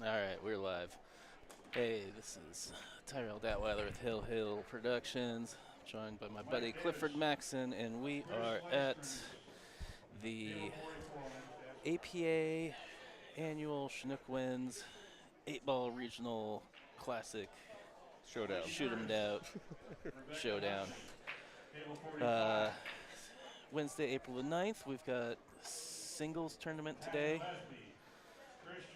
All right, we're live. Hey, this is Tyrell Datweiler with Hill Hill Productions, joined by my buddy Clifford Maxon, and we are at the APA annual Chinook Wins 8-Ball Regional Classic Showdown. Shoot 'em Out Showdown. Uh, Wednesday, April the 9th, we've got singles tournament today.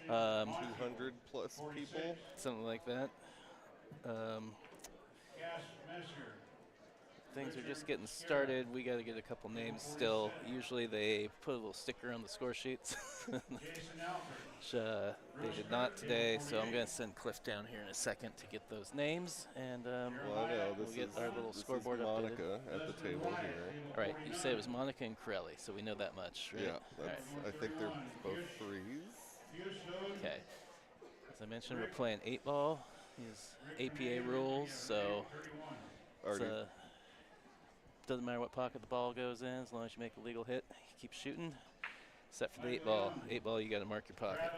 200 plus people. Something like that. Things are just getting started. We got to get a couple names still. Usually they put a little sticker on the score sheets. Which, they did not today, so I'm going to send Cliff down here in a second to get those names, and Well, I know we'll get our little scoreboard is updated. Monica at the table here. All right, you say it was Monica and Corelli, so we know that much, right? Yeah, All right. I think they're both threes. Okay. As I mentioned, we're playing 8-ball. These APA rules, so it's, doesn't matter what pocket the ball goes in, as long as you make a legal hit, you keep shooting. Except for the 8-ball. 8-ball, you got to mark your pocket.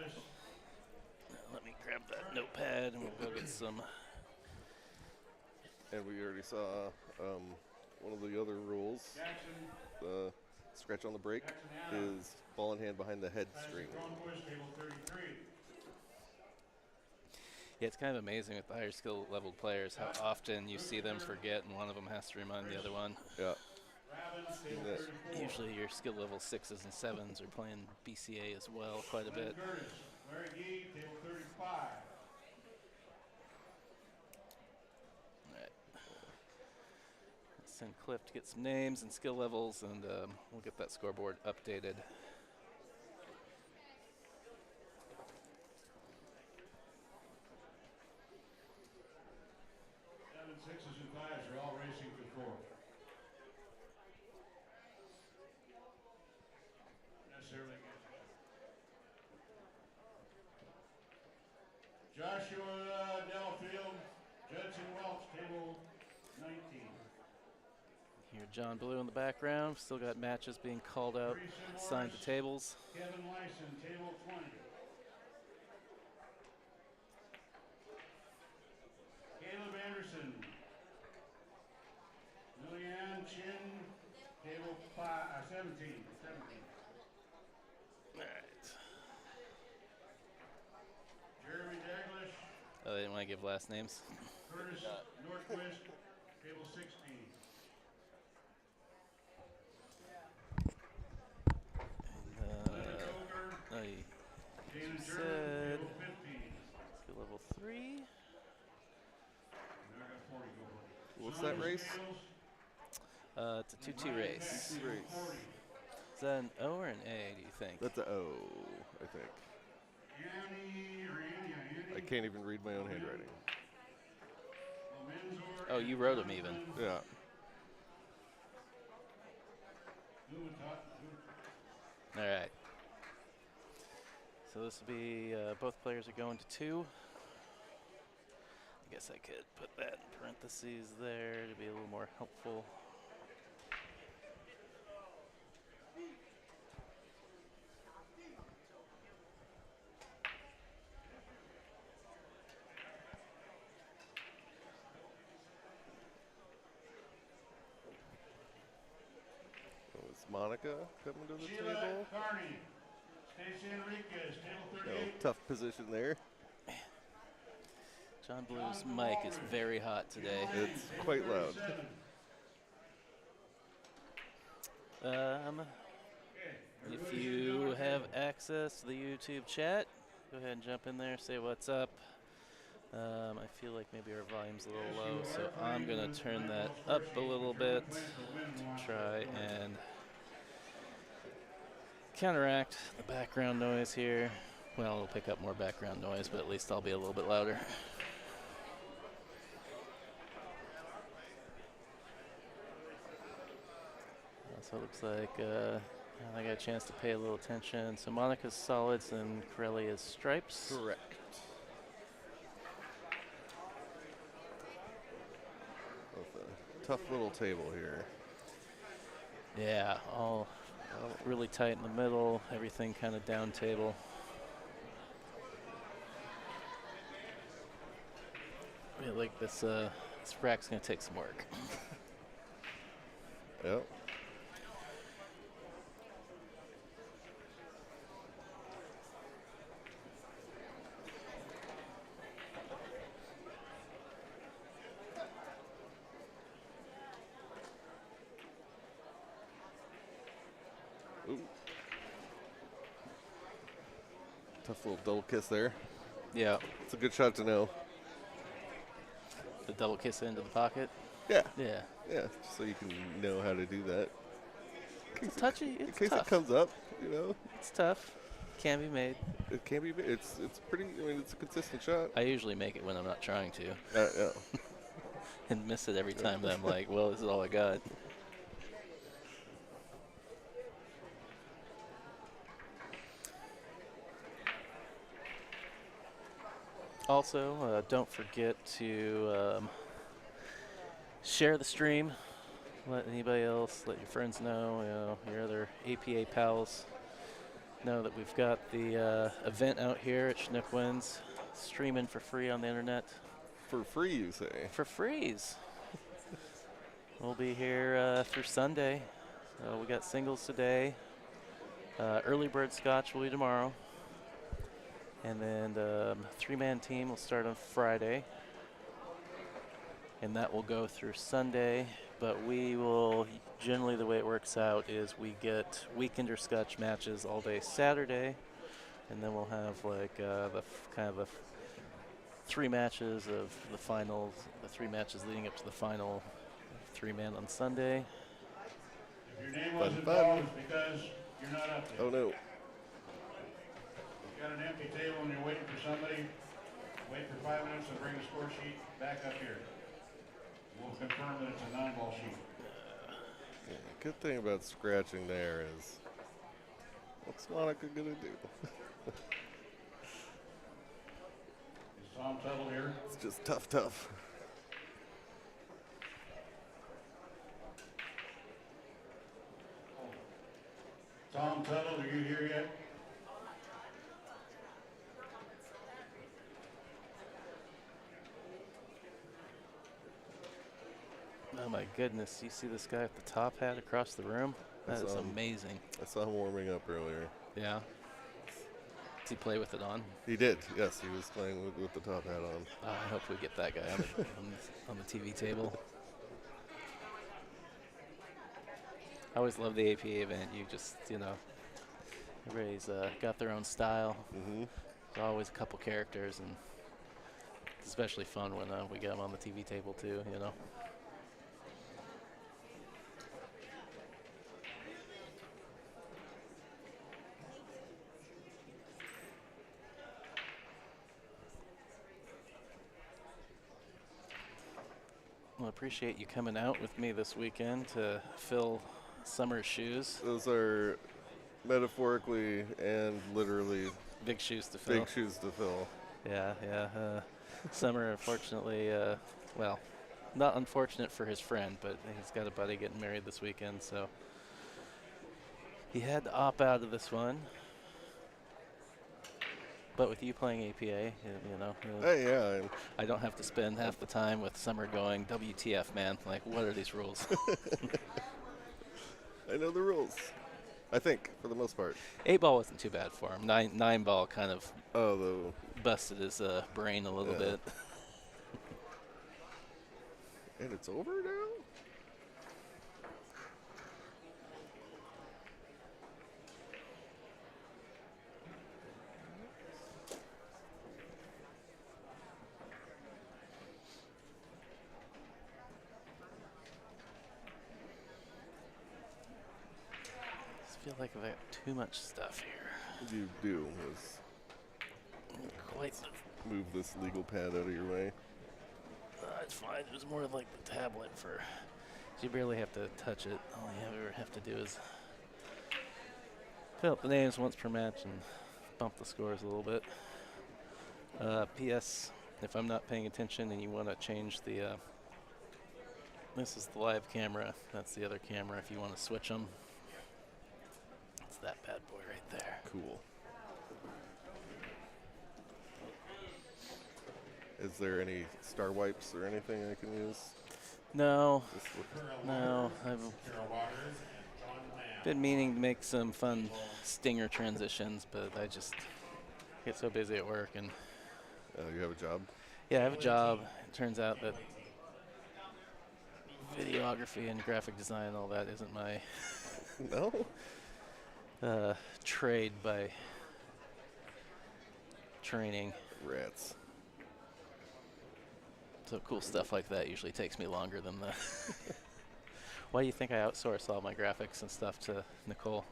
Let me grab that notepad, and we'll go get some. And we already saw one of the other rules. The scratch on the break is ball in hand behind the head string. Yeah, it's kind of amazing with the higher skill level players how often you see them forget, and one of them has to remind the other one. Yeah. Usually your skill level 6s and 7s are playing BCA as well quite a bit. Alright. Let's send Cliff to get some names and skill levels, and we'll get that scoreboard updated. Sixes and fives are all racing to fourth. Necessarily Joshua Delafield, Judson Welch, table 19. Here, John Blue in the background. Still got matches being called out, assigned to tables. Kevin Lyson, table 20. Caleb Anderson. Lillian Chin, table 17. All right. Jeremy Daglish. Oh, they didn't want to give last names. Curtis Northwest, table 16. You said skill level 3. What's that race? It's a 2-2 race. 2-2 race. Is that an O or an A, do you think? That's a O, I think. I can't even read my own handwriting. Oh, you wrote them even. Yeah. All right. So this will be both players are going to 2. I guess I could put that in parentheses there to be a little more helpful. Is Monica coming to the table? Carney, Stacey Enriquez, table 38. No, tough position there. John Blue's mic is very hot today. It's quite loud. If you have access to the YouTube chat, go ahead and jump in there, say what's up. I feel like maybe our volume's a little low, so I'm going to turn that up a little bit to try and counteract the background noise here. Well, it'll pick up more background noise, but at least I'll be a little bit louder. So it looks like I got a chance to pay a little attention. So Monica's solids and Corelli is stripes. Correct. Tough little table here. Yeah, all really tight in the middle, everything kind of down table. feel like this rack's gonna take some work. Yep. Ooh. Tough little double kiss there. Yeah. It's a good shot to know. The double kiss into the pocket. Yeah. Yeah. Yeah, just so you can know how to do that. It's touchy. It's in case tough. it comes up, you know. It's tough. Can be made. It can be. It's pretty. I mean, it's a consistent shot. I usually make it when I'm not trying to. Yeah. And miss it every time. That I'm like, well, this is all I got. Also, don't forget to share the stream. Let anybody else, let your friends know, your other APA pals know that we've got the event out here at Chinook Wins, streaming for free on the internet. For free, you say? For freeze. We'll be here through Sunday. We got singles today. Early bird Scotch will be tomorrow. And then three-man team will start on Friday. And that will go through Sunday. But we will, generally the way it works out is we get weekender Scotch matches all day Saturday. And then we'll have like the three matches of the finals, the three matches leading up to the final three-man on Sunday. If your name wasn't called, it's because you're not up there. Oh, no. You've got an empty table and you're waiting for somebody. Wait for 5 minutes and bring the score sheet back up here. We'll confirm that it's a 9-ball sheet. Yeah, good thing about scratching there is, what's Monica going to do? Is Tom Tuttle here? It's just tough. Tom Tuttle, are you here yet? Oh my goodness, you see this guy with the top hat across the room? That is amazing. I saw him warming up earlier. Yeah. Does he play with it on? He did, yes. He was playing with the top hat on. I hope we get that guy on the TV table. I always love the APA event. You just, everybody's got their own style. Mm-hmm. There's always a couple characters, and it's especially fun when we get them on the TV table too, Well, I appreciate you coming out with me this weekend to fill Summer's shoes. Those are metaphorically and literally big shoes to fill. Big shoes to fill. Yeah. Summer, unfortunately, well, not unfortunate for his friend, but he's got a buddy getting married this weekend, so he had to opt out of this one. But with you playing APA, Hey, yeah. I don't have to spend half the time with Summer going, WTF, man. Like, what are these rules? I know the rules. I think, for the most part. 8-ball wasn't too bad for him. 9-ball kind of busted his brain a little bit. And it's over now? I feel like I've got too much stuff here. You do. Move this legal pad out of your way. It's fine. It was more like the tablet for. You barely have to touch it. All you ever have to do is fill up the names once per match and bump the scores a little bit. P.S. If I'm not paying attention and you want to change the. This is the live camera. That's the other camera. If you want to switch them. That bad boy right there. Cool. Is Is there any star wipes or anything I can use? No, no. I've been meaning to make some fun stinger transitions, but I just get so busy at work. And You have a job? yeah, I have a job. It turns out that videography and graphic design and all that isn't my No? trade by training. Rats. So cool stuff like that usually takes me longer than the... Why do you think I outsource all my graphics and stuff to Nicole?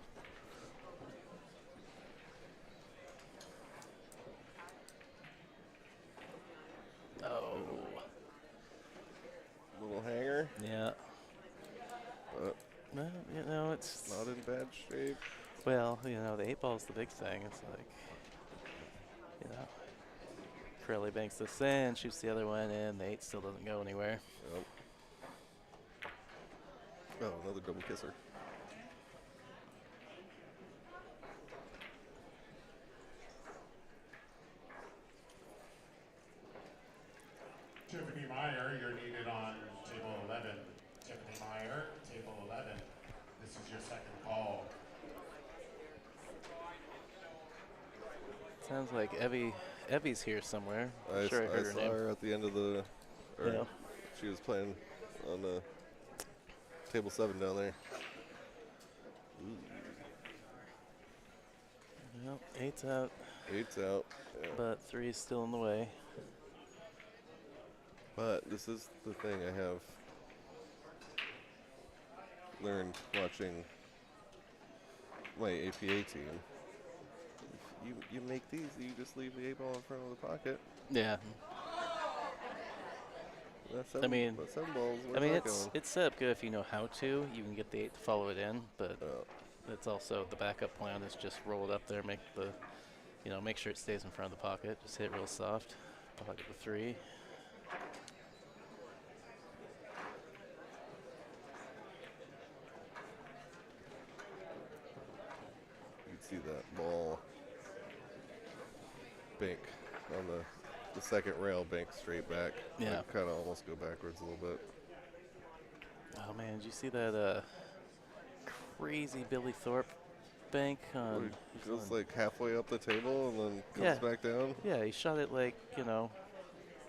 Oh. Little hanger. Yeah. But Well, you know, it's... not in bad shape. Well, you know, the 8-ball's the big thing. It's like, you know, Corelli banks this in, shoots the other one in, the 8 still doesn't go anywhere. Yep. Oh, another double kisser. Tiffany Meyer, you're needed on table 11. Tiffany Meyer, table 11. This is your second call. Sounds like Evie's here somewhere. I'm I sure I heard saw her name. her at the end of the... Yeah. She was playing on the table 7 down there. Well, 8's out, 8's out. Yeah. but 3's still in the way. But this is the thing I have learned watching my APA team. You make these, you just leave the 8-ball in front of the pocket. Yeah. That's I mean, 7 balls. I Where's mean, that going? it's set up good if you know how to. You can get the 8 to follow it in, but it's also the backup plan is just roll it up there, make the, you know, make sure it stays in front of the pocket. Just hit real soft. Pocket the 3. You'd see that ball bank on the second rail, bank straight back. Yeah. Kind of almost go backwards a little bit. Oh man, did you see that crazy Billy Thorpe bank on? It goes like halfway up the table and then comes back down. Yeah, he shot it like, you know,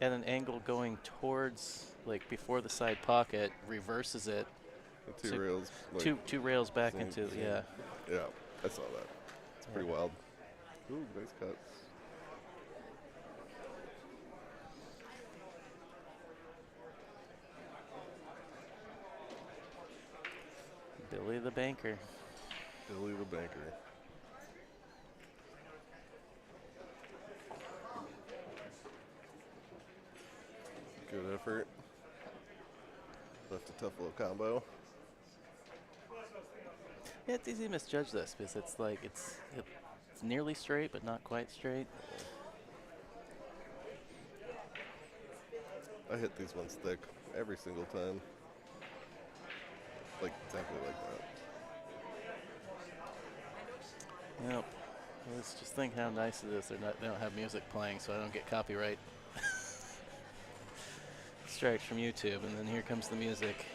at an angle going towards, like before the side pocket, reverses it. The two rails. Like Two rails back same- into, same. yeah. Yeah, I saw that. It's pretty wild. Ooh, nice cut. Billy the banker. Billy the banker. Good effort. Left a tough little combo. Yeah, it's easy to misjudge this because it's like it's nearly straight but not quite straight. I hit these ones thick every single time. Like exactly like that. Yep. Let's just think how nice it is. They don't have music playing, so I don't get copyright strikes from YouTube. And then here comes the music.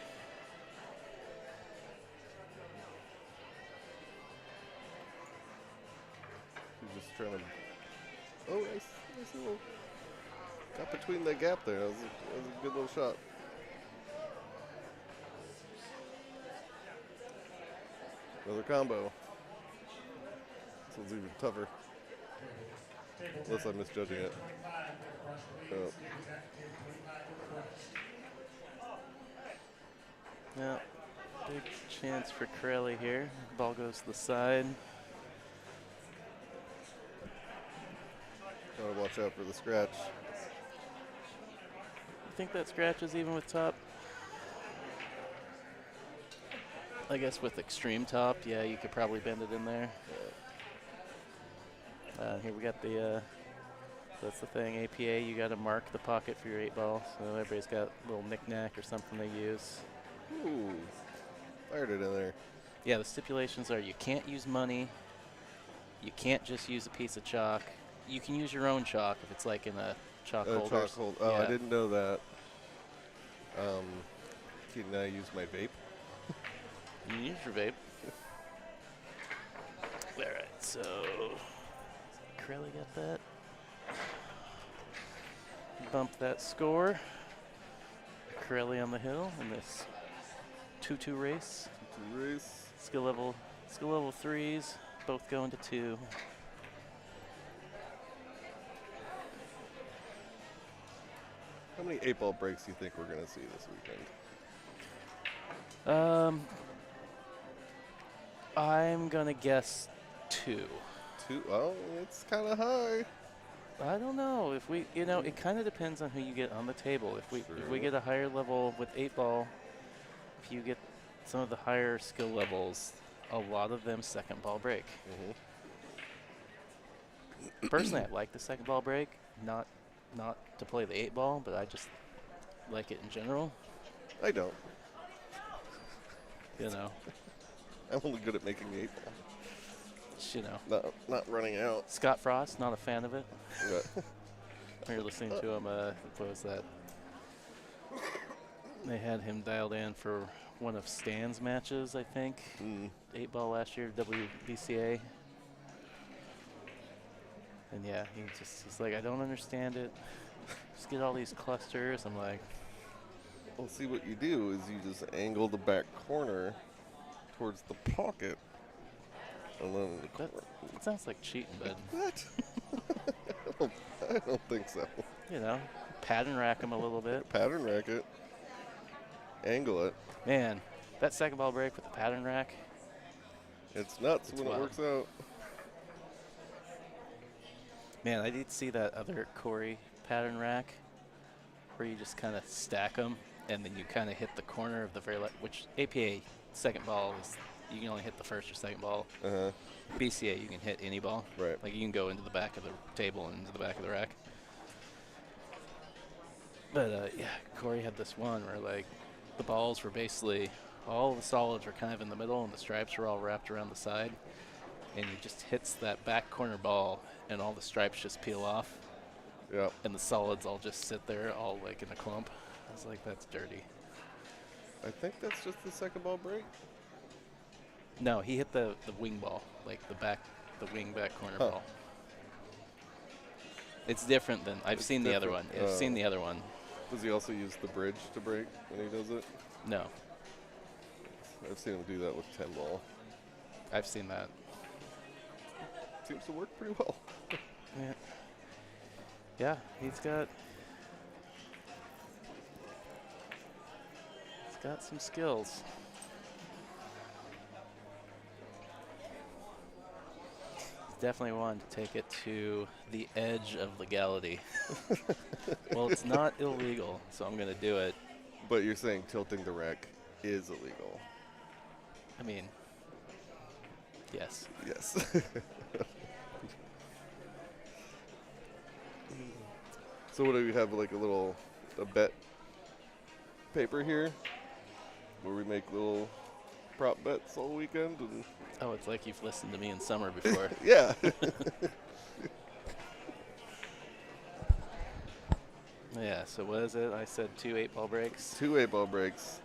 He's just trying to. Oh, nice little. Got between the gap there. That was a good little shot. Another combo. This one's even tougher. Unless I'm misjudging it. Oh. Yeah, big chance for Corelli here. Ball goes to the side. Gotta watch out for the scratch. You think that scratches even with top? I guess with extreme top, yeah, you could probably bend it in there. Here we got the, that's the thing, APA, you got to mark the pocket for your 8-ball. So everybody's got a little knick-knack or something they use. Ooh, fired it in there. Yeah, the stipulations are you can't use money. You can't just use a piece of chalk. You can use your own chalk if it's like in a chalk holders. Oh, yeah. I didn't know that. Can I use my vape? You can use your vape. All right, so Crowley got that. Bump that score. Crowley on the hill in this 2-2 race. 2-2 race. Skill level 3s, both going to 2. How many 8-ball breaks do you think we're going to see this weekend? I'm gonna guess 2. 2? Oh, it's kind of high. I don't know if we, it kind of depends on who you get on the table. If we get a higher level with 8-ball, if you get some of the higher skill levels, a lot of them second ball break. Personally, I like the second ball break, not to play the 8-ball, but I just like it in general. I don't. I'm only good at making the 8-ball. Not running out. Scott Frost, not a fan of it. Yeah. We were listening to him, what was that? They had him dialed in for one of Stan's matches, I think. 8-ball last year, WBCA. And yeah, he's like, I don't understand it. Just get all these clusters. I'm like, well, see, what you do is you just angle the back corner towards the pocket. And then that sounds like cheating, bud. What? I don't think so. Pattern rack him a little bit. Pattern rack it. Angle it. Man, that second ball break with the pattern rack. It's nuts when it works out. Man, I did see that other Corey pattern rack where you just kind of stack them and then you kind of hit the corner of the very left, which APA second ball is, you can only hit the first or second ball. BCA, you can hit any ball. Right. Like you can go into the back of the table and into the back of the rack. But yeah, Corey had this one where like the balls were basically, all the solids were kind of in the middle and the stripes were all wrapped around the side. And he just hits that back corner ball and all the stripes just peel off. Yeah. And the solids all just sit there all like in a clump. I was like, that's dirty. I think that's just the second ball break. No, he hit the wing ball, like the wing back corner ball. It's different than, I've seen the other one. I've seen the other one. Does he also use the bridge to break when he does it? No. I've seen him do that with 10 ball. I've seen that. Seems to work pretty well. Yeah, he's got some skills. He's definitely one to take it to the edge of legality. Well, it's not illegal, so I'm going to do it. But you're saying tilting the rack is illegal? I mean, yes. Yes. So what do we have, like a bet paper here where we make little prop bets all weekend? And oh, it's like you've listened to me in summer before. Yeah. Yeah, so what is it? I said 2 8-ball breaks. 2 8-ball breaks.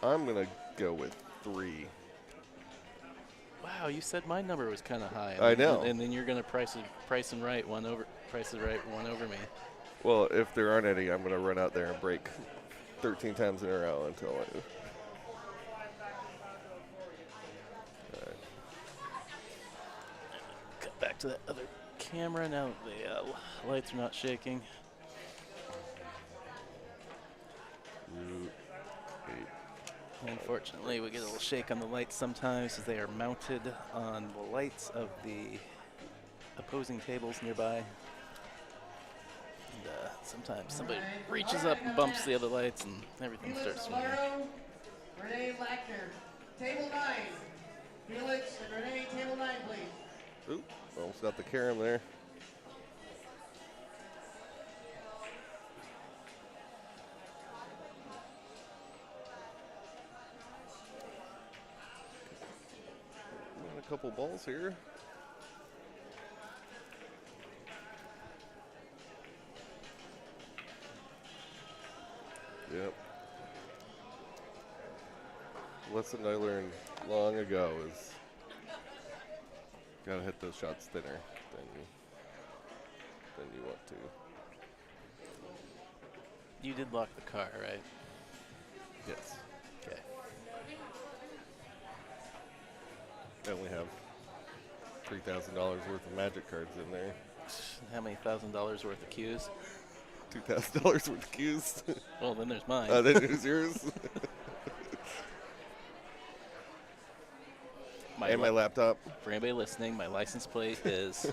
I'm going to go with 3. Wow, you said my number was kind of high. I know. And then you're going to price it right one over me. Well, if there aren't any, I'm going to run out there and break 13 times in a row until I do. Right. Cut back to that other camera now that the lights are not shaking. 8. Unfortunately, we get a little shake on the lights sometimes as they are mounted on the lights of the opposing tables nearby. And sometimes somebody reaches up and bumps the other lights and everything starts swinging. Renee Lackner, table 9. Felix and Renee, table 9, please. Oop, almost got the carom there. Got a couple balls here. Yep. Lesson I learned long ago is gotta hit those shots thinner than you want to. You did lock the car, right? Yes. Okay. I only have $3,000 worth of magic cards in there. How many $1,000 worth of cues? $2,000 worth of cues. Well, then there's mine. Then there's yours. And my laptop. For anybody listening, my license plate is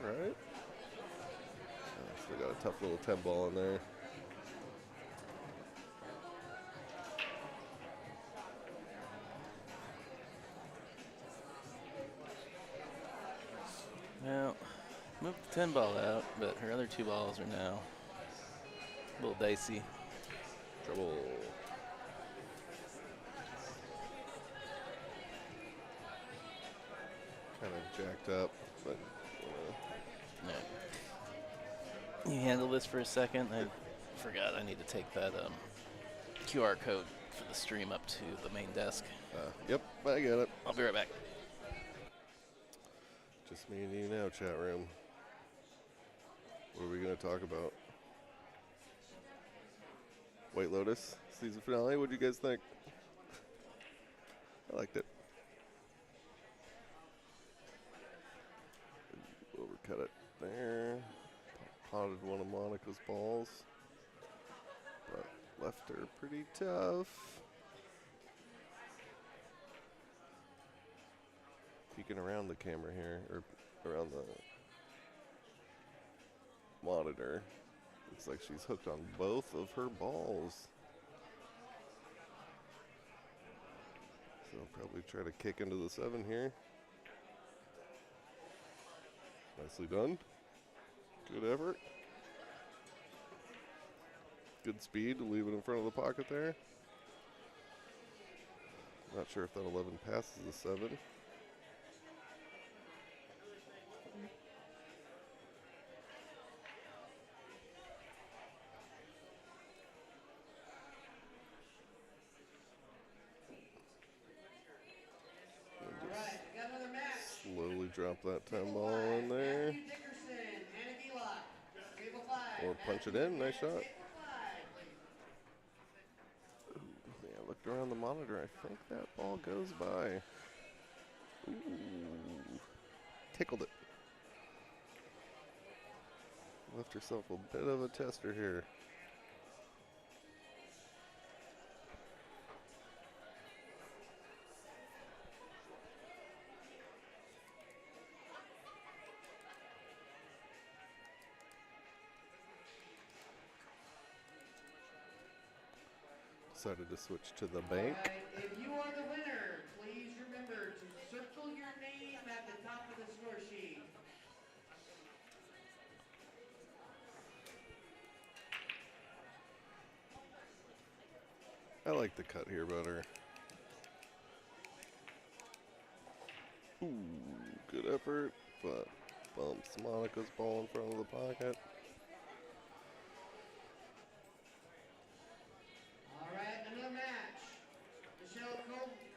All right. Still got a tough little 10 ball in there. well, moved the 10 ball out, but her other 2 balls are now a little dicey. Trouble. Kind of jacked up, but Yeah. You handle this for a second. I forgot I need to take that QR code for the stream up to the main desk. yep, I got it. I'll be right back. Just me and you now, chat room. What are we going to talk about? White Lotus season finale. What do you guys think? I liked it. Overcut it there. Potted one of Monica's balls, but left her pretty tough. Peeking around the camera here, or around the monitor. Looks like she's hooked on both of her balls. So probably try to kick into the 7 here. Nicely done. Good effort. Good speed to leave it in front of the pocket there. Not sure if that 11 passes the 7. Slowly drop that 10 ball in there. Or punch it in. Nice shot. Ooh, yeah, looked around the monitor. I think that ball goes by. Ooh. Tickled it. Left herself a bit of a tester here. Decided to switch to the bank. Right, if you are the winner, please remember to circle your name at the top of the score sheet. I like the cut here better. Ooh, good effort, but bumps Monica's ball in front of the pocket. All right, another match. Michelle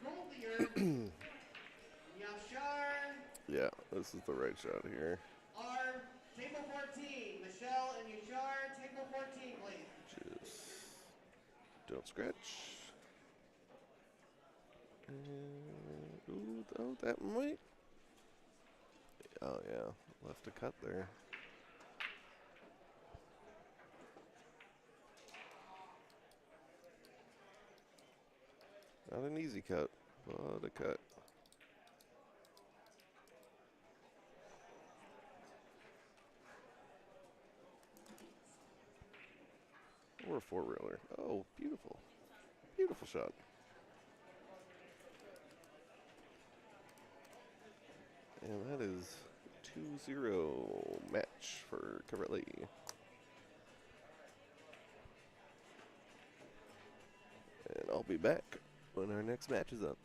Coldier, Yashar, Yeah, this is the right shot here. are table 14. Michelle and Yashar, table 14, please. Just don't scratch. And, ooh, oh, that might. Oh, yeah, left a cut there. Not an easy cut, but a cut. Or a 4-reeler. Oh, beautiful. Beautiful shot. And that is 2-0 match for Cavalli. And I'll be back when our next match is up.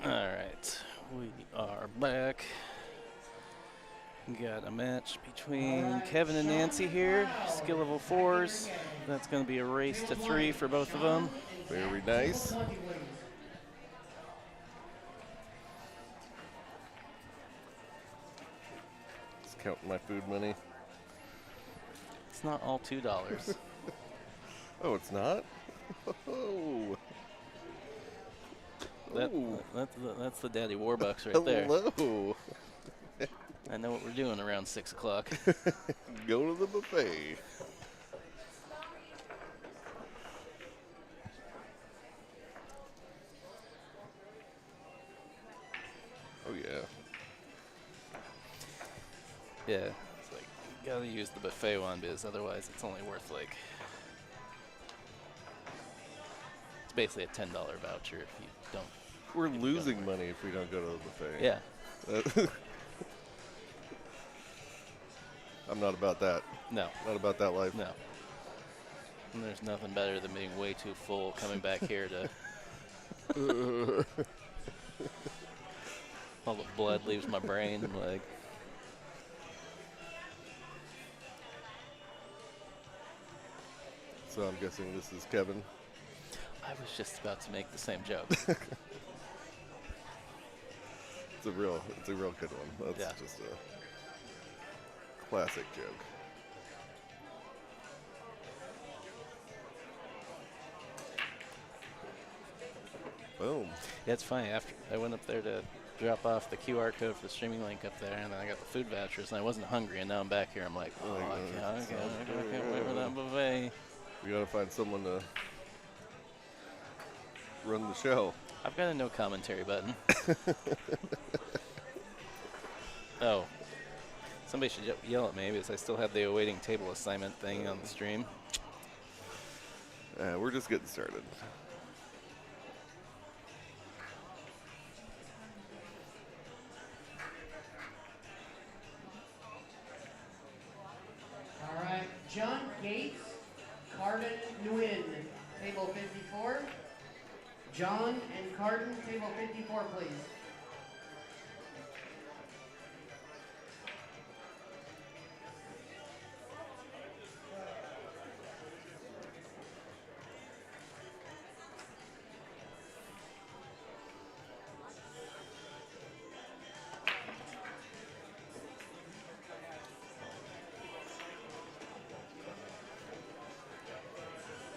All right, we are back. Got a match between Kevin and Nancy here, skill level 4s. That's going to be a race to 3 for both of them. Very nice. Just counting my food money. It's not all $2. Oh, it's not? Oh. That's the Daddy Warbucks right there. Hello. I know what we're doing around 6 o'clock. Go to the buffet. Oh, yeah. Yeah, it's like, you gotta use the buffet one because otherwise it's only worth like, it's basically a $10 voucher if you don't. We're losing money if we don't go to the buffet. Yeah. I'm not about that. No. Not about that life. No. And there's nothing better than being way too full, coming back here to. All the blood leaves my brain. Like. So I'm guessing this is Kevin. I was just about to make the same joke. It's a real good one. That's just a classic joke. Boom. Yeah, it's funny. After I went up there to drop off the QR code for the streaming link up there, and then I got the food vouchers, and I wasn't hungry, and now I'm back here. I'm like, oh, I can't wait for that buffet. We gotta find someone to run the show. I've got a no commentary button. Oh, somebody should yell at me because I still have the awaiting table assignment thing on the stream. We're just getting started. All right, John Gates, Carden Nguyen, table 54. John and Carden, table 54, please.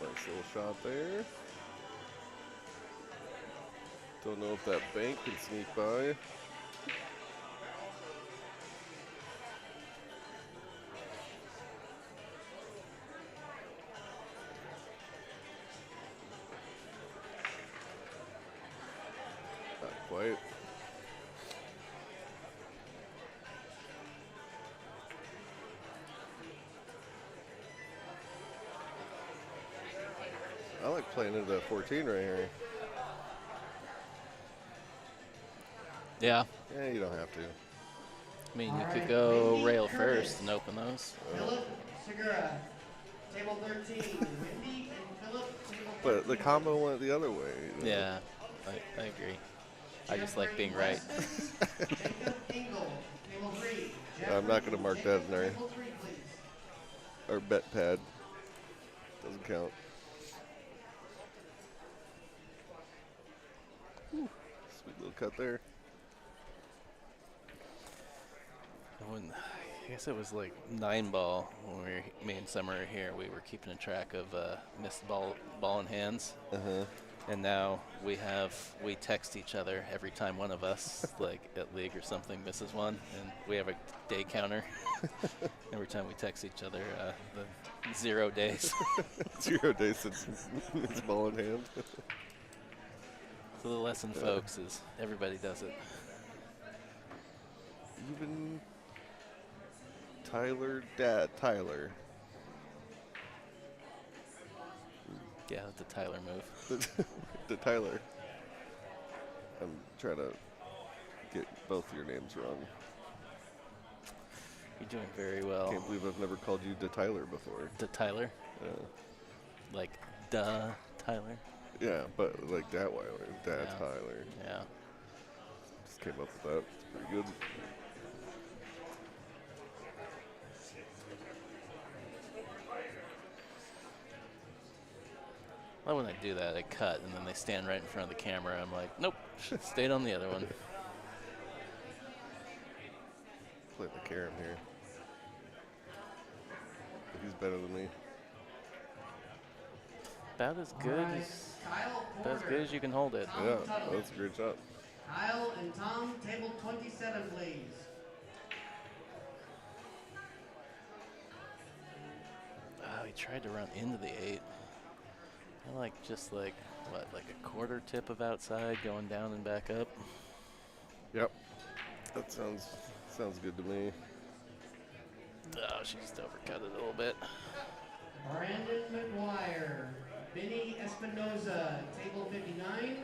Nice little shot there. Don't know if that bank can sneak by. Not quite. I like playing into that 14 right here. Yeah. Yeah, you don't have to. I mean, you could go rail first and open those. Philip Segura, table 13. Wendy and Philip, table 13. But the combo went the other way. You know? Yeah, I agree. I just like being right. Jacob Engel, table 3. I'm not going to mark that in our, Table 3, please. our bet pad. Doesn't count. Whew, sweet little cut there. I guess it was like 9-ball when me and Summer were here. We were keeping a track of missed ball in hands. Uh-huh. And now we text each other every time one of us, like at league or something, misses one. And we have a day counter. Every time we text each other, the 0 days. 0 days since it's ball in hand. So the lesson, folks, is everybody does it. Even Tyler. Yeah, that's a Tyler move. The Tyler. I'm trying to get both your names wrong. You're doing very well. Can't believe I've never called you the Tyler before. The Tyler? Like, duh, Tyler? Yeah, but like that way, Dad Yeah. Tyler. Yeah. came up with that. It's pretty good. Well, when I do that, I cut, and then they stand right in front of the camera. I'm like, nope, stayed on the other one. Playing the carom here. But he's better than me. About as good Right. as Kyle about as Porter. good as you can hold it. Tom Yeah, Tuttle. that's a great shot. Kyle and Tom, table 27, please. Oh, he tried to run into the 8. I like just like what, like a quarter tip of outside going down and back up. Yep. That sounds good to me. Oh, she just overcut it a little bit. Brandon McGuire, Benny Espinoza, table 59.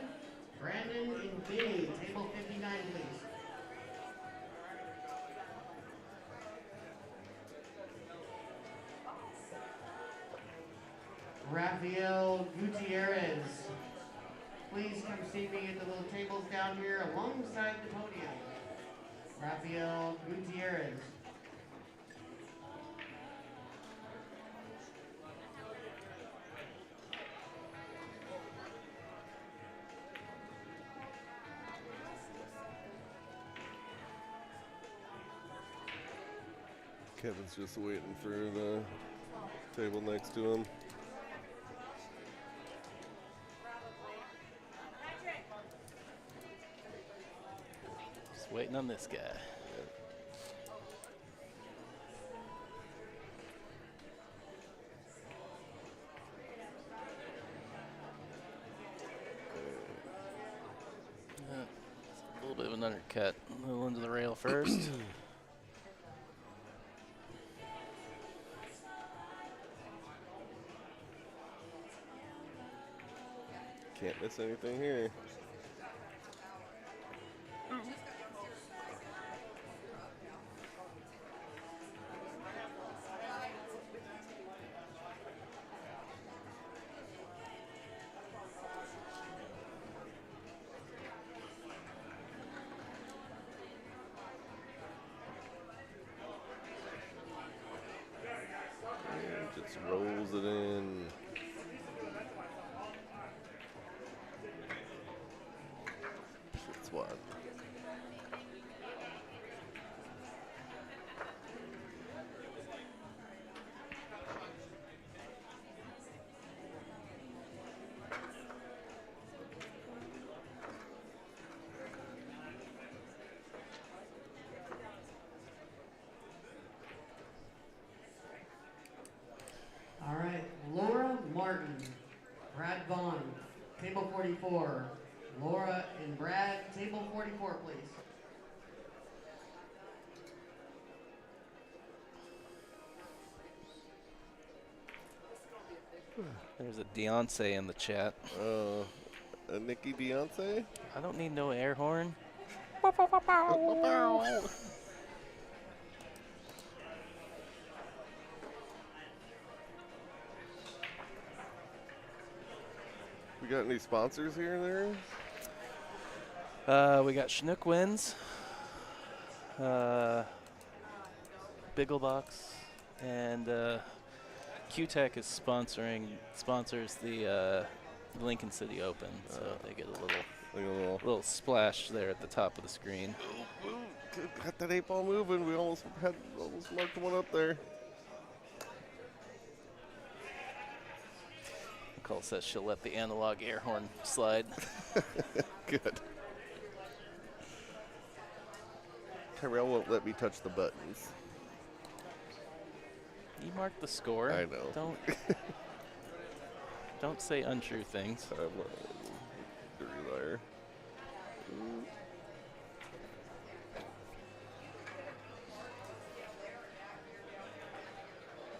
Brandon and Benny, table 59, please. Rafael Gutierrez, please come see me at the little tables down here alongside the podium. Rafael Gutierrez. Kevin's just waiting for the table next to him. Just waiting on this guy. A little bit of an undercut. A little into the rail first. Can't miss anything here. And just rolls it in. That's what. All right, Laura Martin, Brad Vaughn, table 44. Laura and Brad, table 44, please. There's a Beyonce in the chat. A Nikki Beyonce? I don't need no air horn. We got any sponsors here and there? We got Chinook wins, Bigglebox, and Q-Tech is sponsors the Lincoln City Open, so they get a Like a little splash there at the top of the screen. got that 8 ball moving. We almost marked one up there. Nicole says she'll let the analog air horn slide. Good. Tyrell won't let me touch the buttons. You marked the score. I know. Don't say untrue things. I'm a dirty liar.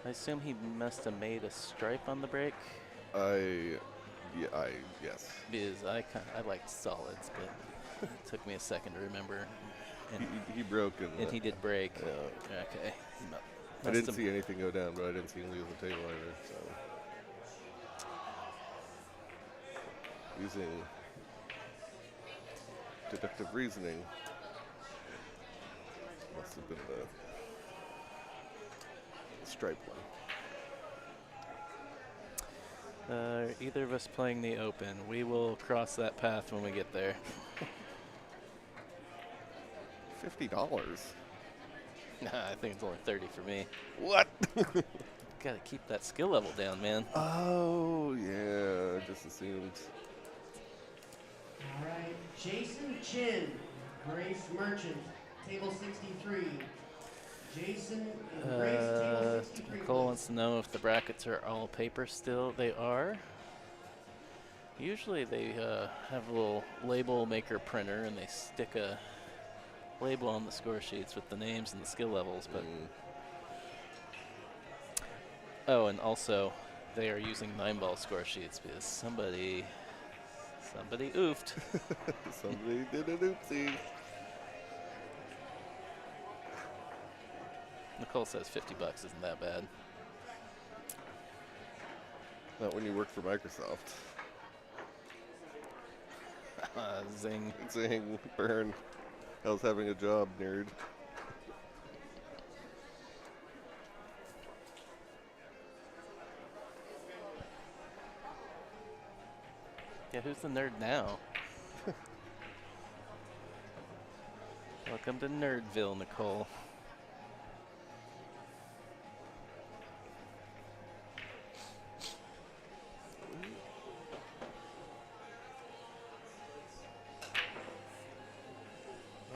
I assume he must have made a stripe on the break. Yes. Because I liked solids, but it took me a second to remember. And He broke and he did break. Yeah. Okay. I didn't see anything go down, but I didn't see him leave the table either. So using deductive reasoning. Must have been the stripe one. Either of us playing the open. We will cross that path when we get there. $50. I think it's only 30 for me. What? Gotta keep that skill level down, man. Oh, yeah. I just assumed. All right, Jason Chin, Grace Merchant, table 63. Jason and Grace, table 63. Nicole wants to know if the brackets are all paper still. They are. Usually they have a little label maker printer and they stick a label on the score sheets with the names and the skill levels. But oh, and also they are using 9-ball score sheets because somebody oofed. Somebody did an oopsie. Nicole says $50 isn't that bad. Not when you work for Microsoft. Zing. Zing. Burn. How's having a job, nerd? Yeah, who's the nerd now? Welcome to Nerdville, Nicole.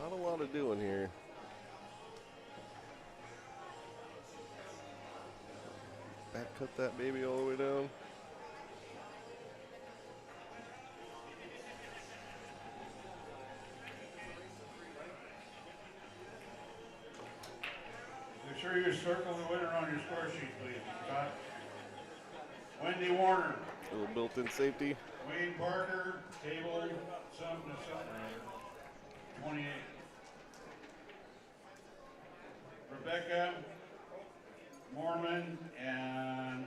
Not a lot of doing here. Back cut that baby all the way down. Make sure you circle the winner on your score sheet, please, Scott. Wendy Warner. A little built-in safety. Wayne Parker, table something to something. 28. Rebecca Mormon and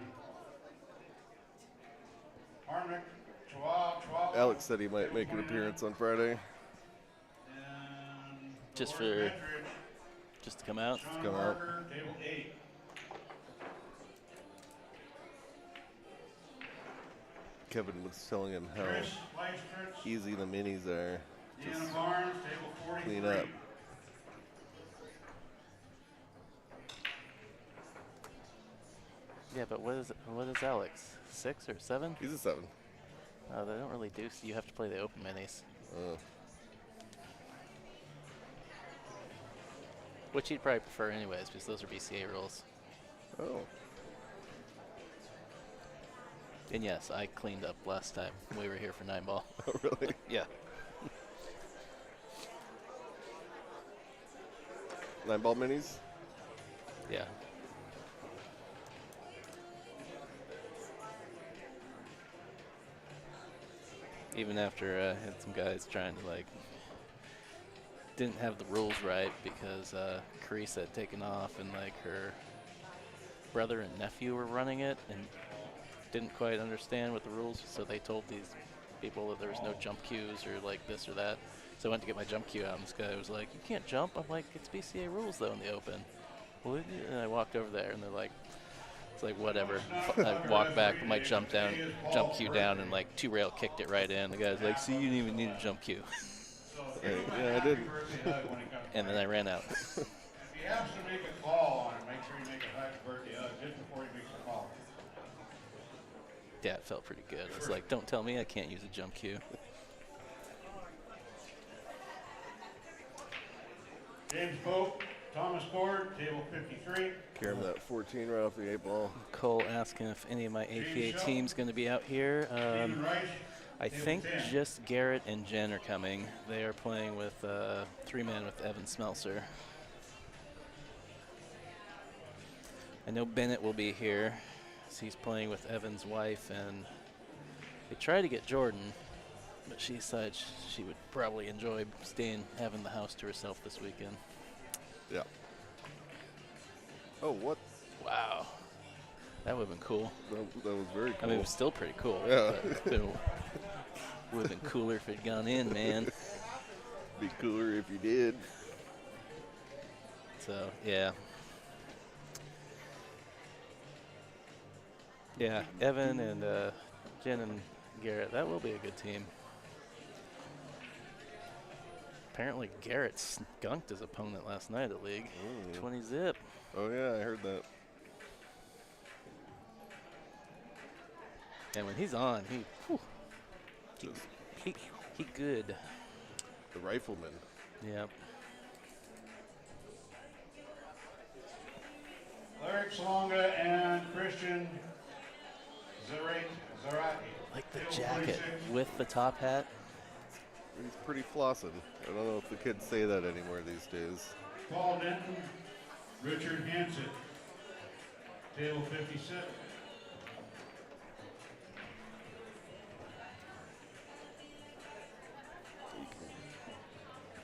Harnick. Chihuahua. Alex said he might make an appearance on Friday. And Just Dolores for- Mettridge, Just to come out. Sean come out. Parker, table 8. Kevin was telling him how Chris Leistritz, easy the minis are. Deanna Just Barnes, table 43. clean up. Yeah, but what is Alex? 6 or 7? He's a 7. Oh, they don't really do. So you have to play the open minis, which he'd probably prefer anyways, because those are BCA rules. Oh. And yes, I cleaned up last time we were here for 9-ball. Oh, really? Yeah. 9-ball minis? Yeah. Even after I had some guys trying to didn't have the rules right because Carissa had taken off and her brother and nephew were running it and didn't quite understand what the rules, so they told these people that there was no jump cues or this or that. So I went to get my jump cue out and this guy was like, "You can't jump." I'm like, "It's BCA rules though in the open." Well, and I walked over there and they're like, it's like, whatever. I walked back, put my jump cue down, and 2-rail kicked it right in. The guy's like, "See, you didn't even need a jump cue." Yeah, I didn't. And then I ran out. If he has to make a call on it, make sure you make a happy birthday hug just before he makes a call. Yeah, it felt pretty good. I was like, "Don't tell me I can't use a jump cue." James Pope, Thomas Cord, table 53. Carry him that 14 right off the 8-ball. Cole asking if any of my APA team's going to be out here. Stephen Reich, I table think 10. just Garrett and Jen are coming. They are playing with 3-man with Evan Smelser. I know Bennett will be here. So he's playing with Evan's wife, and they tried to get Jordan, but she decided she would probably enjoy having the house to herself this weekend. Yeah. Oh, what? Wow. That would have been cool. That was very cool. I mean, it was still pretty cool. Yeah. But it would have been cooler if it'd gone in, man. Be cooler if you did. So, yeah. Yeah, Evan and Jen and Garrett, that will be a good team. Apparently Garrett skunked his opponent last night at League. 20 zip. Oh, yeah, I heard that. And when he's on, he good. The rifleman. Yep. Larry Salonga and Christian Zaraki. Like the jacket with the top hat. He's pretty flossing. I don't know if the kids say that anymore these days. Paul Denton, Richard Hansen, table 57.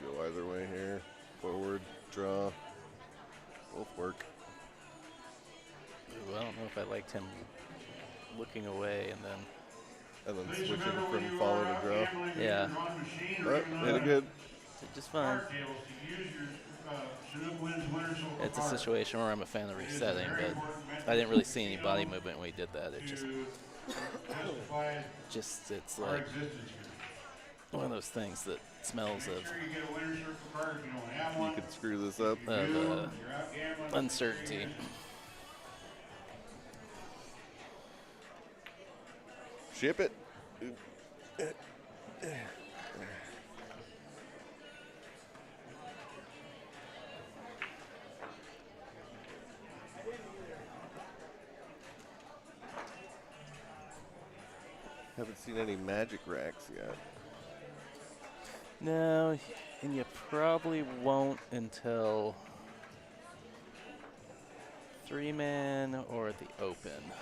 Go either way here. Forward, draw. Both work. Ooh, I don't know if I liked him looking away and then. Switching from follow to draw. Yeah. But made it good. Just fine. It's a situation where I'm a fan of resetting, but I didn't really see any body movement when we did that. It just it's like one of those things that smells of You could screw this up. Uncertainty. Ship it. Haven't seen any magic racks yet. No, and you probably won't until 3-man or the open.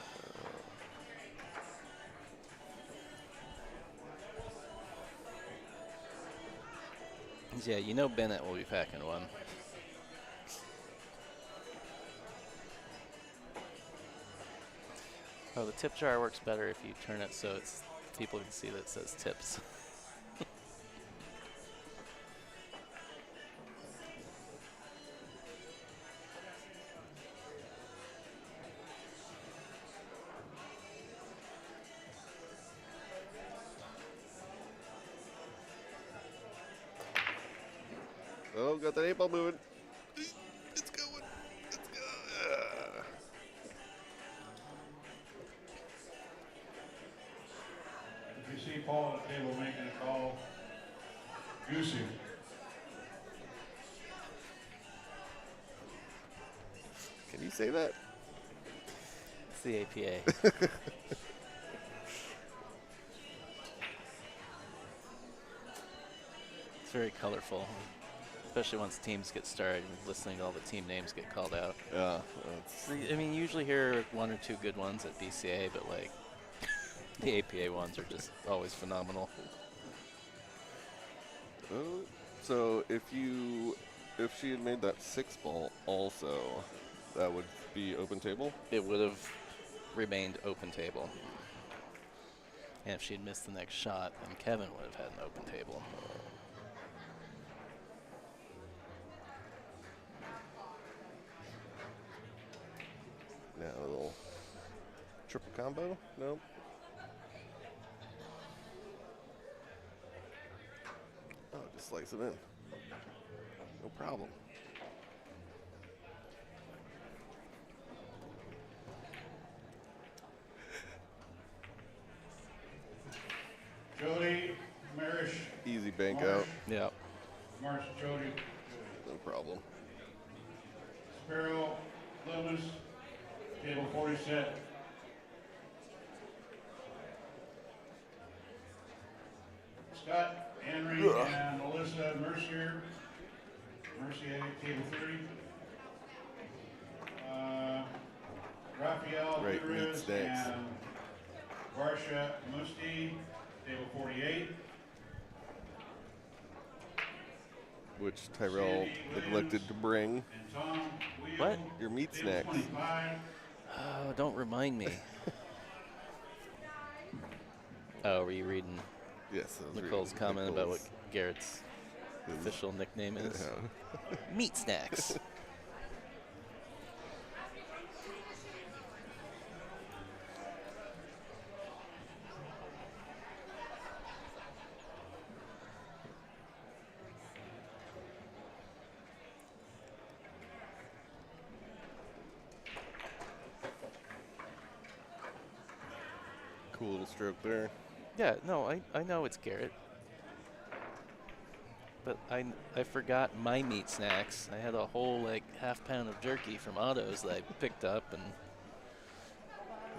Yeah, you know Bennett will be packing one. Oh, the tip jar works better if you turn it so it's people can see that it says tips. Oh, got that 8-ball moving. It's going. Let's go. If you see Paul at the table making a call, goosey. Can you say that? It's the APA. It's very colorful, especially once teams get started. Listening to all the team names get called out. Yeah. I mean, you usually hear 1 or 2 good ones at BCA, but like the APA ones are just always phenomenal. So if she had made that 6-ball also, that would be open table? It would have remained open table. And if she'd missed the next shot, then Kevin would have had an open table. Now a little triple combo? Nope. Oh, just slice it in. No problem. Jody, Marish. Easy bank out. Yeah. Marsh, Jody. No problem. Sparrow, Loomis, table 40 set. Scott, Henry, and Melissa Mercier. Mercier, table 30. Rafael Right, Gutierrez meets next. and Varsha Musti, table 48. Which Tyrell neglected to bring. And Tom Wheel, What? Your meat table snacks. 25. Oh, don't remind me. Oh, were you reading Yes. I was Nicole's reading comment about what Nicole's- Garrett's official nickname is? Yeah. Meat snacks. Cool little stroke there. Yeah, no, I know it's Garrett. But I forgot my meat snacks. I had a whole like half-pound of jerky from Otto's that I picked up, and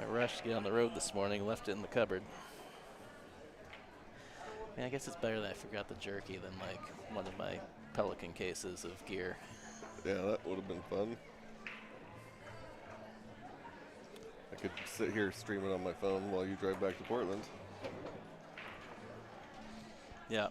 I rushed to get on the road this morning and left it in the cupboard. Yeah, I guess it's better that I forgot the jerky than like one of my Pelican cases of gear. Yeah, that would have been fun. I could sit here streaming on my phone while you drive back to Portland. Yeah.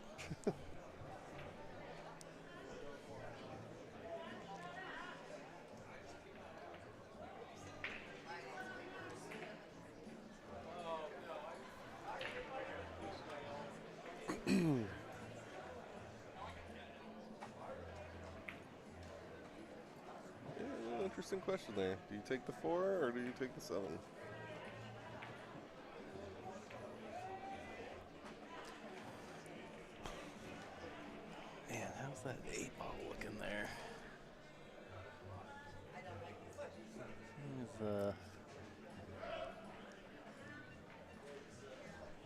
Interesting question there. Do you take the 4 or do you take the 7? Man, how's that 8 ball looking there?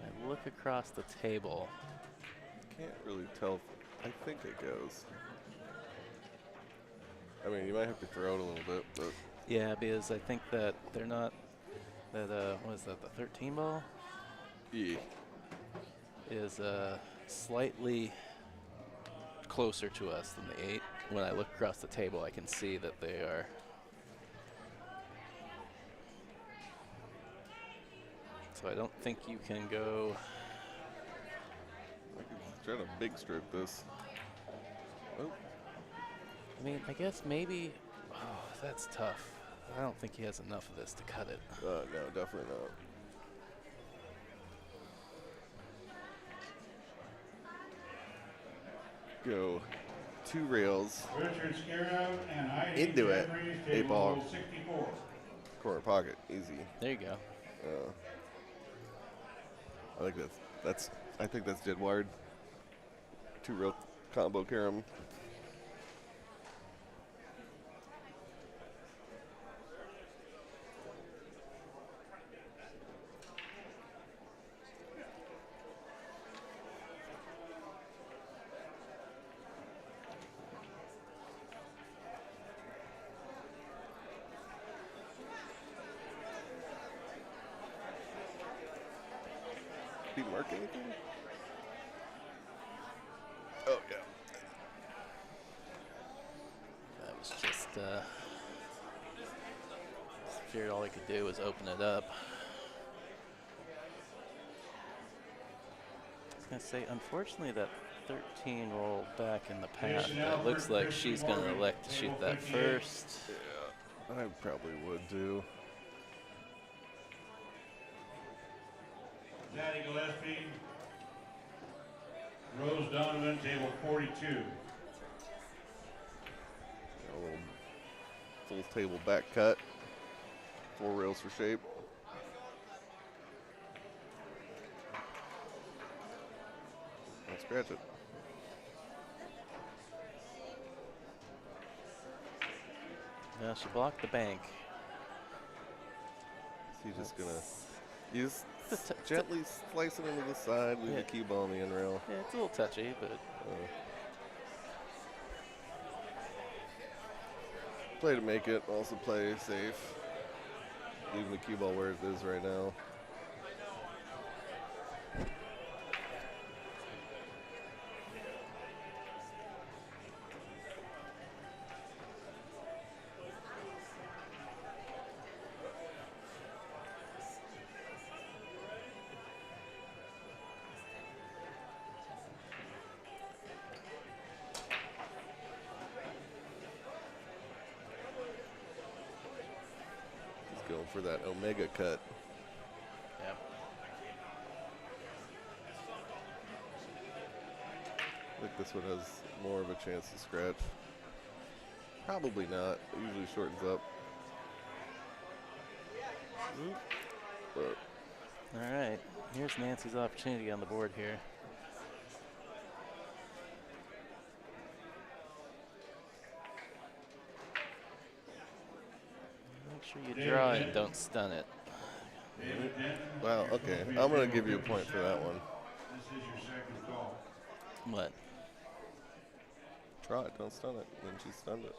I look across the table. Can't really tell. I think it goes. I mean, you might have to throw it a little bit, but Yeah, because I think that they're not that what is that, the 13 ball? yeah. Is slightly closer to us than the 8. When I look across the table, I can see that they are. So I don't think you can go. I could try to big stroke this. Oh, I mean, I guess maybe. Oh, that's tough. I don't think he has enough of this to cut it. no, definitely not. Go 2 rails Richard Scarrow and Heidi into it. Jeffries, 8 ball. table 64. Corner pocket, easy. There you go. I think that's dead wired. 2 rail combo carom. Did he mark anything? Oh, yeah. That was just. Figured all I could do was open it up. I was gonna say, unfortunately, that 13 rolled back in the path. It looks like she's gonna elect to shoot that first. Yeah, I probably would do. Patty Gillespie, Rose Donovan, table 42. A little full table back cut. 4 rails for shape. I'll scratch it. Yeah, she blocked the bank. So you're just gonna use gently slice it into the side, leave the cue ball on the end rail. Yeah, it's a little touchy, but Play to make it, also play safe. Leaving the cue ball where it is right now. Going for that omega cut. yeah. I think this one has more of a chance to scratch. Probably not. It usually shortens up. But All right, here's Nancy's opportunity on the board here. Make sure you draw and don't stun it. David Denton. Wow, you're okay. supposed to be I'm going at to give you a table point for that 57. one. This is your second call. What? Try it, don't stun it. Then she stunned it.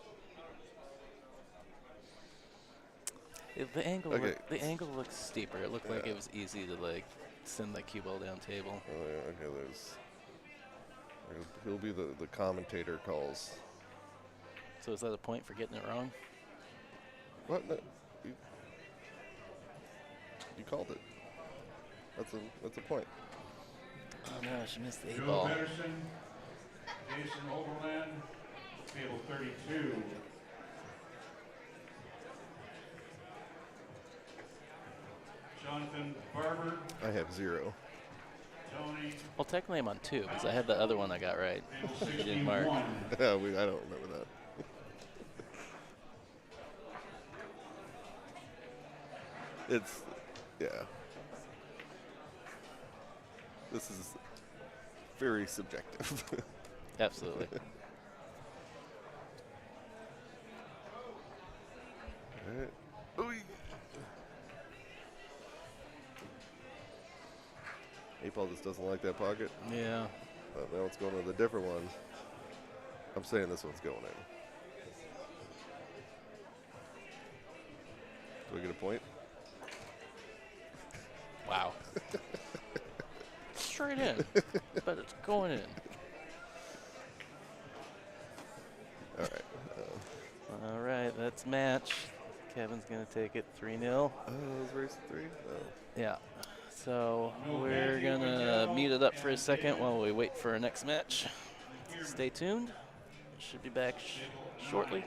The angle Okay. the angle looks steeper. It looked like Yeah. it was easy to like send the cue ball down table. Oh, yeah, okay, he'll be the commentator calls. So is that a point for getting it wrong? What? No, you called it. That's a point. Oh no, she missed the 8 Joe ball. Pedersen, Jason Overland, table 32. Jonathan Barber, I have 0. Tony, Well, technically I'm on 2 because I had the other one I got right. table You didn't mark. 61. Yeah, I don't remember that. Yeah. This is very subjective. Absolutely. All right. Ooh. 8 ball just doesn't like that pocket. Yeah. Now it's going to the different one. I'm saying this one's going in. Do I get a point? Wow. Straight in, but it's going in. All right. All right, that's match. Kevin's gonna take it 3-0. Oh, it was race 3? Oh. Yeah. So we're gonna mute it up for a second while we wait for our next match. Stay tuned. Should be back shortly.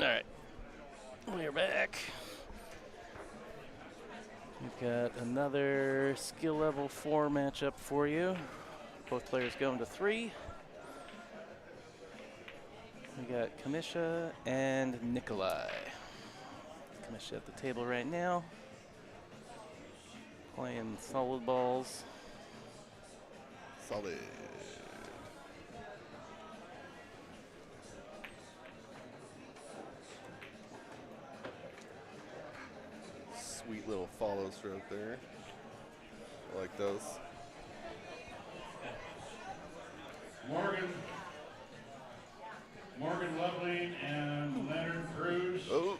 All right, we're back. We've got another skill level 4 matchup for you. Both players going to 3. We got Kamisha and Nikolai. Kamisha at the table right now, playing solid balls. Solid. Sweet little follow stroke there. I like those. Morgan Loveling and Leonard Cruz. Oh,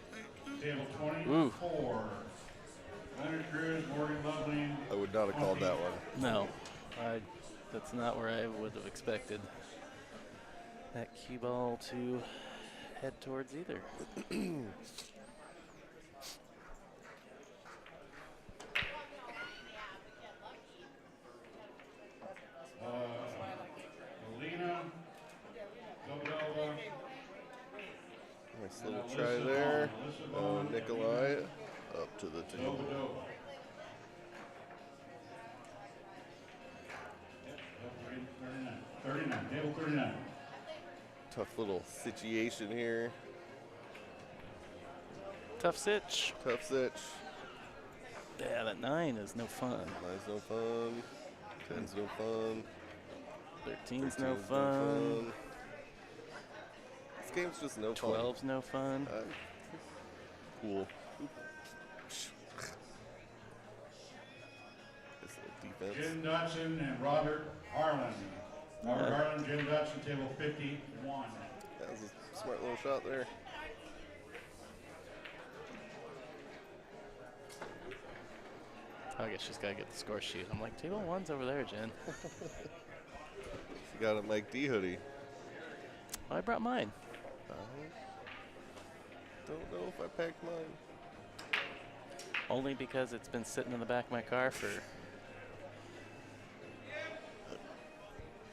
Table 24. Leonard Cruz, Morgan Loveling. I would not have called that one. No, that's not where I would have expected that cue ball to head towards either. Alina, Dobelva. Nice little try there. Nikolai up to the table. 39, table 39. Tough little situation here. Tough sitch. Tough sitch. Yeah, that 9 is no fun. 9's no fun. 10's no fun. 13's no fun. This game's just no fun. 12's no fun. Cool. This little defense. Jim Dodson and Robert Harlan. Robert Harlan, Jim Dodson, table 51. That was a smart little shot there. I guess she's got to get the score sheet. I'm like, table 1's over there, Jen. She got a Mike D hoodie. Oh, I brought mine. I don't know if I packed mine. Only because it's been sitting in the back of my car for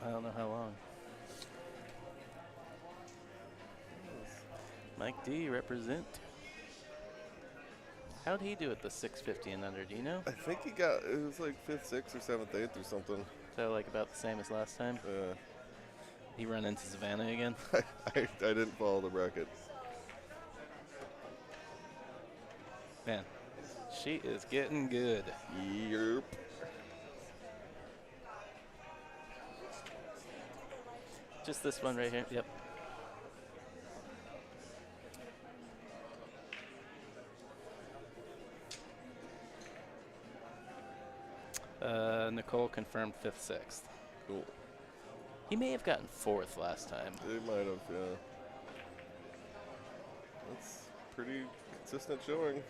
I don't know how long. Mike D, represent. How'd he do at the 650 and under? Do you know? I think he got, it was like 5th, 6th, or 7th, 8th or something. So like about the same as last time? Yeah. He run into Savannah again? I didn't follow the bracket. Man, she is getting good. Yep. Just this one right here. Yep. Nicole confirmed 5th, 6th. Cool. He may have gotten 4th last time. They might have, yeah. That's pretty consistent showing.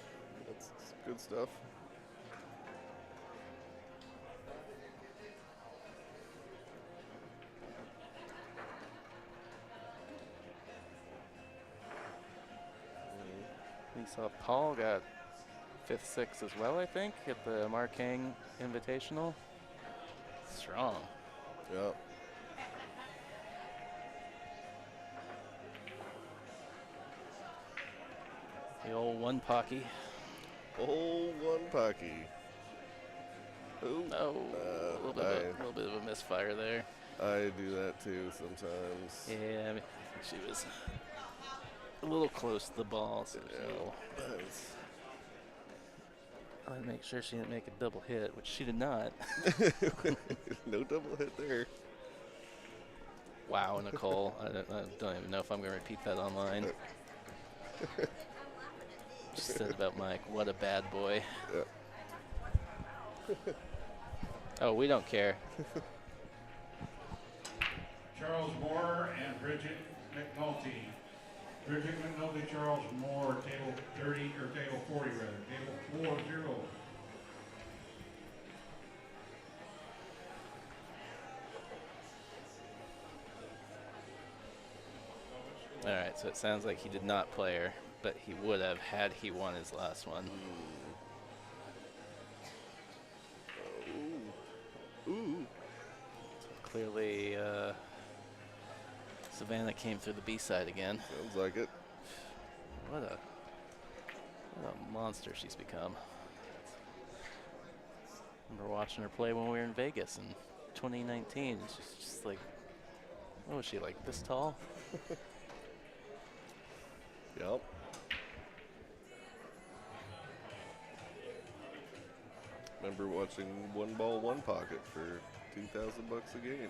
That's good stuff. We saw Paul got 5th, 6th as well, I think, at the Markang Invitational. Strong. Yeah. The old one pocky. Oh, one Pocky. Ooh. Oh, a little bit of a misfire there. I do that too sometimes. Yeah, I think she was a little close to the ball, so I wanted to make sure she didn't make a double hit, which she did not. No double hit there. Wow, Nicole. I don't even know if I'm going to repeat that online. Just said about Mike, what a bad boy. Yeah. Oh, we don't care. Charles Moore and Bridget McNulty. Bridget McNulty, Charles Moore, table 30, or table 40 rather, table 40. All right, so it sounds like he did not play her, but he would have had he won his last one. Ooh. Clearly, Savannah came through the B side again. Sounds like it. What a monster she's become. I remember watching her play when we were in Vegas in 2019. She's just like, what was she, like this tall? Yep. Remember watching One Ball, One Pocket for $2,000 a game.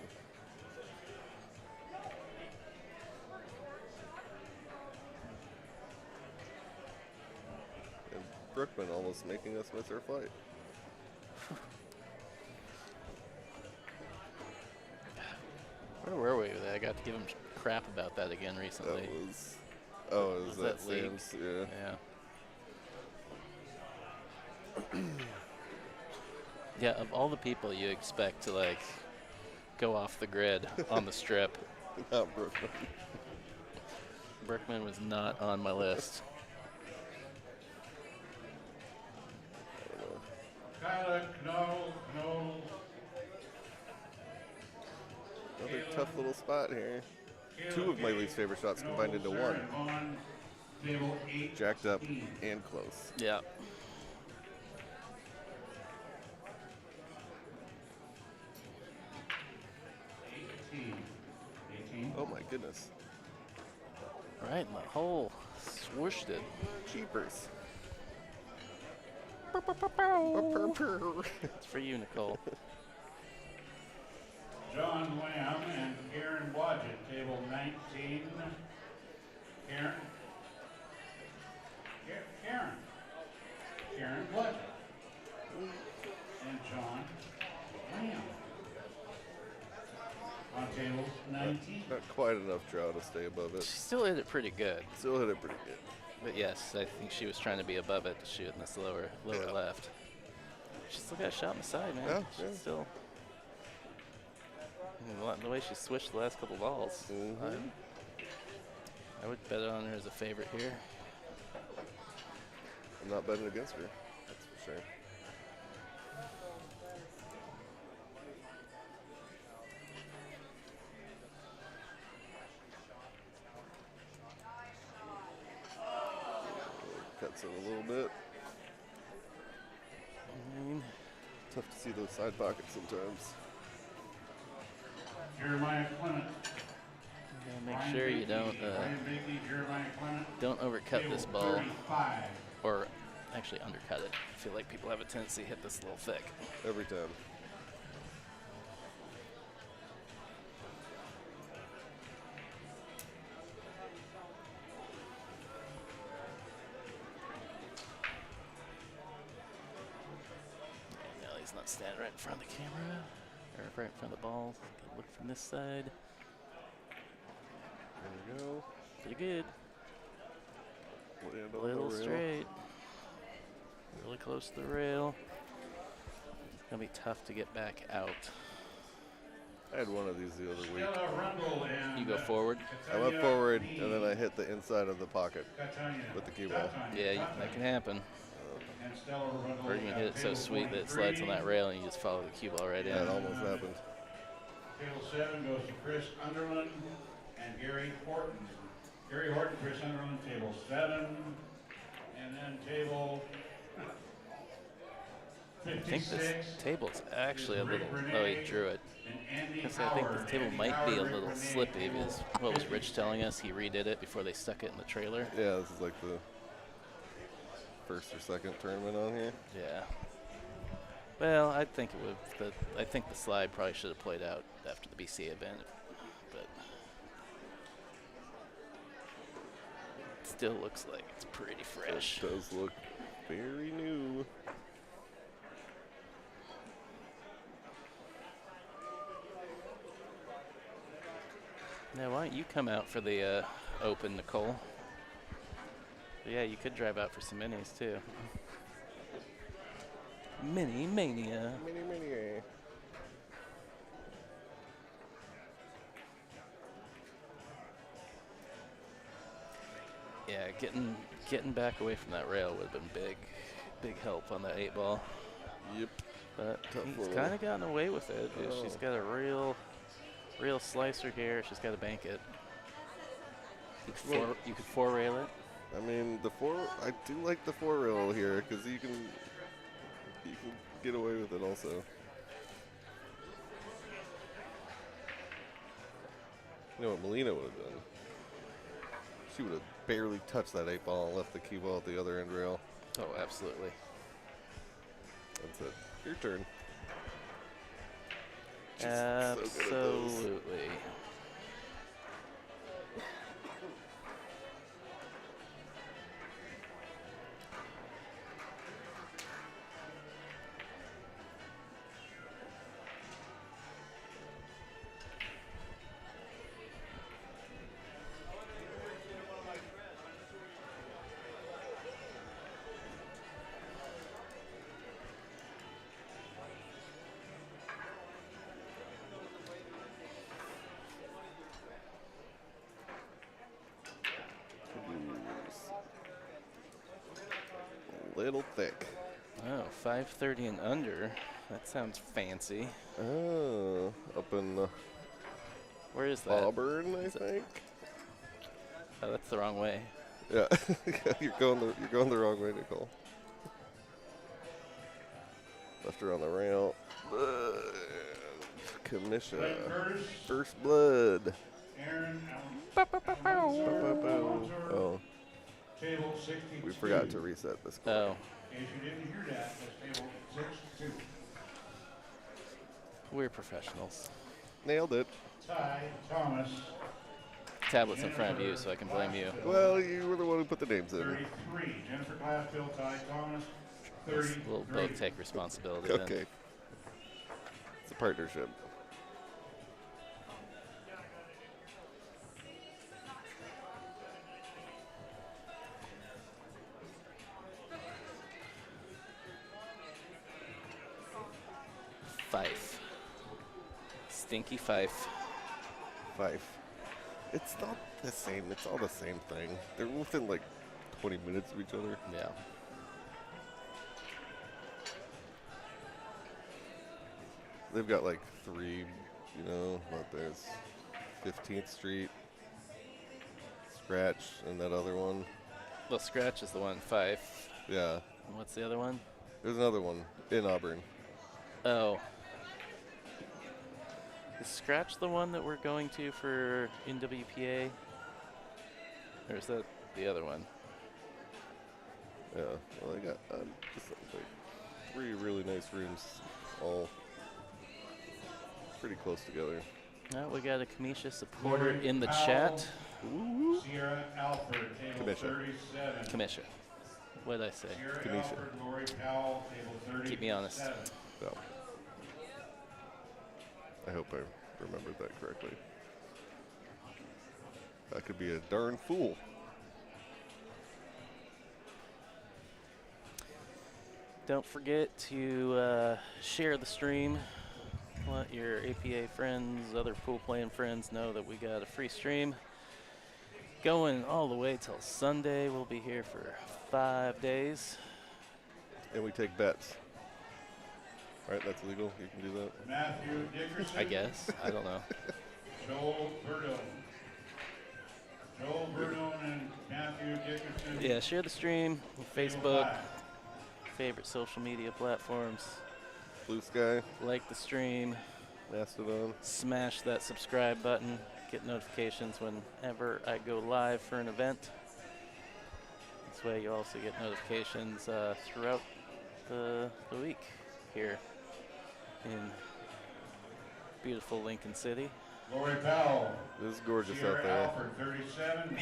And Brookman almost making us miss our flight. Where were we? I got to give him crap about that again recently. That was, oh, it was that league? Sam's, yeah. Yeah, of all the people you expect to like go off the grid on the strip, Not Brookman. Brookman was not on my list. Kyla, no. Another tough little spot here. Two of my least favorite shots combined into one. On table 8. Jacked up and close. Yeah. Oh my goodness. Right in the hole. Swooshed it. Cheapers. It's for you, Nicole. John Lamb and Karen Wadget, table 19. Karen Wadget. And John Lamb. On table 19. Not quite enough draw to stay above She it. still hit it pretty good. Still hit it pretty good. But yes, I think she was trying to be above it to shoot in this lower left. She still got a shot on the side, man. Yeah, She's yeah. still. The way she switched the last couple balls. Mhm. I would bet on her as a favorite here. I'm not betting against her. That's for sure. Cuts in a little bit. Tough to see those side pockets sometimes. Jeremiah Clement. Make sure you don't overcut this ball, 35. or actually undercut it. I feel like people have a tendency to hit this a little thick. Every time. No, he's not standing right in front of the camera, or right in front of the ball. Look from this side. There we go. Pretty good. Land A on the little rail. straight. Really close to the rail. It's gonna be tough to get back out. I had one of these the other week. Stella Rundle and You go forward. I went forward and then I hit the inside of the pocket with the cue ball. Yeah, that can happen. And Stella Rundle Or you can hit it so table sweet that it slides on that 43. rail and you just follow the cue ball right in. That almost happened. Table 7 goes to Chris Underland and Gary Horton. Gary Horton, Chris Underland, table 7. And then table I think 56. this table's actually a little. Oh, he drew it. And Andy I think Howard. this table Andy might be a Howard, little Rick slippy Renee, because what was Rich telling us? He redid it before they stuck it in the trailer. Yeah, this is like the first or second tournament on here. Yeah. Well, I think it would. I think the slide probably should have played out after the BCA event, but it still looks like it's pretty fresh. It does look very new. Now, why don't you come out for the Open, Nicole? Yeah, you could drive out for some minis too. Mini Mania. Mini. Yeah, getting back away from that rail would have been big help on that 8-ball. Yep. But Tough he's little- kind of gotten away with it. Oh. She's got a real slicer here. She's got to bank it. You could four rail it. I mean, I do like the 4-rail here because you can get away with it also. You know what Melina would have done? She would have barely touched that 8-ball and left the cue ball at the other end rail. Oh, absolutely. That's it. Your turn. She's Absolutely. so good at those. A little thick. Oh, 530 and under. That sounds fancy. Oh, up in Where is that? Auburn, I think. Oh, that's the wrong way. Yeah, you're going the wrong way, Nicole. Left her on the rail. Kamisha, first blood. Aaron Oh, Table 62. we forgot to reset the score. Oh, In case you didn't hear that, that's table 62. we're professionals. Nailed it. Ty Thomas, Tablet's in front of you, so I can blame you. Well, you were the one who put the names in. 33. Jennifer Glassville, Ty Thomas, Let's- 33. We'll both take responsibility then. Okay. It's a partnership. Fife. Stinky Fife. Fife. It's not the same. It's all the same thing. They're within like 20 minutes of each other. Yeah. They've got like 3, what there's 15th Street, Scratch, and that other one. Well, Scratch is the one, Fife. Yeah. And what's the other one? There's another one in Auburn. Oh. Is Scratch the one that we're going to for NWPA? Or is that the other one? Yeah. Well, they got just like 3 really nice rooms, all pretty close together. Oh, we got a Kamisha supporter in the chat. Sierra Alford, table Kamisha. 37. Kamisha. What did I say? Sierra Kamisha. Alford, Lori Powell, table 37. Keep me honest. So, I hope I remembered that correctly. I could be a darn fool. Don't forget to share the stream. Let your APA friends, other pool playing friends know that we got a free stream going all the way till Sunday. We'll be here for 5 days. And we take bets. Right, that's legal. You can do that. Matthew Dickerson. I guess. I don't know. Joel Verdone. Joel Verdone and Matthew Dickerson. Yeah, share the stream on Facebook, favorite social media platforms. Blue Sky, Like the stream, Mastodon. smash that subscribe button, get notifications whenever I go live for an event. This way you also get notifications throughout the week here in beautiful Lincoln City. Lori Powell. It is gorgeous out Sierra there. Alford, 37.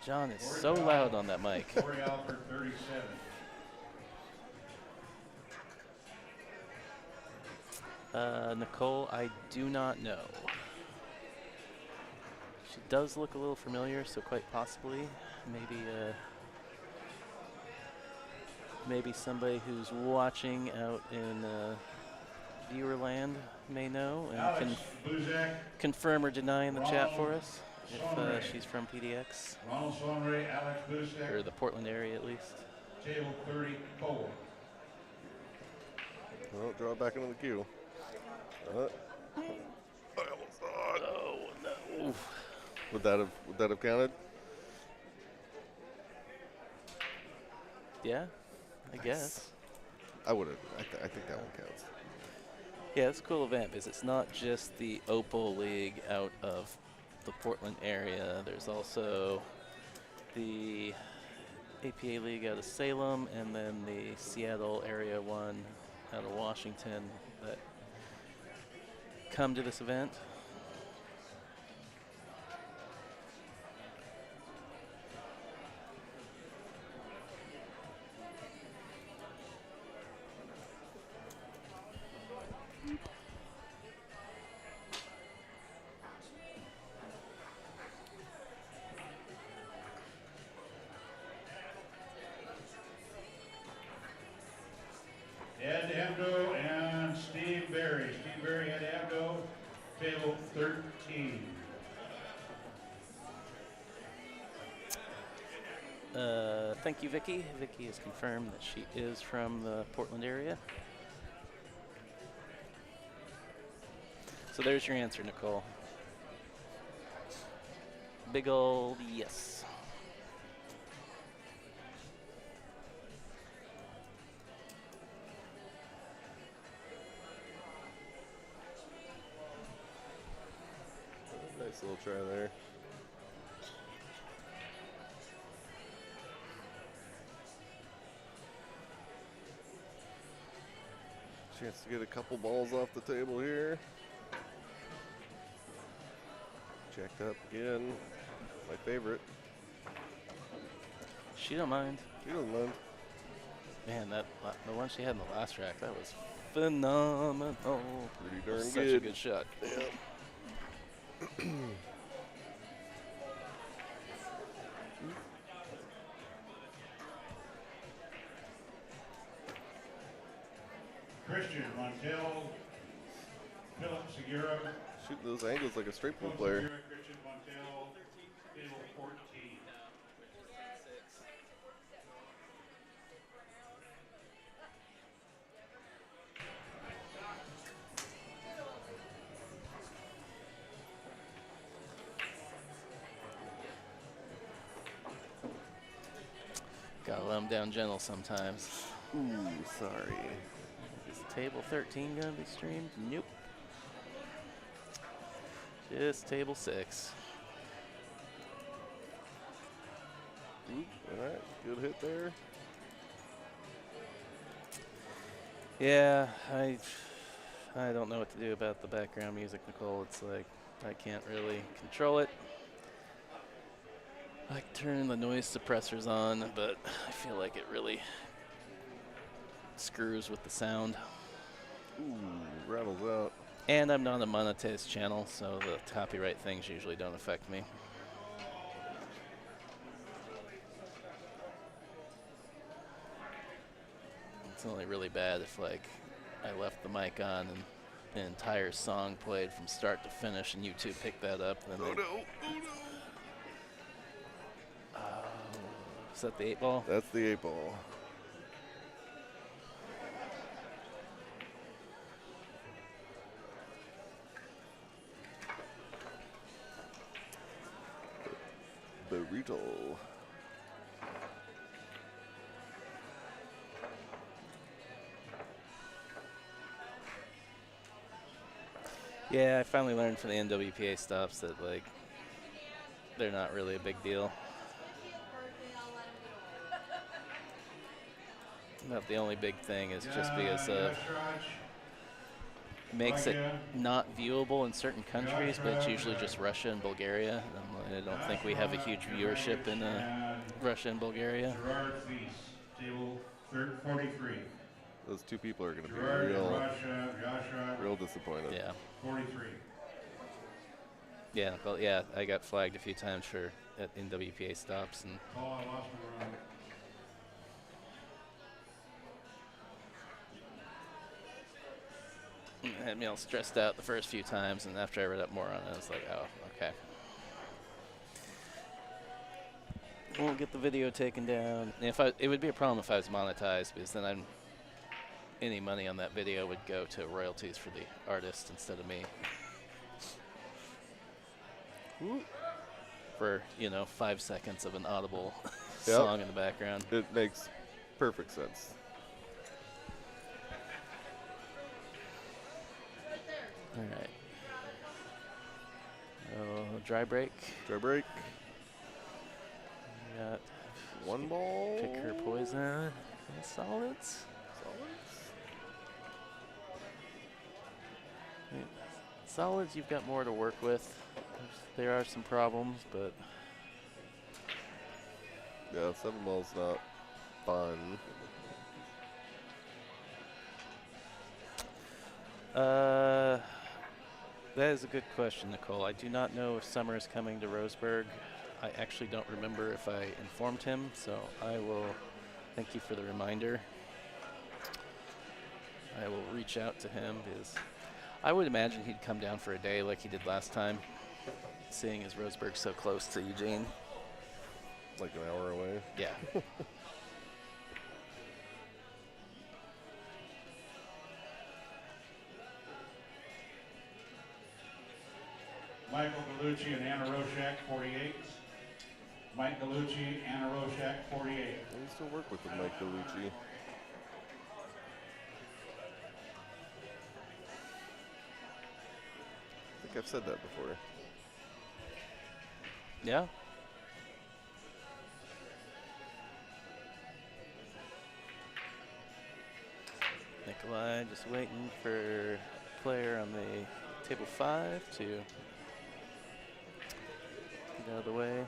John is so loud on that mic. Lori Alford, 37. Nicole, I do not know. She does look a little familiar, so quite possibly, maybe somebody who's watching out in viewerland may know and Alex can Buzak, confirm or deny in the chat for Ronald us Sonray. if she's from PDX Ronald Sonray, Alex Buzak, or the Portland area at least. table 34. Well, draw it back into the queue. I almost saw it. Oh no! Would that have counted? Yeah, I Nice. guess. I would have. I think that one counts. Yeah, it's a cool event because it's not just the Opal League out of the Portland area. There's also the APA League out of Salem, and then the Seattle area one out of Washington that come to this event. Ed Amdo and Steve Berry. Steve Berry, Ed Amdo, table 13. Thank you, Vicky. Vicky has confirmed that she is from the Portland area. So there's your answer, Nicole. Big old yes. Nice little try there. Chance to get a couple balls off the table here. Checked up again. My favorite. She don't mind. She doesn't mind. Man, the one she had in the last track, that was phenomenal. Pretty That darn was good. such a good shot. Yep. Christian Montel, Philip Segura. Shooting those angles like a straight pool Philip player. Segura, Christian Montel, table 14. Gotta let them down gentle sometimes. Ooh, sorry. Is table 13 gonna be streamed? Nope. Just table 6. Ooh, all right, good hit there. Yeah, I don't know what to do about the background music, Nicole. It's like I can't really control it. I turn the noise suppressors on, but I feel like it really screws with the sound. Ooh, rattles out. And I'm not a monetized channel, so the copyright things usually don't affect me. It's only really bad if, like, I left the mic on and an entire song played from start to finish and YouTube picked that up. Then Oh they- no, oh no. Is that the 8-ball? That's the 8-ball. Burrito. Yeah, I finally learned from the NWPA stops that, like, they're not really a big deal. About the only big thing is just because Yash makes it Raj, not viewable in certain countries, but it's usually just Russia and Bulgaria. And I don't think we have a huge viewership in and Russia and Bulgaria. Gerard Feast, table 43. Those two people are going to be Gerard and real, Joshua, real disappointed. Yeah, 43. yeah, well, yeah. I got flagged a few times for at NWPA stops, and Oh, I lost my run. it had me all stressed out the first few times. And after I read up more on it, I was like, oh, okay. Won't get the video taken down. And it would be a problem if I was monetized, because then any money on that video would go to royalties for the artist instead of me. For 5 seconds of an audible Yep. song in the background. It makes perfect sense. All right. Oh, dry break. Dry break. We got 1 ball. pick her poison and solids. I mean, solids, you've got more to work with. There are some problems, but Yeah, 7 ball's not fun. that is a good question, Nicole. I do not know if Summer is coming to Roseburg. I actually don't remember if I informed him, so I will thank you for the reminder. I will reach out to him because I would imagine he'd come down for a day like he did last time, seeing as Roseburg's so close to Eugene. Like an hour away. Yeah. Michael Galucci and Anna Roshak, 48. Mike Galucci, Anna Roshak, 48. I used to work with him, Mike Galucci. I think I've said that before. Yeah. Nikolai just waiting for a player on the table 5 to get out of the way.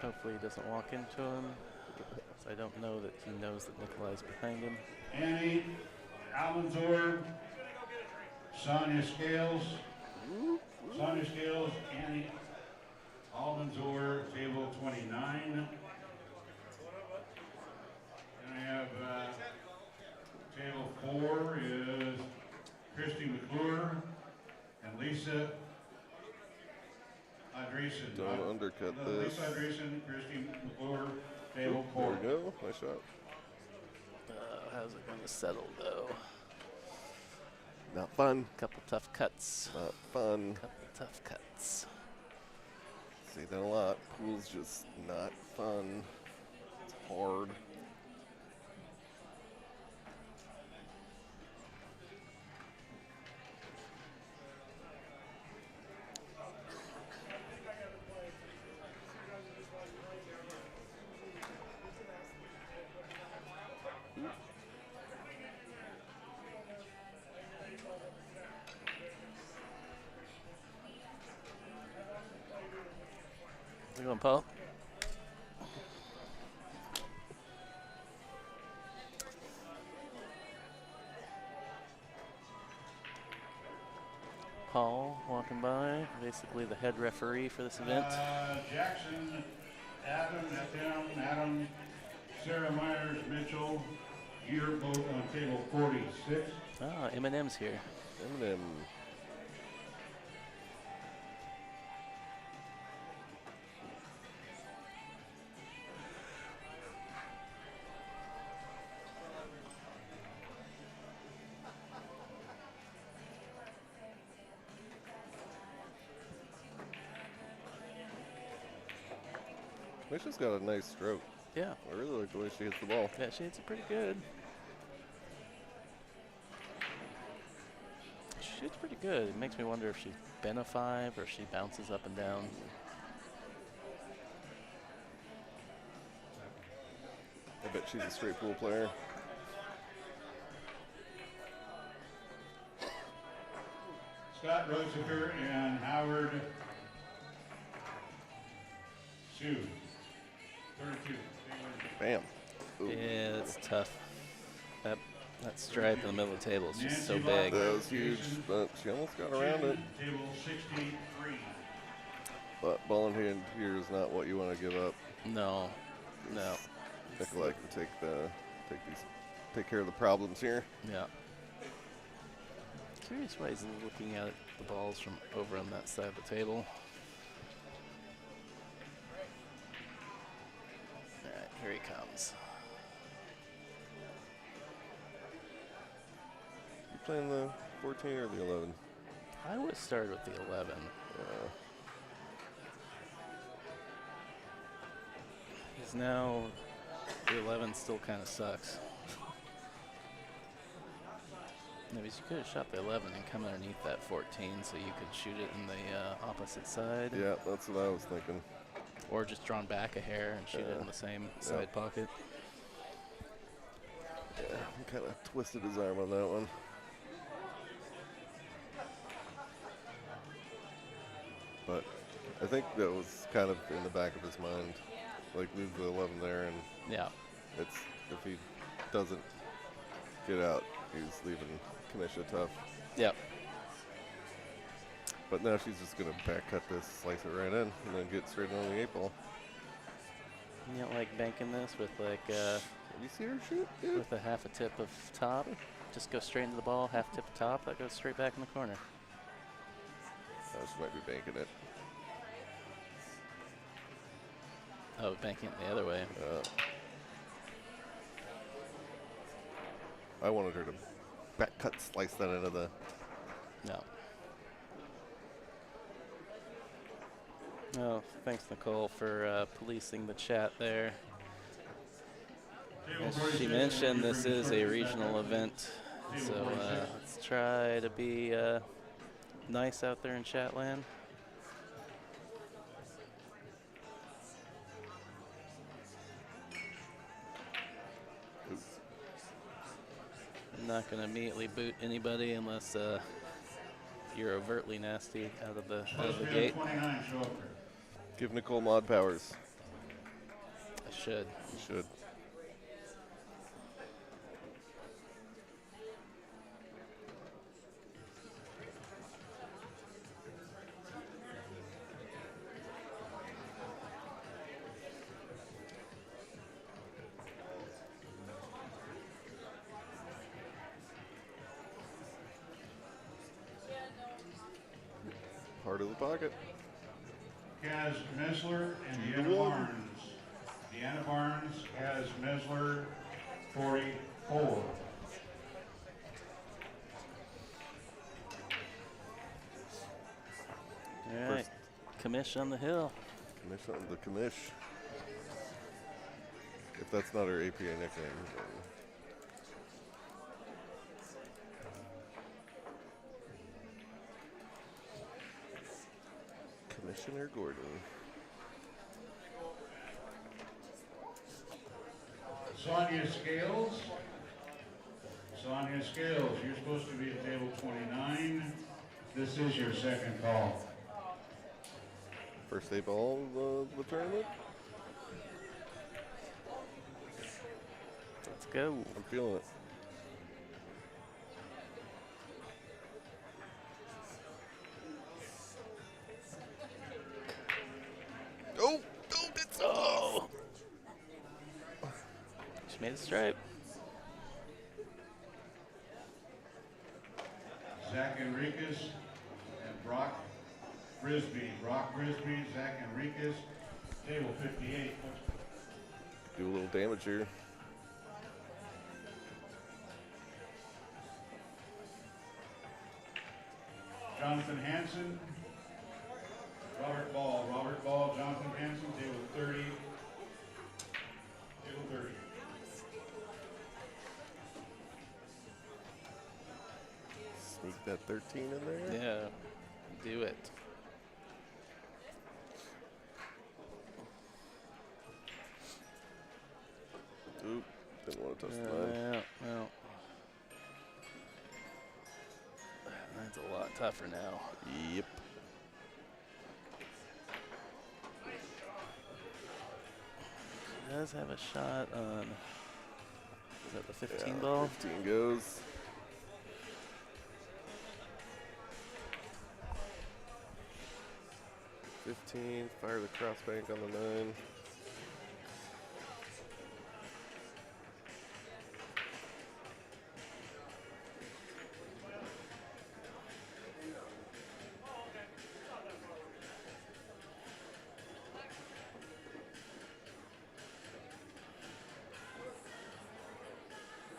Hopefully he doesn't walk into him. I don't know that he knows that Nikolai's behind him. Annie Almanzor, Sonia Scales. Sonia Scales, Annie Almanzor, table 29. And I have table 4 is Christy McClure and Lisa Andreessen. Don't undercut this. Lisa Andreessen, Christy McClure, table There 4. we go. Nice shot. How's it going to settle, though? Not fun. Couple tough cuts. Not fun. Couple tough cuts. Say that a lot. Pool's just not fun. It's hard. You going, Paul? Paul walking by, basically the head referee for this event. Jackson, Adam, Sarah Myers, Mitchell, yearbook on table 46. Ah, M&M's here. Eminem. Misha's got a nice stroke. Yeah. I really like the way she hits the ball. Yeah, she hits it pretty good. She hits pretty good. It makes me wonder if she's been a 5 or if she bounces up and down. I bet she's a straight pool player. Scott Rosecker and Howard Sue, 32. Bam. Ooh. Yeah, it's tough. That stripe in the middle of the table is just so big. That was huge, but she almost got around it. Table 63. But ball in hand here is not what you want to give up. No, no. Nikolai can take care of the problems here. Yeah. Curious why he's looking at the balls from over on that side of the table. All right, here he comes. You playing the 14 or the 11? I would have started with the 11. Yeah. Because now the 11 still kind of sucks. Maybe you could have shot the 11 and come underneath that 14 so you could shoot it in the opposite side. Yeah, that's what I was thinking. Or just drawn back a hair and shoot it in the same side pocket. Yeah, he kind of twisted his arm on that one. But I think that was kind of in the back of his mind. Like, leave the 11 there, and it's if he doesn't get out, he's leaving Kamisha tough. Yep. But now she's just going to back cut this, slice it right in, and then get straight on the 8-ball. You don't like banking this with like you see her shoot? Yeah. with a half a tip of top? Just go straight into the ball, half tip of top, that goes straight back in the corner. She might be banking it. Oh, banking it the other way. I wanted her to back cut, slice that into the... No. Oh, thanks, Nicole, for policing the chat there. As she mentioned, this is a regional event, so let's try to be nice out there in Chatland. I'm not going to immediately boot anybody unless you're overtly nasty out of the gate. Give Nicole mod powers. I should. You should. Part of the pocket. Kaz Mesler and Deanna Barnes. Deanna Barnes, Kaz Mesler, 44. All right, Kamish on the hill. Kamish on the Kamish. If that's not her APA nickname. Commissioner Gordon. Sonia Scales. Sonia Scales, you're supposed to be at table 29. This is your second call. First 8-ball of the tournament. Let's go. I'm feeling it. Oh, it's She made a stripe. Zach Enriquez and Brock Frisbee. Brock Frisbee, Zach Enriquez, table 58. Do a little damage here. Jonathan Hansen, Robert Ball, Jonathan Hansen, table 30. Table 30. Sneak that 13 in there. Yeah, do it. Oop, didn't want to touch the line. No. That's a lot tougher now. Yep. Does have a shot on, is that the 15 ball? 15 goes. Fire the cross bank on the 9.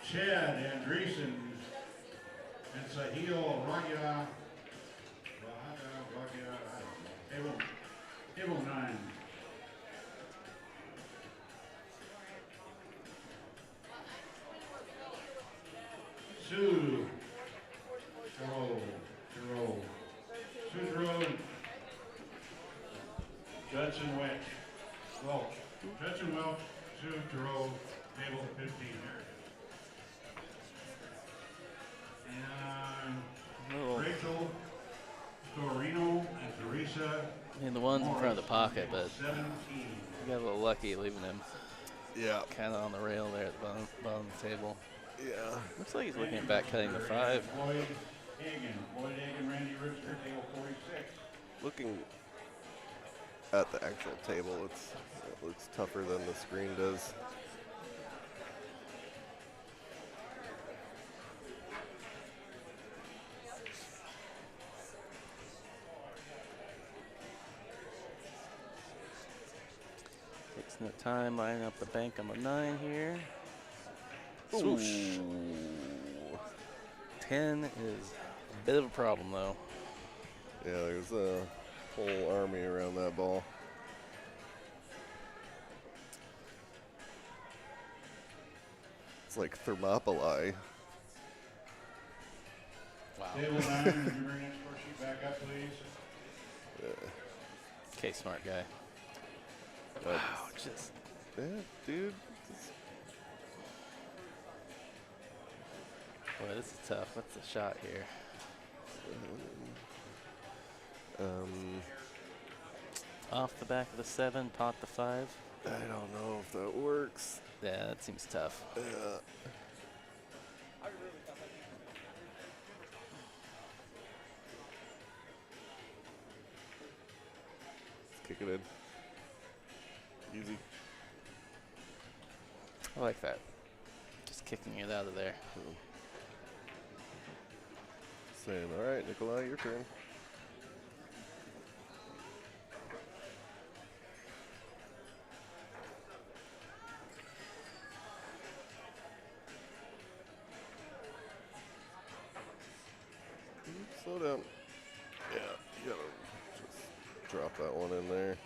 Chad Andreessen and Sahil Ragia. Table 9. Sue Road. Judson Welch. Judson Welch, Sue Thoreau, table 15. And Rachel Storino and Teresa. I mean, the ones in front of the pocket, but 17. we got a little lucky leaving him. Yeah. Kind of on the rail there at the bottom of the table. Yeah. Looks like he's looking at back cutting the 5. Floyd Hagan, Randy Ripster, table 46. Looking at the actual table, it looks tougher than the screen does. Takes no time, lining up the bank on the 9 here. Swoosh. 10 is a bit of a problem, though. Yeah, there's a whole army around that ball. It's like Thermopylae. Wow. Table 9, and you bring that score sheet back up, please. Yeah. Okay, smart guy. Wow, just. Yeah, dude. Boy, this is tough. What's the shot here? Off the back of the 7, pot the 5. I don't know if that works. Yeah, that seems tough. Yeah. Let's kick it in. Easy. I like that. Just kicking it out of there. Saying, all right, Nikolai, your turn. Slow down. Yeah, you gotta just drop that one in there.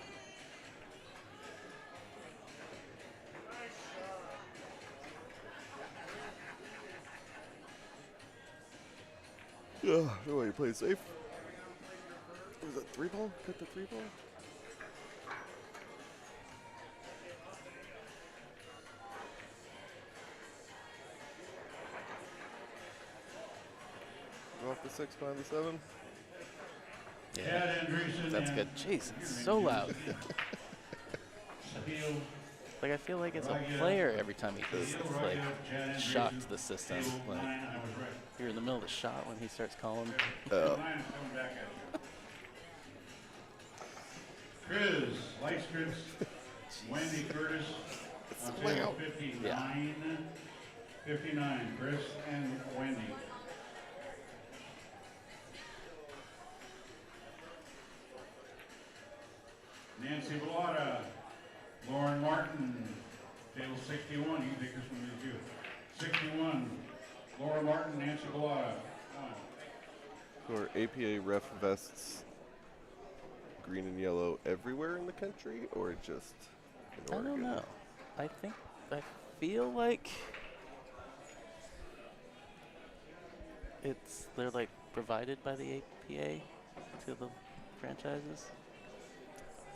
Yeah, no way you play safe. Was that 3 ball? Cut the 3 ball? Go off the 6, find the 7. Yeah, that's good. Jeez, it's so loud. Like, I feel like it's a player every time he does this. Like, shock to the system. Like, you're in the middle of the shot when he starts calling. Chris Leiskritz, Wendy Curtis, table 59. Yeah. 59, Chris and Wendy. Nancy Bellotta, Lauren Martin, table 61. You can take this one with you. 61, Laura Martin, Nancy Bellotta. So are APA ref vests green and yellow everywhere in the country, or just in Oregon? I don't know. I feel like they're like provided by the APA to the franchises.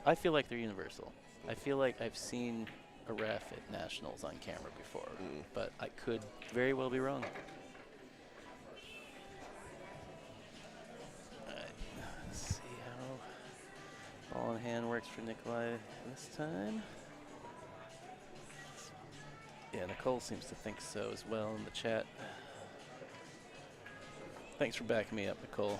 I feel like they're universal. I feel like I've seen a ref at nationals on camera before, but I could very well be wrong. All right, let's see how ball in hand works for Nikolai this time. Yeah, Nicole seems to think so as well in the chat. Thanks for backing me up, Nicole.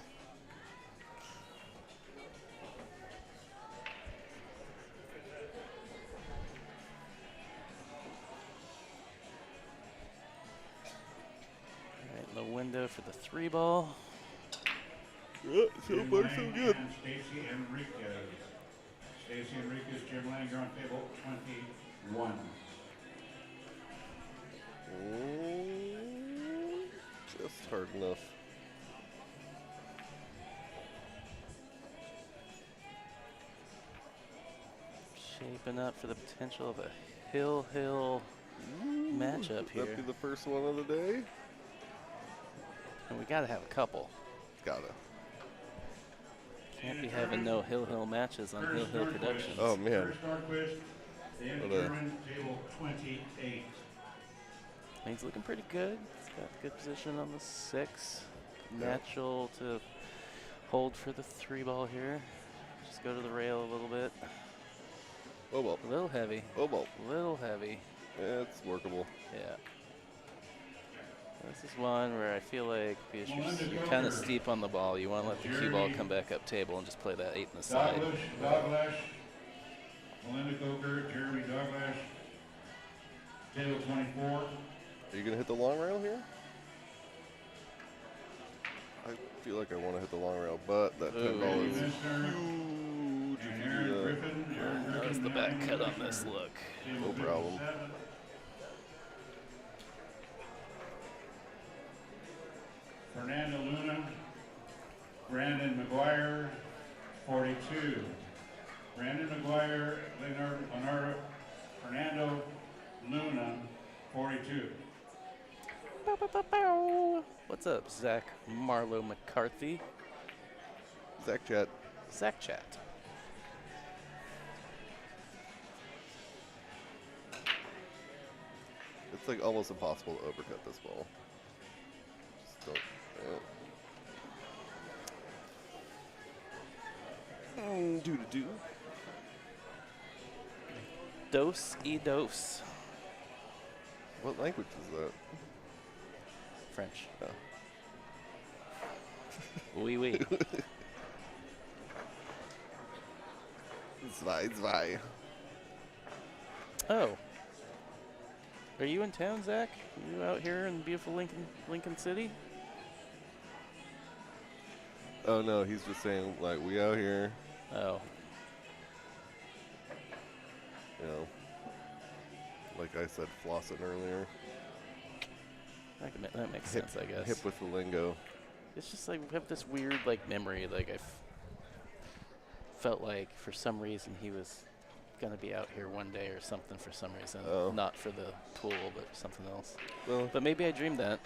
Window for the 3 ball. Yeah, so far so good. Stacy Enriquez. Stacy Enriquez, Jim Langer on table 21. Just hard enough. Shaping up for the potential of a hill matchup here. That'd be the first one of the day. And we gotta have a couple. Gotta. Can't be having no Hill matches on Hill Productions. Oh man. Table 28. He's looking pretty good. He's got good position on the 6. Natural to hold for the 3-ball here. Just go to the rail a little bit. Oh well. A little heavy. Oh well. A little heavy. Yeah, it's workable. Yeah. This is one where I feel like because you're kind of steep on the ball, you want to let the cue ball come back up table and just play that 8 in the side. Doglash, Melinda Coker, Jeremy Doglash, table 24. Are you going to hit the long rail here? I feel like I want to hit the long rail, but that 10 ball is huge. That's the back cut on this look. No problem. Fernando Luna, Brandon McGuire, 42. Brandon McGuire, Leonardo, Fernando Luna, 42. What's up, Zach Marlowe McCarthy? Zach Chat. Zach Chat. It's like almost impossible to overcut this ball. Just don't. Do. Dos y dos. What language is that? French. Oh. Oui, oui. Zwei. Oh. Are you in town, Zach? Are you out here in beautiful Lincoln City? Oh no, he's just saying like we out here. Oh. You know, like I said, flossing earlier. That makes sense, I guess. Hip with the lingo. It's just like we have this weird like memory. Like I felt like for some reason he was gonna be out here one day or something for some reason. Oh. Not for the pool, but something else. Well, but maybe I dreamed that.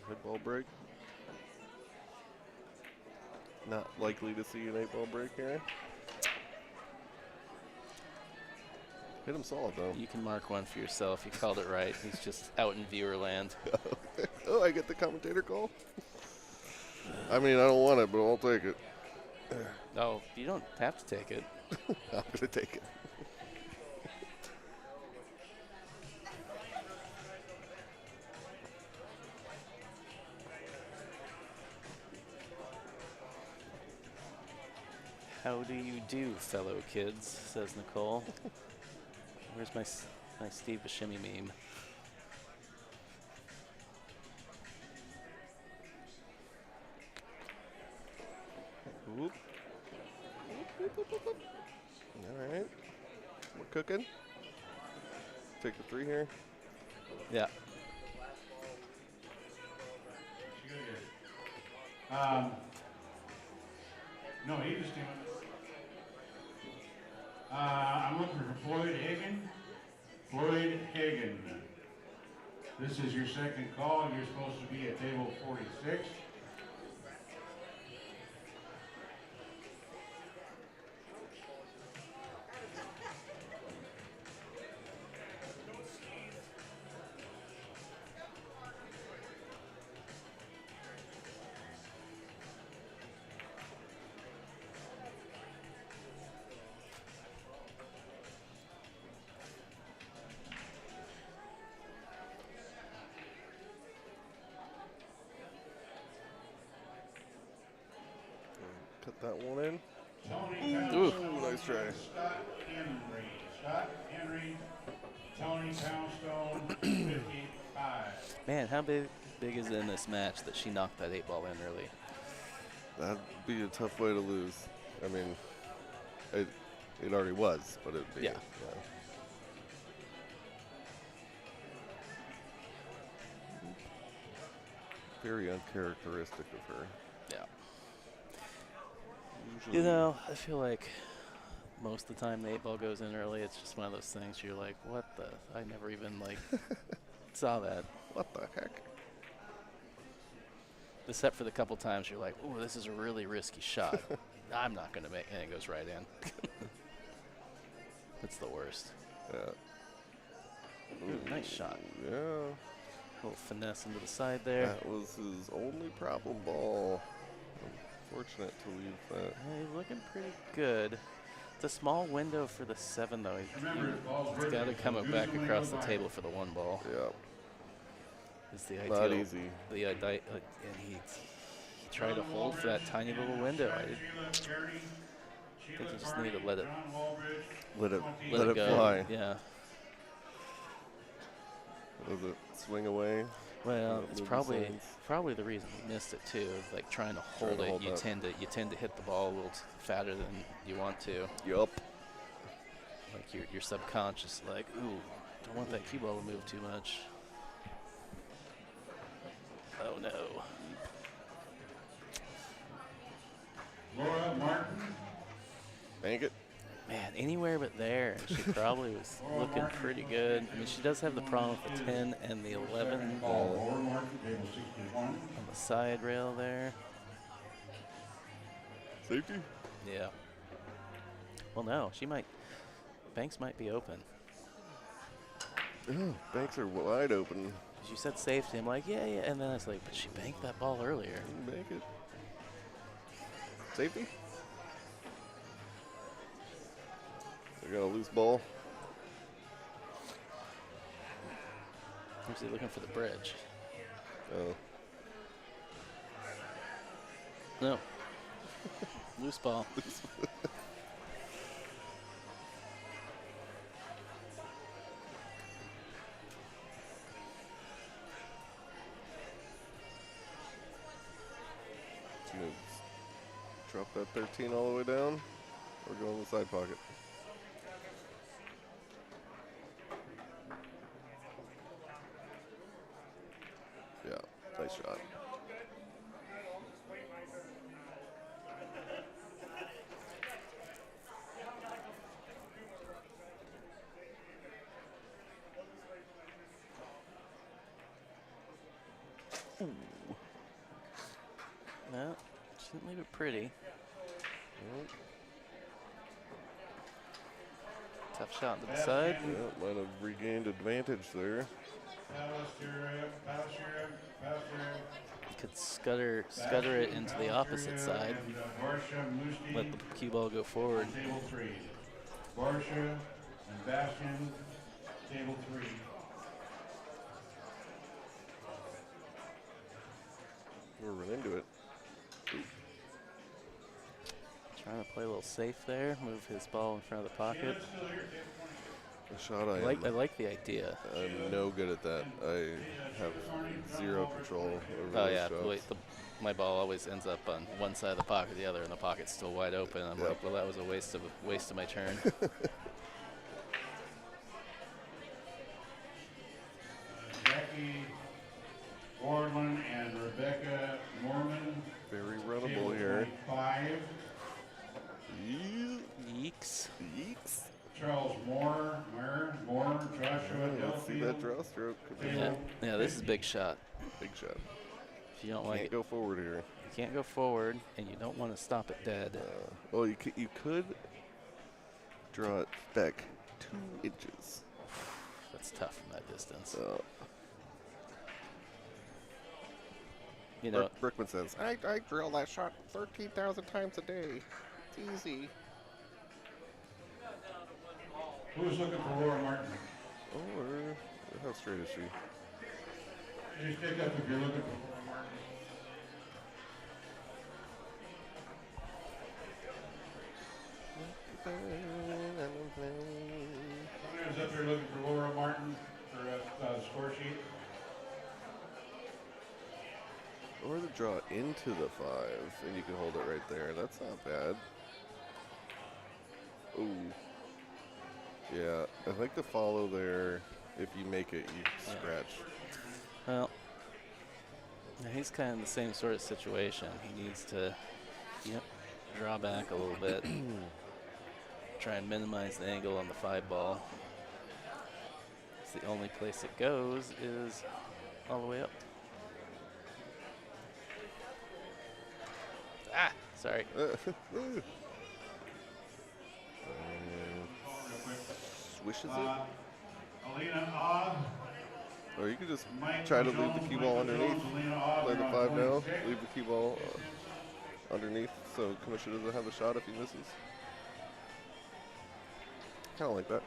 Head ball break. Not likely to see an 8-ball break here. Hit him solid though. You can mark one for yourself. You called it right. He's just out in viewer land. Oh, I get the commentator call? I mean, I don't want it, but I'll take it. No, you don't have to take it. I'm going to take it. How do you do, fellow kids, says Nicole. Where's my Steve Buscemi meme? Whoop. All right. We're cooking. Take the 3 here. Yeah. No, he just came up. I'm looking for Floyd Hagen. Floyd Hagen. This is your second call. You're supposed to be at table 46. Cut that one in. Ooh, nice try. Scott Henry, Tony Poundstone, 55. Man, how big is it in this match that she knocked that 8-ball in early? That'd be a tough way to lose. I mean, it already was, but it'd be. Yeah. Very uncharacteristic of her. Yeah. Usually You know, I feel like most of the time the 8-ball goes in early. It's just one of those things you're like, what the? I never even like saw that. What the heck? Except for the couple times you're like, oh, this is a really risky shot. I'm not going to make it. And it goes right in. That's the worst. Yeah. Ooh, nice shot. Yeah. A little finesse into the side there. That was his only problem ball. Unfortunate to leave that. Yeah, he's looking pretty good. It's a small window for the 7, though. He's got to come back across the table for the 1 ball. Yeah. It's the ideal. Not easy. And he tried to hold for that tiny little window. I think he just needed to let it go. Fly. Yeah. Was it swing away? Well, it's probably the reason he missed it too. Like trying to hold it, you tend to hit the ball a little fatter than you want to. Yup. Like your subconscious, like, ooh, don't want that cue ball to move too much. Oh no. Laura Martin. Bank it. Man, anywhere but there. She probably was looking pretty good. I mean, she does have the problem with the 10 and the 11 on the side rail there. Safety? Yeah. Well, no, Banks might be open. Oh, banks are wide open. You said safety. I'm like, yeah. And then I was like, but she banked that ball earlier. Bank it. Safety? They got a loose ball. Who's he looking for the bridge? Oh. No. Loose ball. Drop that 13 all the way down, or go in the side pocket. Yeah, nice shot. Ooh. No, shouldn't leave it pretty. Tough shot to the side. Yeah, might have regained advantage there. You could scudder it into the opposite side. Let the cue ball go forward. Table 3. Barsha and Bastian, table 3. We'll run into it. Trying to play a little safe there, move his ball in front of the pocket. A shot I like the idea. I'm no good at that. I have zero control over Oh those yeah, shots. my ball always ends up on one side of the pocket, the other, and the pocket's still wide open. I'm like, well, that was a waste of my turn. Jackie Borland and Rebecca Norman. Very runnable here. 5. Yeeks. Yeeks. Charles Moore, Joshua Let's see that draw stroke. Yeah, this is a big shot. Big shot. If you don't like it, go forward here. you can't go forward, and you don't want to stop it dead. Well, you could draw it back 2 inches. That's tough from that distance. You know, Brickman says, I drill that shot 13,000 times a day. It's easy. Who's looking for Laura Martin? Oh, how straight is she? Just pick up if you're looking for Laura Martin. Who's up there looking for Laura Martin for a score sheet? Or the draw into the 5, and you can hold it right there. That's not bad. Ooh. Yeah, I think the follow there, if you make it, you scratch. well, he's kind of in the same sort of situation. He needs to, draw back a little bit. try and minimize the angle on the 5 ball. It's the only place it goes is all the way up. Ah, sorry. Swishes it. Or you could just try to leave the cue ball underneath. Play the 5 now. Leave the cue ball underneath so Kamisha doesn't have a shot if he misses. Kind of like that.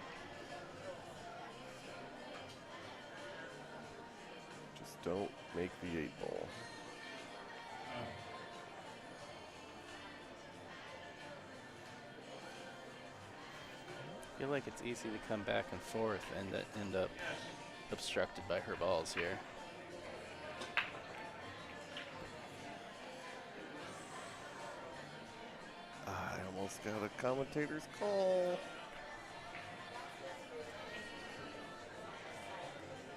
Just don't make the 8 ball. I feel like it's easy to come back and forth and end up obstructed by her balls here. I almost got a commentator's call.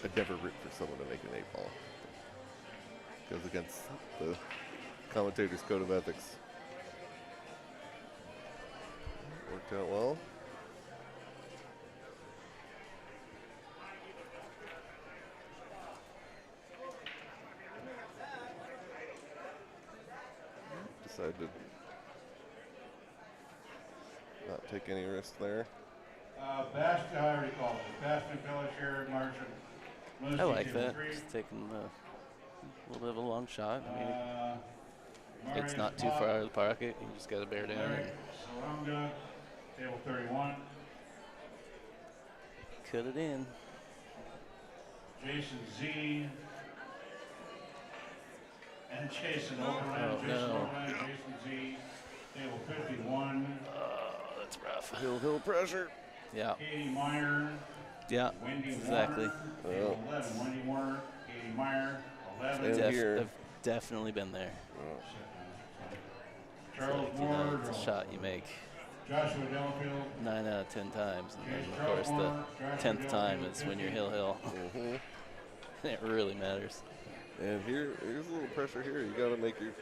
I'd never root for someone to make an 8 ball. Goes against the commentator's code of ethics. Worked out well. Decided to not take any risk there. Best, I already called it. Best and Pellicher, Marshall. I like that. Just taking a little bit of a long shot. I mean, it's not too far out of the pocket. You just got to bear down. Saranga, table 31. Cut it in. Jason Z. And Jason Overland. Oh, Jason no. Overland, Jason Z. Table 51. Oh, that's rough. Hill pressure. Yeah. Katie Meyer. Yeah, Wendy exactly. Warner, table 11. Wendy Warner, Katie Meyer, 11. And here. I've definitely been there. Charles It's like, Moore. it's a shot you make Joshua Delafield. 9 out of 10 times. And then, of course, the 10th time is when you're hill. It really matters. And here's a little pressure here. You got to make your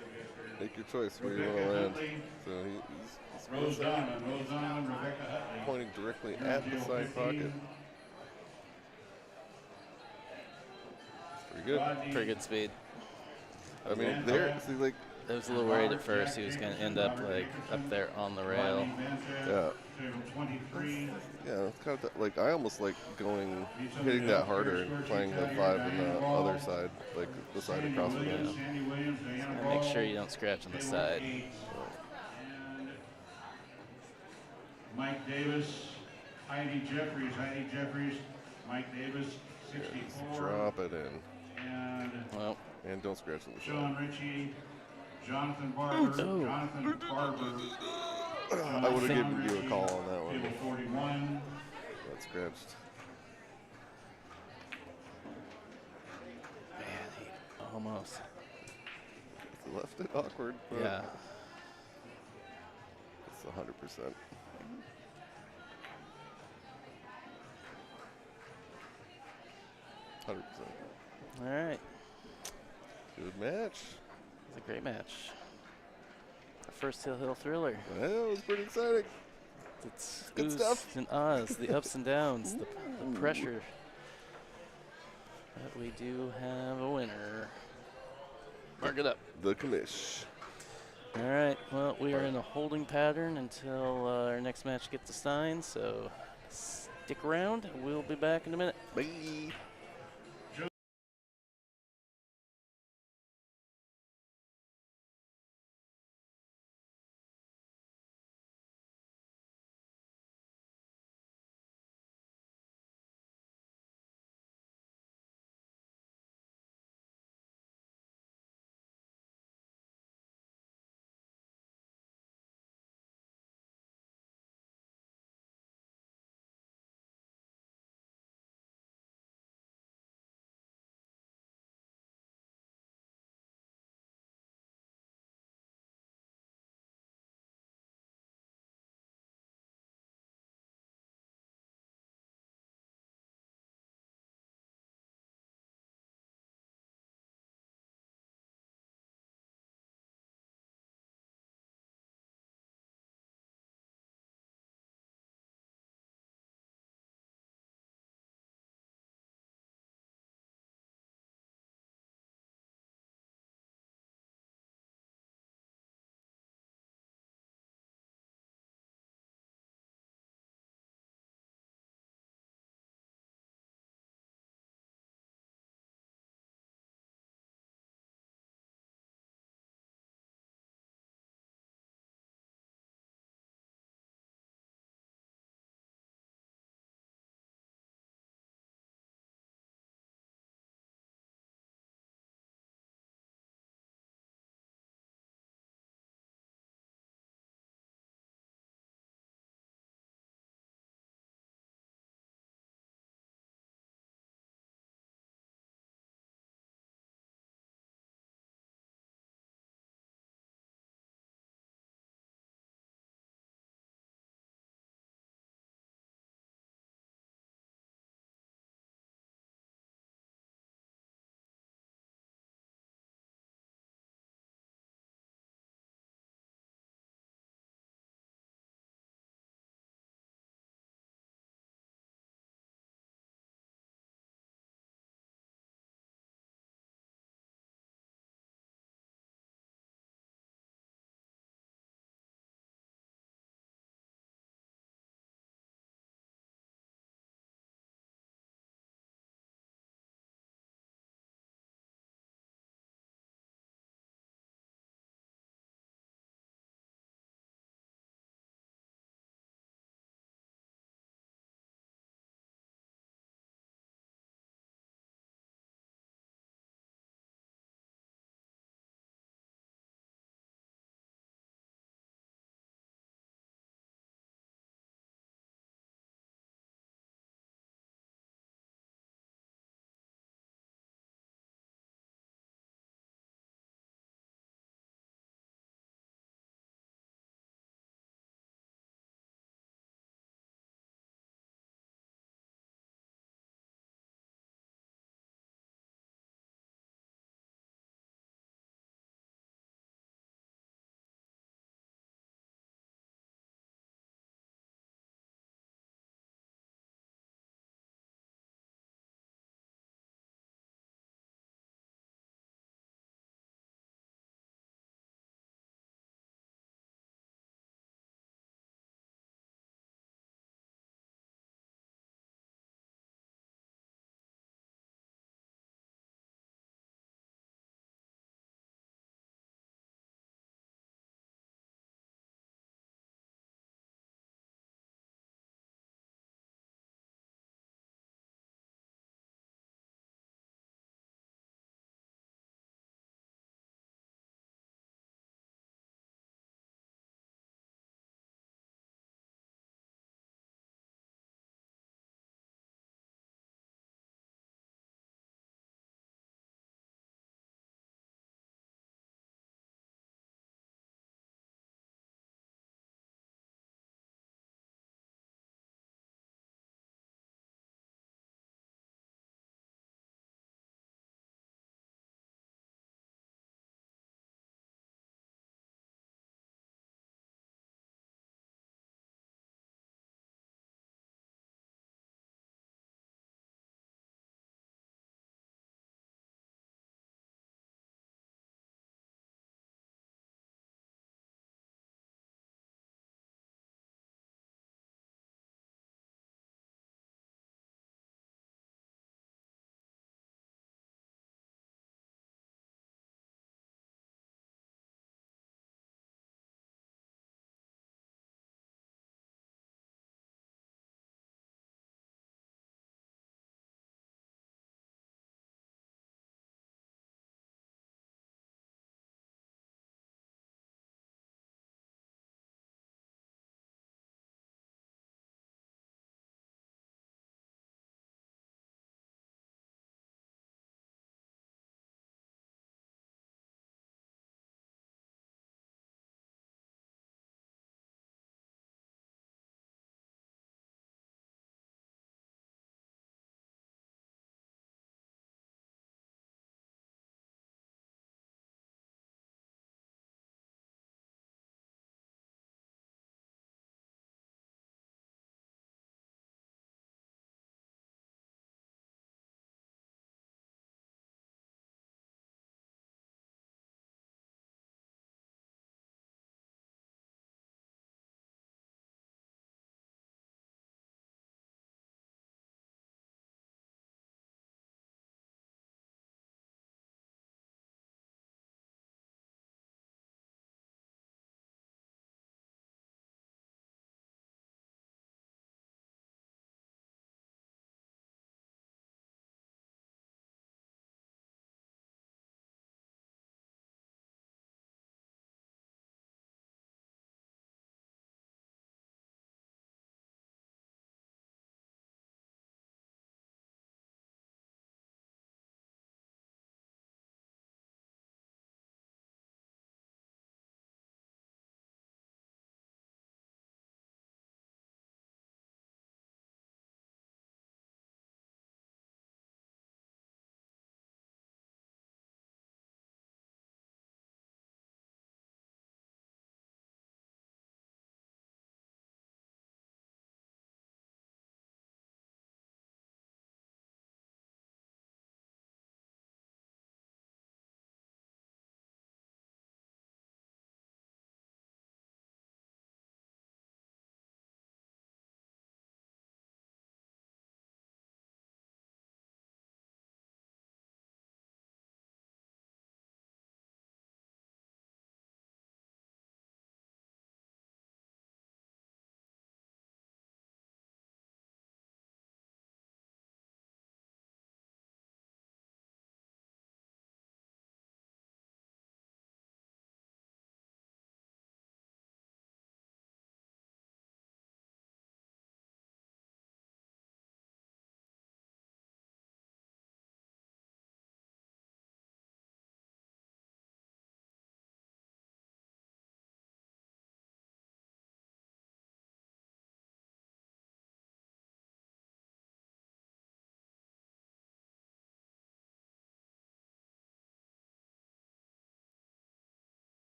choice where you want to land. So he's Rose Donovan, Rebecca Hutley. pointing directly at the side pocket. Pretty good. Pretty good speed. I mean, there, see, like, I was a little worried at first he was going to end up like up there on the rail. yeah. Yeah, it's kind of like I almost like hitting that harder and playing the 5 on the other side, like the side across from it. And make sure you don't scratch on the side. Mike Davis, Heidi Jeffries, Mike Davis, 64. Drop it in. And don't scratch on the Sean side. Ritchie, Jonathan Barber, I would have given you a call on that one. Table 41. Got scratched. Man, he almost. Left it awkward. But Yeah. it's 100%. All right. Good match. It was a great match. Our first hill thriller. Well, it was pretty exciting. It's Good oohs stuff. and ahs, the ups and downs, the pressure. But we do have a winner. Mark it up. The commish. All right. Well, we are in a holding pattern until our next match gets assigned. So stick around. We'll be back in a minute. Bye.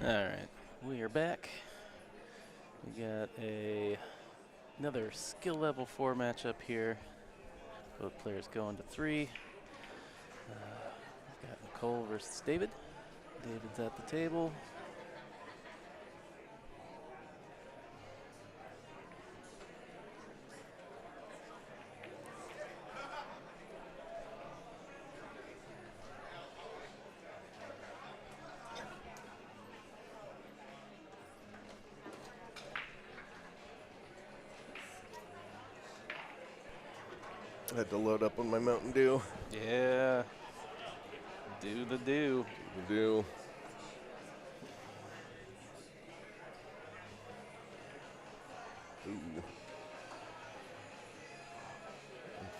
All right, we are back. We got another skill level 4 matchup here. Both players going to 3. We've got Nicole versus David. David's at the table. I had to load up on my Mountain Dew. Yeah. Do the do. The dew. Ooh.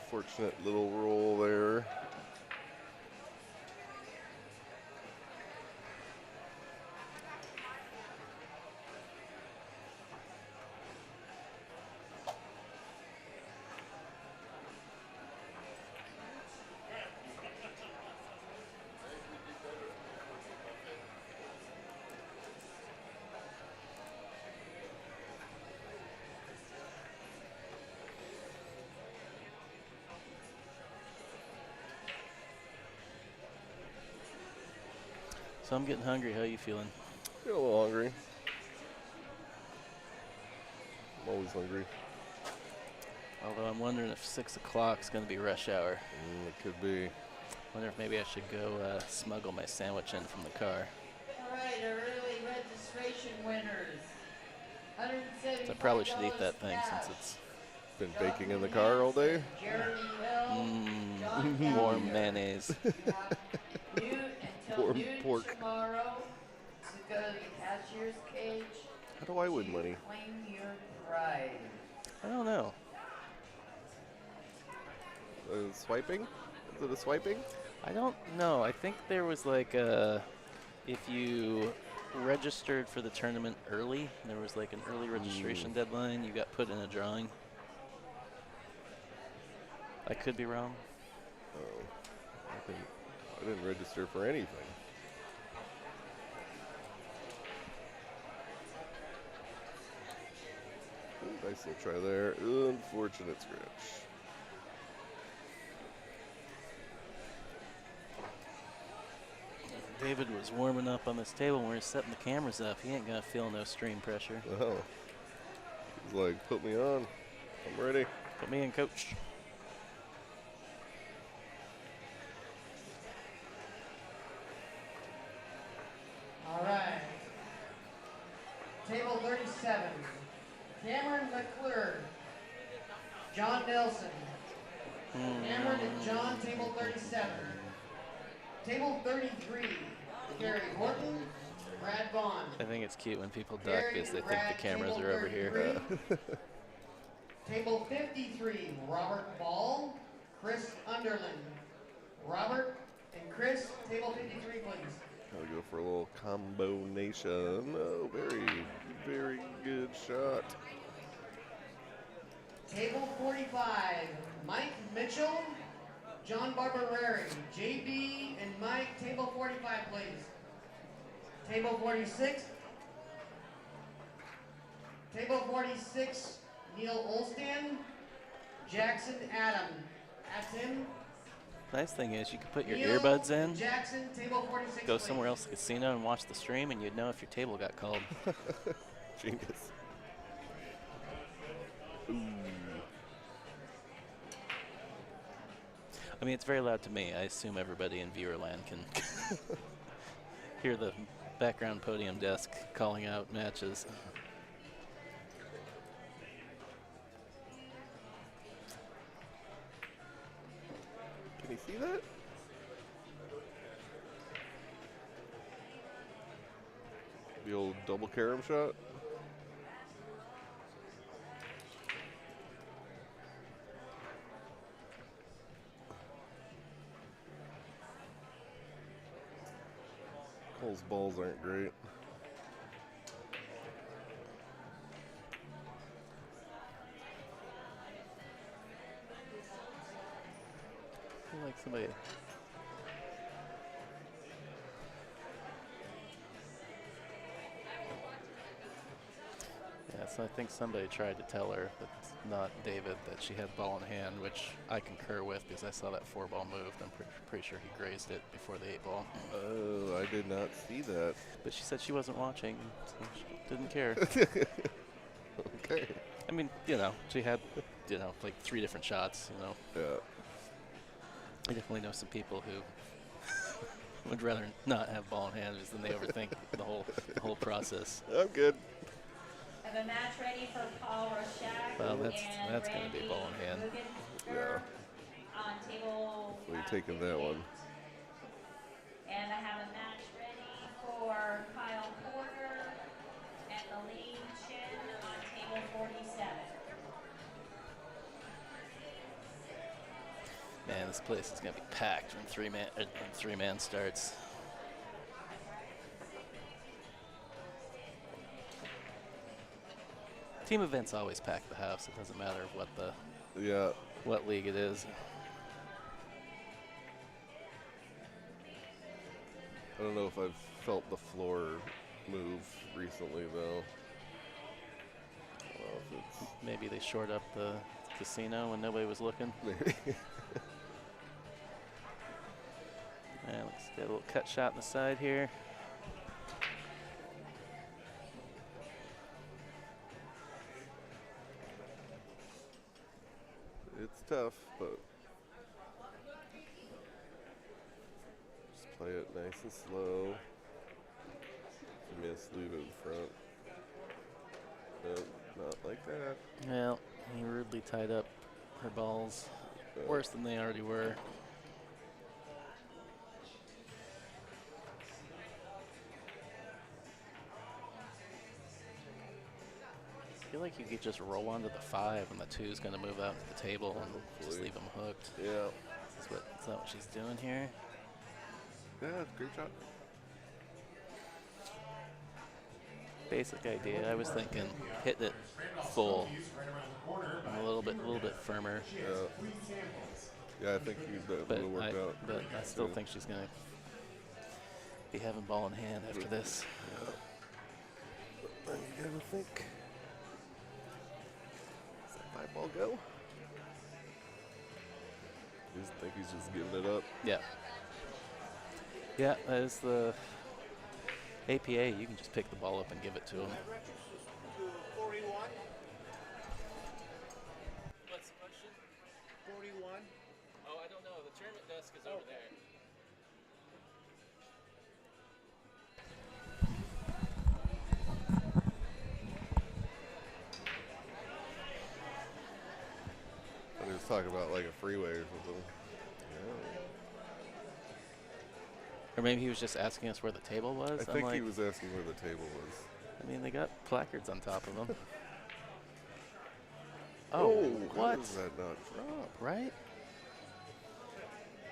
Unfortunate little roll there. So I'm getting hungry. How you feeling? Feel a little hungry. I'm always hungry. Although I'm wondering if 6 o'clock is going to be rush hour. It could be. Wonder if maybe I should go smuggle my sandwich in from the car. All right, our early registration winners. So I probably should eat that thing since it's been baking in the car all day. Warm mayonnaise. Warm pork. Tomorrow to go to the cashier's cage. How do I win money? Claim your prize. I don't know. Swiping? Is it a swiping? I don't know. I think there was like if you registered for the tournament early, there was like an early registration deadline, you got put in a drawing. I could be wrong. Oh, I didn't register for anything. Ooh, nice little try there. Unfortunate scratch. David was warming up on this table when we were setting the cameras up. He ain't gonna feel no stream pressure. Oh. He's like, put me on. I'm ready. Put me in, coach. All right. Table 37. Cameron McClure. John Nelson. Cameron and John, table 37. Table 33. Gary Horton. Brad Vaughn. I think it's cute when people duck because they think the cameras are over here. Table 53. Robert Ball. Chris Underland. Robert and Chris, table 53, please. Gotta go for a little combination. Oh, very, very good shot. Table 45, Mike Mitchell, John Barbareri, JB and Mike, table 45, please. Table 46, Neil Olstan, Jackson Adam. That's him. Nice thing is you can put your Neil earbuds in, Jackson, table 46, go please. somewhere else to the casino and watch the stream, and you'd know if your table got called. Genius. Ooh. I mean, it's very loud to me. I assume everybody in Viewerland can hear the background podium desk calling out matches. Can you see that? The old double carom shot. Cole's balls aren't great. I feel like somebody. So I think somebody tried to tell her, that's not David, that she had the ball in hand, which I concur with because I saw that 4-ball move. I'm pretty sure he grazed it before the 8-ball. Oh, I did not see that. But she said she wasn't watching, so she didn't care. Okay. I mean, you know, she had, you know, like 3 different shots, you know. Yeah. I definitely know some people who would rather not have ball in hand because then they overthink the whole process. I'm good. Have a match ready for Paul Roshak. Well, that's going to be ball in hand. Yeah. On table. So you're taking that one. And I have a match ready for Kyle Porter and Aline Chin on table 47. Man, this place is going to be packed when three-man starts. Team events always pack the house. It doesn't matter what league it is. I don't know if I've felt the floor move recently, though. I don't know if it's Maybe they short up the casino when nobody was looking. maybe. And let's get a little cut shot in the side here. It's tough, but just play it nice and slow. If you miss, leave it in front. Nope, not like that. Well, he rudely tied up her balls. Worse than they already were. I feel like you could just roll onto the 5 and the 2 is going to move out to the table and just leave them hooked. Yeah. Is that what she's doing here? Yeah, great job. Basic idea. I was thinking hit it full and a little bit firmer. Yeah. Yeah, I think that would have worked out. But I still think she's going to be having ball in hand after this. Yeah. Then you gotta think. Does that 5-ball go? I just think he's just giving it up. Yeah. Yeah, as the APA, you can just pick the ball up and give it to him. What's the question? 41. Oh, I don't know. The tournament desk is over there. I was talking about like a freeway or something. Yeah. Or maybe he was just asking us where the table was. I think he was asking where the table was. I mean, they got placards on top of them. Oh, what? How does that not drop? Right?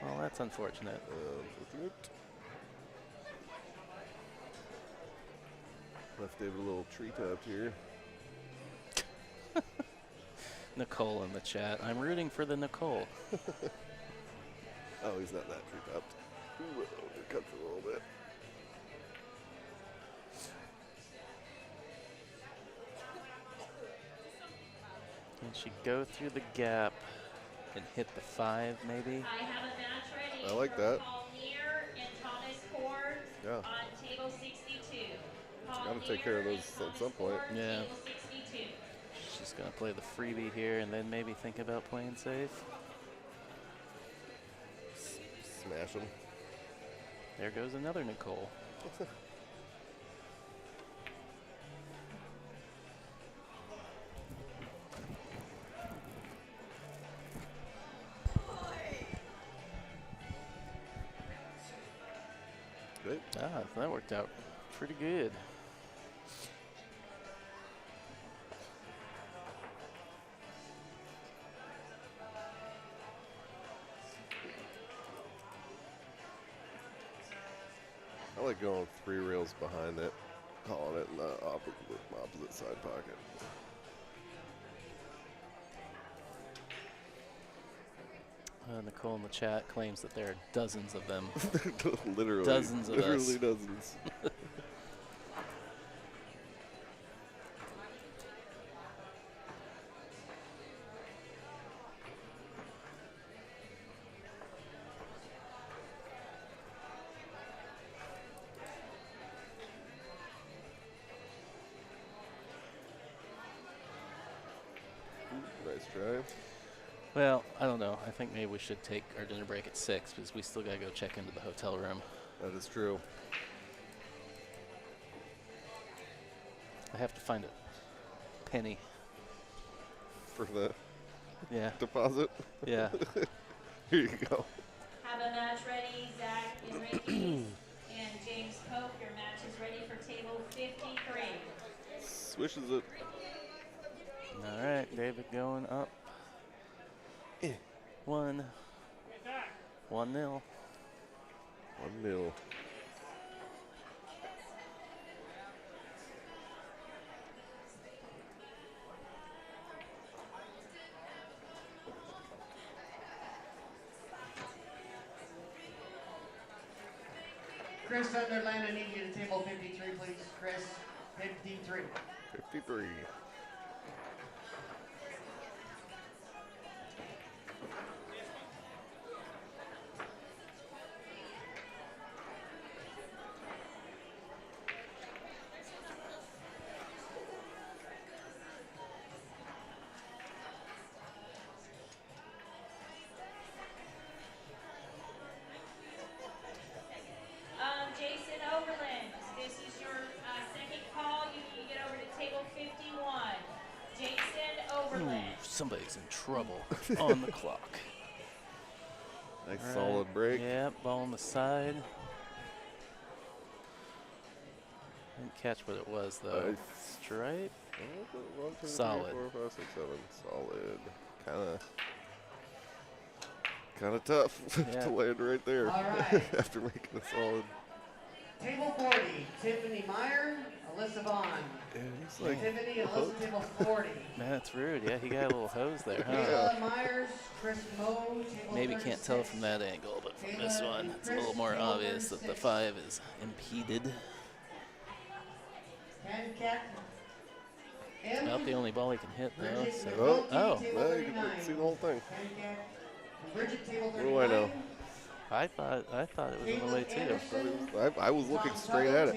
Well, that's unfortunate. Unfortunate. Left David a little treetop here. Nicole in the chat. I'm rooting for the Nicole. Oh, he's not that tree-topped. Ooh, it cuts a little bit. Can she go through the gap and hit the 5, maybe? I have a match ready. I like for that. Paul Neer and Thomas Cord Yeah. on table 62. Paul Gotta take care of Neer those and at some Thomas point. Cord, Yeah. Table 62. She's going to play the freebie here and then maybe think about playing safe. Smash him. There goes another Nicole. Good. Ah, that worked out pretty good. I like going 3 rails behind it, calling it in the opposite side pocket. Nicole in the chat claims that there are dozens of them. Literally. Dozens of us. Literally dozens. Nice try. Well, I don't know. I think maybe we should take our dinner break at 6 because we still got to go check into the hotel room. That is true. I have to find a penny. For the deposit? Yeah. Here you go. Have a match ready, Zach Enriquez and James Pope. Your match is ready for table 53. Swishes it. All right, David going up. 1-0. 1-0. Chris Sunderland, I need you to table 53, please. Chris, 53. 53. Jason Overland, this is your second call. You need to get over to table 51. Jason Overland. Ooh, somebody's in trouble on the clock. Nice solid break. Yeah, ball on the side. Didn't catch what it was though. Stripe. Solid. 4, 5, 6, 7. Solid. Kind of tough to land right there. All right. After making a solid. Table 40, Tiffany Meyer, Alyssa Vaughn. Yeah, he's like Tiffany and Alyssa, table 40. Man, that's rude. Yeah, he got a little hose there, huh? Kayla Myers, Chris Moe, table Maybe 36. can't tell from that angle, but from this Kayla one, and it's a little Chris, more table obvious that the 36. 5 is impeded. Handcat. About the only ball he can hit though. Bridget So. McNulty, Oh, table well, you 39. can see the whole thing. Handcat. Bridget, table What 39. do I know? I thought it was on the way too. I was looking straight at it.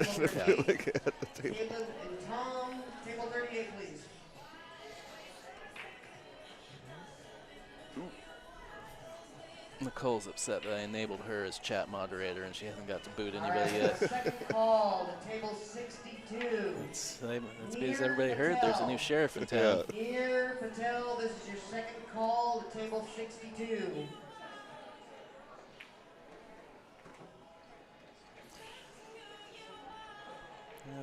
Like at the table. Caleb and Tom, table 38, please. Nicole's upset that I enabled her as chat moderator and she hasn't got to boot All anybody right, yet. second call to table 62. It's because everybody heard there's a new sheriff in town. Near Patel, this is your second call to table 62.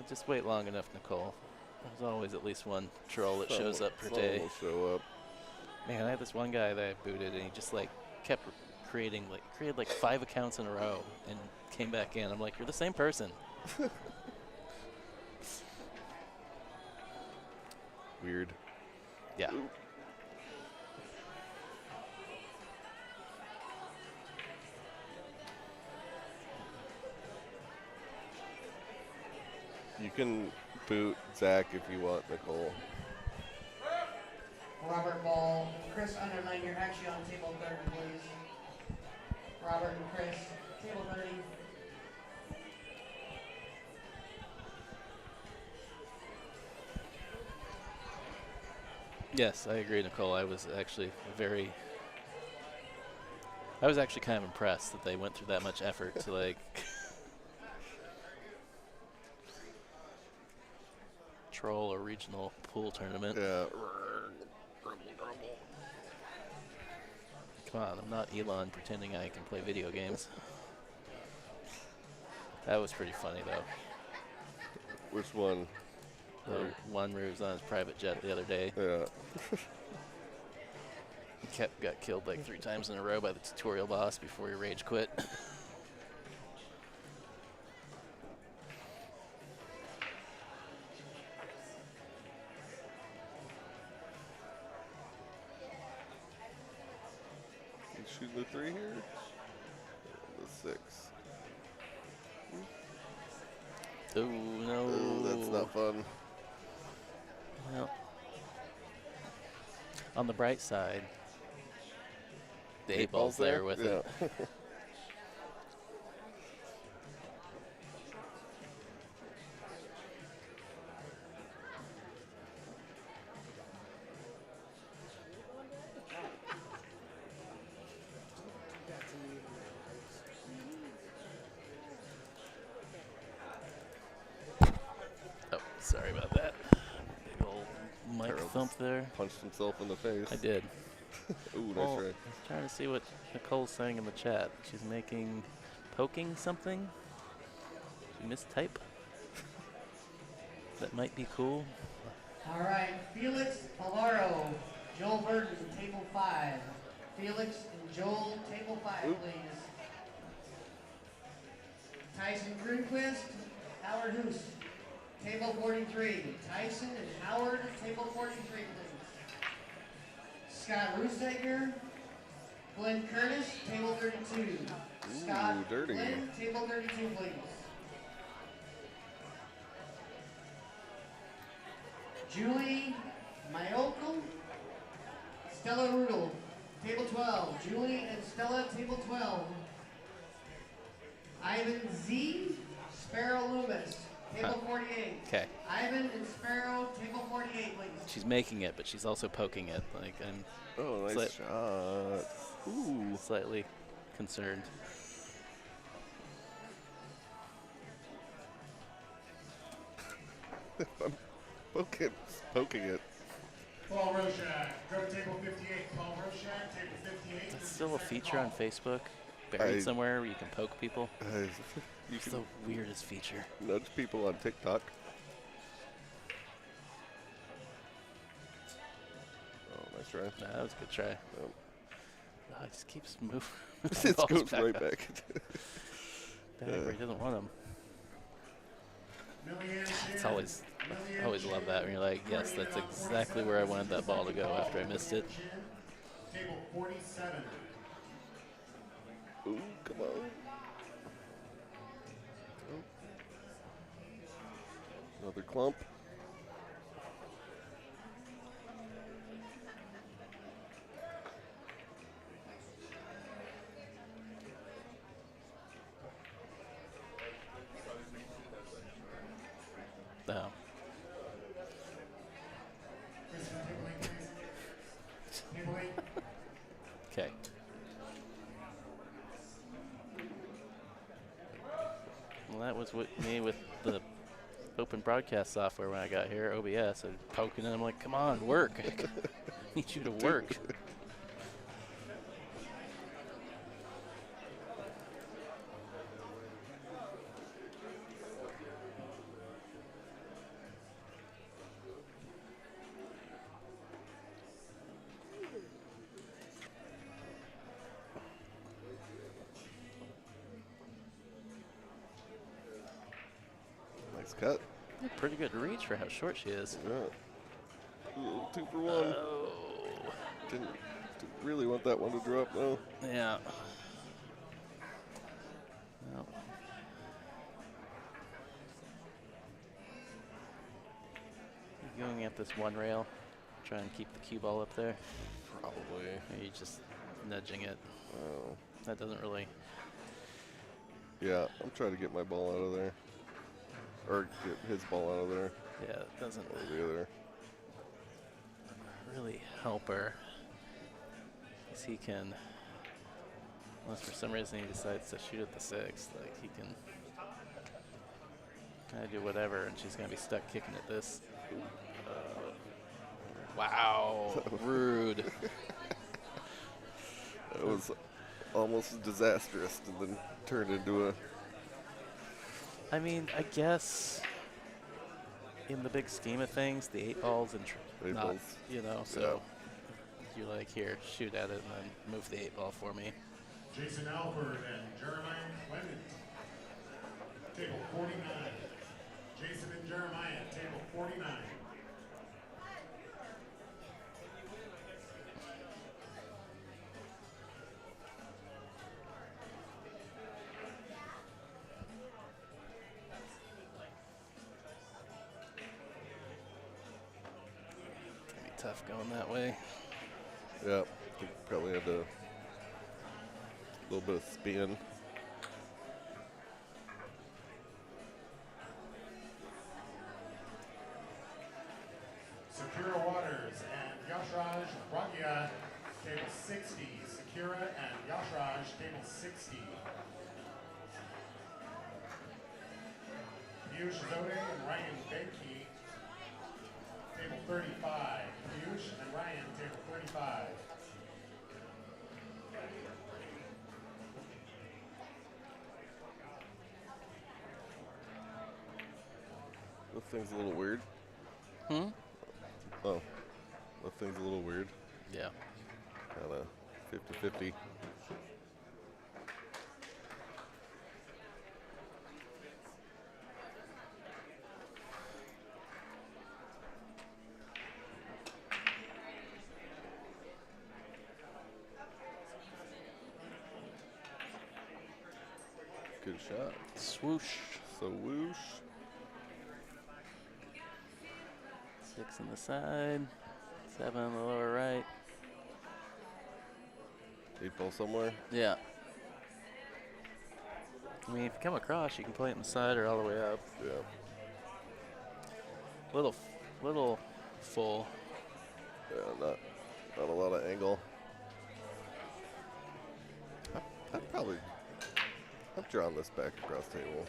Just wait long enough, Nicole. There's always at least one troll that shows up per Someone day. will show up. Man, I had this one guy that I booted, and he just kept created 5 accounts in a row and came back in. I'm like, you're the same person. Weird. Yeah. Ooh. You can boot Zach if you want, Nicole. Robert Ball, Chris Underline, you're actually on table 30, please. Robert and Chris, table 30. Yes, I agree, Nicole. I was actually kind of impressed that they went through that much effort to troll a regional pool tournament. Yeah. Come on, I'm not Elon pretending I can play video games. That was pretty funny though. Which one? The one where he was on his private jet the other day. Yeah. He got killed 3 times in a row by the tutorial boss before he rage quit. You shooting the 3 here? The 6. Oh no. Ooh, that's not fun. Well, on the bright side, the 8 ball's there with it. Sorry about that. Big old mic Carol thump there. Punched himself in the face. I did. Ooh, nice Well, try. I was trying to see what Nicole's saying in the chat. She's poking something. She mistype. That might be cool. All right, Felix Alvaro, Joel Burton, table 5. Felix and Joel, table 5, please. Tyson Grunquist, Howard Hoos, table 43. Tyson and Howard, table 43, please. Scott Rusager, Glenn Curtis, table 32. Scott, dirty. Glenn, table 32, please. Julie Mayoko, Stella Rudel, table 12. Julie and Stella, table 12. Ivan Z, Sparrow Loomis, table 48. Okay. Ivan and Sparrow, table 48, please. She's making it, but she's also poking it. Like I'm Nice shot. Ooh. slightly concerned. I'm poking it. Paul Roshak, go to table 58. Paul Roshak, table 58. That's still a feature on Facebook, buried somewhere where you can poke people. You It's can the weirdest feature. nudge people on TikTok. Oh, nice try. Nah, that was a good try. Oh. Oh, it just keeps moving. It Balls goes right up. back. Back where he doesn't want them. It's always, I always love that when you're like, yes, that's exactly where I wanted that ball to go after I missed it. Table 47. Ooh, come on. Oh. Another clump. No. Okay. Well, that was me with the open broadcast software when I got here, OBS. I'm poking and I'm like, come on, work. I need you to work. Nice cut. Pretty good reach for how short she is. Yeah. Ooh, 2 for 1. Oh. Didn't really want that one to drop, though. Yeah. Well. Going at this one rail, try and keep the cue ball up there. Probably. Or you just nudging it. Oh. That doesn't really. Yeah, I'm trying to get my ball out of there. Or get his ball out of there. Yeah, it doesn't Or the other. really help her. Because he can, unless for some reason he decides to shoot at the 6, like he can kind of do whatever, and she's going to be stuck kicking at this. Wow, rude. That was almost disastrous and then turned into a... I mean, I guess in the big scheme of things, the 8 balls and not, you know, so you're like, here, shoot at it and then move the 8 ball for me. Jason Alford and Jeremiah Clement. Table 49. Jason and Jeremiah, table 49. Tough going that way. Yeah, he probably had a little bit of spin. Sakura Waters and Yashraj Rakia, table 60. Sakura and Yashraj, table 60. Piyush Zode and Ryan Benke, table 35. Piyush and Ryan, table 35. This thing's a little weird. Hmm? Oh, that thing's a little weird. Yeah. Kind of 50-50. Good shot. Swoosh. So whoosh. 6 on the side. 7 on the lower right. 8 ball somewhere. Yeah. I mean, if you come across, you can play it on the side or all the way up. Yeah. Little full. Yeah, not a lot of angle. I've drawn this back across table.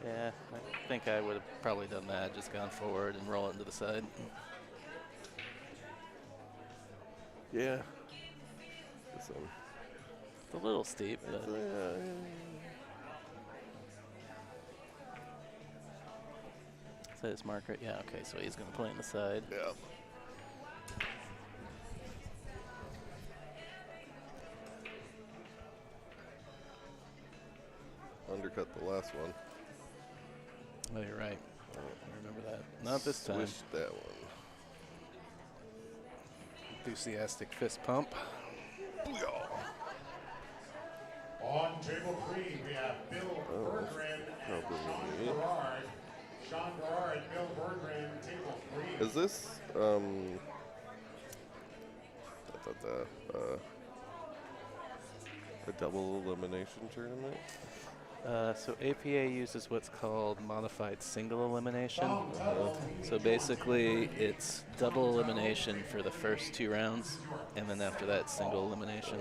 Yeah, I think I would have probably done that, just gone forward and roll it into the side. Yeah. It's a little steep, but say it's Margaret. Yeah, okay, so he's going to play on the side. Yeah. Undercut the last one. Oh, you're right. I remember that. Not this time. Swish that one. Enthusiastic fist pump. On table 3, we have Bill Berggren and Sean Gerard. Sean Gerard, Bill Berggren, table 3. Is this a double elimination tournament? So APA uses what's called modified single elimination. So basically, it's double elimination for the first 2 rounds, and then after that, single elimination.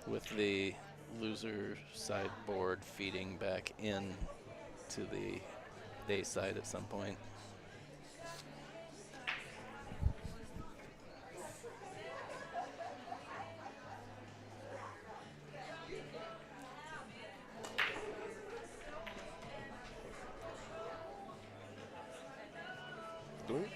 With the loser sideboard feeding back in to the A side at some point. Doink.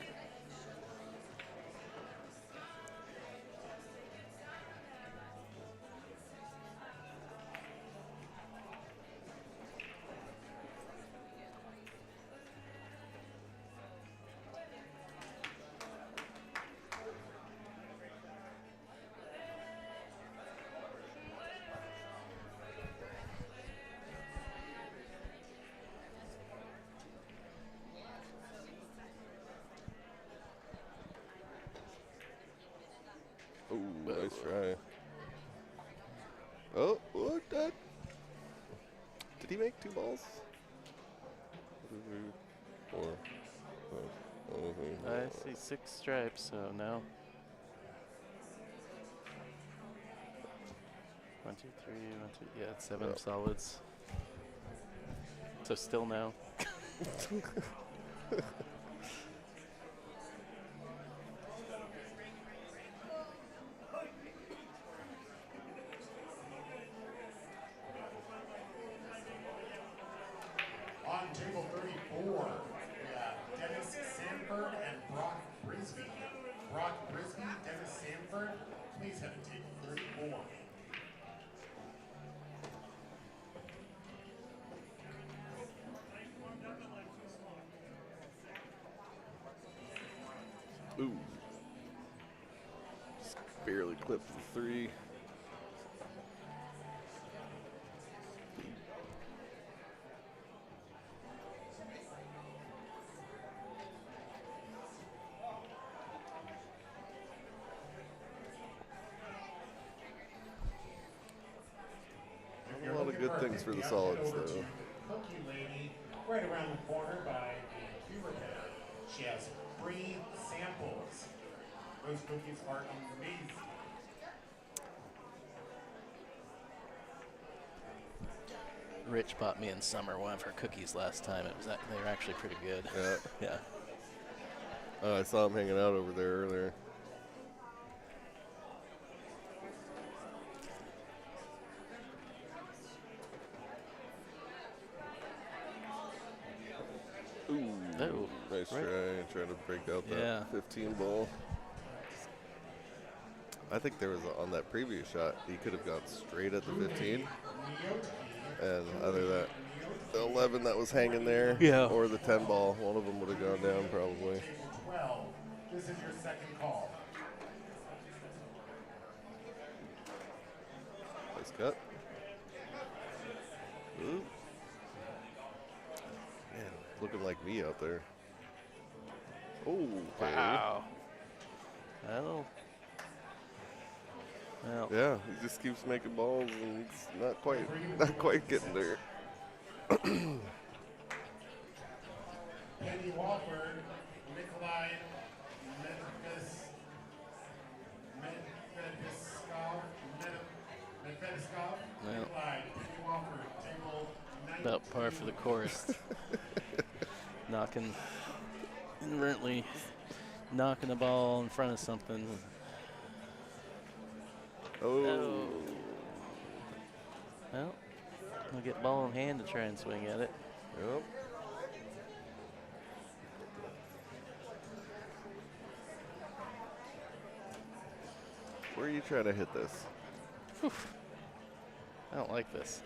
Oh, nice try. Oh, what that? Did he make 2 balls? 4, 5, I see 6 stripes, so no. 1, 2, 3, 1, 2. Yeah, it's 7 solids. So still no. On table 34, we have Dennis Sanford and Brock Brisby. Brock Brisby, Dennis Sanford, please have a table 34. Ooh. Just barely clipped the 3. A lot of good things for the solids, though. Cookie Lady, right around the corner by the Cuberhead. She has free samples. Those cookies are amazing. Rich bought me in summer one of her cookies last time. They were actually pretty good. Yeah. Yeah. I saw him hanging out over there earlier. Ooh, nice try. Trying to break out that 15 ball. I think there was on that previous shot, he could have gone straight at the 15. And either that the 11 that was hanging there or the 10 ball, one of them would have gone down probably. 12. This is your second call. Nice cut. Ooh. Man, looking like me out there. Oh, okay. Wow. Well, yeah, he just keeps making balls and it's not quite getting there. Penny Walford, Nikolai Medvedeskov, Nikolai, Penny Walford, table 19. About par for the course. Inadvertently knocking the ball in front of something. Oh. Well, we'll get ball in hand to try and swing at it. Yep. Where are you trying to hit this? Whew. I don't like this.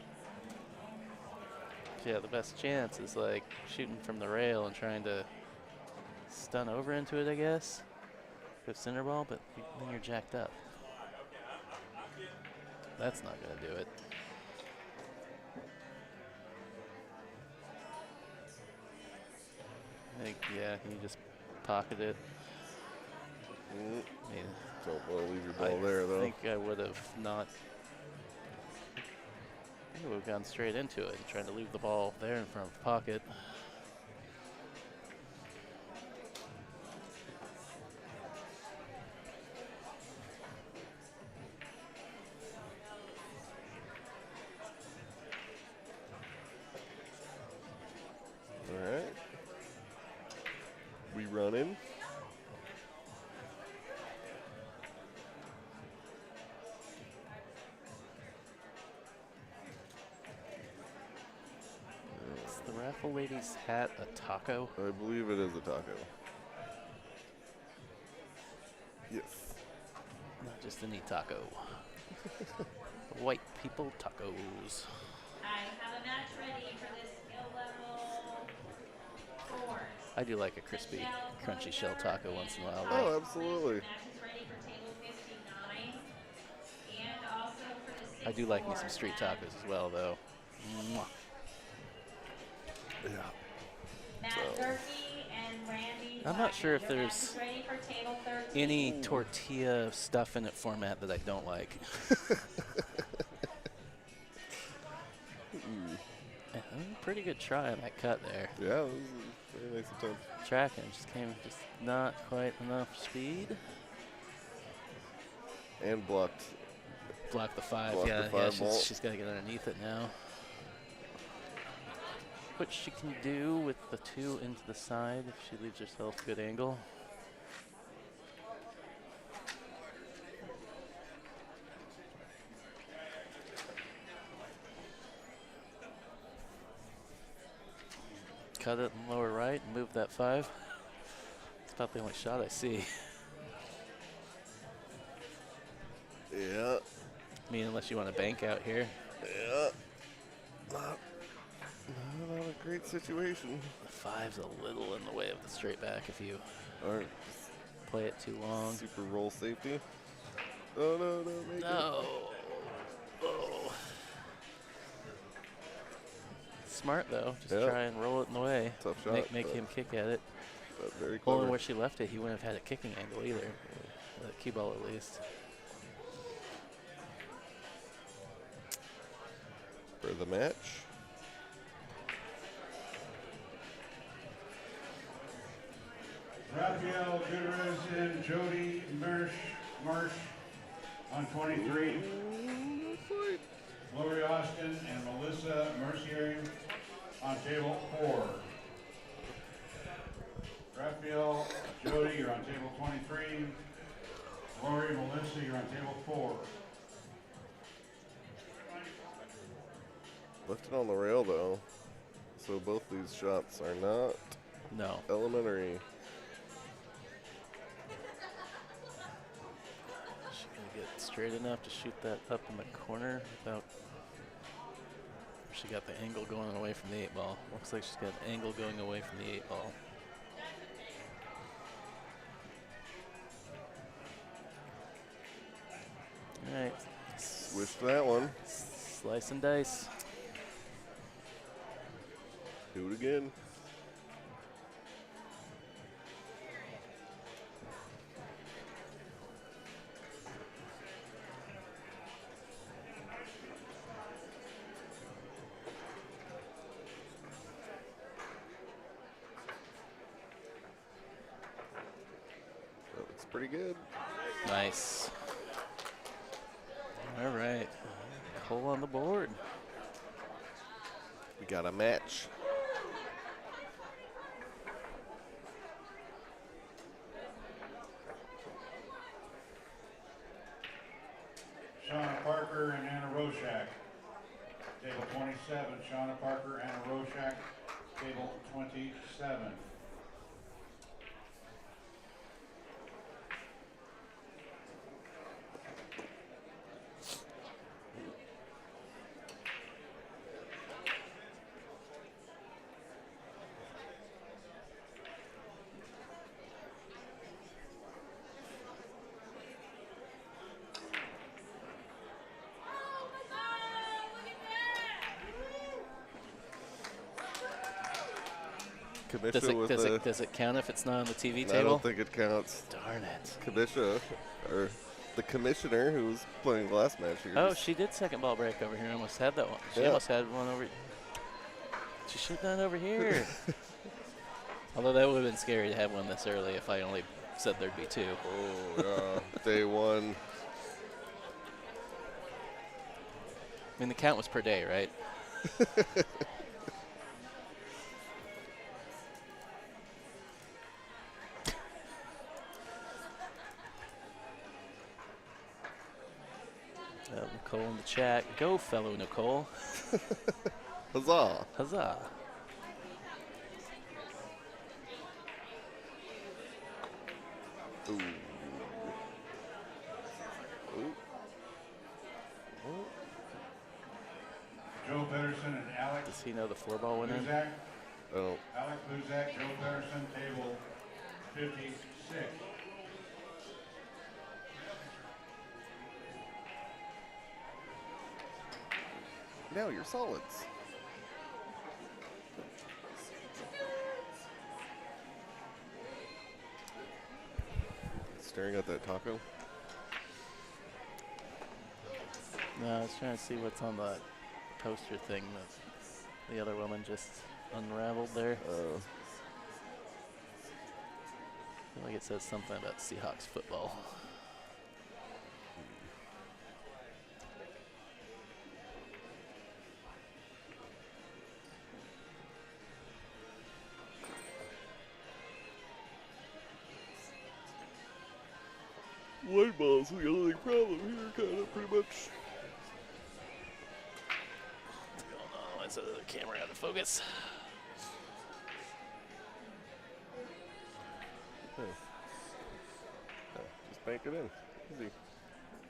Yeah, the best chance is like shooting from the rail and trying to stun over into it, I guess. Go center ball, but then you're jacked up. That's not going to do it. I think, yeah, you just pocket it. I mean, don't want to leave your ball there, though. I think I would have not. I think I would have gone straight into it and tried to leave the ball there in front of the pocket. Running. Is the raffle lady's hat a taco? I believe it is a taco. Yes. Not just any taco. White people tacos. I have a match ready for this skill level 4. I do like a crispy, crunchy shell taco once in a while. Oh, absolutely. I do like me some street tacos as well, though. Mwah. Yeah. I'm not sure if there's any tortilla stuff in it format that I don't like. Pretty good try on that cut there. Yeah, it was very nice attempt. Tracking just came not quite enough speed. And blocked the 5. Blocked Yeah, the 5 ball. she's got to get underneath it now. Which she can do with the 2 into the side if she leaves herself a good angle. Cut it in lower right and move that 5. It's about the only shot I see. Yeah. I mean, unless you want to bank out here. Yeah. Not a great situation. The 5's a little in the way of the straight back if you Or play it too long. Super roll safety. Oh, no, make No. Oh. Smart, though. Just try and roll it in the way. Tough shot. Make him kick at it. Very clever. Only where she left it, he wouldn't have had a kicking angle either. The cue ball at least. For the match. Rafael Gutierrez and Jody Marsh on 23. Lori Austin and Melissa Mercier on table 4. Raphael, Jody, you're on table 23. Lori, Melissa, you're on table 4. Left it on the rail though, so both these shots are not elementary. She's gonna get straight enough to shoot that up in the corner without. She got the angle going away from the 8-ball. Looks like she's got the angle going away from the 8-ball. All right. Switch that one. Slice and dice. Do it again. That looks pretty good. Nice. All right. Cole on the board. We got a match. Shauna Parker and Anna Roshak. Table 27, Shauna Parker, Anna Roshak. Table 27. Does it count if it's not on the TV table? I don't think it counts. Darn it. Kamisha, or the commissioner who was playing the last match here. Oh, she did second ball break over here. Almost had that one. She almost had one over. She should have done over here. Although that would have been scary to have one this early if I only said there'd be 2. Oh, yeah. Day 1. I mean, the count was per day, right? Nicole in the chat. Go, fellow Nicole. Huzzah. Huzzah. Ooh. Ooh. Joe Pedersen and Alex. Does he know the 4-ball went in? Buzak. Oh. Alex Buzak, Joe Pedersen, table 56. Now you're solids. Staring at that taco. No, I was trying to see what's on the poster thing that the other woman just unraveled there. I feel like it says something about Seahawks football. White ball's the only problem here, kind of, pretty much. What's going on? Is the camera out of focus? Just bank it in. Easy.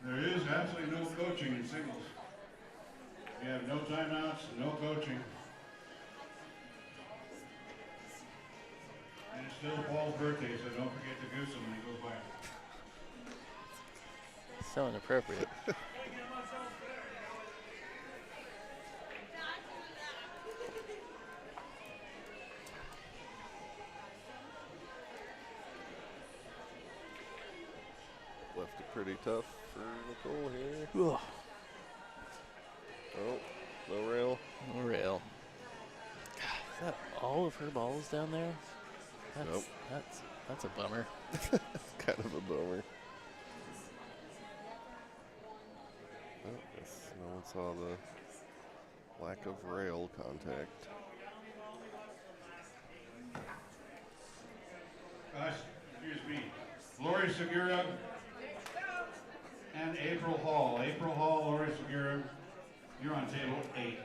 There is absolutely no coaching in singles. We have no timeouts, no coaching. And it's still Paul's birthday, so don't forget to goose him when he goes by. So inappropriate. Left it pretty tough for Nicole here. Ugh. Oh, no rail. No rail. God, is that all of her balls down there? Nope. That's a bummer. Kind of a bummer. Oh, guess no one saw the lack of rail contact. Excuse me. Lori Segura and April Hall. April Hall, Lori Segura, you're on table 8.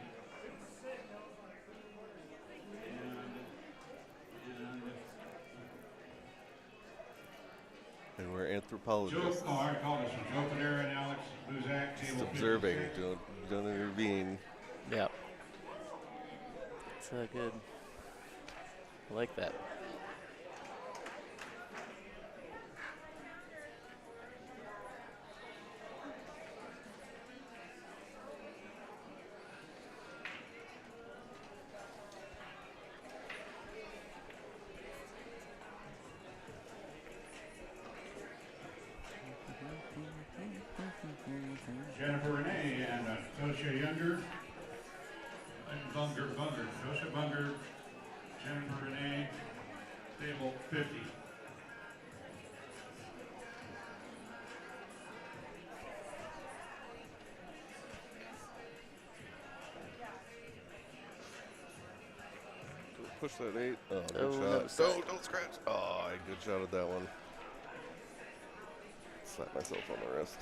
And we're anthropologists. Joe, I called this one. Joe Padera and Alex Buzak, Just table observing, 56. don't intervene. Yep. It's good. I like that. Jennifer Renee and Tosha Younger. And Bunger. Tosha Bunger, Jennifer Renee, table 50. Push that 8. Oh, good no, shot. Don't scratch. Oh, good shot at that one. Slap myself on the wrist.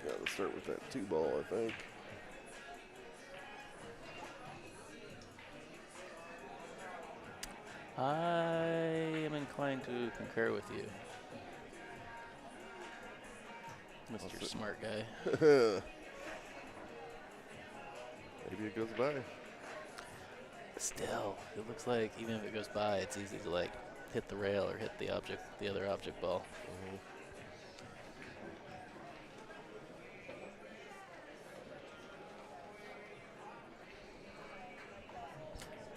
Gotta start with that 2 ball, I think. I am inclined to concur with you, Mr. Smart Guy. Maybe it goes by. Still, it looks like even if it goes by, it's easy to like hit the rail or hit the other object ball.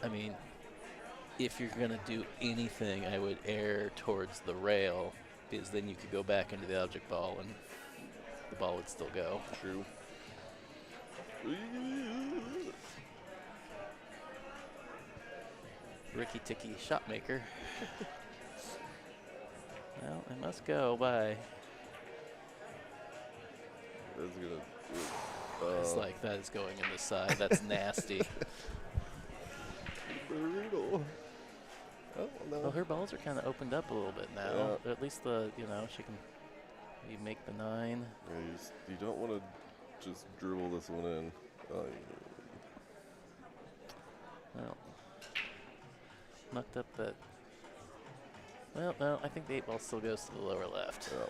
I mean, if you're gonna do anything, I would err towards the rail, because then you could go back into the object ball and the ball would still go. True. Ricky Ticky shot maker. Well, it must go by. That's gonna. It's like that is going in the side. That's nasty. Brutal. Oh, no. Well, her balls are kind of opened up a little bit now. Yeah. At least she can maybe make the 9. Yeah, you don't want to just dribble this one in. Well, mucked up that. Well, no, I think the 8 ball still goes to the lower left. Yeah.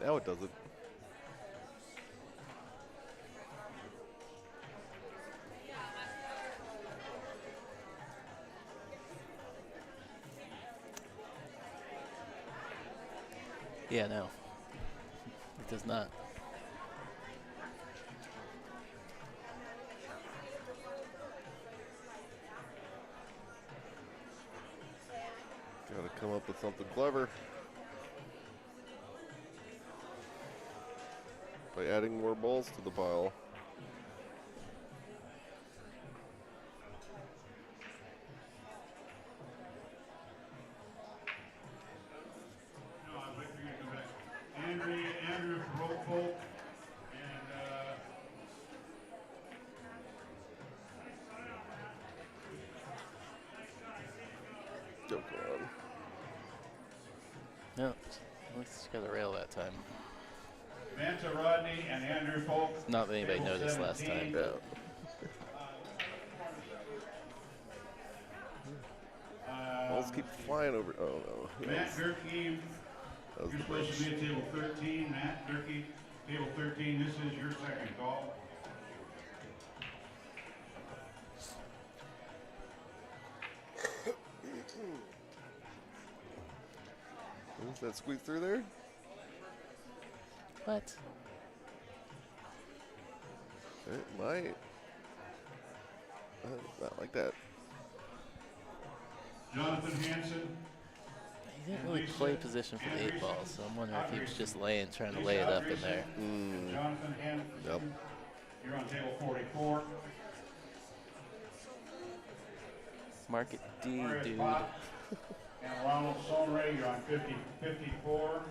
Now it doesn't. Yeah, no. It does not. Gotta come up with something clever. By adding more balls to the pile. No, I was waiting for you to come back. Andrew Rofolk and Oh, come on. No, at least she got a rail that time. Manta Rodney and Andrew Polk. Not that anybody noticed last time. Yeah. Balls keep flying over. Oh no. Matt Gerke, That was you're the supposed to bridge. be at table 13. Matt Gerke, table 13. This is your second call. Does that squeeze through there? What? It might. Not like that. Jonathan Hansen. He didn't really play position for the 8 ball, so I'm wondering if he was just trying to lay it up in there. Jonathan Hansen. Yep. You're on table 44. Market D, Marius dude. Bach and Ronald Sonray, you're on 54.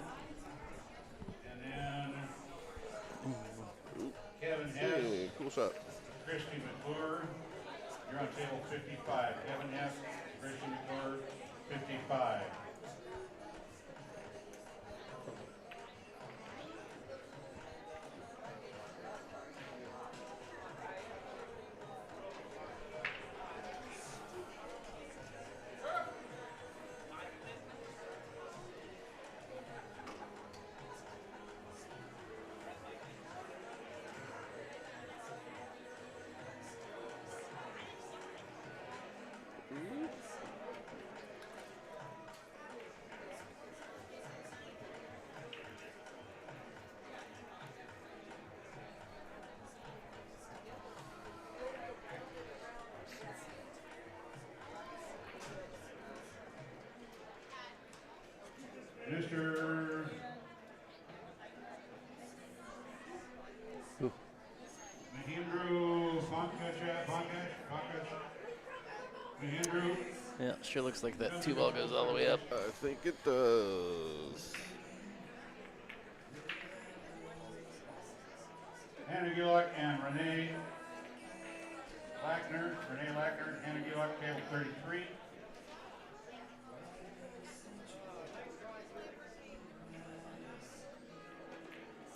And then Kevin Hess, Hey, cool shot. Christy McClure, you're on table 55. Kevin Hess, Christy McClure, 55. Mr. Mahindra Mahindra. Yeah, sure looks like that 2 ball goes all the way up. I think it does. Hannah Gillock and Renee Lackner. Hannah Gillock, table 33.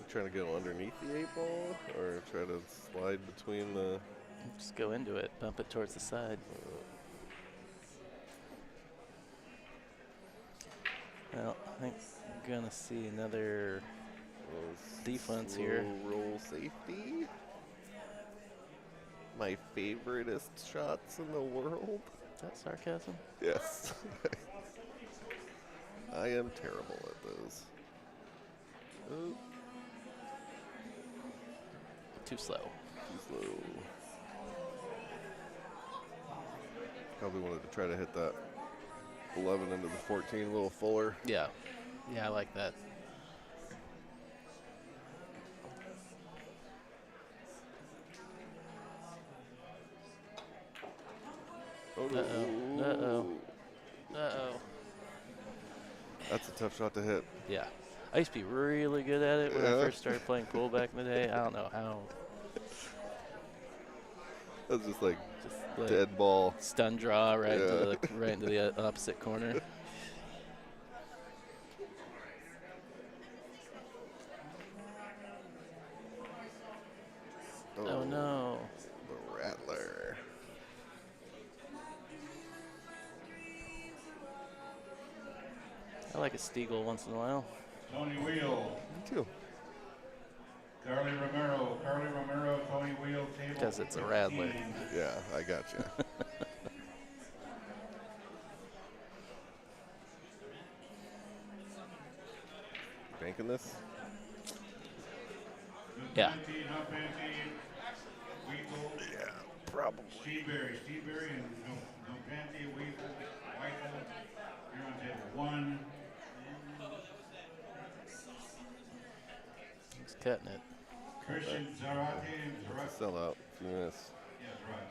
Trying to go underneath the 8 ball or try to slide between the. Just go into it, bump it towards the side. Well, I think we're gonna see another defense here. Roll safety. My favoriteest shots in the world. Is that sarcasm? Yes. I am terrible at those. Oh. Too slow. Too slow. Probably wanted to try to hit that 11 into the 14 a little fuller. Yeah. Yeah, I like that. Oh, no. Uh-oh. Uh-oh. Uh-oh. That's a tough shot to hit. Yeah. I used to be really good at it when I first started playing pool back in the day. I don't know how. That's just like dead ball. Stun draw right into the opposite corner. Oh no. The Rattler. I like a Stiegel once in a while. Tony Wheel. Me too. Carly Romero, Tony Wheel, table. Because it's a Rattler. Yeah, I got you. Banking this? Yeah. Yeah, probably. Steve Berry, and no Panty, Weevil, Whitehall. You're on table 1. He's cutting it. Christian Zarate. Sell out if you miss. Yes, right.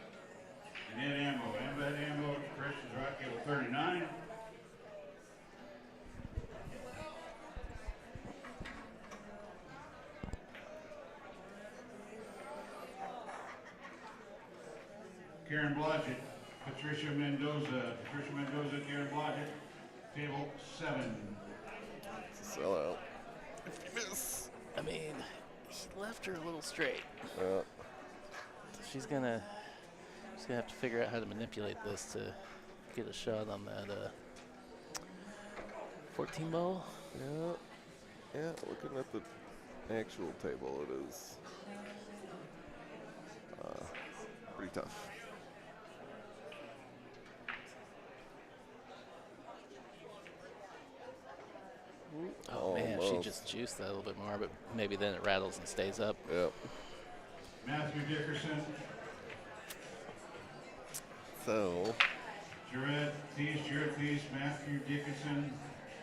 And Ed Ambo, Christian Zarate, table 39. Karen Blodgett, Patricia Mendoza, Karen Blodgett, table 7. It's a sellout. If you miss. I mean, he left her a little straight. Yeah. So she's gonna have to figure out how to manipulate this to get a shot on that 14 ball. Yeah. Yeah, looking at the actual table, it is pretty tough. Oh man, she Almost. just juiced that a little bit more, but maybe then it rattles and stays up. Yep. Matthew Dickerson. So. Jared Thies, Matthew Dickinson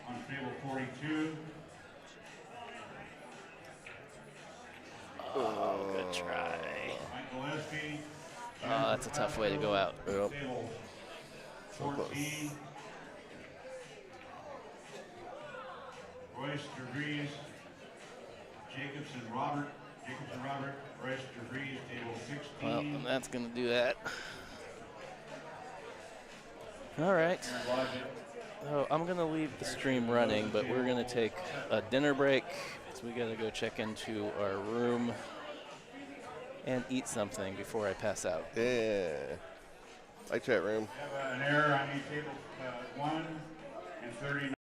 on table 42. Oh, good try. Mike Gillespie. Oh, that's a tough way to go out. Yep. Table So 14. Royce DeVries, Jacobson Robert, Royce DeVries, table 16. Well, and that's going to do that. All right. So I'm going to leave the stream running, but we're going to take a dinner break. So we got to go check into our room and eat something before I pass out. Yeah. Hi, chat room. Have an error on table 1 and 39.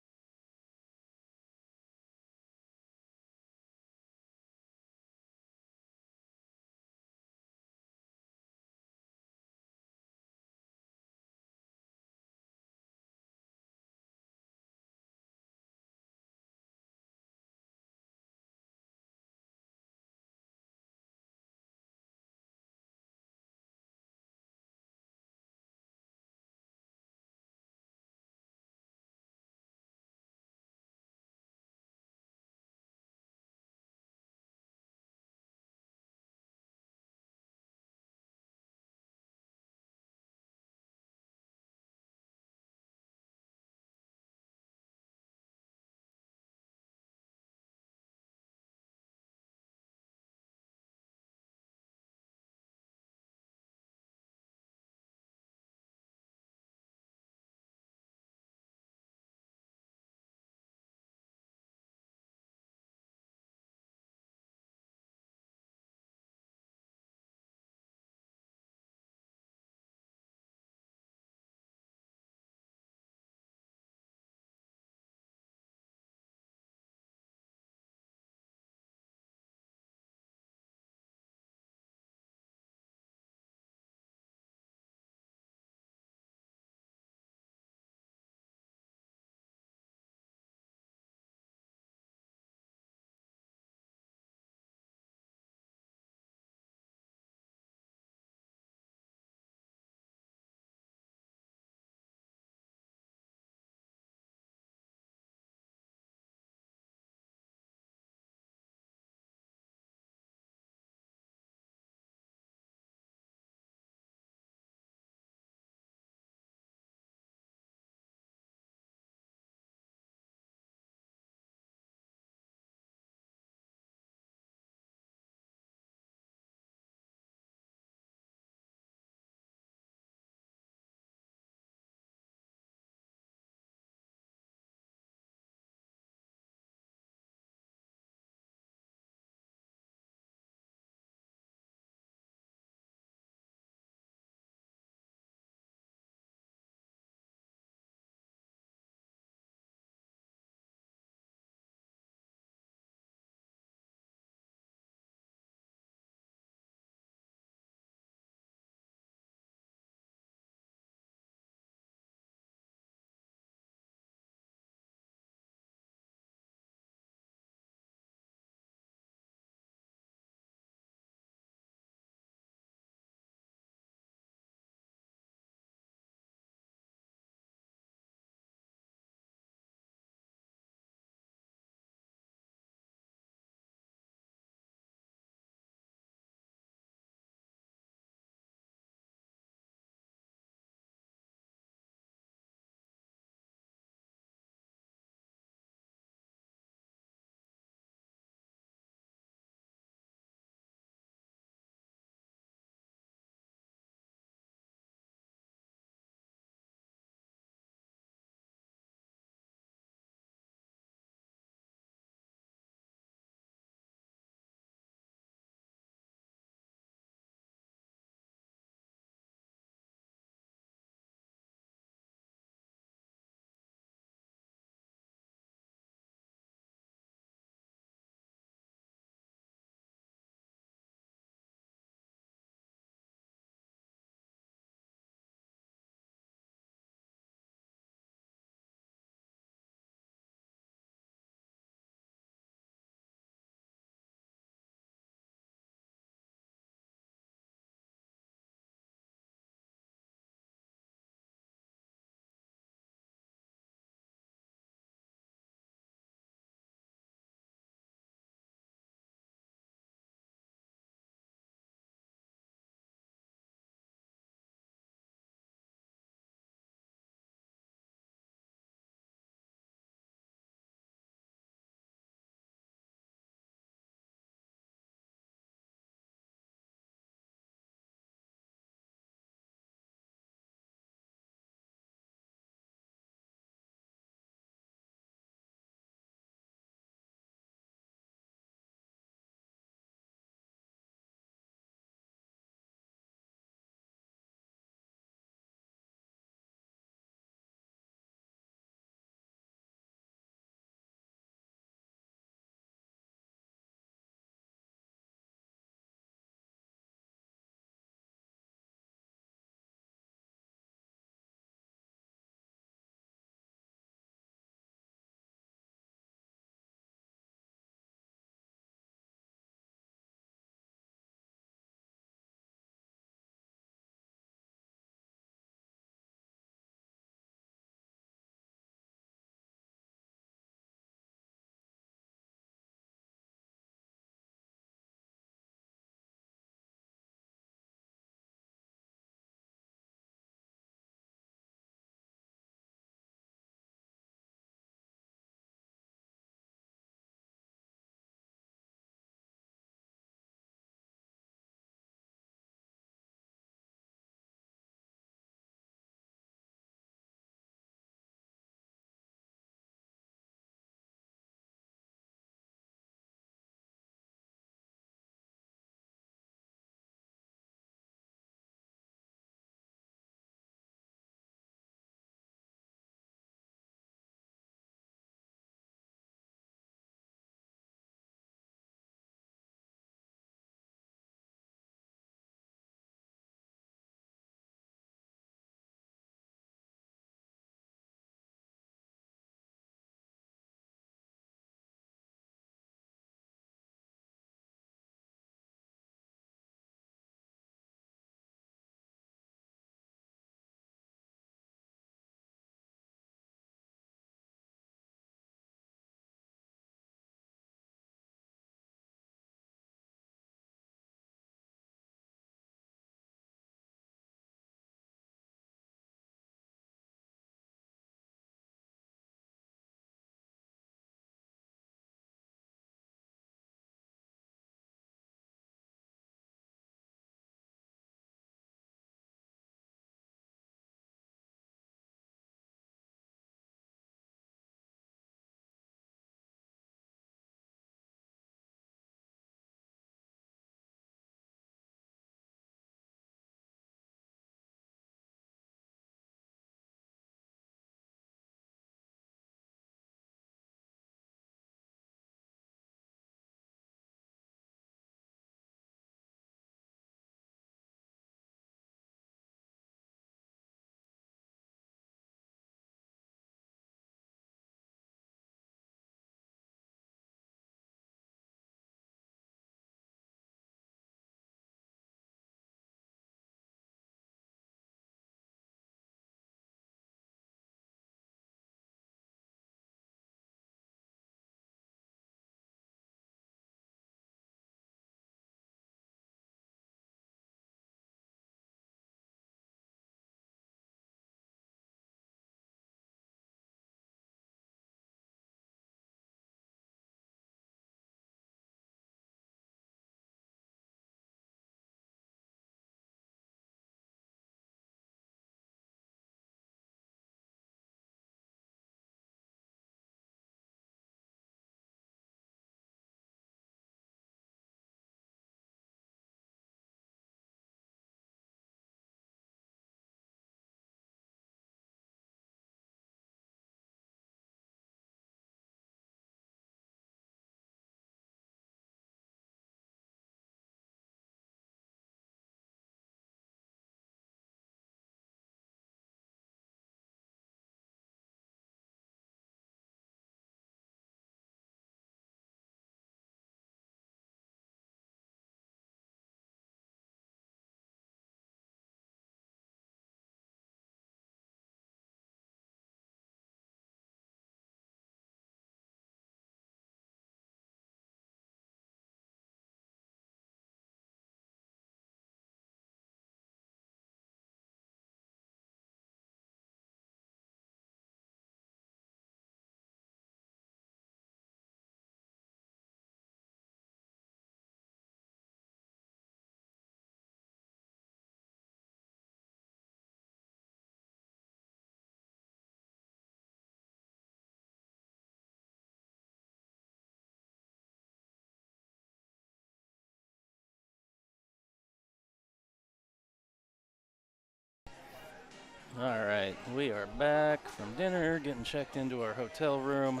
right, we are back from dinner, getting checked into our hotel room.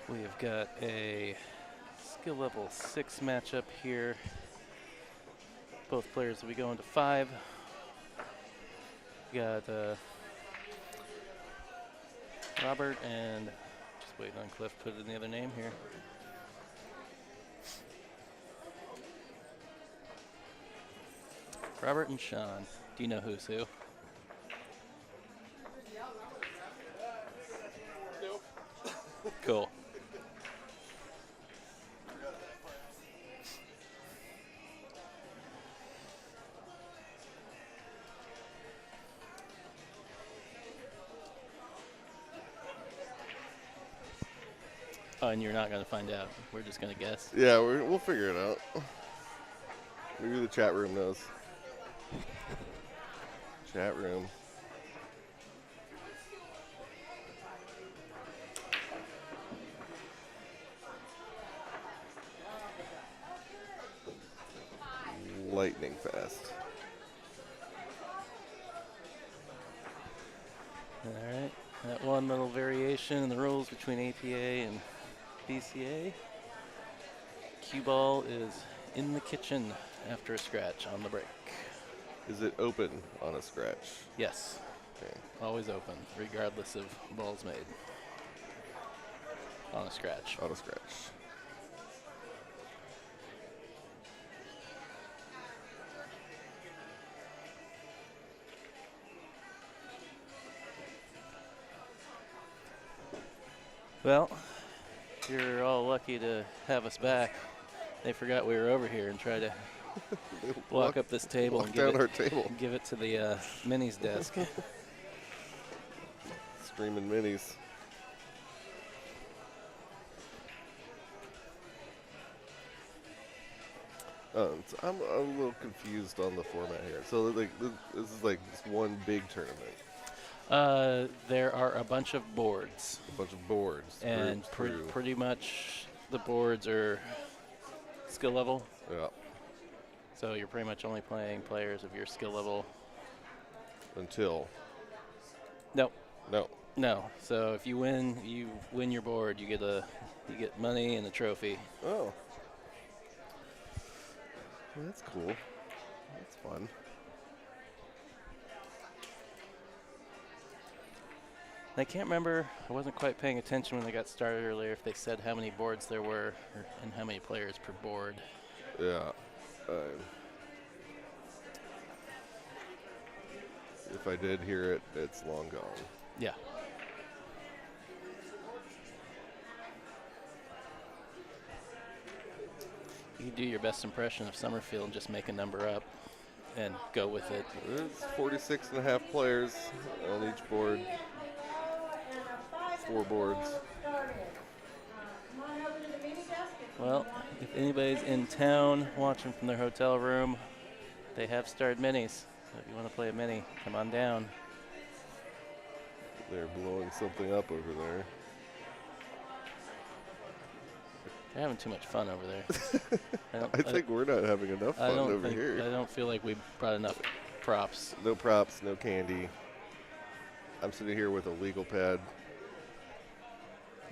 We have got a skill level 6 matchup here. Both players will be going to 5. We got Robert and just waiting on Cliff to put in the other name here. Robert and Sean. Do you know who's who? Nope. Cool. Oh, and you're not going to find out. We're just going to guess. Yeah, we'll figure it out. Maybe the chat room knows. Chat room. Lightning fast. All right. That one little variation in the rules between APA and BCA. Cue ball is in the kitchen after a scratch on the break. Is it open on a scratch? Yes. Okay. Always open, regardless of balls made. On a scratch. On a scratch. Well, you're all lucky to have us back. They forgot we were over here and tried to walk up this table and down our table. Give it to the minis desk. Streaming minis. So I'm a little confused on the format here. So like this is like just one big tournament. There are a bunch of boards. A bunch of boards. And pretty much the boards are skill level. Yeah. So you're pretty much only playing players of your skill level. Until. No. No. No. So if you win your board, you get money and a trophy. Oh. Well, that's cool. That's fun. I can't remember. I wasn't quite paying attention when they got started earlier if they said how many boards there were and how many players per board. Yeah. If I did hear it, it's long gone. Yeah. You can do your best impression of Summerfield and just make a number up and go with it. There's 46 and a half players on each board. 4 boards. Well, if anybody's in town watching from their hotel room, they have starred minis. So if you want to play a mini, come on down. They're blowing something up over there. They're having too much fun over there. I think we're not having enough fun over here. I don't feel like we brought enough props. No props, no candy. I'm sitting here with a legal pad,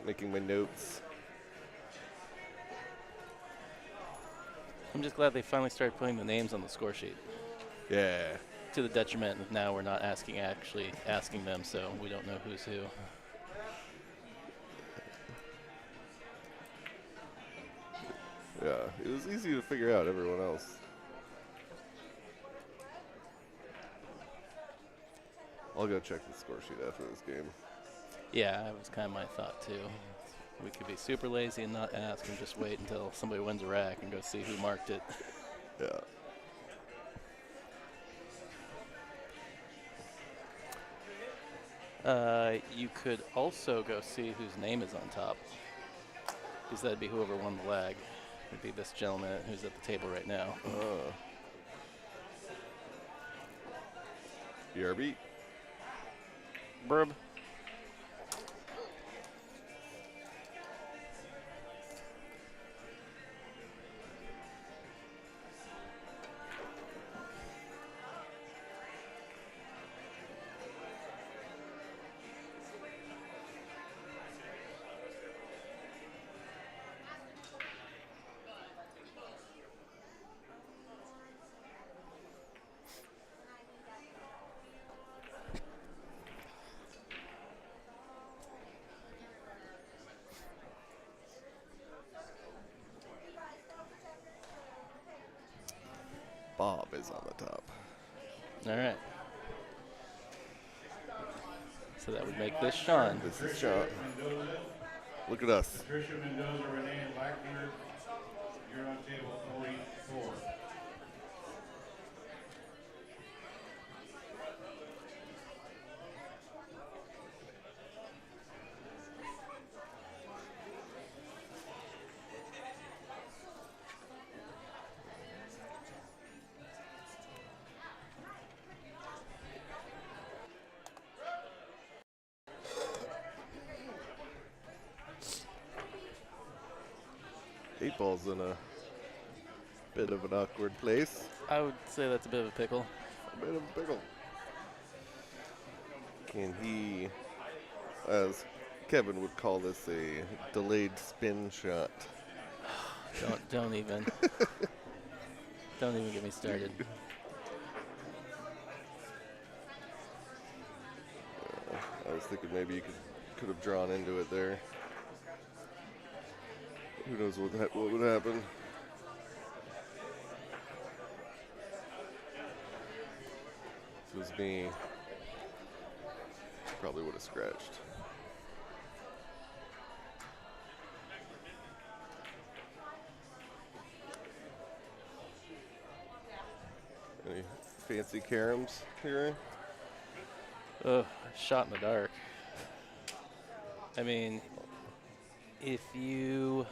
making my notes. I'm just glad they finally started putting the names on the score sheet. Yeah. To the detriment of now we're not actually asking them, so we don't know who's who. Yeah, it was easy to figure out everyone else. I'll go check the score sheet after this game. Yeah, that was kind of my thought too. We could be super lazy and not ask and just wait until somebody wins a rack and go see who marked it. Yeah. You could also go see whose name is on top, because that'd be whoever won the lag. It'd be this gentleman who's at the table right now. BRB. Brub. Bob is on the top. All right. So that would make this Sean. This is Sean. Look at us. Patricia Mendoza, Renee Lackner, you're on table 44. Eight ball's in a bit of an awkward place. I would say that's a bit of a pickle. A bit of a pickle. Can he, as Kevin would call this, a delayed spin shot? Don't even. Don't even get me started. I was thinking maybe you could have drawn into it there. Who knows what would happen? If it was me, probably would have scratched. Any fancy caroms here? Shot in the dark. I mean, if you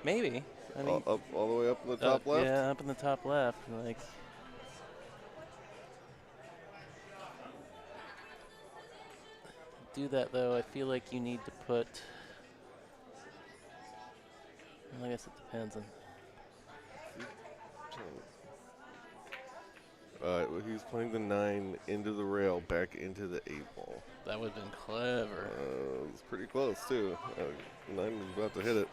maybe. I mean, all the way up in the top left? Yeah, up in the top left. Like, do that though. I feel like you need to put. Well, I guess it depends on. Well, he's playing the 9 into the rail, back into the 8 ball. That would have been clever. It was pretty close too. 9 was about to hit it.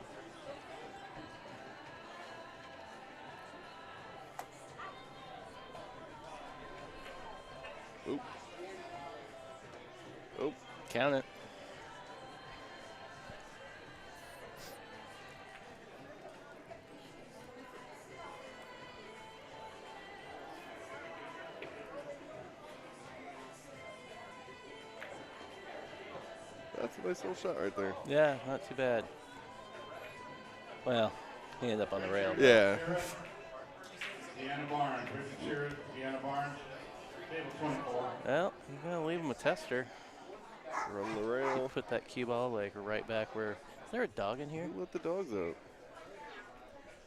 Oop. Oop. Count it. That's a nice little shot right there. Yeah, not too bad. Well, he ended up on the rail. Yeah. Deanna Barnes, Richard Shearer, Deanna Barnes, table 24. Well, you're going to leave him a tester. From the rail. Put that cue ball like right back where. Is there a dog in here? Who let the dogs out?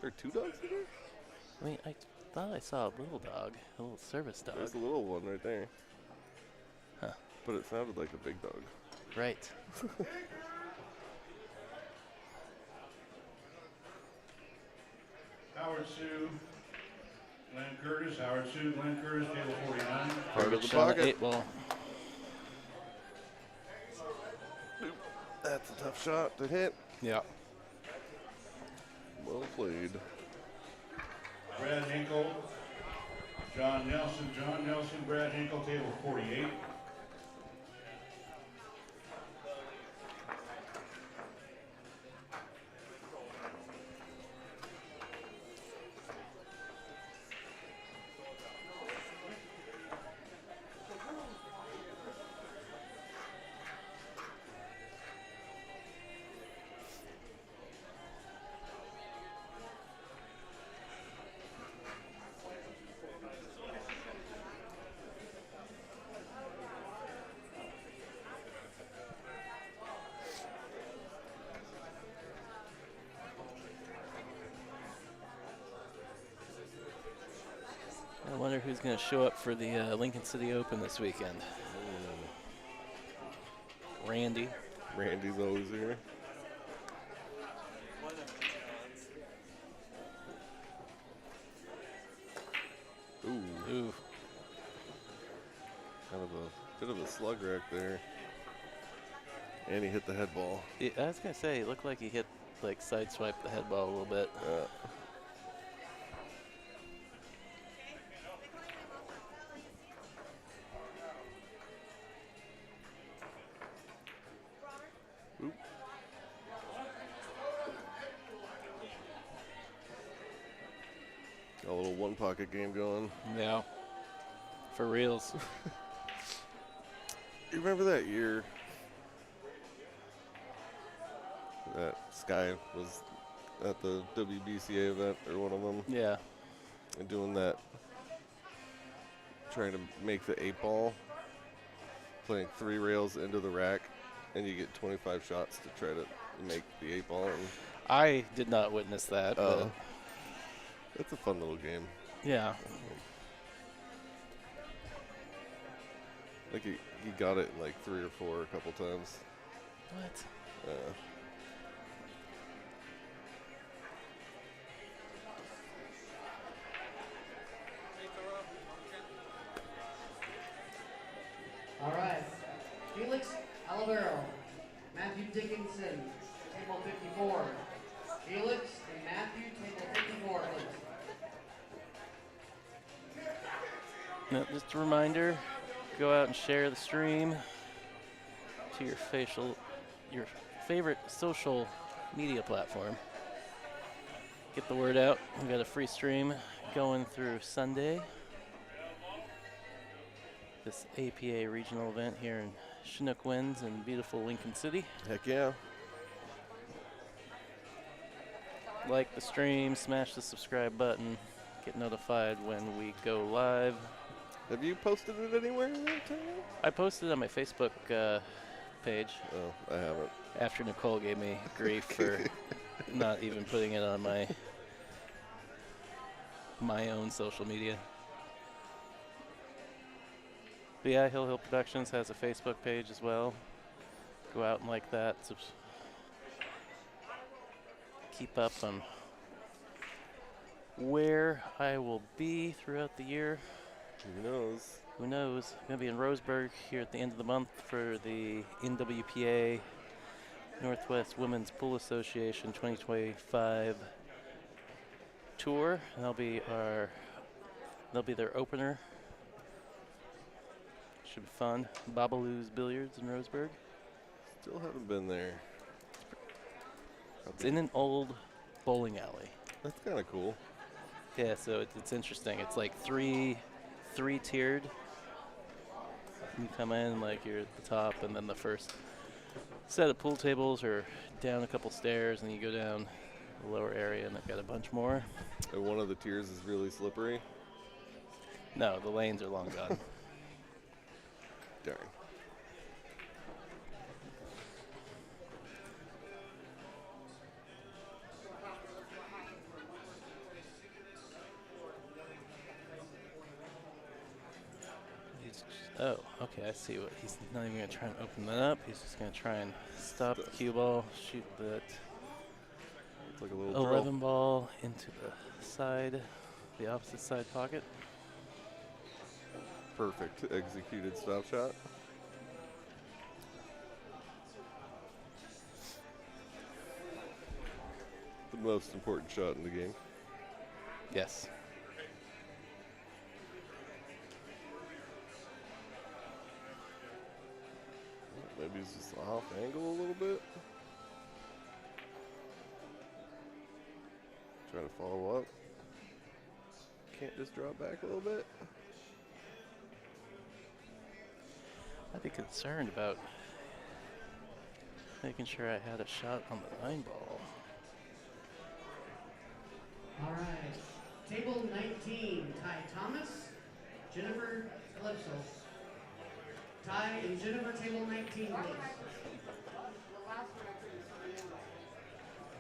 There are 2 dogs in here? I mean, I thought I saw a little dog, a little service dog. There's a little one right there. Huh. But it sounded like a big dog. Right. Howard Sue, Glenn Curtis, Howard Sue, Glenn Curtis, table 49. Part of the Shot pocket. 8 ball. That's a tough shot to hit. Yeah. Well played. Brad Hinkle, John Nelson, Brad Hinkle, table 48. I wonder who's going to show up for the Lincoln City Open this weekend. Randy. Randy's always here. Ooh. Kind of a bit of a slug rack there. And he hit the head ball. Yeah, I was going to say, it looked like he hit, like, sideswiped the head ball a little bit. Oop. little one pocket game going. Yeah. For reals. You remember that year that Sky was at the WBCA event or one of them? Yeah. And doing that, trying to make the 8-ball, playing 3 rails into the rack, and you get 25 shots to try to make the 8-ball. I did not witness that. But it's a fun little game. Yeah. Like he got it in like 3 or 4 a couple times. What? All right. Felix Olivero, Matthew Dickinson, table 54. Felix and Matthew, table 54, please. No, just a reminder, go out and share the stream to your favorite social media platform. Get the word out. We've got a free stream going through Sunday. This APA regional event here in Chinook Winds in beautiful Lincoln City. Heck yeah. Like the stream, smash the subscribe button, get notified when we go live. Have you posted it anywhere? I posted it on my Facebook page. Oh, I haven't. After Nicole gave me grief for not even putting it on my own social media. But yeah, Hill Hill Productions has a Facebook page as well. Go out and like that. Keep up on where I will be throughout the year. Who knows? Who knows? I'm going to be in Roseburg here at the end of the month for the NWPA Northwest Women's Pool Association 2025 tour. And they'll be their opener. Should be fun. Babaloo's Billiards in Roseburg. Still haven't been there. It's in an old bowling alley. That's kind of cool. Yeah, so it's interesting. It's like three-tiered. You come in like you're at the top, and then the first set of pool tables are down a couple stairs, and you go down the lower area, and they've got a bunch more. And one of the tiers is really slippery. No, the lanes are long gone. Darn. Oh, okay, I see what he's not even going to try and open that up. He's just going to try and stop the cue ball, shoot that It's like a little 11 ball into the side, the opposite side pocket. Perfect executed stop shot. The most important shot in the game. Yes. Maybe it's just off angle a little bit. Try to follow up. Can't just drop back a little bit. I'd be concerned about making sure I had a shot on the 9 ball. All right. Table 19, Ty Thomas, Jennifer Calypso. Ty and Jennifer, table 19, please.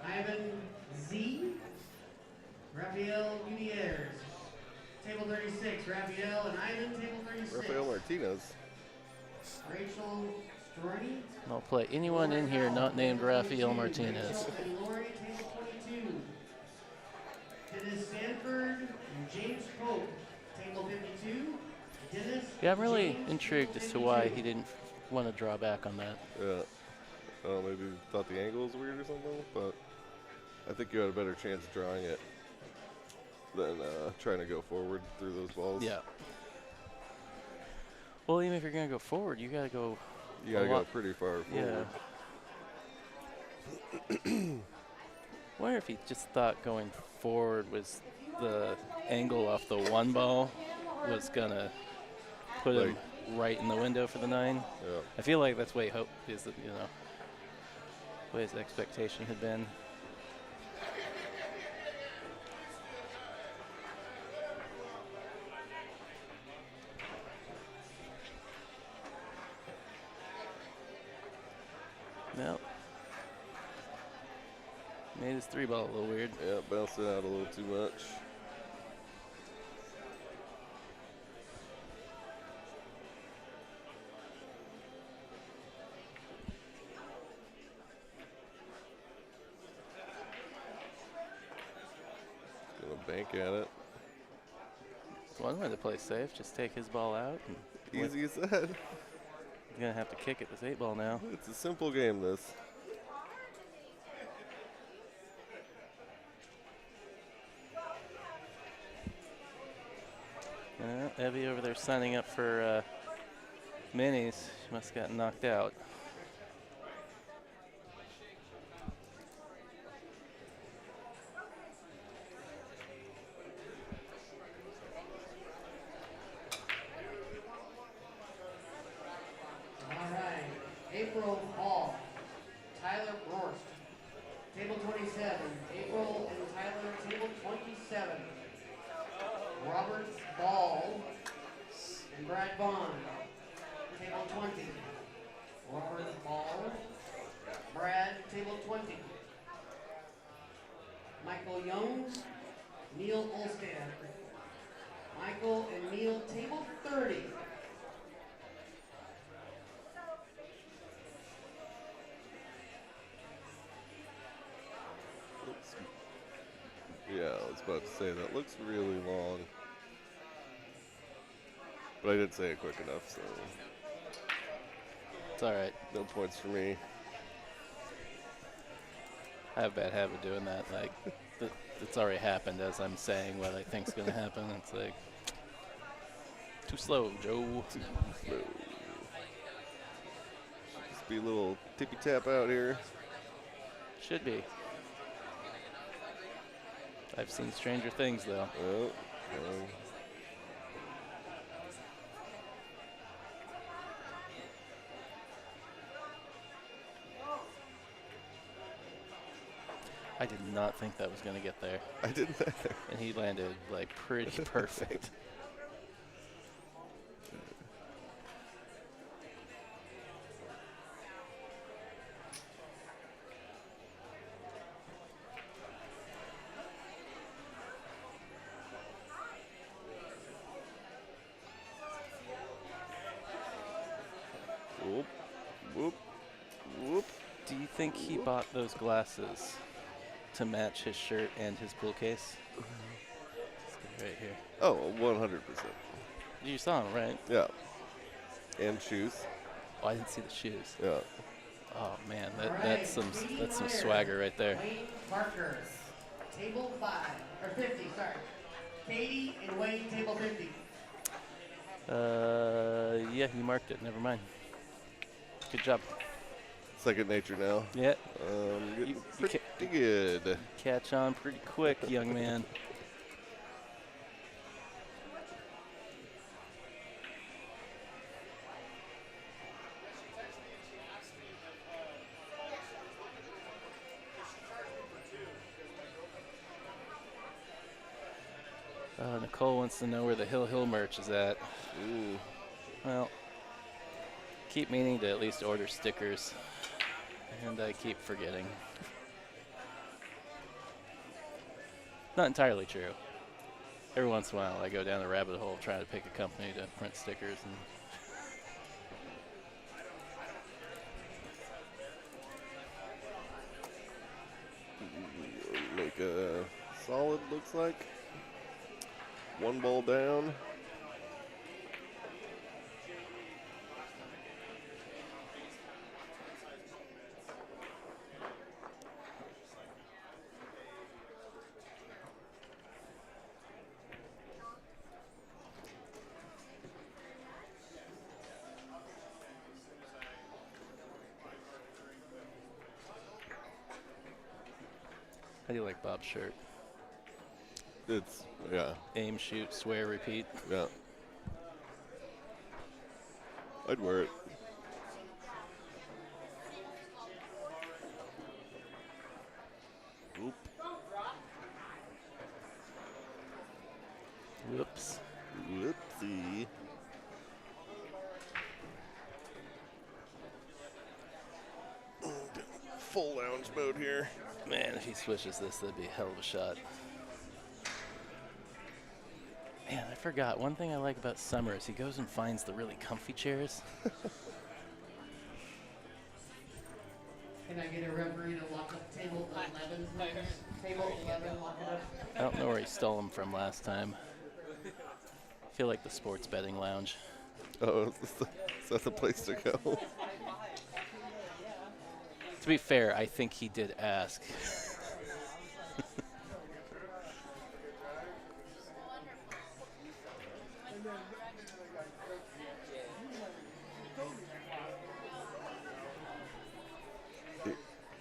Ivan Z, Rafael Gutierrez. Table 36, Rafael and Ivan, table 36. Rafael Martinez. Rachel Storni. I'll play anyone in here not named Rafael Martinez. And Lori, table 22. Dennis Sanford and James Pope, table 52. Dennis, Yeah, I'm really James, intrigued table as to why 52. he didn't want to draw back on that. Yeah. Maybe thought the angle was weird or something, but I think you had a better chance of drawing it than trying to go forward through those balls. Yeah. Well, even if you're going to go forward, you got to go. You got to go pretty far forward. Yeah. Wonder if he just thought going forward was the angle off the 1 ball was gonna put him right in the window for the 9. Yeah. I feel like that's way hope is that, you know, way his expectation had been. Nope. Made his 3 ball a little weird. Yeah, bounced it out a little too much. Gonna bank at it. One way to play safe, just take his ball out. And Easy as that. He's gonna have to kick it this 8 ball now. It's a simple game, this. Evie over there signing up for minis. She must have gotten knocked out. All right, April Hall, Tyler Borst, table 27. April and Tyler, table 27. Robert Ball and Brad Vaughn, table 20. Robert Ball, Brad, table 20. Michael Youngs, Neil Olstad. Michael and Neil, table 30. Yeah, I was about to say that looks really long. But I didn't say it quick enough, so It's all right. no points for me. I have a bad habit of doing that. Like, it's already happened as I'm saying what I think's gonna happen. It's like, too slow, Joe. Too slow. Just be a little tippy tap out here. Should be. I've seen stranger things, though. Oh, I did not think that was going to get there. I didn't either. And he landed, like, pretty perfect. Whoop, whoop, whoop. Do you think he bought those glasses to match his shirt and his pool case? Right here. Oh, 100%. You saw him, right? Yeah. And shoes. Oh, I didn't see the shoes. Yeah. Oh man, that's some swagger right there. Wayne Parker, table 5 or 50. Sorry, Katie and Wayne, table 50. Yeah, you marked it. Never mind. Good job. Second nature now. Yeah. Getting pretty good. Catch on pretty quick, young man. Nicole wants to know where the Hill merch is at. Ooh. Well, keep meaning to at least order stickers, and I keep forgetting. Not entirely true. Every once in a while I go down the rabbit hole trying to pick a company to print stickers, and Make a solid, looks like. 1 ball down. how do you like Bob's shirt? It's, yeah. Aim, shoot, swear, repeat. Yeah. I'd wear it. Oop. Whoops. Whoopsie. Full lounge mode here. Man, if he switches this, that'd be a hell of a shot. Man, I forgot. One thing I like about Summer is he goes and finds the really comfy chairs. Can I get a referee to lock up table 11, please? Table 11, lock it up. I don't know where he stole them from last time. I feel like the sports betting lounge. Oh, is that the place to go? To be fair, I think he did ask.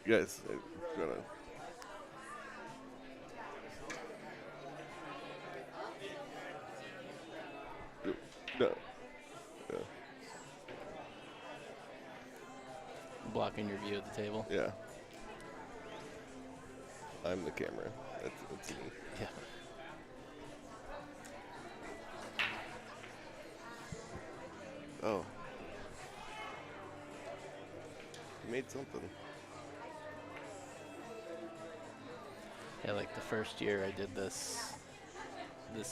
Guys, I'm gonna. No. Yeah. Blocking your view of the table. Yeah. I'm the camera. That's me. Yeah. Oh. You made something. Yeah, like the first year I did this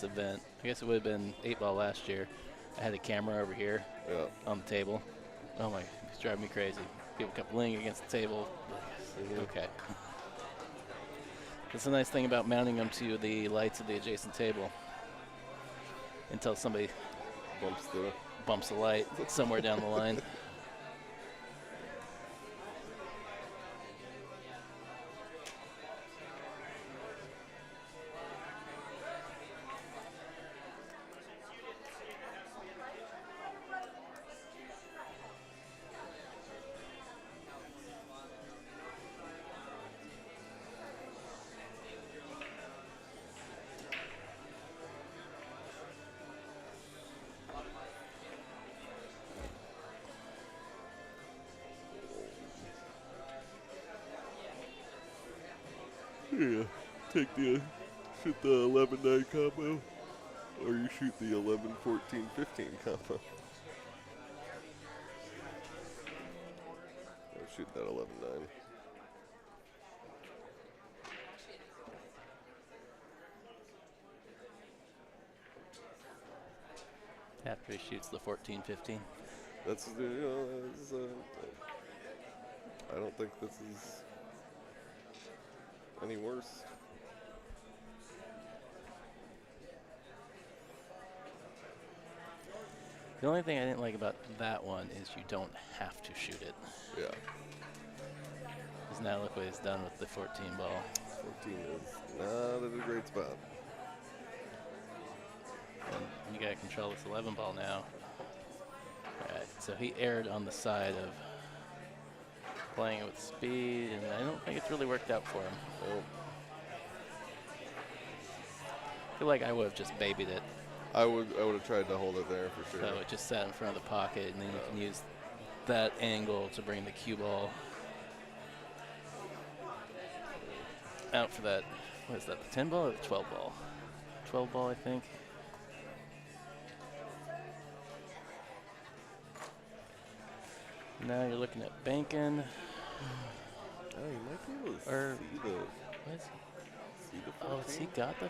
event, I guess it would have been 8-ball last year. I had a camera over here on the table. Oh my, it's driving me crazy. People kept leaning against the table. Okay. That's the nice thing about mounting them to the lights of the adjacent table. Until somebody bumps the light somewhere down the line. Yeah, shoot the 11-9 combo, or you shoot the 11-14-15 combo. I'll shoot that 11-9. After he shoots the 14-15. That's, I don't think this is any worse. The only thing I didn't like about that one is you don't have to shoot it. Yeah. Because now look what he's done with the 14 ball. 14 is not at a great spot. And you got to control this 11 ball now. All right, so he erred on the side of playing it with speed, and I don't think it's really worked out for him. Nope. I feel like I would have just babied it. I would have tried to hold it there for sure. So it just sat in front of the pocket, and then you can use that angle to bring the cue ball out for that. What is that, the 10 ball or the 12 ball? 12 ball, I think. Now you're looking at banking. Oh, you might be able to see the. What is See the 14? Oh, has he got the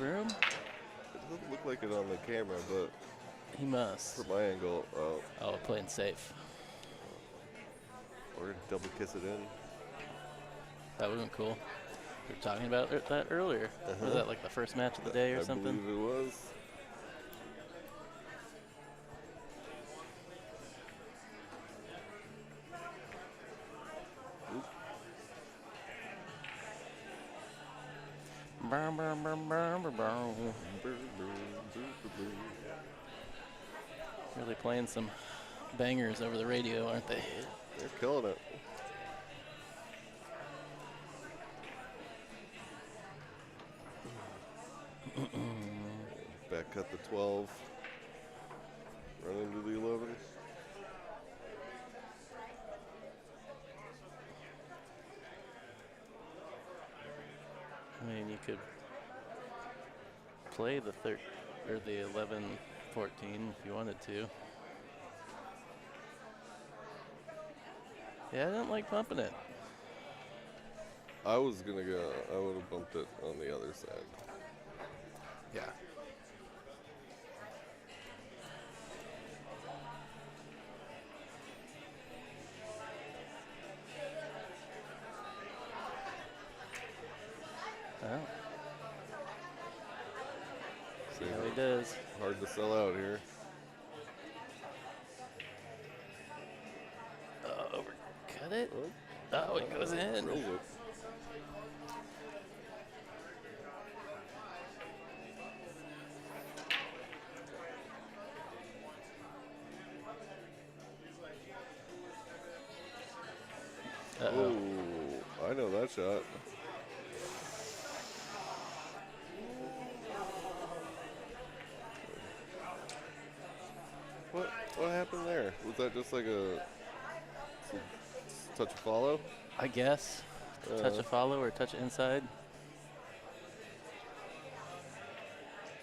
room? It doesn't look like it on the camera, but He must. from my angle, Oh, playing safe. or double kiss it in. That would have been cool. We were talking about that earlier. Was that like the first match of the day or I something? believe it was. Really playing some bangers over the radio, aren't they? They're killing it. Yeah, cut the 12. Run into the 11. I mean, you could play the 11-14 if you wanted to. Yeah, I don't like bumping it. I was gonna go. I would have bumped it on the other side. Yeah. Well, see how he does. Hard to sell out here. Overcut it. Oh, it goes in. Rolls it. Uh-oh. Oh, I know that shot. What happened there? Was that just like a touch of follow? I guess. Touch a follow or touch inside.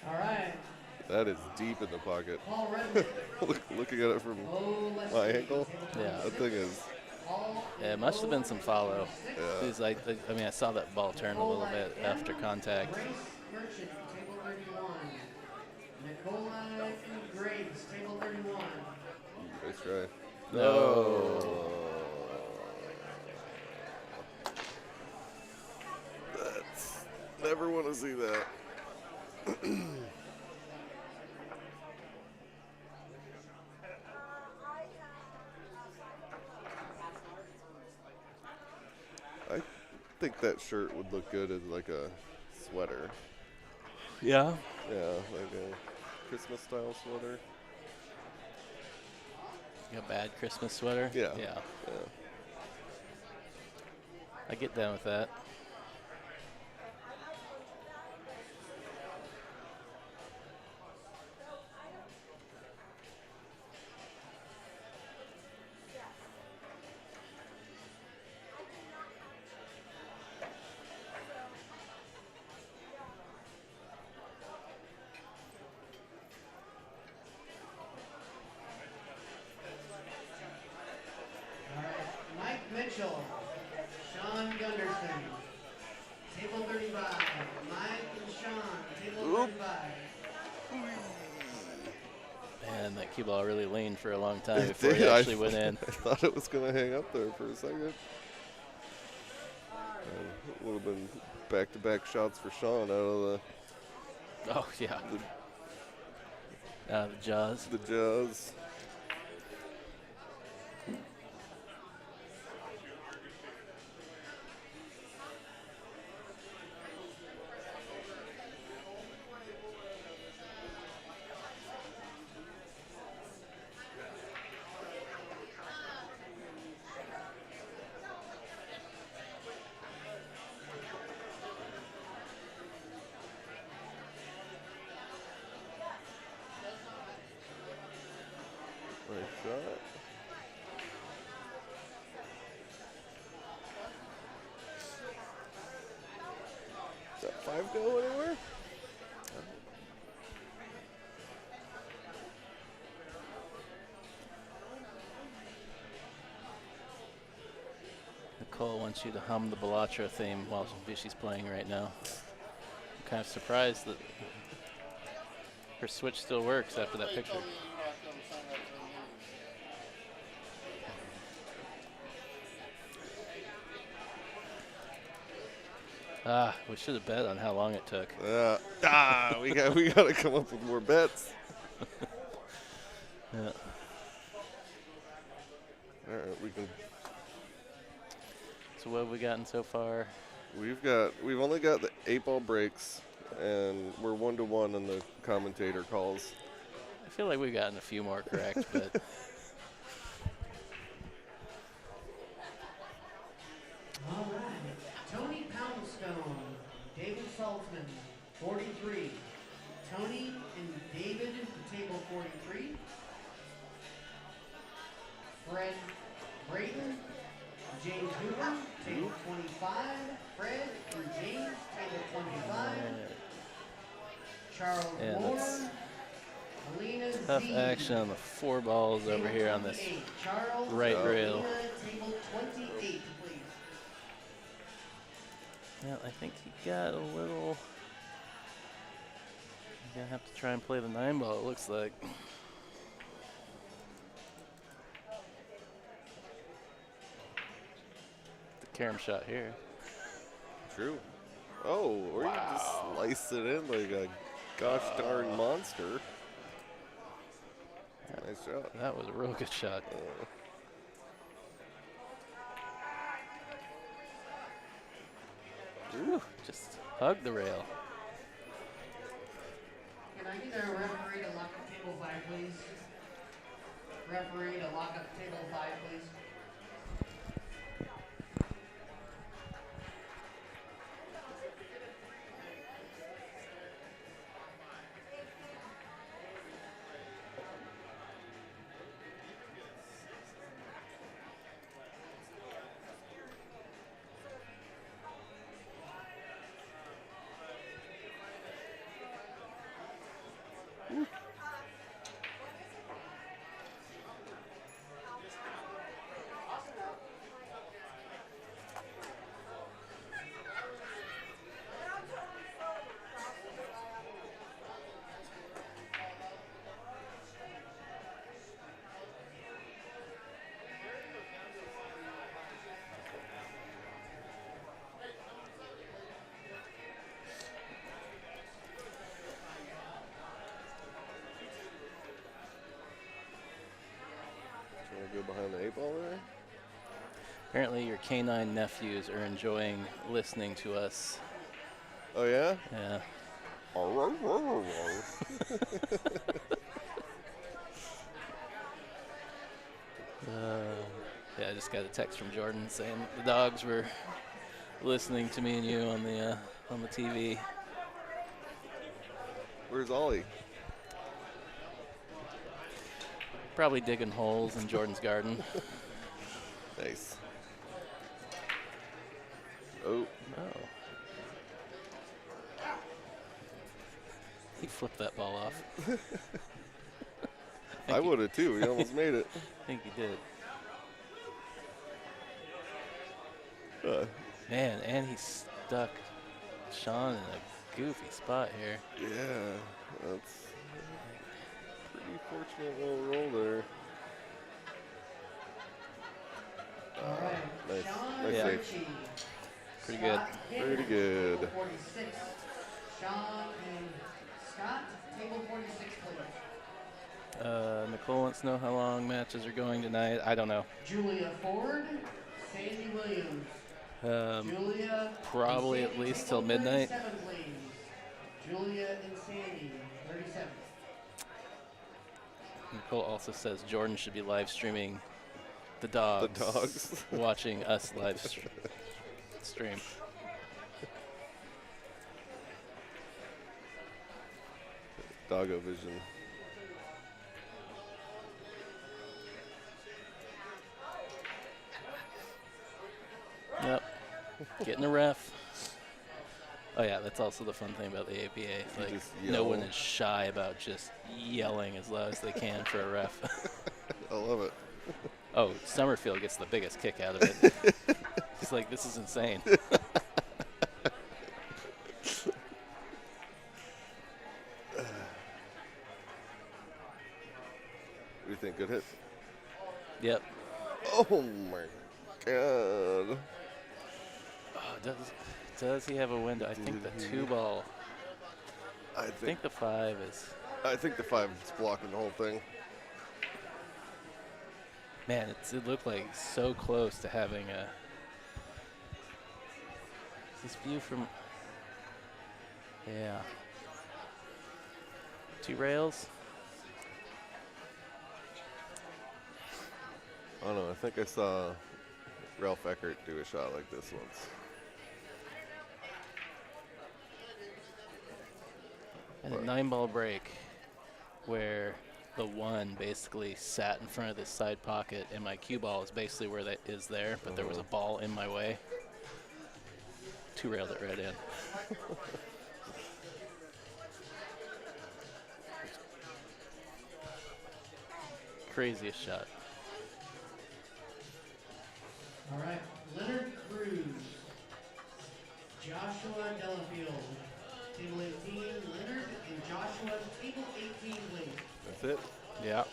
All right. That is deep in the pocket. Paul Redmond. Looking at it from my ankle, Yeah. that thing is. Yeah, it must have been some follow. Yeah. Because I mean, I saw that ball turn a little bit after contact. Grace Merchant, table 31. Nikolai and Grace, table 31. Nice try. No. That's never want to see that. I think that shirt would look good as like a sweater. Yeah. Yeah, like a Christmas style sweater. A bad Christmas sweater? Yeah. Yeah. Yeah. I get down with that. All right. Mike Mitchell, Sean Gunderson, table 35. Mike and Sean, table 35. Man, that cue ball really leaned for a long time It before did. it actually went in. I thought it was going to hang up there for a second. And it would have been back-to-back shots for Sean out of Oh, yeah. Out of the jaws. the jaws. Nice shot. Does that 5 go anywhere? Nicole wants you to hum the Bellatra theme while she's playing right now. I'm kind of surprised that her switch still works after that picture. Ah, we should have bet on how long it took. We got to come up with more bets. Yeah. All right, we can. So what have we gotten so far? We've only got the 8-ball breaks, and we're 1-1 on the commentator calls. I feel like we've gotten a few more correct, but All right. Tony Poundstone, David Saltzman, 43. Tony and David to table 43. Fred Brayton, James Hoover, table 25. Fred and James, table 25. Charles Moore, Alina Tough Z. action on the 4 balls table over here on this 28. Charles, right rail. Alina, table 28, please. Yeah, I think he got a little. You're gonna have to try and play the 9 ball, it looks like. The carom shot here. True. Oh, or you just slice it in like a gosh darn monster. Nice shot. That was a real good shot. Ooh, just hug the rail. Can I get a referee to lock up table 5, please? Referee to lock up table 5, please. Go behind the 8 ball there. Apparently your canine nephews are enjoying listening to us. Oh yeah? Yeah. Yeah, I just got a text from Jordan saying the dogs were listening to me and you on the TV. Where's Ollie? Probably digging holes in Jordan's garden. Nice. Oh. Oh. He flipped that ball off. I would have too. He almost made it. I think he did. Man, and he stuck Sean in a goofy spot here. Yeah, that's a pretty fortunate little roll there. All right. Nice. Sean Nice Yeah. save. Pretty good. Pretty good. 46. Sean and Scott, table 46, please. Nicole wants to know how long matches are going tonight. I don't know. Julia Ford, Sandy Williams. Julia Probably and at Sandy, least till table midnight. 37, please. Julia and Sandy, 37. Nicole also says Jordan should be live streaming the dogs. The dogs. Watching us live stream. Doggo vision. Yep. Getting a ref. Oh yeah, that's also the fun thing about the APA. Like, just no one yell. is shy about just yelling as loud as they can for a ref. I love it. Oh, Summerfield gets the biggest kick out of it. He's like, this is insane. What do you think? Good hit? Yep. Oh my God. Oh, does he have a window? I think the 2 ball. I I think the 5 is. I think the 5 is blocking the whole thing. Man, it looked like so close to having a. This view from. Yeah. 2 rails. I don't know. I think I saw Ralph Eckert do a shot like this once. And a 9-ball break where the 1 basically sat in front of this side pocket, and my cue ball is basically where that is there, but there was a ball in my way. 2-railed it right in. Craziest shot. All right, Leonard Cruz, Joshua Delafield, table 18, Leonard and Joshua, table 18 link. That's it? Yeah.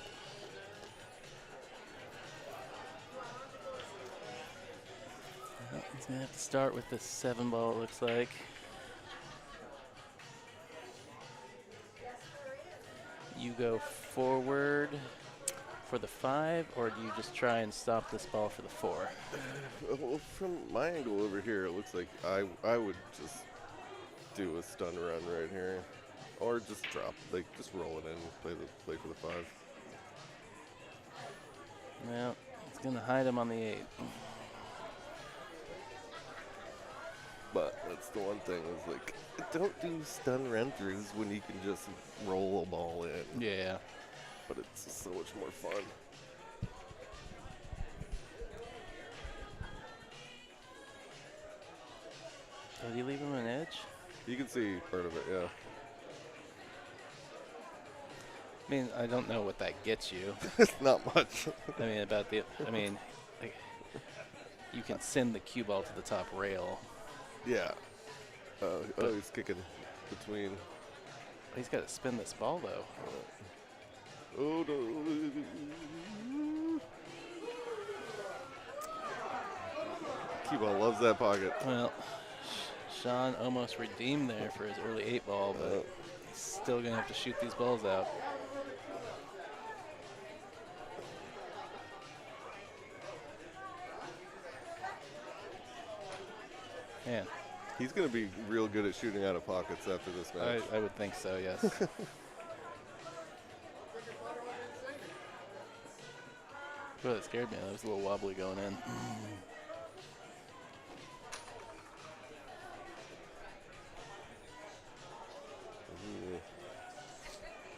Well, he's going to have to start with the 7-ball, it looks like. You go forward for the 5, or do you just try and stop this ball for the 4? Well, from my angle over here, it looks like I would just do a stun run right here, or just drop, like just roll it in, play for the 5. Well, it's going to hide him on the 8. But that's the one thing is like, don't do stun run-throughs when you can just roll a ball in. Yeah. But it's just so much more fun. Oh, did you leave him an edge? You can see part of it, yeah. I mean, I don't know what that gets you. It's not much. Like, you can send the cue ball to the top rail. Yeah. He's kicking between. He's got to spin this ball, though. Oh, no. Cue ball loves that pocket. Well, Sean almost redeemed there for his early 8-ball, but he's still going to have to shoot these balls out. Man. He's going to be real good at shooting out of pockets after this match. I would think so, yes. Boy, that scared me. That was a little wobbly going in.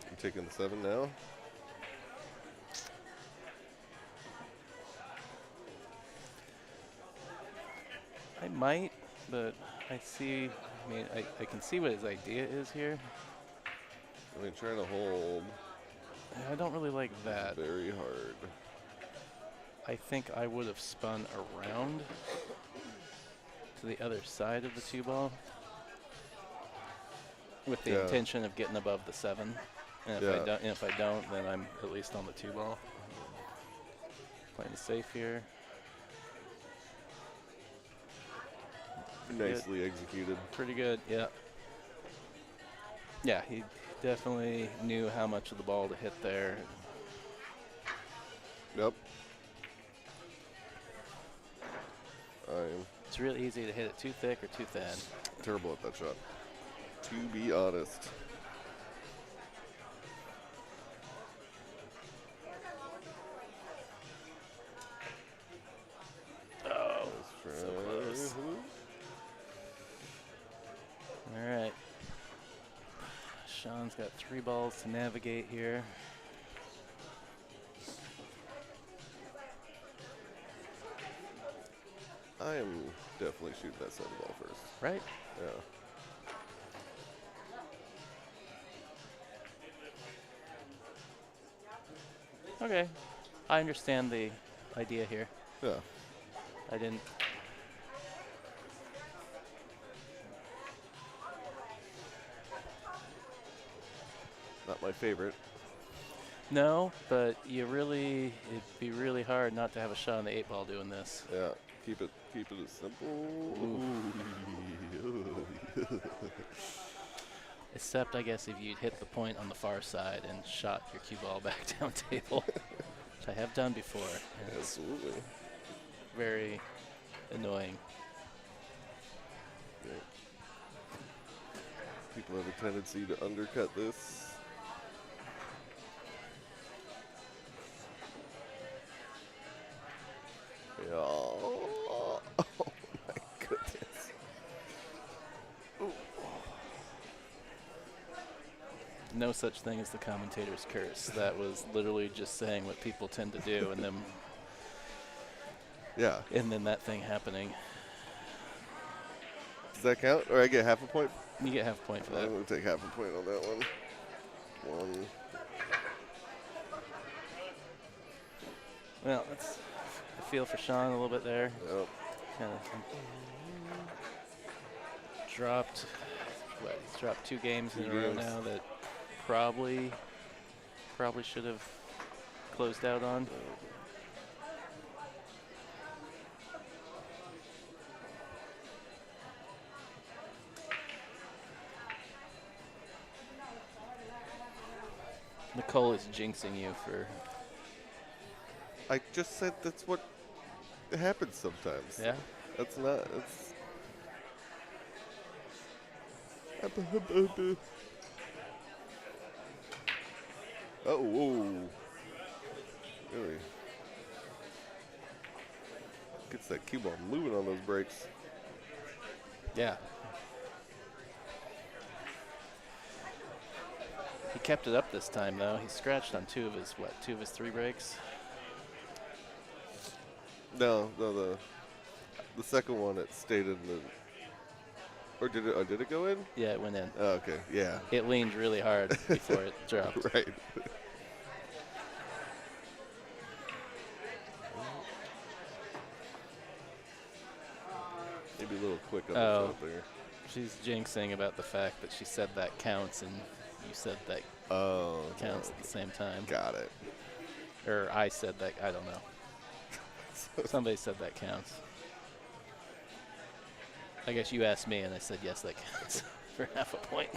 You taking the 7 now? I might, but I can see what his idea is here. I mean, trying to hold. I don't really like that. Very hard. I think I would have spun around to the other side of the 2-ball with the intention of getting above the 7. And if I don't, then I'm at least on the 2-ball. Playing it safe here. Nicely executed. Pretty good, yeah. Yeah, he definitely knew how much of the ball to hit there. Yep. It's real easy to hit it too thick or too thin. Terrible at that shot, to be honest. Oh, so close. All right. Sean's got 3 balls to navigate here. I am definitely shooting that 7-ball first. Right? Yeah. Okay. I understand the idea here. Yeah. I didn't. Not my favorite. No, but it'd be really hard not to have a shot on the 8-ball doing this. Yeah. Keep it as simple. Except, I guess, if you'd hit the point on the far side and shot your cue ball back down table, which I have done before. Absolutely. Very annoying. Yeah. People have a tendency to undercut this. Yeah. Oh my goodness. Ooh. no such thing as the commentator's curse. That was literally just saying what people tend to do, and then that thing happening. Does that count? Or I get half a point? You get half a point for that. I'm going to take half a point on that one. Well, that's I feel for Sean a little bit there. Yep. Kind of dropped. He's dropped 2 games in a row now that probably should have closed out on. Nicole is jinxing you for. I just said that's what happens sometimes. Yeah. That's not. It's. Oh, whoa. Really? Gets that cue ball moving on those breaks. Yeah. He kept it up this time, though. He scratched on 2 of his 3 breaks? No, the second one it stayed in the. Or did it go in? Yeah, it went in. Oh, okay, yeah. It leaned really hard before it dropped. Right. Maybe a little quick on the front there. She's jinxing about the fact that she said that counts and you said that counts at the same time. Got it. Or I said that, I don't know. Somebody said that counts. I guess you asked me and I said yes, that counts for half a point.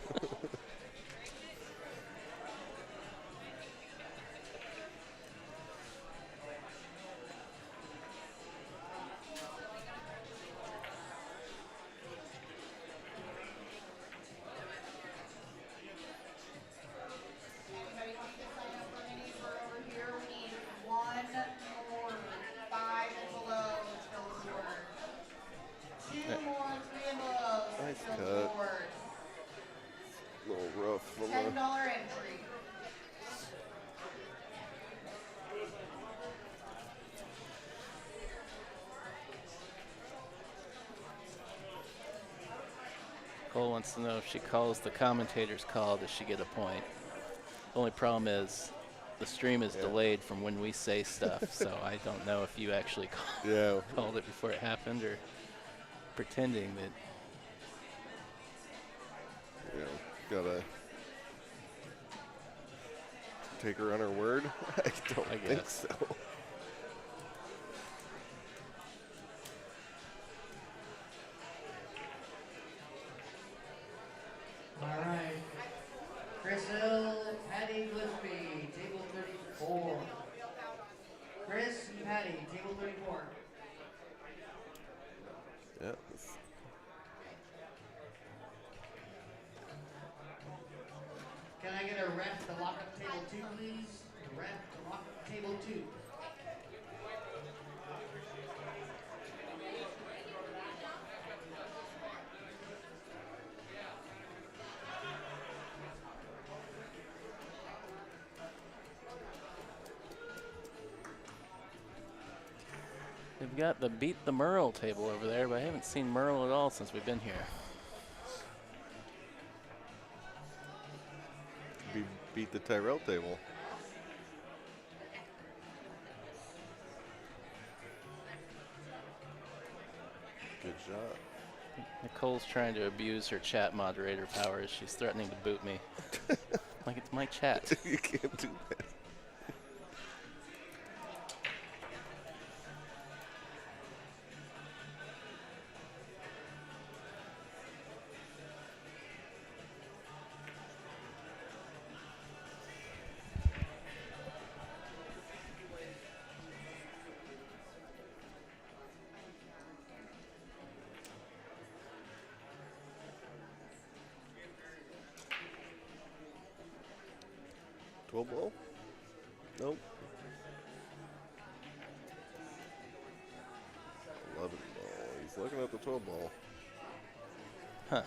Cole wants to know if she calls the commentator's call, does she get a point? Only problem is the stream is delayed from when we say stuff, so I don't know if you actually called it before it happened or pretending that. Yeah, gotta take her on her word. I don't think so. All right. Chris Hill, Patty Gillespie, table 34. Chris and Patty, table 34. Yeah. Can I get a ref to lock up table 2, please? A ref to lock up table 2. They've got the Beat the Merle table over there, but I haven't seen Merle at all since we've been here. Beat the Tyrell table. Good shot. Nicole's trying to abuse her chat moderator powers. She's threatening to boot me. Like, it's my chat. You can't do that. Ball? Nope. 11 ball. He's looking at the 12 ball. Huh.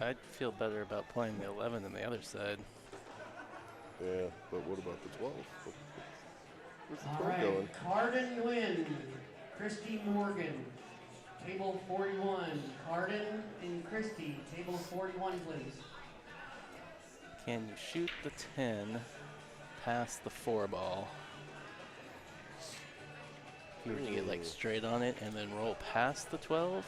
I'd feel better about playing the 11 than the other side. Yeah, but what about the 12? Where's the 12 All right, going? Carden Nguyen, Christy Morgan, table 41. Carden and Christy, table 41, please. Can you shoot the 10 past the 4 ball? If you were to get like straight on it and then roll past the 12?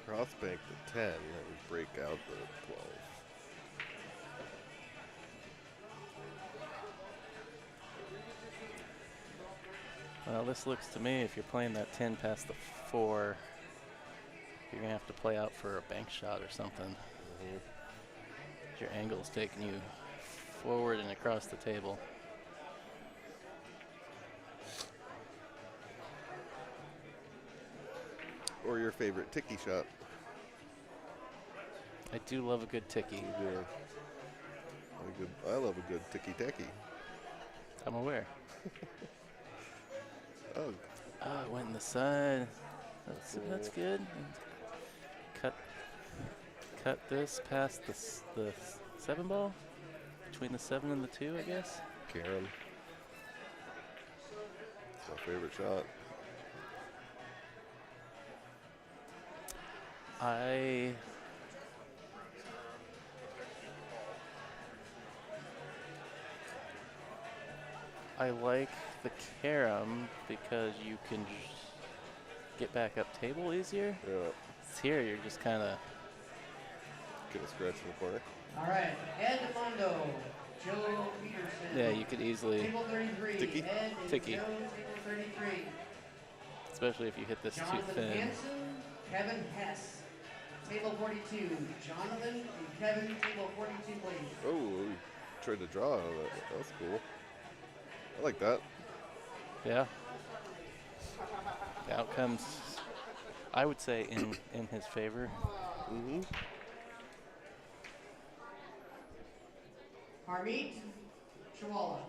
Cross bank the 10 and break out the 12. Well, this looks to me, if you're playing that 10 past the 4, you're going to have to play out for a bank shot or something. Your angle's taking you forward and across the table. Or your favorite ticky shot. I do love a good ticky. Yeah. I love a good ticky-tacky. I'm aware. Oh. Oh, it went in the side. That's good. Cut this past the 7 ball? Between the 7 and the 2, I guess? Karen. It's my favorite shot. I like the carom because you can get back up table easier. Yeah. Here, you're just kind of get a scratch in the corner. All right, Ed Mondo, Joe Peterson. Yeah, you could easily table 33. Ticky. Ed and Ticky. Joe, table 33. Especially if you hit this too Jonathan thin. Hansen, Kevin Hess, table 42. Jonathan and Kevin, table 42, please. Oh, we tried to draw out of that. That's cool. I like that. Yeah. The outcome's, I would say, in his favor. Mm-hmm. Harmeet Chawala.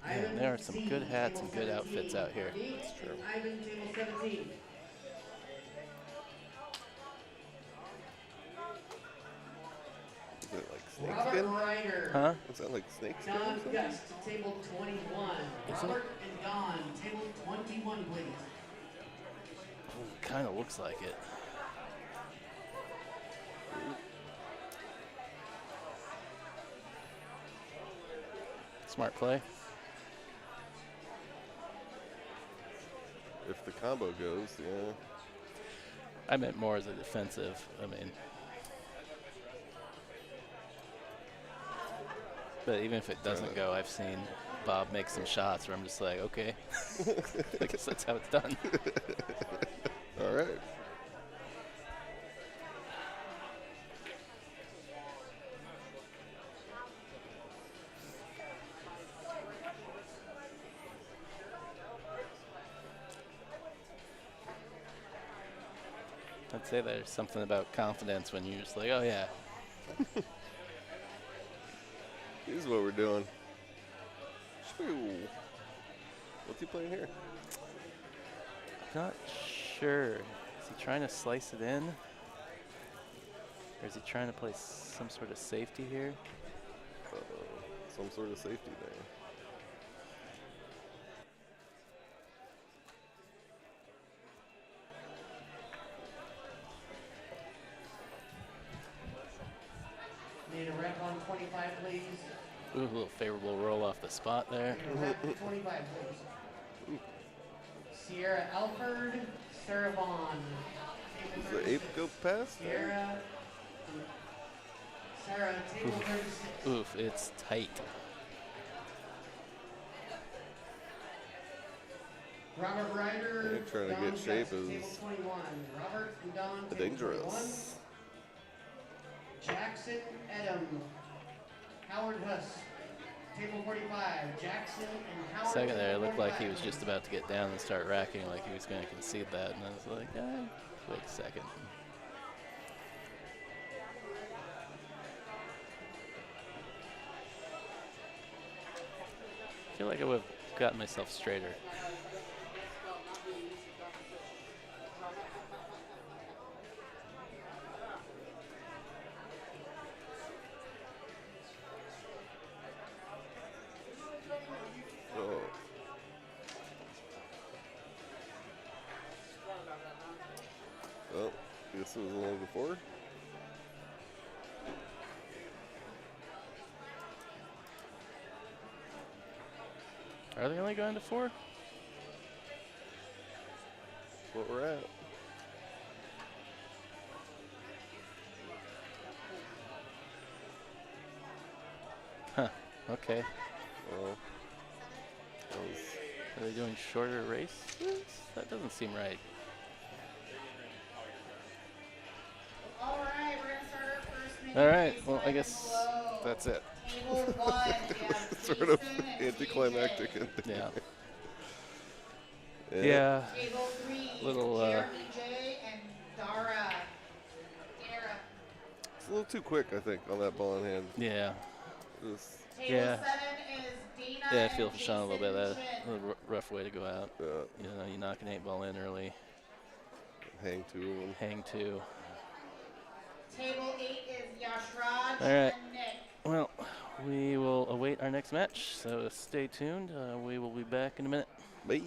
Yeah, there are some good hats and good outfits out here. That's true. Ivan, table 17. Is it like snake Robert skin? Ryder. Huh? Is that like snake skin? or Don something? Gust, table 21. Is Robert and Don, table 21, please. Kind of looks like it. Smart play. If the combo goes, yeah. I meant more as a defensive. I mean, but even if it doesn't go, I've seen Bob make some shots where I'm just like, okay, I guess that's how it's done. All right. I'd say there's something about confidence when you're just like, oh yeah. Here's what we're doing. Shoo. What's he playing here? I'm not sure. Is he trying to slice it in? Or is he trying to play some sort of safety here? Some sort of safety there. Need a rep on 25, please. Ooh, a little favorable roll off the spot there. Need a rep 25, please. Sierra Alford, Sarah Vaughn. Does the ape go past? Sierra, Sarah, table 36. Oof, it's tight. Robert Ryder, Yeah, trying to Don get shape Gust, is table 21. Robert and Don, table dangerous. 21. Jackson Edom, Howard Huss, table 45. Jackson and Howard. Second there, it table looked like he 45. was just about to get down and start racking, like he was going to concede that, and I was like, wait a second. feel like I would have gotten myself straighter. Oh. Well, guess it was a little before. Are they only going to 4? That's what we're at. Huh. Okay. Well, are they doing shorter races? That doesn't seem right. All right, we're gonna start our first mini All right. race, Well, I live guess and below. that's it. Table 1, we have sort of Jason and anticlimactic. TJ. Yeah. Yeah. Yeah. Table 3, Little. Jeremy J and Dara. It's a little too quick, I think, on that ball in hand. Yeah. Table Yeah. 7 is Dana Yeah, I feel and for Sean a little bit. Jason That's Chin. a rough way to go out. You know, you knock an 8-ball in early. Hang 2 of them. Hang 2. Table 8 is Yashraj All right. and Nick. Well, we will await our next match, so stay tuned. We will be back in a minute. Bye.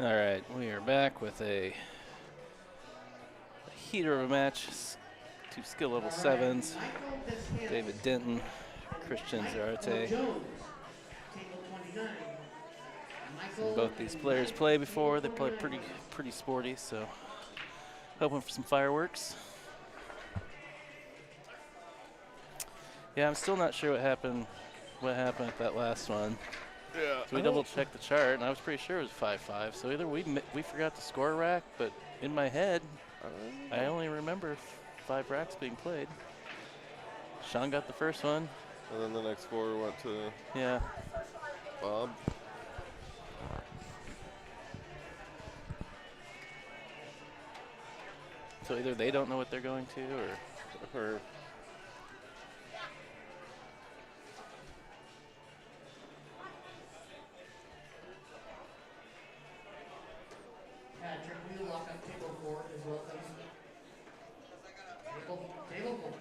All right, we are back with a heater of a match. Two skill level 7s. David Denton, Christian Zarate. Both these players play before. They play pretty sporty, so hoping for some fireworks. Yeah, I'm still not sure what happened at that last one. Yeah. So we double checked the chart, and I was pretty sure it was 5-5. So either we forgot to score a rack, but in my head, I only remember 5 racks being played. Sean got the first one. And then the next 4 went to Bob. So either they don't know what they're going to, or Patrick, will you lock up table 4 as well, please? Table 4.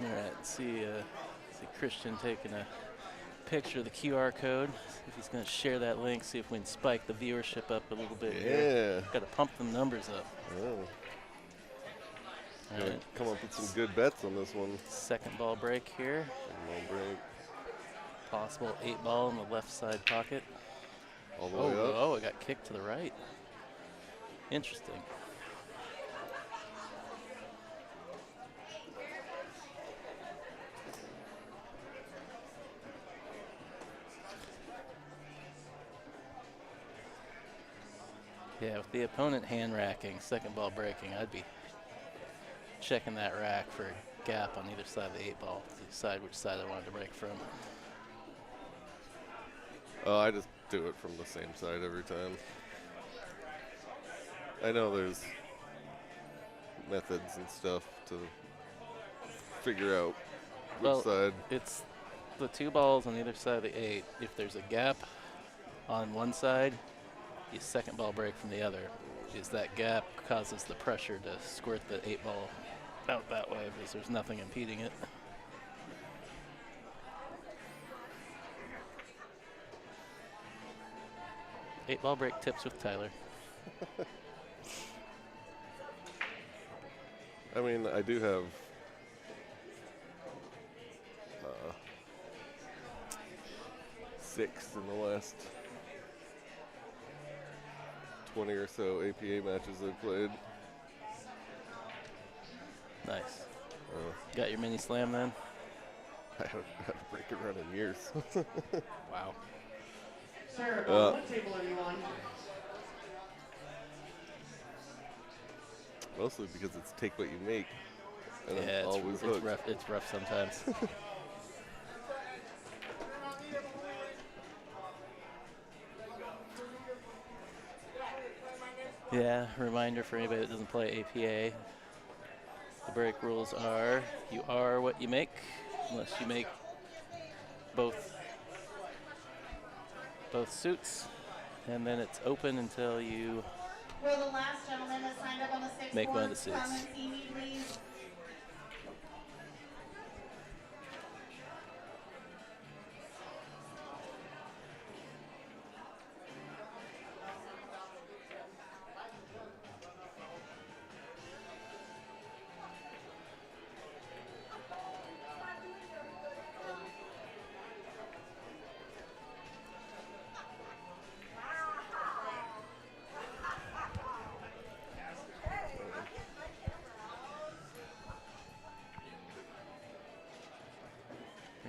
all right. See Christian taking a picture of the QR code. See if he's going to share that link. See if we can spike the viewership up a little bit. Yeah. Got to pump them numbers up. Oh. All right. Come up with some good bets on this one. Second ball break here. Second ball break. Possible 8 ball in the left side pocket. All the way up. Oh, it got kicked to the right. Interesting. Yeah, with the opponent hand racking, second ball breaking, I'd be checking that rack for a gap on either side of the 8 ball to decide which side I wanted to break from. Oh, I just do it from the same side every time. I know there's methods and stuff to figure out which side. It's the 2 balls on either side of the 8. If there's a gap on one side, you second ball break from the other. Is that gap causes the pressure to squirt the 8 ball out that way because there's nothing impeding it. Eight ball break tips with Tyler. I mean, I do have 6 in the last 20 or so APA matches I've played. Nice. Got your mini slam then? I haven't had a break and run in years. Wow. Sir, what table are you on? Mostly because it's take what you make. And Yeah, I'm always it's hooked. rough. It's rough sometimes. Yeah, reminder for anybody that doesn't play APA. The break rules are you are what you make, unless you make both suits, and then it's open until you Will the last gentleman that signed up on the 6 make one of the come suits. and see me, please?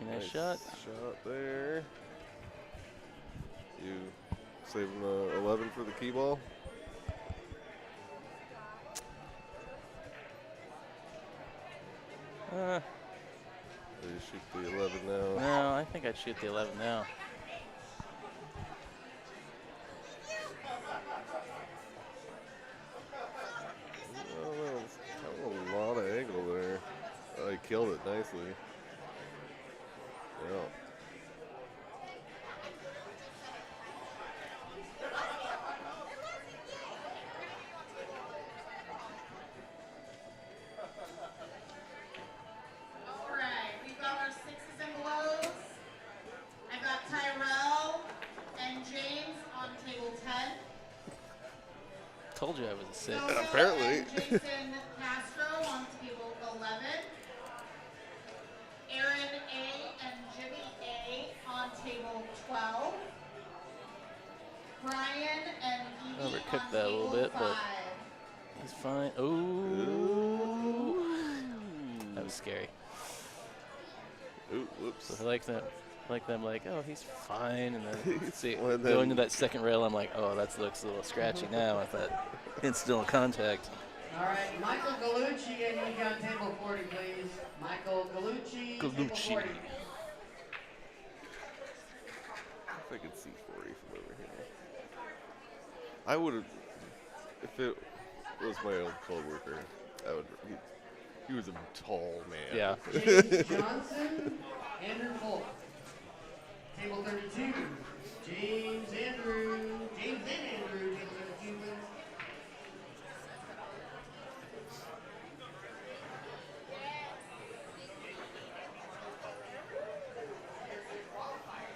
Nice shot. Shot there. You saving the 11 for the key ball? Or you shoot the 11 now? No, I think I'd shoot the 11 now. Oh, that was kind of a lot of angle there. Oh, he killed it nicely. Yeah. All right. Told you I was a 6. Apparently. Jason Castro on table 11. Aaron A. and Jimmy A. on table 12. Brian and Evie Overcooked on that a little table bit, 5. but he's fine. Ooh. That was scary. Ooh, whoops. So I like that. Like, oh, he's fine. And then see, Well, going to that second rail, I'm like, oh, that looks a little scratchy now with that incidental contact. All right, Michael Gallucci and Evie on table 40, please. Michael Gallucci, table 40. If I could see 40 from over here. I would have, if it was my old coworker, I would. He was a tall man. Yeah. James Johnson, Andrew Polk. Table 32. James and Andrew, table 32 wins.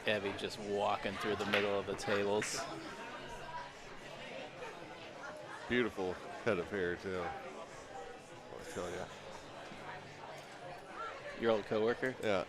Abby just walking through the middle of the tables. Beautiful head of hair, too. I'll tell you. Your old coworker? Yeah.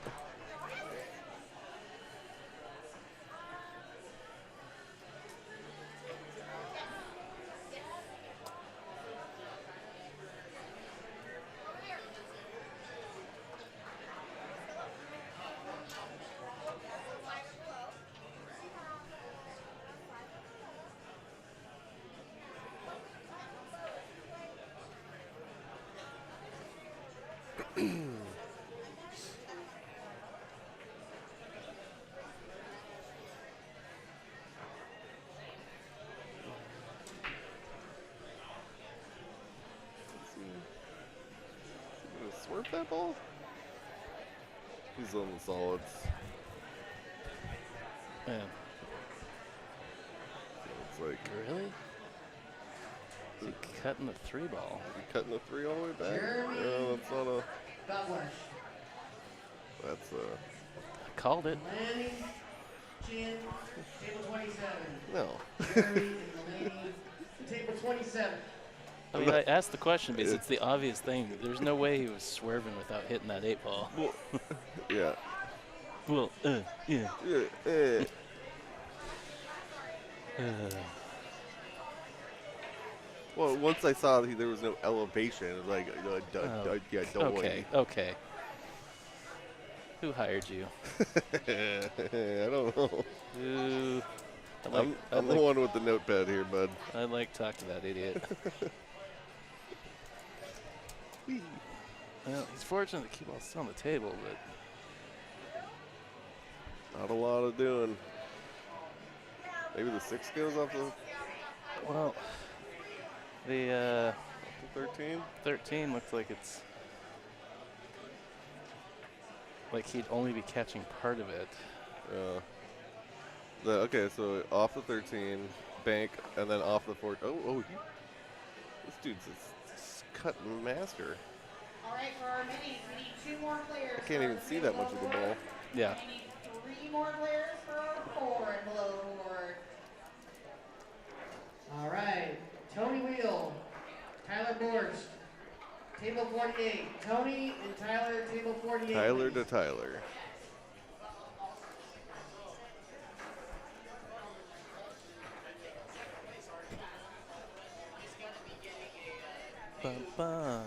Swerve that ball? He's on the solids. Man. It's like, Really? Is he cutting the 3 ball? are you cutting the 3 all the way back? Jeremy. No, that's not a. Butler. That's a. I called it. Lanny, Chin, table 27. No. Jeremy and Lanny, table 27. I mean, I asked the question because it's the obvious thing. There's no way he was swerving without hitting that 8 ball. Well, yeah. Well, yeah. Yeah. Well, once I saw that there was no elevation, it was like, yeah, don't worry. Okay. Who hired you? I don't know. Ooh, I'm the one with the notepad here, bud. I'd like to talk to that idiot. Well, he's fortunate to keep all still on the table, but Not a lot of doing. Maybe the 6 goes off the well, the 13. 13 looks like it's like he'd only be catching part of it. Okay, so off the 13, bank, and then off the 4. This dude's a cutting master. All right, for our minis, we need 2 more players. I can't even see that much of the ball. Yeah. We need 3 more players for our 4 and below board. All right, Tony Wheel, Tyler Borst, table 48. Tony and Tyler, table 48. Tyler please. to Tyler. Ba-ba.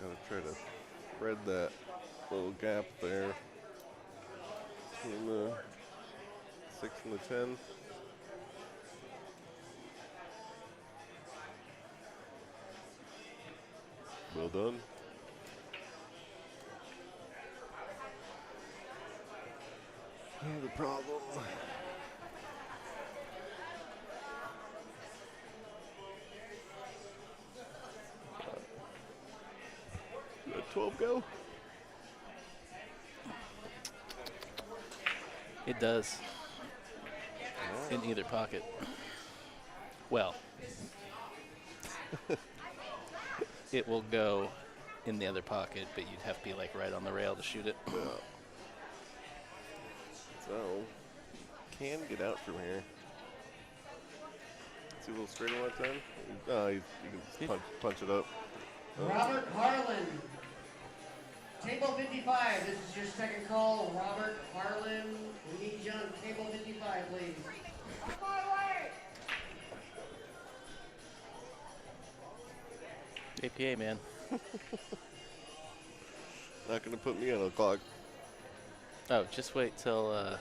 Gotta try to thread that little gap there between the 6 and the 10. Well done. The problem. 12 go? It does. In either pocket. Well, it will go in the other pocket, but you'd have to be like right on the rail to shoot it. Yeah. So, can get out from here. See a little straight on that time? You can punch it up. Robert Harlan. Table 55, this is your second call. Robert Harlan, we need you on table 55, please. APA, man. Not going to put me on the clock. Oh, just wait till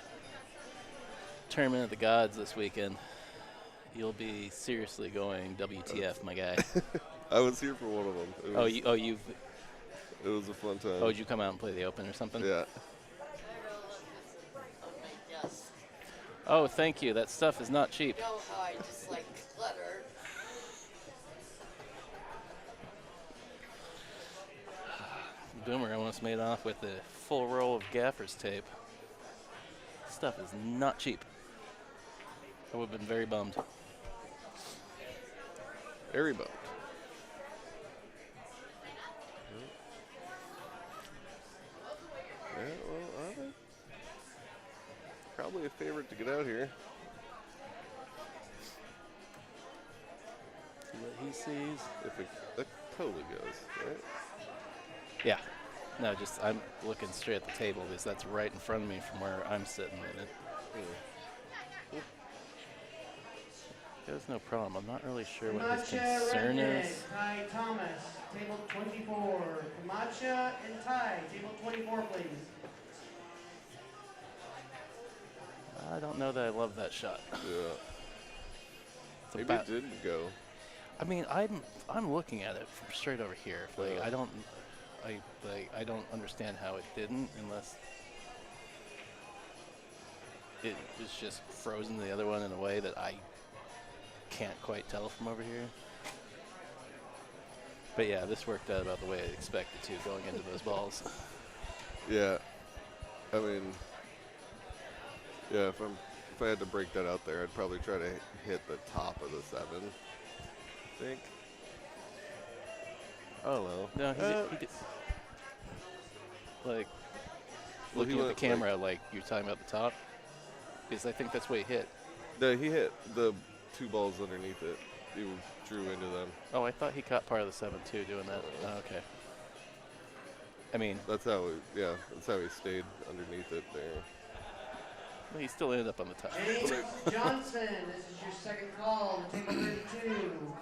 Tournament of the Gods this weekend. You'll be seriously going WTF, my guy. I was here for one of them. You've... It was a fun time. Oh, did you come out and play the Open or something? Yeah. Oh, thank you. That stuff is not cheap. You know how I dislike clutter. Boomer almost made off with a full roll of gaffer's tape. Stuff is not cheap. I would have been very bummed. Very bummed. Yeah, well, I'm probably a favorite to get out here. See what he sees. If it totally goes, right? Yeah. No, just I'm looking straight at the table because that's right in front of me from where I'm sitting. And it goes no problem. I'm not really sure what his concern is. Ty Thomas, table 24. Kamisha and Ty, table 24, please. I don't know that I love that shot. Yeah. Maybe it didn't go. I mean, I'm looking at it from straight over here. Like I don't understand how it didn't unless it was just frozen to the other one in a way that I can't quite tell from over here. But yeah, this worked out about the way I expected to going into those balls. Yeah. I mean, yeah, if I had to break that out there, I'd probably try to hit the top of the 7. I think. I don't know. No, he did. Like, looking at the camera, like you're talking about the top? Because I think that's what he hit. No, he hit the 2 balls underneath it. He drew into them. Oh, I thought he caught part of the 7 too doing that. Oh, okay. I mean, that's how he stayed underneath it there. Well, he still ended up on the top. James Johnson, this is your second call, table 32.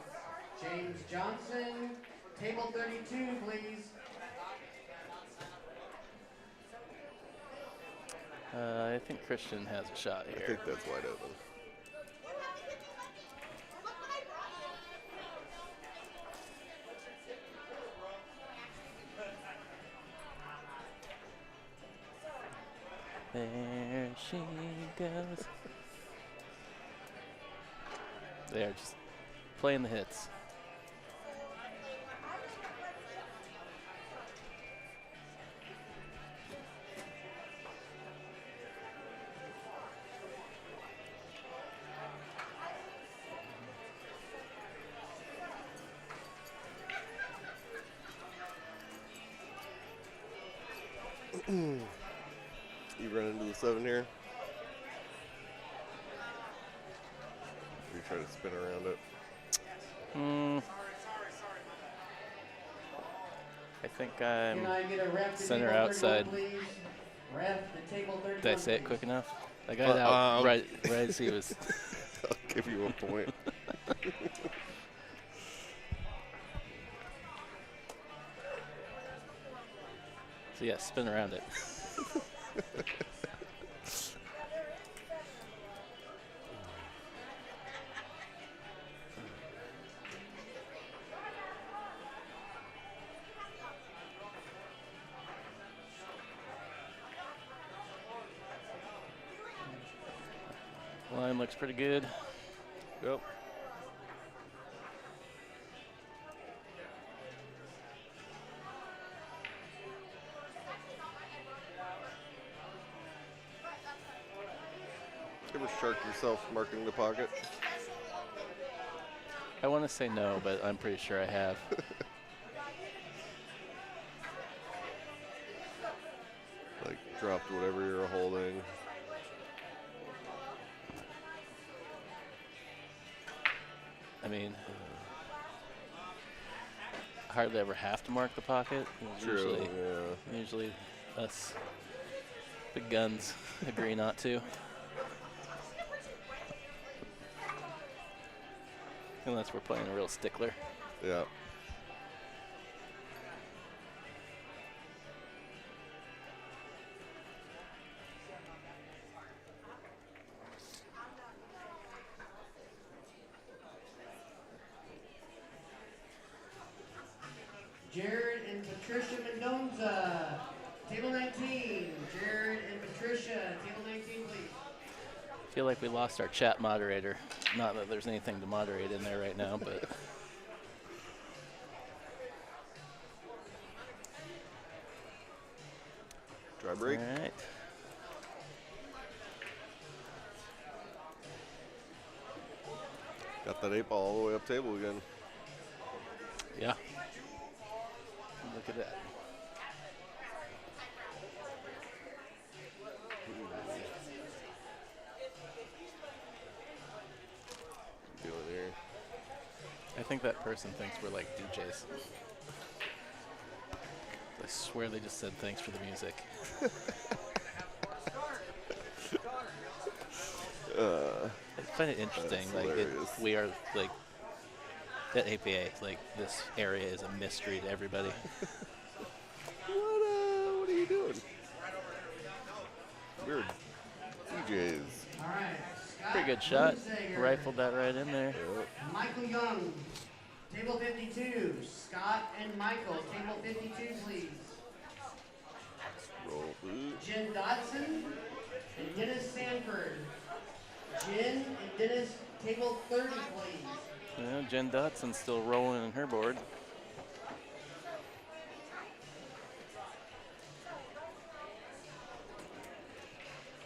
James Johnson, table 32, please. I think Christian has a shot here. I think that's wide open. There she goes. They are just playing the hits. You run into the 7 here. You try to spin around it. I think I'm Can I get a ref to center table outside. 31, please? Ref to table 31, Did I say it please. quick enough? I got it out right as he was. I'll give you a point. So yeah, spin around it. Line looks pretty good. Yep. You ever shark yourself marking the pocket? I want to say no, but I'm pretty sure I have. Like dropped whatever you're holding. I mean, hardly ever have to mark the pocket. True, Usually us big guns agree not to. Unless we're playing a real stickler. Yeah. Jared and Patricia Mendoza, table 19. Jared and Patricia, table 19, please. I feel like we lost our chat moderator. Not that there's anything to moderate in there right now, but. Try break. All right. Got that 8 ball all the way up table again. Yeah. Look at that. Doing here. I think that person thinks we're like DJs. I swear they just said thanks for the music. I find it interesting. Like we are like at APA. Like this area is a mystery to everybody. What are you doing? We're DJs. All right. Scott Pretty good shot. Hunsager. Rifled that right in there. Yep. Michael Young, table 52. Scott and Michael, table 52, please. Roll boot. Jen Dodson and Dennis Sanford. Jen and Dennis, table 30, please. Yeah, Jen Dotson's still rolling in her board.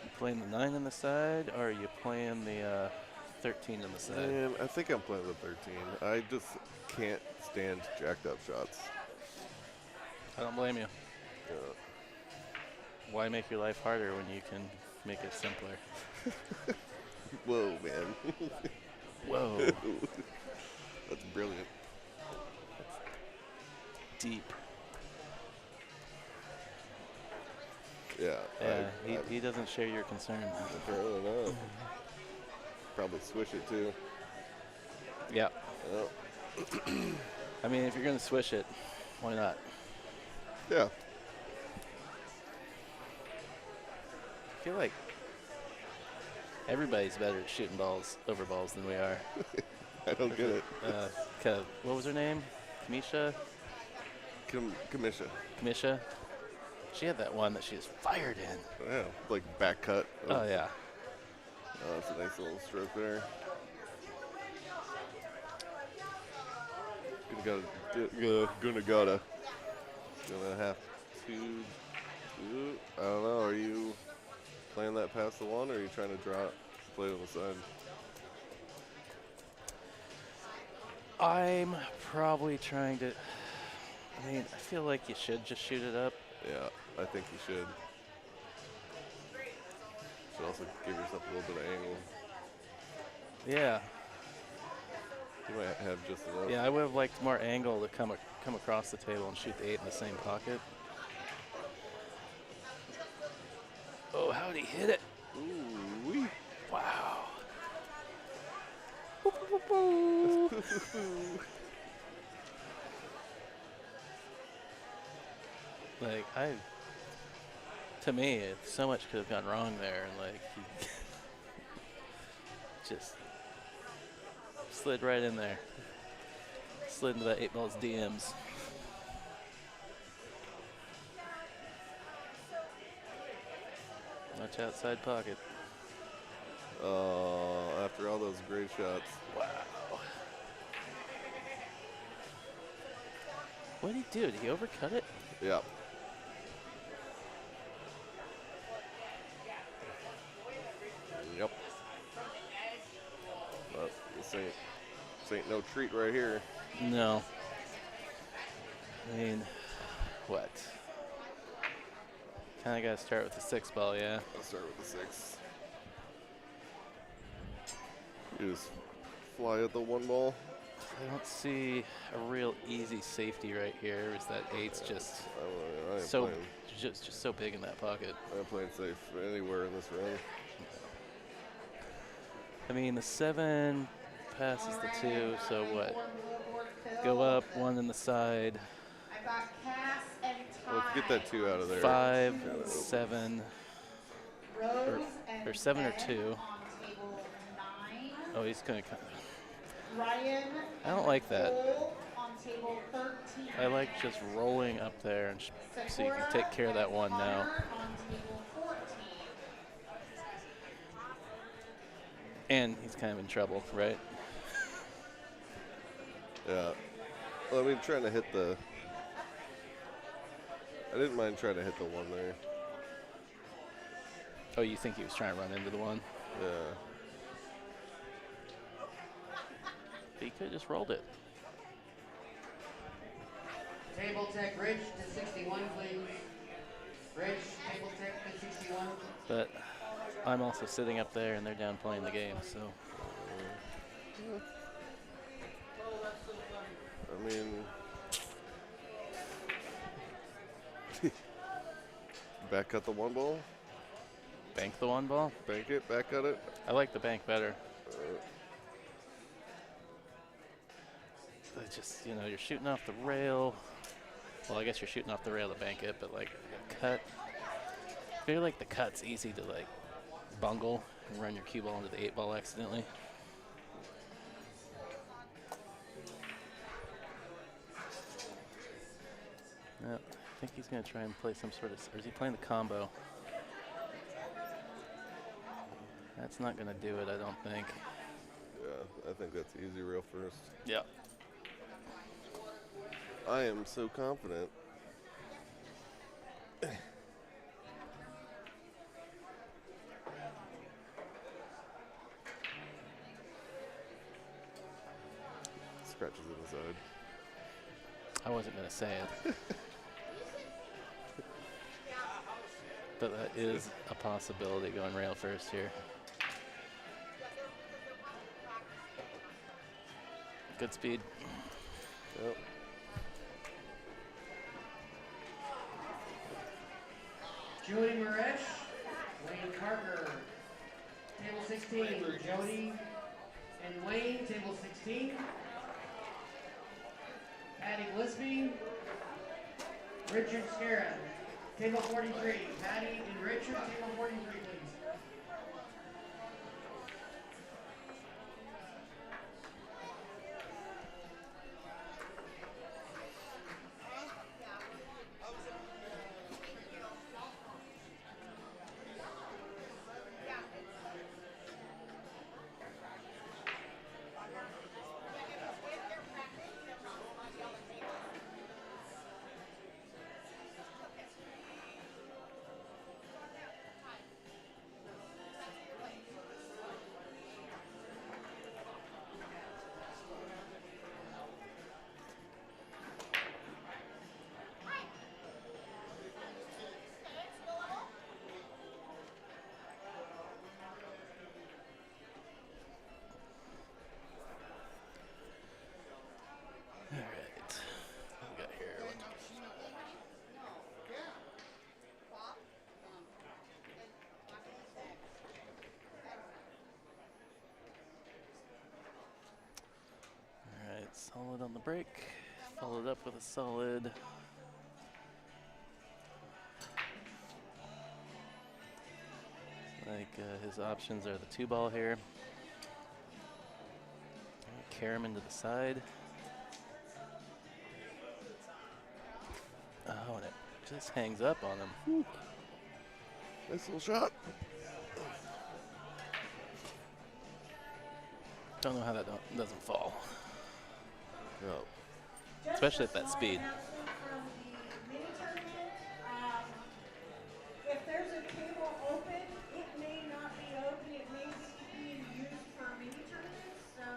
You playing the 9 on the side, or are you playing the 13 on the side? Man, I think I'm playing the 13. I just can't stand jacked up shots. I don't blame you. Yeah. Why make your life harder when you can make it simpler? Whoa, man. Whoa. That's brilliant. Deep. Yeah. Yeah, he doesn't share your concern. Apparently not. Probably swish it too. Yeah. Oh. I mean, if you're going to swish it, why not? Yeah. I feel like everybody's better at shooting balls over balls than we are. I don't get it. What was her name? Kamisha? Kamisha. Kamisha? She had that one that she was fired in. Yeah, like back cut. Oh, yeah. Oh, that's a nice little stroke there. Gonna have to. I don't know. Are you playing that past the one, or are you trying to play it on the side? I'm probably trying to. I mean, I feel like you should just shoot it up. Yeah, I think you should. Should also give yourself a little bit of angle. Yeah. You might have just enough. Yeah, I would have liked more angle to come across the table and shoot the 8 in the same pocket. Oh, how'd he hit it? Ooh, wee. Wow. Like, to me, so much could have gone wrong there, and like, he just slid right in there. Slid into that 8 ball's DMs. Watch outside pocket. Oh, after all those great shots. Wow. What did he do? Did he overcut it? Yeah. Yep. This ain't no treat right here. No. I mean, what? Kind of got to start with the 6 ball, yeah. I'll start with the 6. You just fly at the 1 ball. I don't see a real easy safety right here. Is that 8's just so big in that pocket. I'm playing safe anywhere in this round. I mean, the 7 passes the 2, so what? Go up, 1 in the side. I got Cass and Ty. Well, get that 2 out of there. 5, 7, or 7 or 2. On table 9. Oh, he's gonna come. Ryan. I don't like that. On table 13. I like just rolling up there, and so you can take care of that 1 now. On table 14. And he's kind of in trouble, right? Yeah. Well, I mean, trying to hit the. I didn't mind trying to hit the 1 there. Oh, you think he was trying to run into the 1? Yeah. He could have just rolled it. Table tech Rich to 61, please. Rich, table tech to 61. But I'm also sitting up there, and they're down playing the game, so. I mean, back at the 1 ball. Bank the 1 ball? Bank it, back at it. I like the bank better. But just, you know, you're shooting off the rail. Well, I guess you're shooting off the rail to bank it, but like a cut. I feel like the cut's easy to like bungle and run your cue ball into the 8 ball accidentally. No, I think he's going to try and play some sort of, or is he playing the combo? That's not going to do it, I don't think. Yeah, I think that's easy rail first. Yeah. I am so confident. Scratches in the side. I wasn't going to say it. But that is a possibility going rail first here. Good speed. Yep. Jody Maresh, Wayne Parker, table 16. Jody and Wayne, table 16. Patty Gillespie, Richard Scarra, table 43. Patty and Richard, table 43, please. Solid on the break, followed up with a solid. Like his options are the 2 ball here. Carry him into the side. Oh, and it just hangs up on him. Whew. Nice little shot. Don't know how that doesn't fall. No. Especially at that speed. From the mini tournament, if there's a table open, it may not be open. It may be being used for mini tournaments. So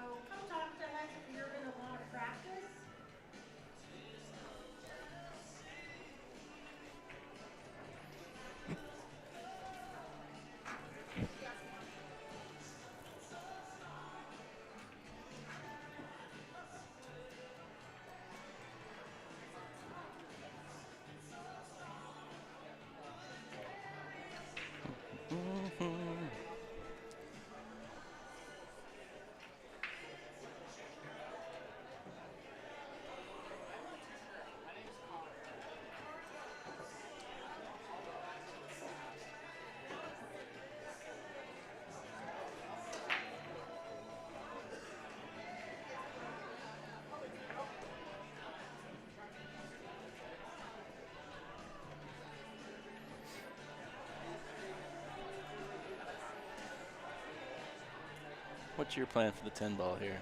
What's your plan for the 10 ball here?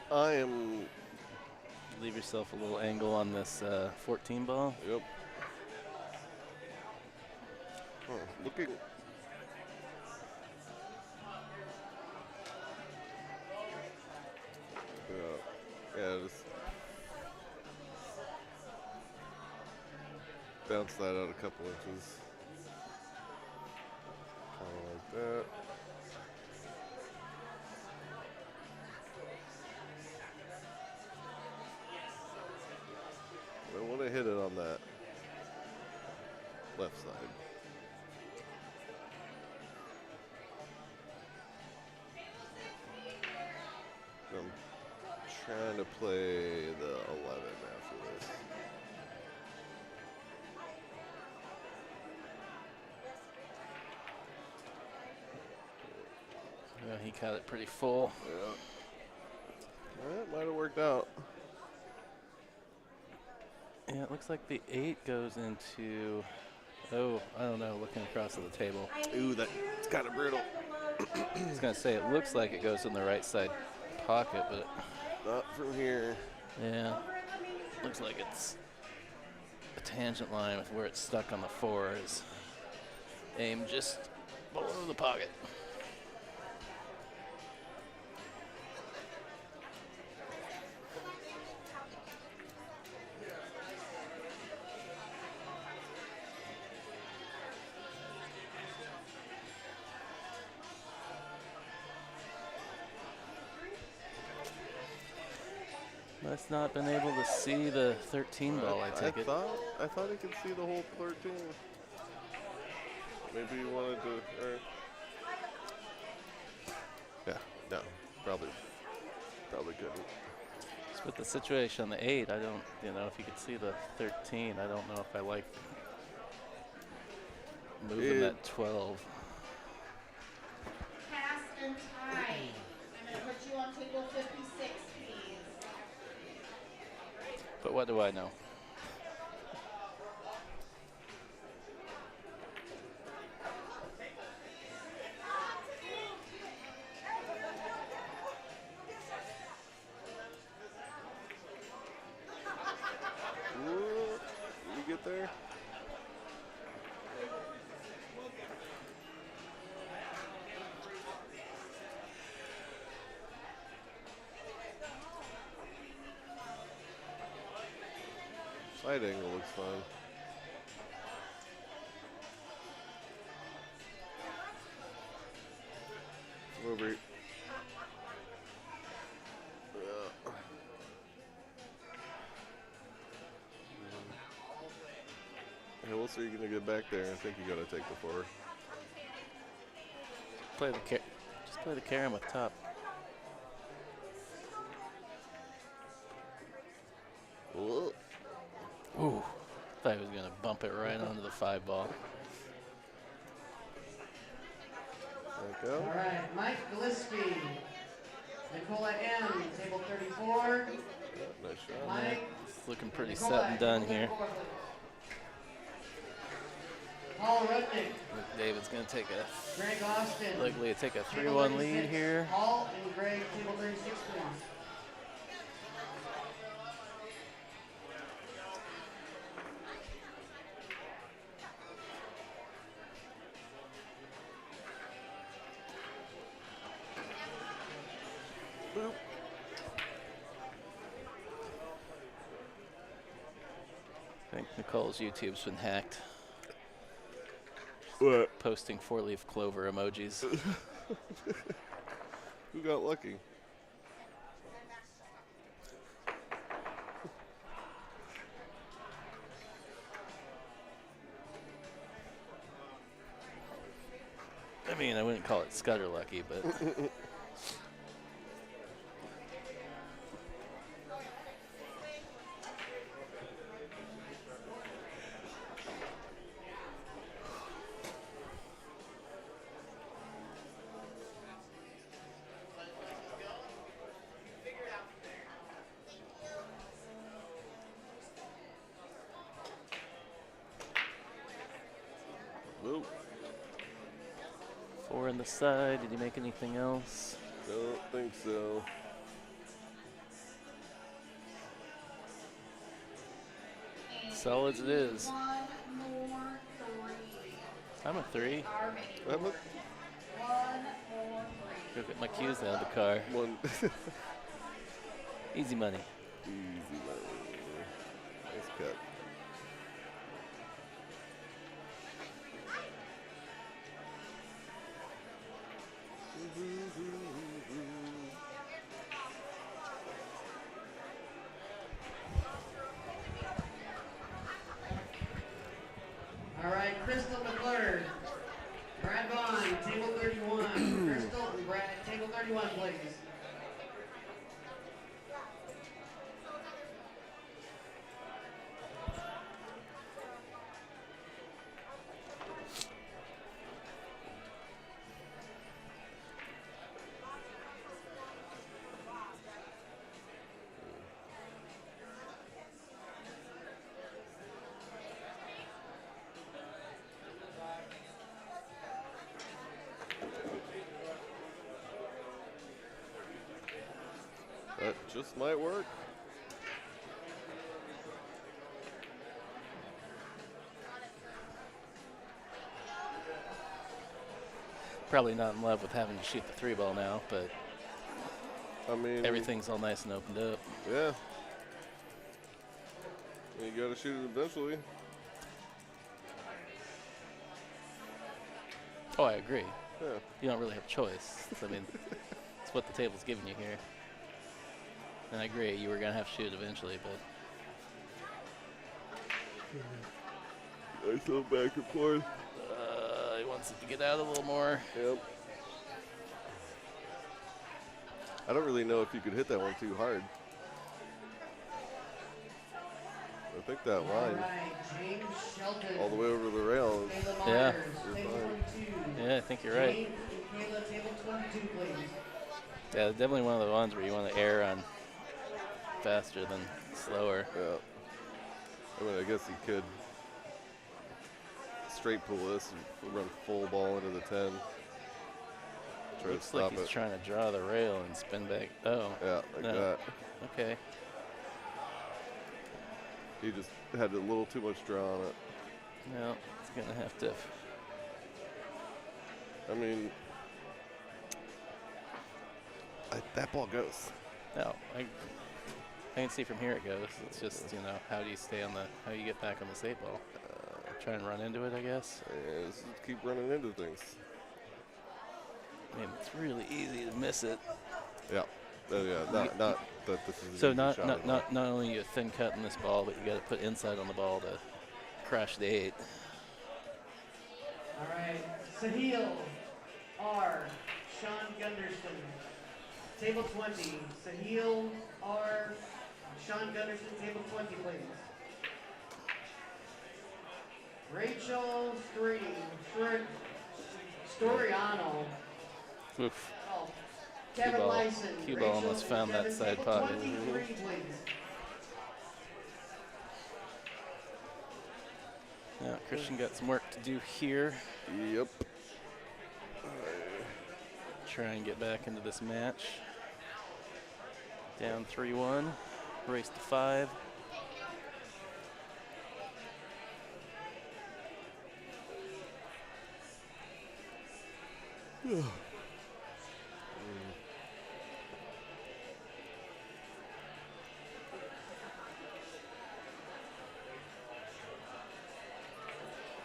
I am. Leave yourself a little angle on this 14 ball. Yep. Looking. Yeah, just bounce that out a couple inches. Kind of like that. I want to hit it on that left side. I'm trying to play the 11 after this. Yeah, he got it pretty full. Yeah. That might have worked out. Yeah, it looks like the 8 goes into, oh, I don't know, looking across at the table. Ooh, that's kind of brutal. I was going to say, it looks like it goes in the right side pocket, but not from here. Yeah, looks like it's a tangent line with where it's stuck on the 4 is aimed just below the pocket. Must not been able to see the 13 ball, I take it. I thought he could see the whole 13. Maybe he wanted to, yeah, no, probably couldn't. Just with the situation on the 8, I don't, if you could see the 13, I don't know if I like moving that 12. Pass and tie. I'm going to put you on table 56, please. But what do I know? You get there? Side angle looks fine. Over. Hey, we'll see. You're gonna get back there. I think you gotta take the 4. Just play the Karen with top. Whoa. Ooh, thought he was gonna bump it right onto the 5 ball. There we go. All right, Mike Gillespie, Nikolai M, table 34. Nice shot. Mike. It's looking pretty Nikolai, set and done here. Paul Rudnick. David's gonna take a Greg Austin. likely to take a 3-1 lead here. Paul and Greg, table 36, please. Boop. I think Nicole's YouTube's been hacked. What? Posting 4-leaf clover emojis. Who got lucky? I mean, I wouldn't call it Scudder lucky, but Whoa. 4 on the side. Did he make anything else? Don't think so. Solids it is. One more 3. I'm a 3. I'm a One more 3. Go get my cues out of the car. one. Easy money. Easy money. Nice cut. All right, Crystal McClure. Brad Vaughn, table 31. Crystal and Brad, table 31, please. That just might work. Probably not in love with having to shoot the 3 ball now, but I mean, everything's all nice and opened up. Yeah. You gotta shoot it eventually. Oh, I agree. Yeah. You don't really have a choice. I mean, it's what the table's giving you here. And I agree, you were going to have to shoot eventually, but... Nice little back and forth. He wants it to get out a little more. Yep. I don't really know if you could hit that one too hard. I think that line, Right, James Shelton. all the way over the rail, is Kayla Yeah. Myers, You're table fine. 22. Yeah, I think you're right. James and Kayla, table 22, please. Yeah, definitely one of the ones where you want to err on faster than slower. yeah. I mean, I guess you could straight pull this and run full ball into the 10. Try Looks to like stop he's it. trying to draw the rail and spin back. Oh, Yeah, like no. that. Okay. He just had a little too much draw on it. No, it's going to have to. I mean, that ball goes. No, I can see from here it goes. It's just, you know, how do you stay on the, how you get back on the state ball? Try and run into it, I guess. Yeah, just keep running into things. I mean, it's really easy to miss it. Yeah. Yeah, not that this is So an easy shot at all. not only you thin cut in this ball, but you got to put inside on the ball to crash the 8. All right, Sahil R. Sean Gunderson, table 20. Sahil R. Sean Gunderson, table 20, please. Rachel Storiano. Oof. Oh, Kevin ball. Lyson. Cue ball Rachel almost and found that Kevin, side table pocket. 23, please. Yeah, Christian got some work to do here. Yep. Try and get back into this match. Down 3-1. Race to 5.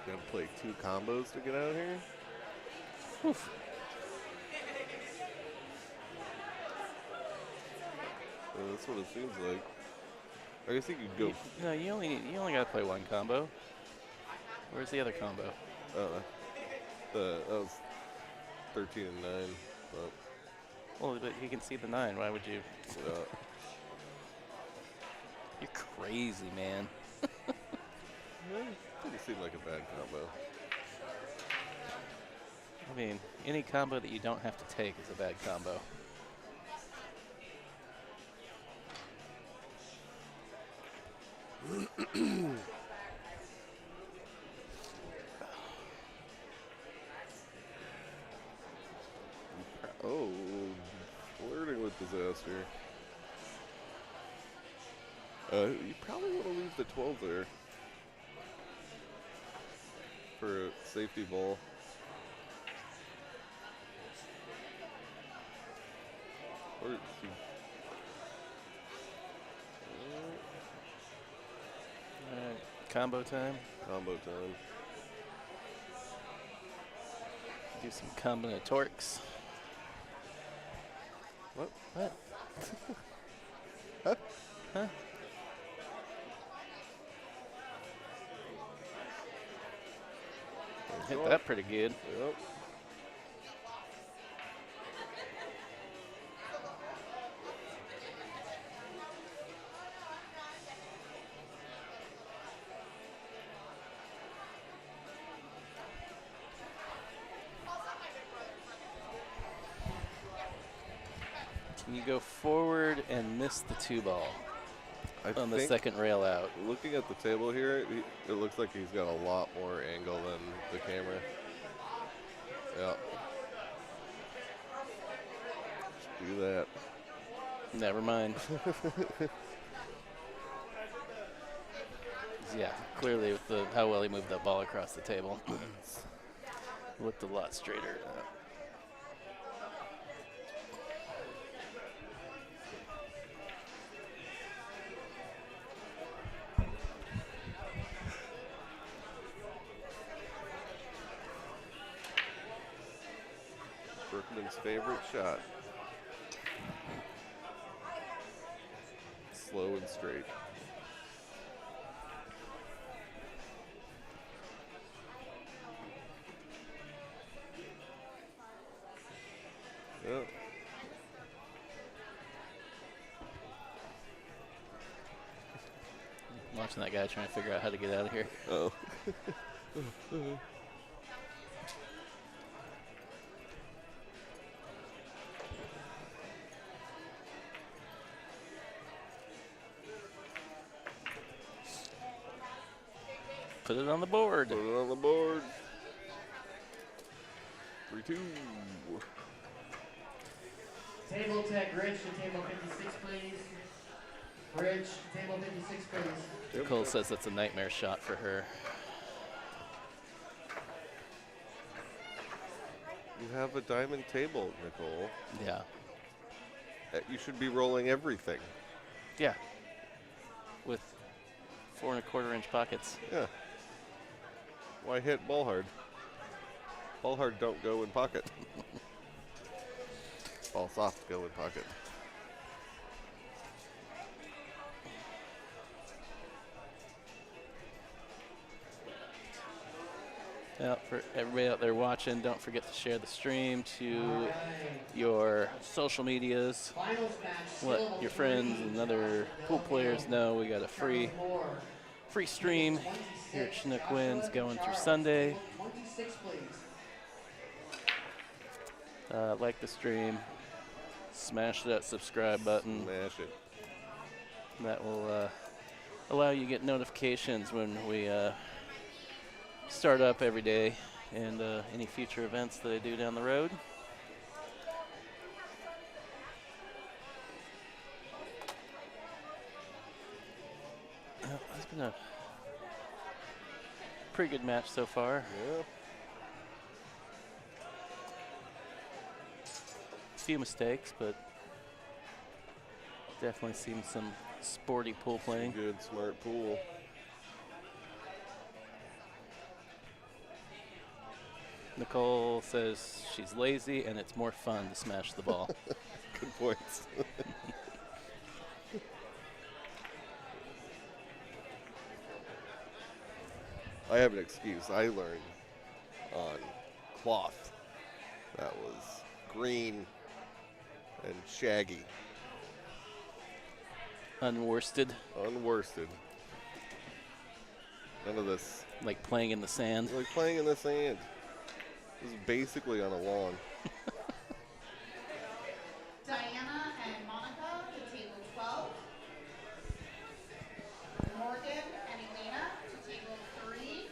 Gotta play 2 combos to get out of here. Oof. That's what it seems like. I guess you could go. No, you only got to play 1 combo. Where's the other combo? That was 13 and 9. But, Well, but you can see the 9. Why would you? You're crazy, man. didn't seem like a bad combo. I mean, any combo that you don't have to take is a bad combo. Oh, disaster. You probably want to leave the 12 there for a safety ball. Or Alright, combo time. combo time. Do some combinatorics. What? What? Huh? Huh? Hit that pretty good. Yep. Can you go forward and miss the 2-ball on the think second rail out? Looking at the table here, it looks like he's got a lot more angle than the camera. Yeah. Just do that. Never mind. Yeah, clearly with how well he moved that ball across the table. Looked a lot straighter. Brookman's favorite shot. Slow and straight. Yep. Watching that guy trying to figure out how to get out of here. Oh. Put it on the board. Put it on the board. 3-2. Table tech, Rich to table 56, please. Rich, table 56, please. Nicole says that's a nightmare shot for her. You have a diamond table, Nicole. Yeah. You should be rolling everything. Yeah. With 4 1/4-inch pockets. Yeah. Why hit ball hard? Ball hard don't go in pocket. Ball soft go in pocket. Yeah, for everybody out there watching, don't forget to share the stream to your social medias. Let your friends and other pool players know we got a free stream here at Chinook Wins going through Sunday. Like the stream, smash that subscribe button. Smash it. That will allow you to get notifications when we start up every day and any future events that I do down the road. It's been a pretty good match so far. Yeah. Few mistakes, but definitely seen some sporty pool playing. Some good, smart pool. Nicole says she's lazy and it's more fun to smash the ball. Good points. I have an excuse. I learned on cloth that was green and shaggy. Unworsted. Unworsted. None of this. Like playing in the sand. Like playing in the sand. This is basically on a lawn. Diana and Monica to table 12. Morgan and Elena to table 3.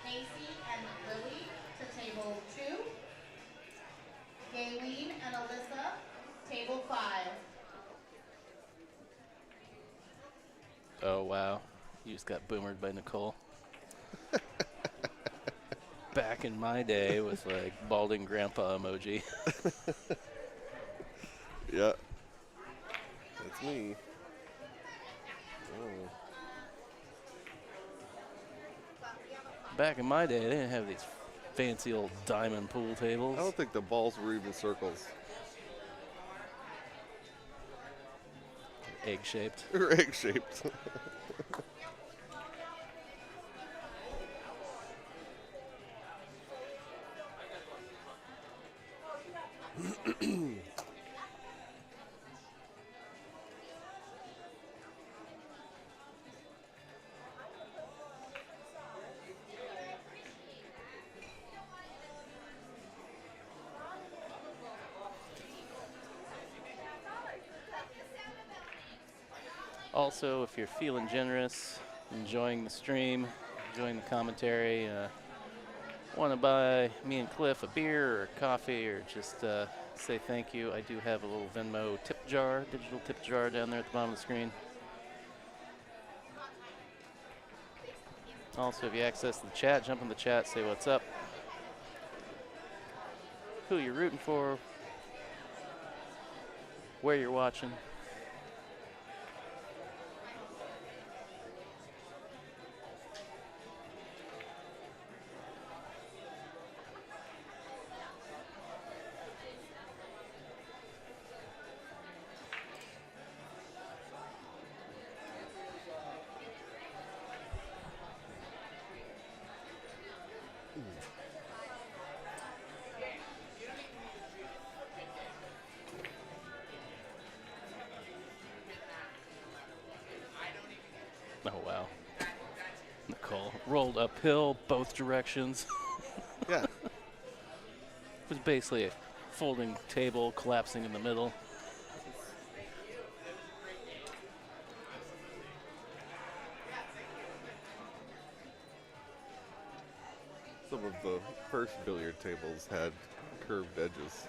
Casey and Lily to table 2. Gayleen and Alyssa wow. You just got boomered by Nicole. Back in my day with like balding grandpa emoji. Yeah. That's me. Oh. Back in my day, they didn't have these fancy old diamond pool tables. I don't think the balls were even circles. Egg-shaped. They're egg-shaped. Also, if you're feeling generous, enjoying the stream, enjoying the commentary, want to buy me and Cliff a beer or coffee or just say thank you, I do have a little Venmo tip jar, digital tip jar down there at the bottom of the screen. Also, if you access the chat, jump in the chat, say what's up, who you're rooting for, where you're watching. Oh, wow. Nicole rolled uphill both directions. Yeah. It was basically a folding table collapsing in the middle. Some of the first billiard tables had curved edges.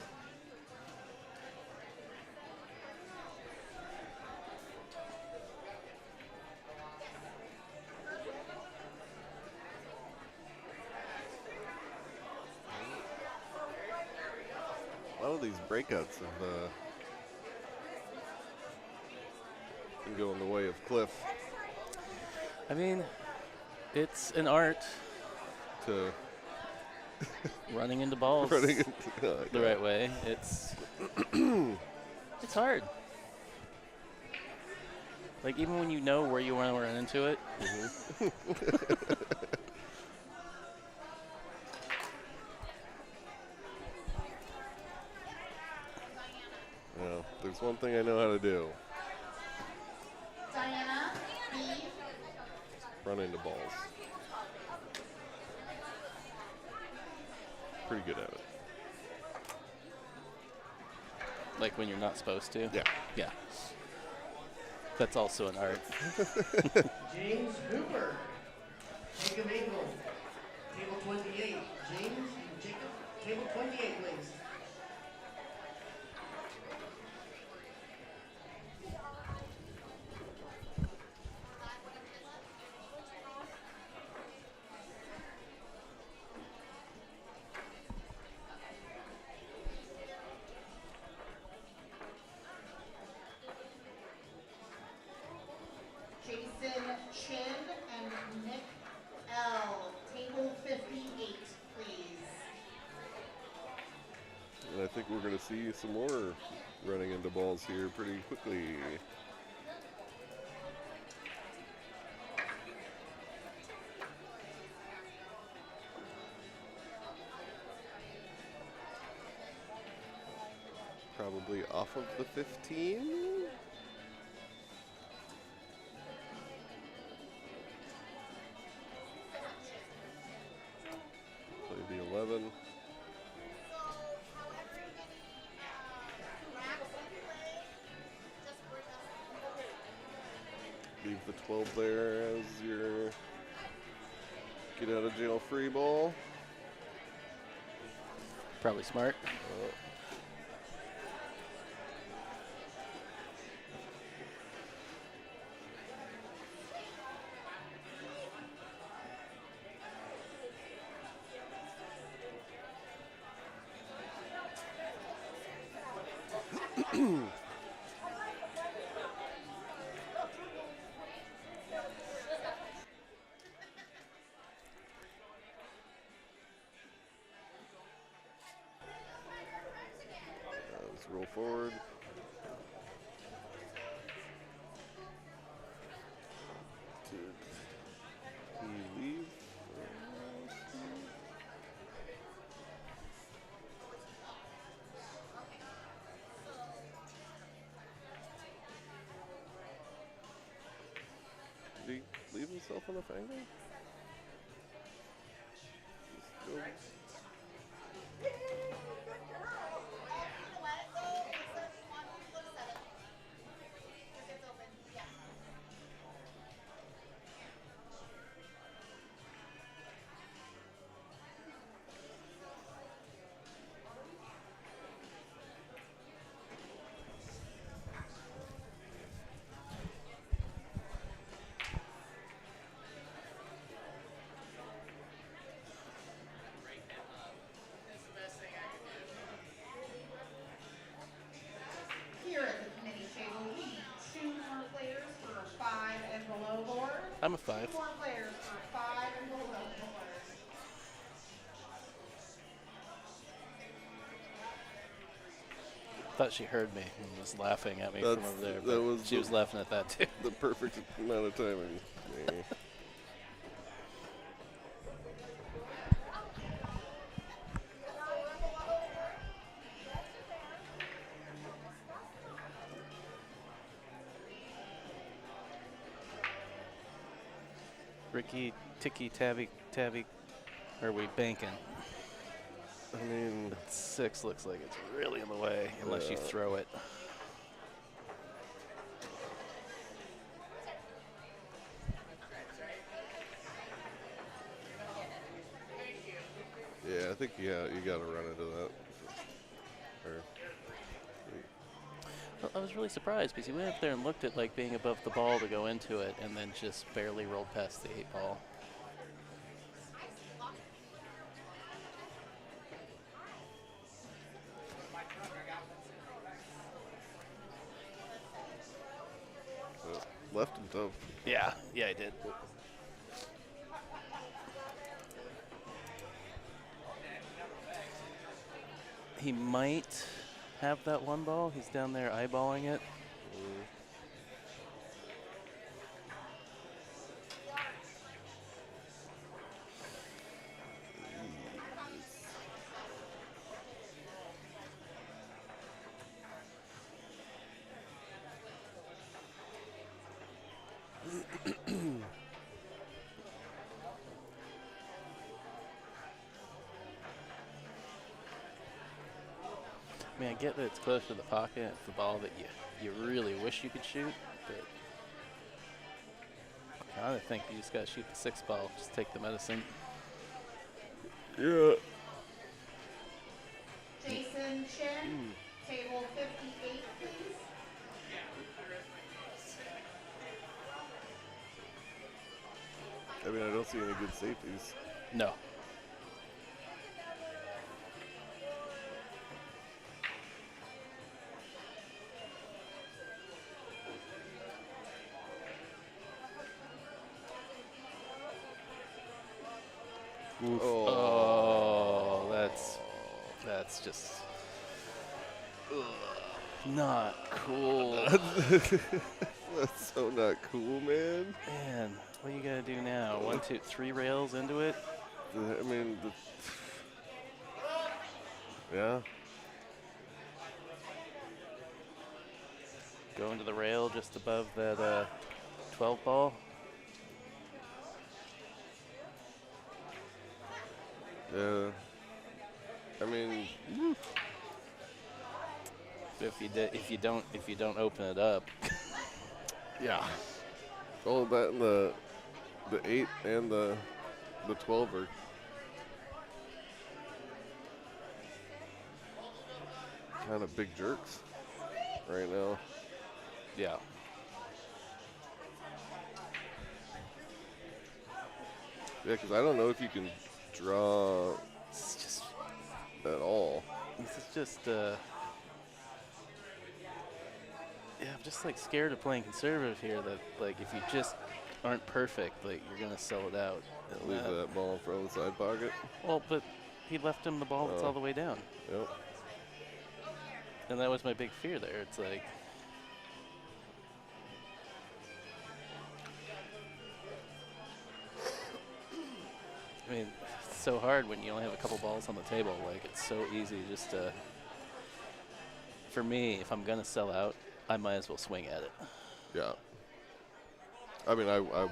A lot of these breakouts have been going the way of Cliff. I mean, it's an art To running into balls running into the right way. It's it's hard. Like even when you know where you want to run into it. Well, there's one thing I know how to do. Diana, B. Run into balls. Pretty good at it. Like when you're not supposed to. Yeah. Yeah. That's also an art. James Hooper. Jacob Engel. Table 28. James and Jacob. Table 28, please. Jason Chin and Nick L. Table 58, please. And I think we're going to see some more running into balls here pretty quickly. Probably off of the 15. Play the 11. Leave the 12 there as your get out of jail free ball. Probably smart. Let's roll forward. Did he leave? Did he leave himself on the fango? I'm a 5. 2 more players for 5 and below board. Thought she heard me and was laughing at me from over there. But she was laughing at that too. The perfect amount of timing. Yeah. Ricky, ticky, tabby, are we banking? I mean, 6 looks like it's really in the way unless you throw it. yeah, I think you got to run into that. Well, I was really surprised because he went up there and looked at like being above the ball to go into it and then just barely rolled past the 8 ball. Left him tough. Yeah, I did. He might have that 1 ball. He's down there eyeballing it. I mean, I get that it's close to the pocket. It's the ball that you really wish you could shoot, but I kind of think you just got to shoot the 6 ball. Just take the medicine. Yeah. Jason Chin, table 58, please. I mean, I don't see any good safeties. No. Oof. Oh, that's just not cool. That's so not cool, man. Man, what do you gotta do now? 1, 2, 3 rails into it? I mean, yeah. Go into the rail just above that 12 ball. Yeah. I mean, if you don't open it up. yeah. All of that and the 8 and the 12 are kind of big jerks right now. Yeah. Yeah, because I don't know if you can draw It's just at all. this is just Yeah, I'm just like scared of playing conservative here. That like if you just aren't perfect, like you're gonna sell it out. Leave that ball in front of the side pocket. Well, but he left him the ball that's all the way down. Yep. And that was my big fear there. It's like. I mean, it's so hard when you only have a couple balls on the table. Like, it's so easy just to. For me, if I'm going to sell out, I might as well swing at it. Yeah. I mean, I would have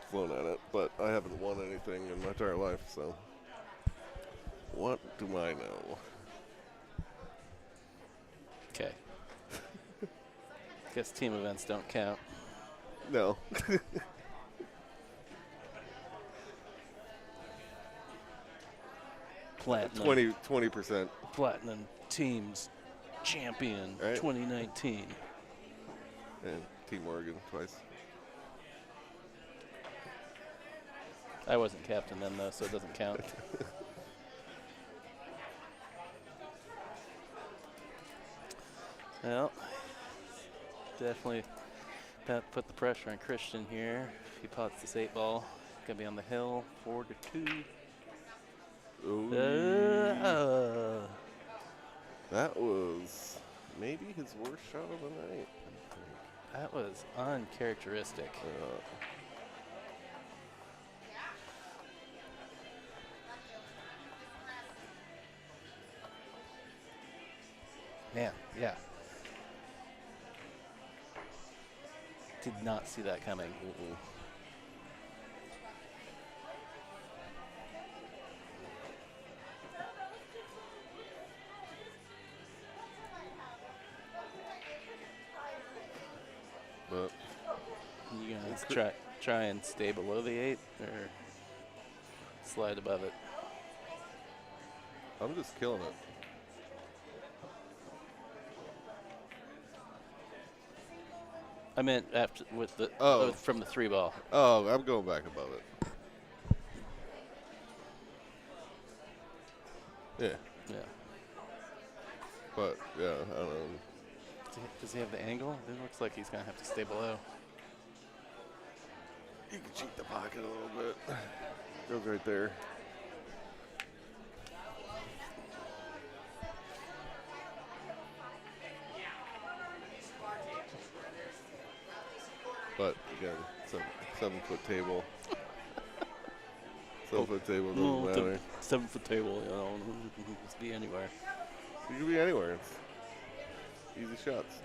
flown at it, but I haven't won anything in my entire life, so. What do I know? Okay. Guess team events don't count. No. Platinum. 20%. Platinum Teams Champion 2019. And Team Oregon twice. I wasn't captain then, though, so it doesn't count. Well, definitely put the pressure on Christian here. If he pots this 8-ball, gonna be on the hill, 4-2. That was maybe his worst shot of the night. That was uncharacteristic. Man, yeah. Did not see that coming. But you gonna try and stay below the 8 or slide above it? I'm just killing it. I meant after with the from the 3-ball. Oh, I'm going back above it. Yeah. Yeah. But yeah, I don't know. Does he have the angle? It looks like he's gonna have to stay below. You can cheat the pocket a little bit. Goes right there. But again, 7-foot table. 7-foot table doesn't matter. 7-foot table, you know, just be anywhere. You can be anywhere. It's easy shots.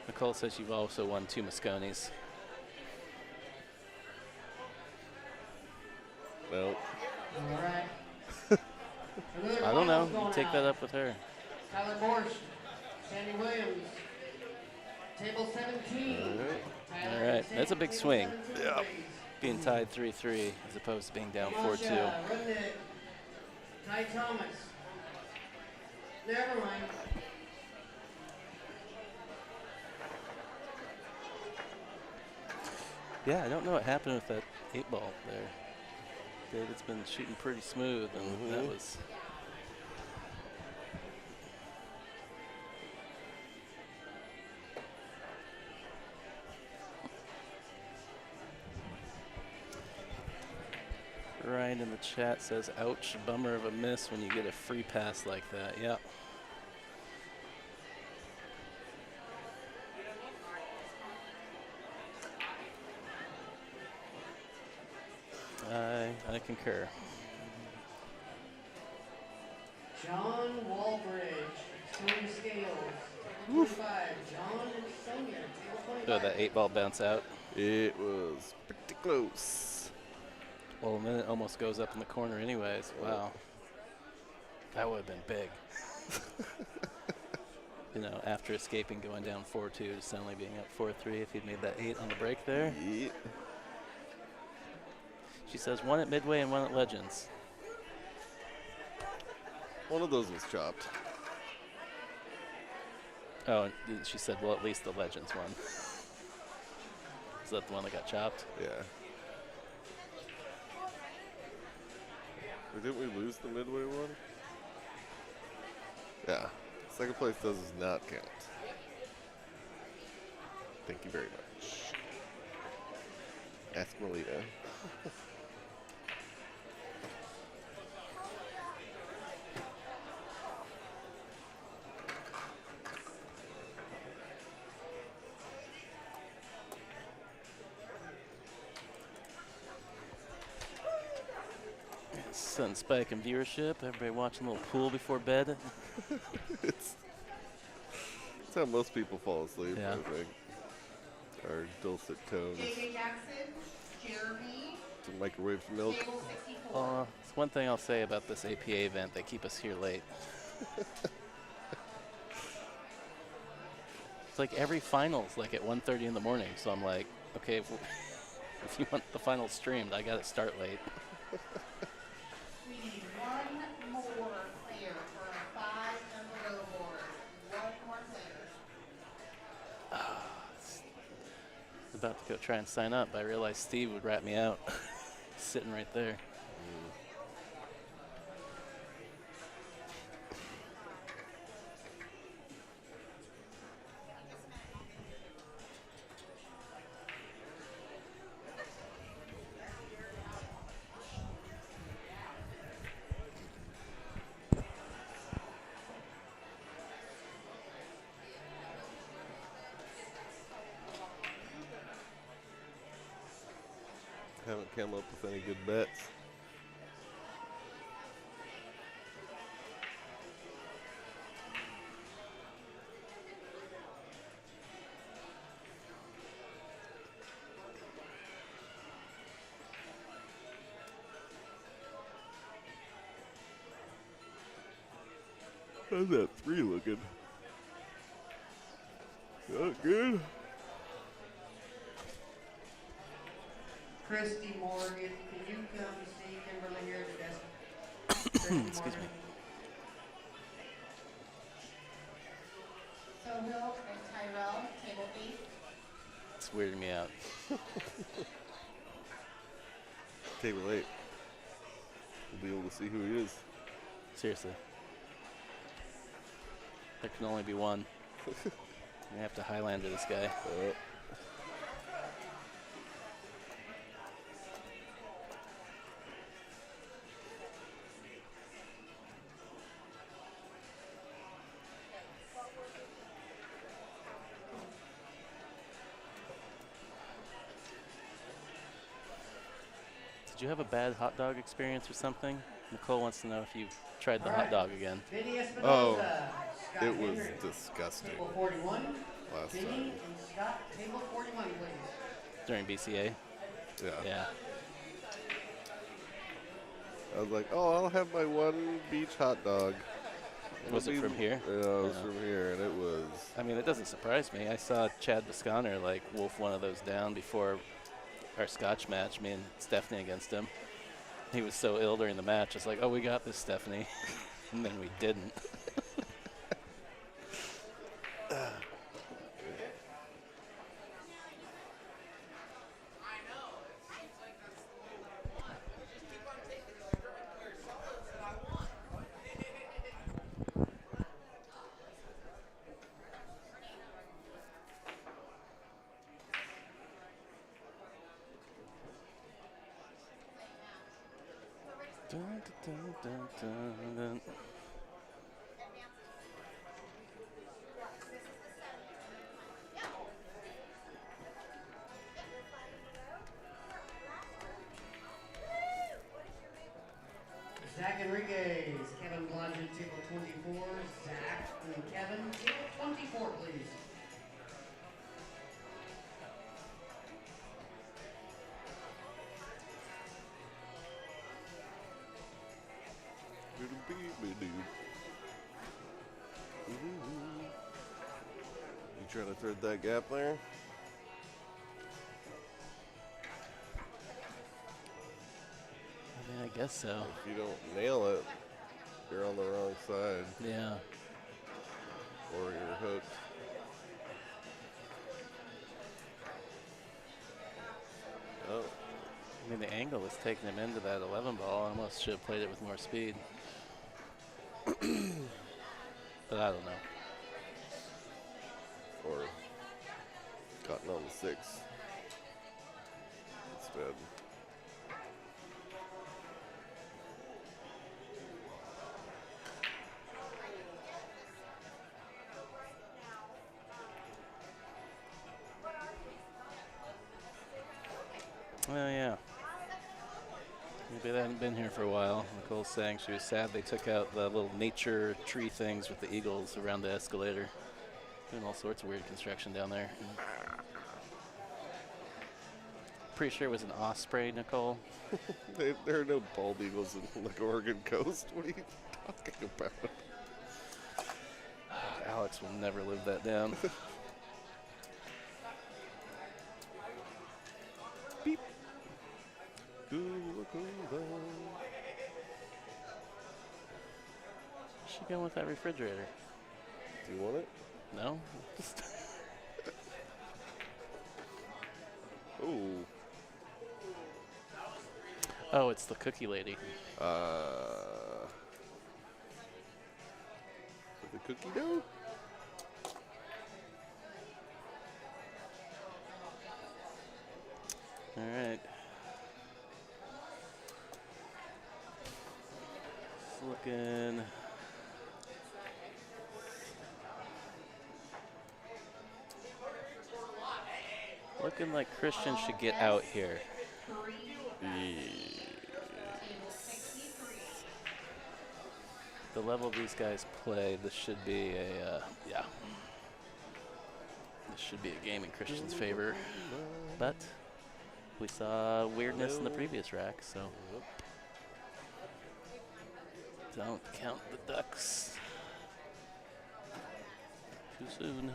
Nicole says you've also won 2 Mosconis. No. All right. I don't know. You take that up with her. Tyler Borscht, Sandy Williams, table 17. All right. That's a big swing. Yeah. Being tied 3-3 as opposed to being down 4-2. Ty Thomas. Never mind. Yeah, I don't know what happened with that 8-ball there. David's been shooting pretty smooth, and that was. Ryan in the chat says, ouch, bummer of a miss when you get a free pass like that. Yeah. I concur. John Walbridge, Stone Scales, 25. John and Sonia, table 25. Oh, that 8-ball bounce out. It was pretty close. Well, and then it almost goes up in the corner anyways. Wow. That would have been big. You know, after escaping going down 4-2 to suddenly being up 4-3 if he'd made that 8 on the break there. Yeah. She says 1 at Midway and 1 at Legends. One of those was chopped. Oh, and she said, well, at least the Legends one. Is that the one that got chopped? Yeah. Or didn't we lose the Midway one? Yeah. Second place does not count. Thank you very much. Ask Melita. Sudden spike in viewership. Everybody watching a little pool before bed. It's how most people fall asleep, Yeah. I think. Our dulcet tones. J.K. Jackson, Jeremy, Some microwave milk. table 64. It's one thing I'll say about this APA event. They keep us here late. It's like every final's like at 1:30 in the morning. So I'm like, okay, if you want the final streamed, I got to start late. We need one more player for a 5 on the billboard. One more player. I was about to go try and sign up, but I realized Steve would rat me out. Sitting right there. Haven't come up with any good bets. How's that 3 looking? Not good. Christy Morgan, can you come see Kimberly here at the desk? Excuse me. Sohill and Tyrell, table 8. It's weirding me out. Table 8. We'll be able to see who he is. Seriously. There can only be one. You have to Highlander this guy. Did you have a bad hot dog experience or something? Nicole wants to know if you've tried the hot dog again. Vinny Espinosa, Oh, Scott it was Henry, disgusting table 41. last Vinny time. and Scott, table 41, please. During BCA? Yeah. Yeah. I was like, oh, I'll have my one beach hot dog. Was it from here? Yeah, it was from here, and it was. I mean, it doesn't surprise me. I saw Chad Bisconner like wolf one of those down before our Scotch match, me and Stephanie against him. He was so ill during the match. It's like, oh, we got this, Stephanie. And then we didn't. Dun, dun, dun, dun, dun. Zach Enriquez, Kevin Blodgett, table 24. Zach and Kevin, table 24, please. You trying to thread that gap there? I mean, I guess so. If you don't nail it, you're on the wrong side. Yeah. Or you're hooked. Oh. I mean, the angle was taking him into that 11 ball. I almost should have played it with more speed. but I don't know. Or gotten on the 6 instead. Oh, yeah. Maybe they hadn't been here for a while. Nicole's saying she was sad they took out the little nature tree things with the eagles around the escalator. Doing all sorts of weird construction down there. Pretty sure it was an osprey, Nicole. There are no bald eagles in the Oregon coast. What are you talking about? Alex will never live that down. Beep. She going with that refrigerator. Do you want it? No? Ooh. Oh, it's the cookie lady. The cookie dough? All right. It's looking like Christian should get out here. The level these guys play, this should be a, yeah. This should be a game in Christian's favor. But we saw weirdness in the previous rack, so don't count the ducks too soon.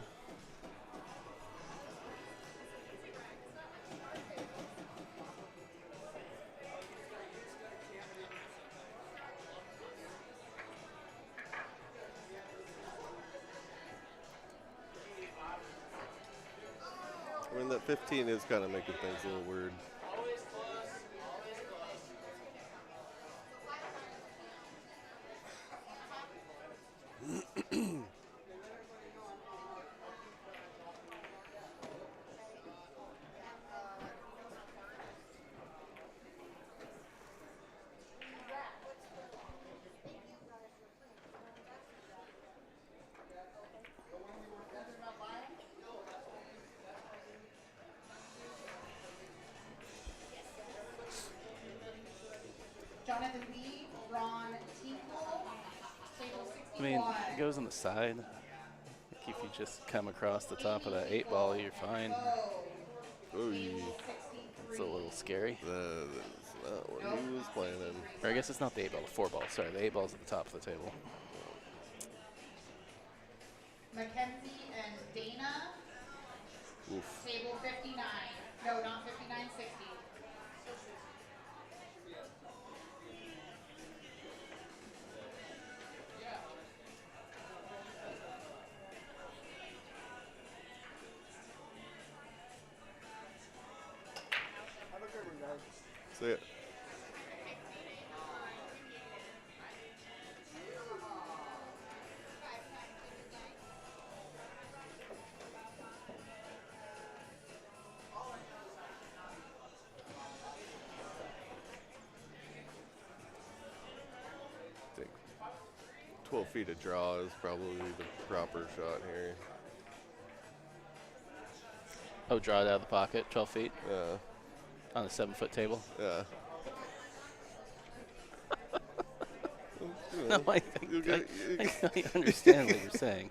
I mean, that 15 is kind of making things a little weird. Jonathan B, Ron Tinkle, table 61. I mean, it goes on the side. Like if you just come across the top of that 8-ball, you're fine. Oh, it's a little scary. That is not what he was planning. Or I guess it's not the 8-ball, the 4-ball. Sorry, the 8-ball's at the top of the table. Mackenzie and Dana, Oof. table 59. No, not 59, 60. See it. I think 12 feet of draw is probably the proper shot here. Oh, draw it out of the pocket, 12 feet? Yeah. On a 7-foot table? Yeah. No, I understand what you're saying.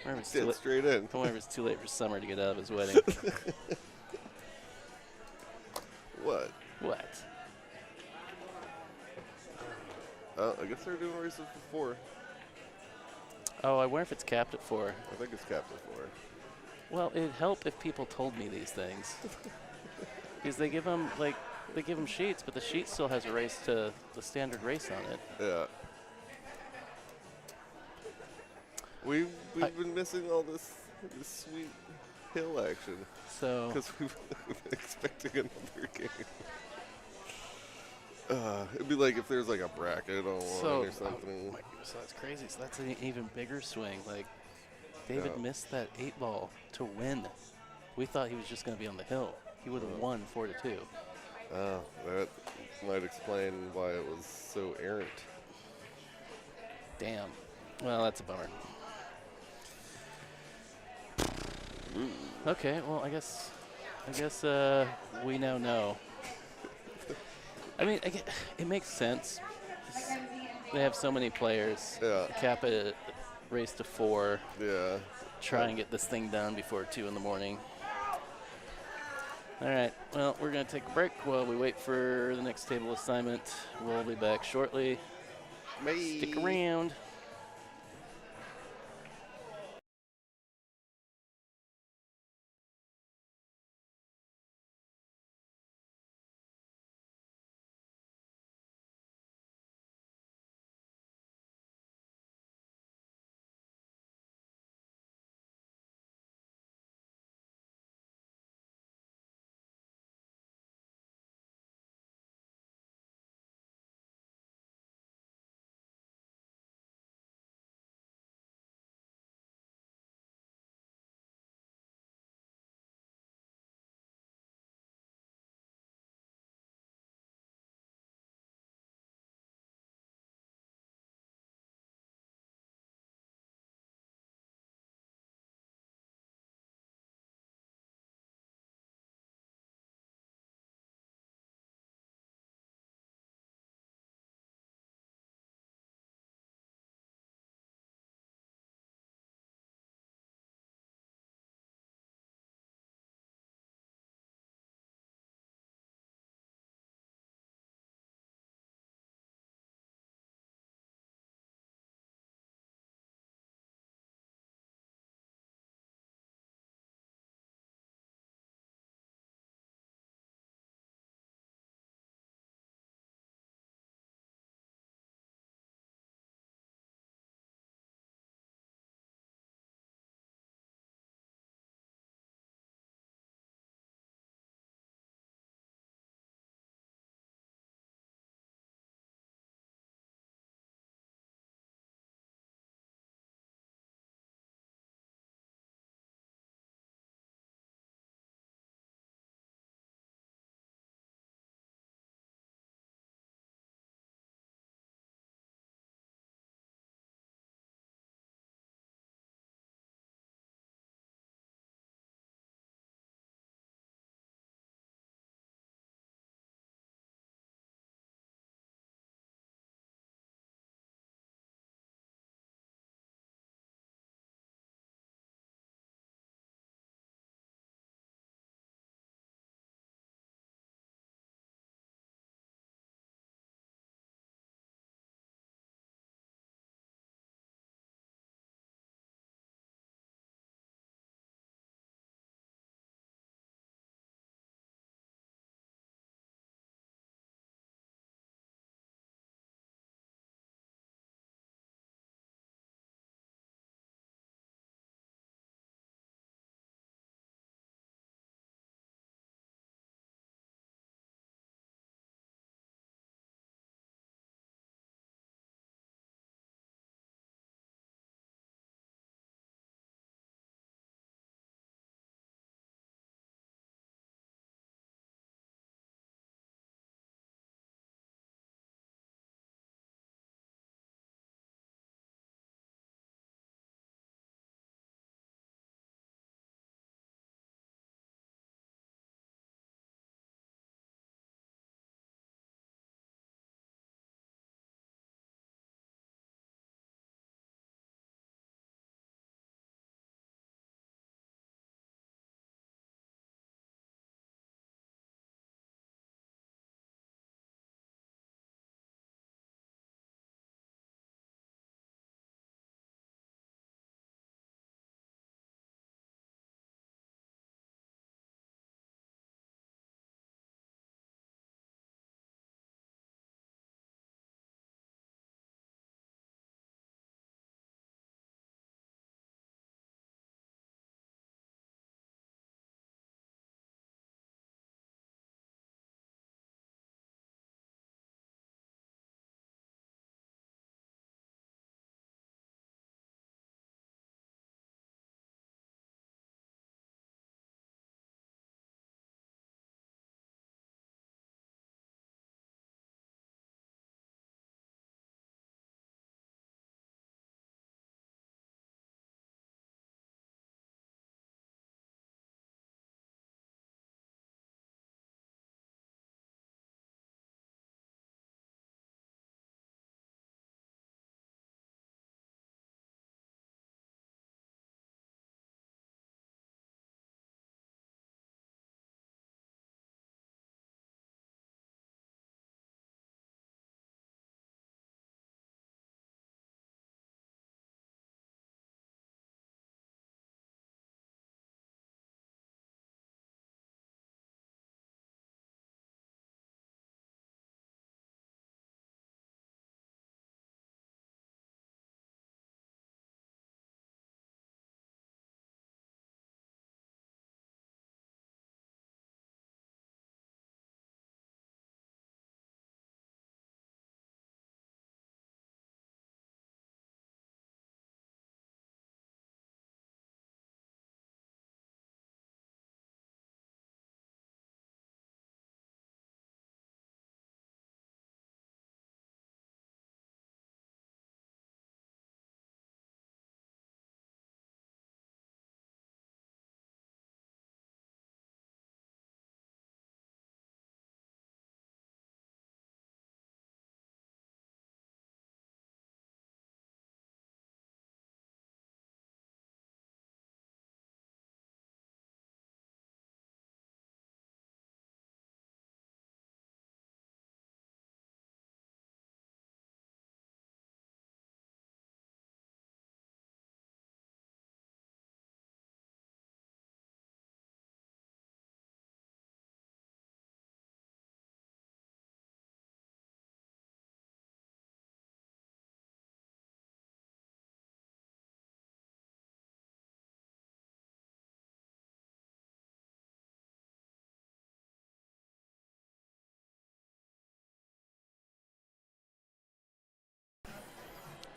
Get straight in. I wonder if it's too late for Summer to get out of his wedding. What? What? I guess they're doing races for 4. Oh, I wonder if it's capped at 4. I think it's capped at 4. Well, it'd help if people told me these things. Because they give them, sheets, but the sheet still has a race to the standard race on it. Yeah. We've been missing all this sweet hill action. So. Because we've been expecting another game. It'd be like if there's like a bracket on one or something. So that's crazy. So that's an even bigger swing. Like, David missed that 8-ball to win. We thought he was just going to be on the hill. He would have won 4-2. That might explain why it was so errant. Damn. Well, that's a bummer. Okay, well, I guess we now know. I mean, it makes sense. They have so many players. Yeah. Cap a race to 4. Yeah. Try and get this thing done before 2 in the morning. All right, well, we're going to take a break while we wait for the next table assignment. We'll be back shortly. Bye. Stick around.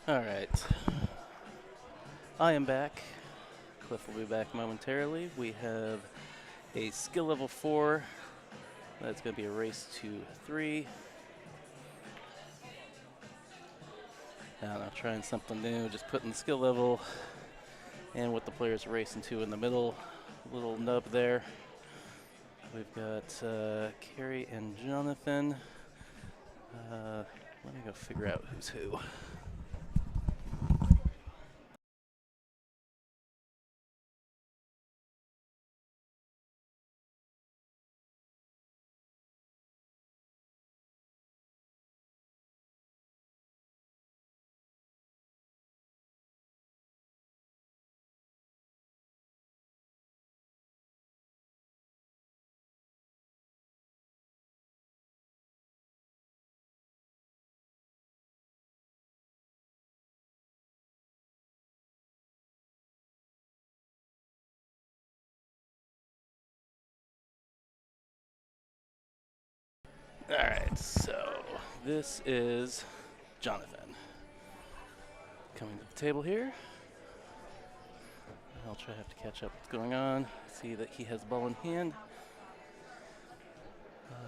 All right. I am back. Cliff will be back momentarily. We have a skill level 4. That's going to be a race to 3. Now I'm trying something new, just putting the skill level and what the players are racing to in the middle. Little nub there. We've got Carrie and Jonathan. Let me go figure out who's who. All right, so this is Jonathan. Coming to the table here. I'll try to have to catch up what's going on. See that he has the ball in hand. I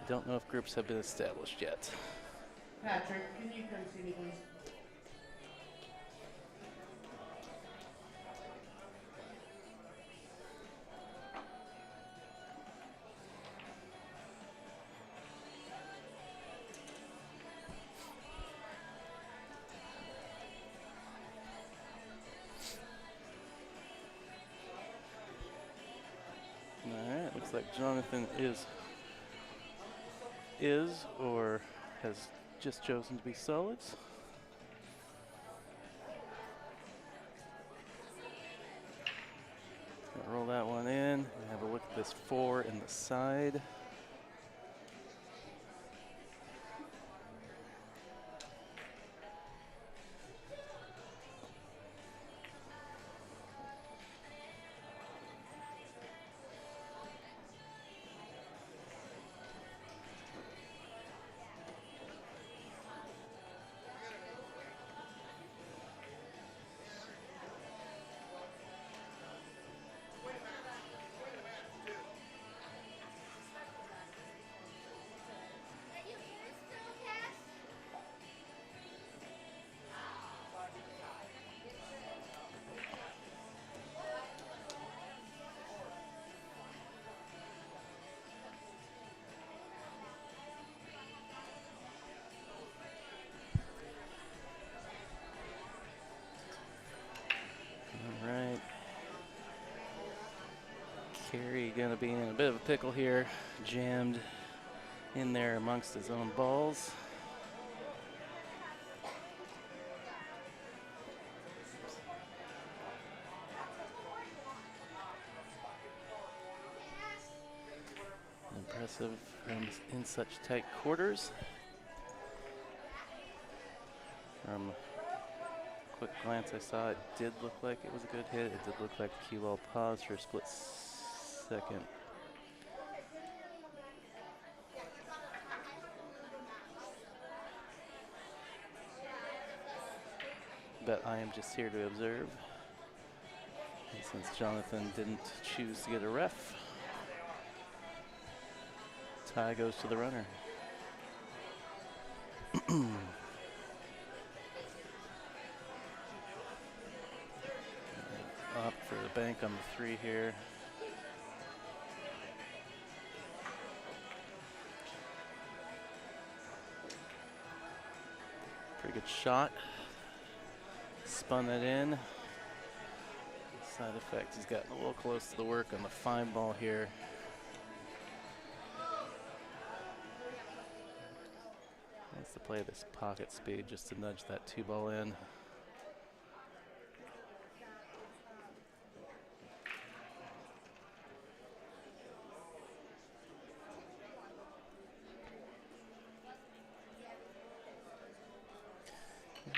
don't know if groups have been established yet. Patrick, can you come see me, please? Alright, looks like Jonathan is or has just chosen to be solids. Roll that one in. Have a look at this 4 in the side. Carrie gonna be in a bit of a pickle here, jammed in there amongst his own balls. Impressive from in such tight quarters. From a quick glance I saw, it did look like it was a good hit. It did look like the cue ball paused for a split second. But I am just here to observe. And since Jonathan didn't choose to get a ref, tie goes to the runner. Up for the bank on the 3 here. Pretty good shot. Spun it in. Side effect, he's gotten a little close to the work on the fine ball here. Wants to play this pocket speed just to nudge that 2 ball in.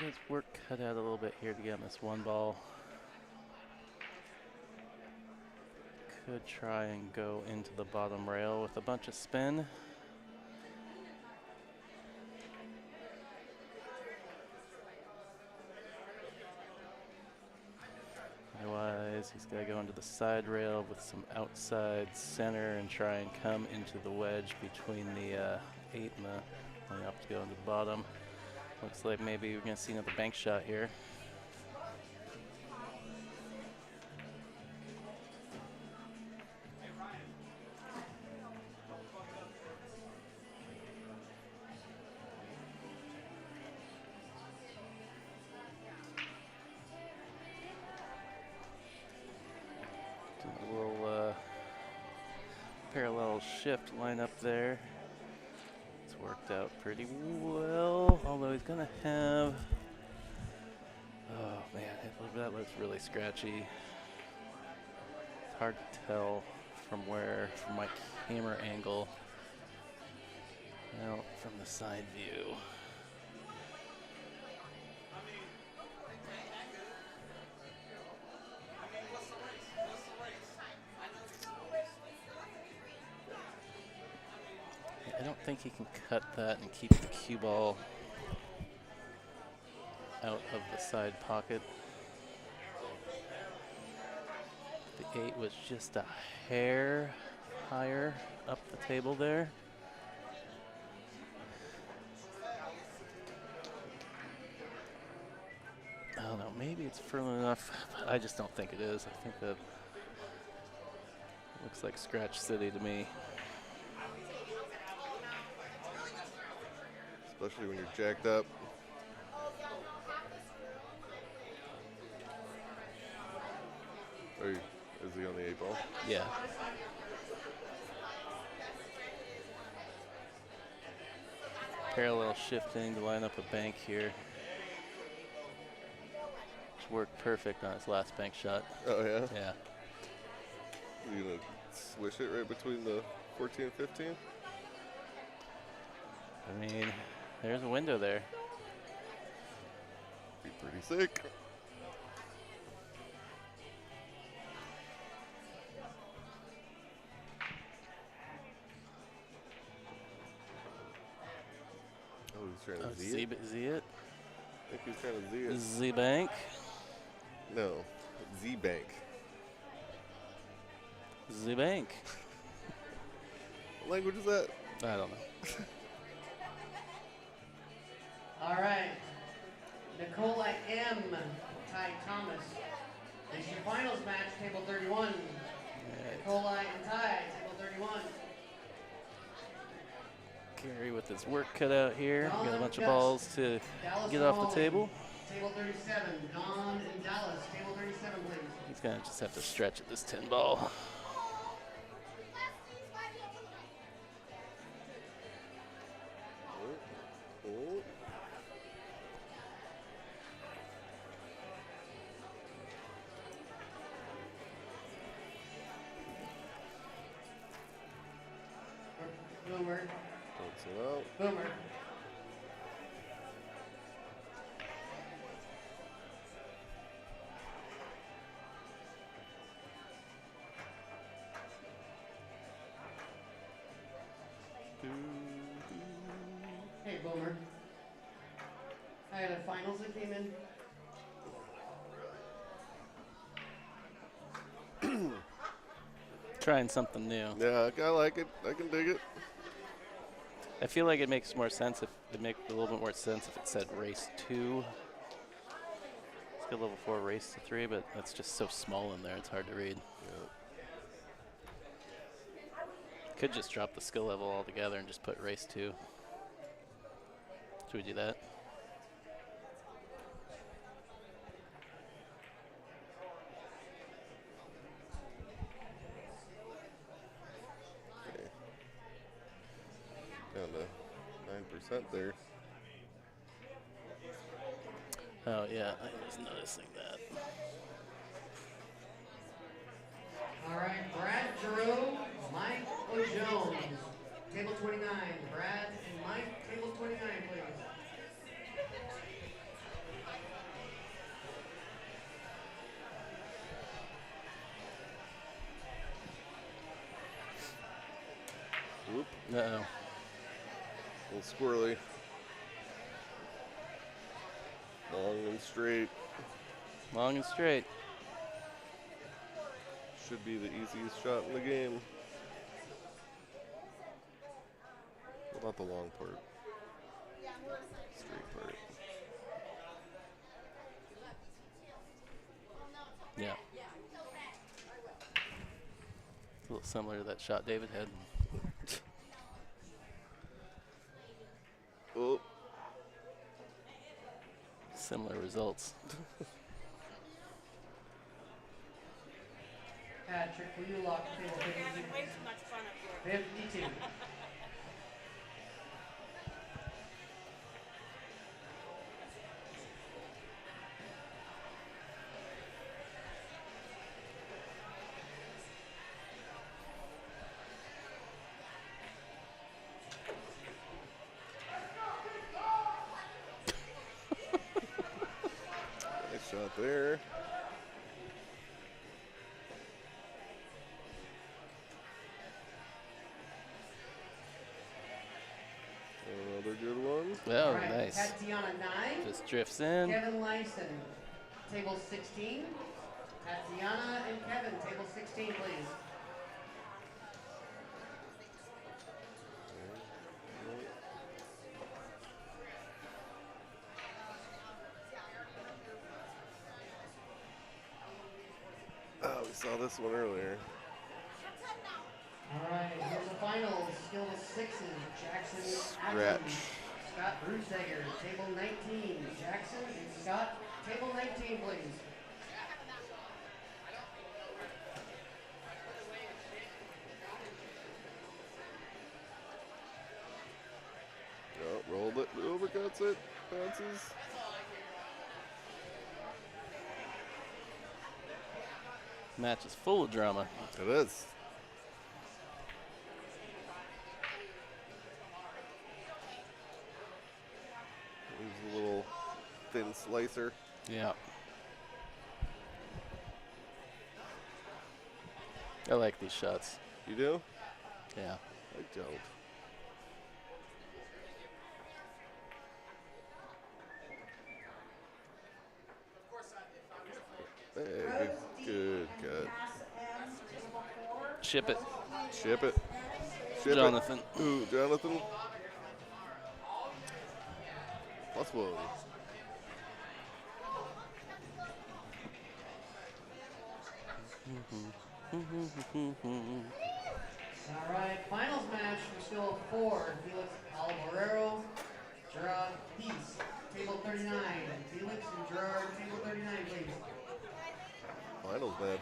His work cut out a little bit here to get on this 1 ball. Could try and go into the bottom rail with a bunch of spin. is he's got to go into the side rail with some outside center and try and come into the wedge between the 8 and the layup to go into the bottom. Looks like maybe we're going to see another bank shot here. A little parallel shift line up there. It's worked out pretty well, although he's going to have, oh man, that looks really scratchy. It's hard to tell from my camera angle, well, from the side view. I don't think he can cut that and keep the cue ball out of the side pocket. The 8 was just a hair higher up the table there. I don't know, maybe it's firm enough. I just don't think it is. I think that looks like Scratch City to me. Especially when you're jacked up. Is he on the 8 ball? Yeah. Parallel shifting to line up a bank here. Which worked perfect on his last bank shot. Oh, yeah? Yeah. Are you going to swish it right between the 14 and 15? I mean, there's a window there. Be pretty sick. Oh, he's trying to Z it? Z it? I think he's trying to Z it. Z-Bank? No, Z-Bank. Z-Bank. What language is that? I don't know. All right. Nikolai M. Ty Thomas. This is your finals match, table 31. Right. Nikolai and Ty, table 31. Carrie with his work cut out here. Don Got a bunch of Gus. balls to Dallas get off Hall, the table. Table 37. Don and Dallas, table 37, please. He's going to just have to stretch at this 10 ball. Oh. Boomer. Don't sit out. Boomer. Hey, Boomer. I had a finals that came in. Trying something new. Yeah, I like it. I can dig it. I feel like it makes more sense if it makes a little bit more sense if it said race 2. Skill level 4, race to 3, but that's just so small in there, it's hard to read. Yeah. Could just drop the skill level altogether and just put race 2. Should we do that? Okay. Down to 9% there. Oh yeah, I was noticing that. All right, Brad Giroux, Mike O'Jones. Table 29. Brad and Mike, table 29, please. Whoop. Uh-oh. A little squirrely. Long and straight. Long and straight. Should be the easiest shot in the game. Well, not the long part. Straight part. Yeah. A little similar to that shot David had. Oh. Similar results. Patrick, will you lock table 52? You're having way too much fun up here. 52. Nice shot there. Another good one. Well, All right, nice. Tatiana 9. Just drifts in. Kevin Lyson, table 16. Tatiana and Kevin, table 16, please. Oh, we saw this one earlier. All right, here's the finals. Skill of sixes. Jackson, Scratch. Atkins, Scott Brewsteger, table 19. Jackson and Scott, table 19, please. Oh, rolled it, overcuts it, bounces. Match is full of drama. It is. There's a little thin slicer. Yeah. I like these shots. You do? Yeah. I don't. Hey, good cut. Ship it. Ship it. Ship Jonathan. it. Ooh, Jonathan. Plus one. All right, finals match for skill of 4. Felix Alvarero, Gerard Peace, table 39. Felix and Gerard, table 39, please. Finals match.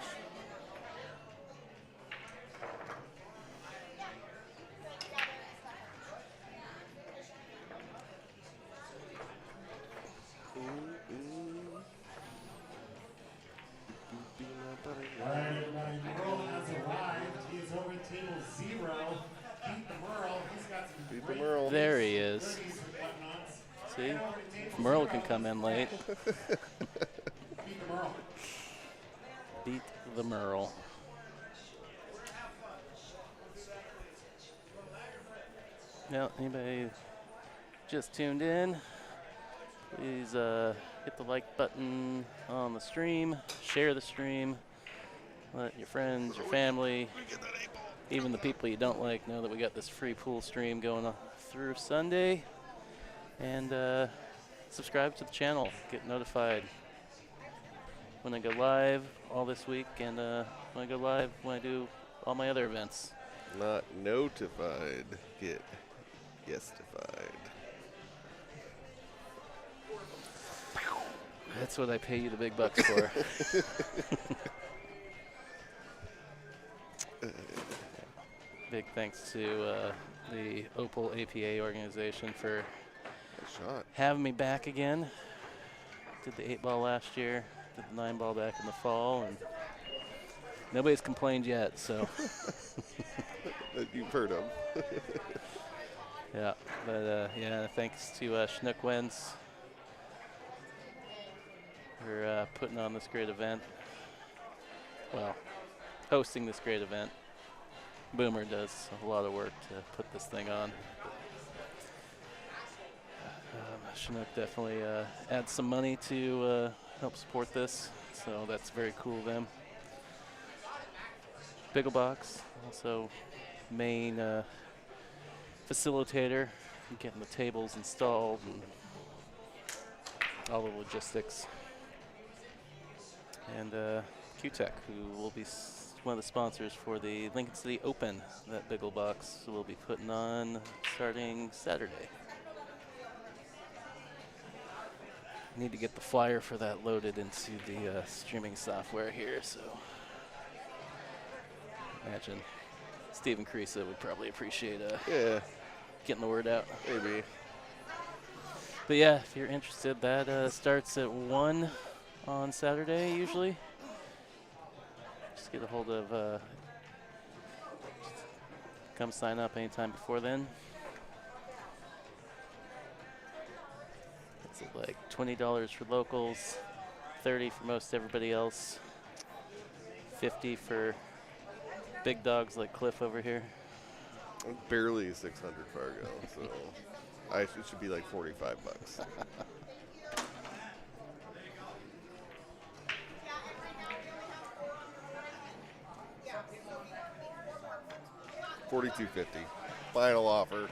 All right, everybody, Merle has arrived. He is over at table 0. Beat the Merle. He's got some Beat the great Merle. There he is. goodies and whatnots. See? Head over to table Merle 0. can come in late. Beat the Merle. Beat the Merle. Now, anybody just tuned in, please hit the like button on the stream, share the stream, let your friends, your family, even the people you don't like know that we got this free pool stream going on through Sunday, and subscribe to the channel, get notified when I go live all this week, and when I go live when I do all my other events. Not notified. Get yestified. That's what I pay you the big bucks for. Big thanks to the Opal APA organization for Nice shot. having me back again. Did the 8-ball last year, did the 9-ball back in the fall, and nobody's complained yet, so. That you've heard of. Yeah, but yeah, thanks to Chinook Wins for putting on this great event. Well, hosting this great event. Boomer does a lot of work to put this thing on. Chinook definitely adds some money to help support this, so that's very cool of them. Bigglebox, also main facilitator, getting the tables installed and all the logistics. And Q-Tech, who will be one of the sponsors for the Lincoln City Open that Bigglebox will be putting on starting Saturday. Need to get the flyer for that loaded into the streaming software here, so imagine Stephen Creasa would probably appreciate getting the word out. Maybe. But yeah, if you're interested, that starts at 1 on Saturday usually. Just get a hold of, come sign up anytime before then. It's like $20 for locals, $30 for most everybody else, $50 for big dogs like Cliff over here. I'm barely 600 Fargo, so it should be like 45 bucks. $42.50. Final offer.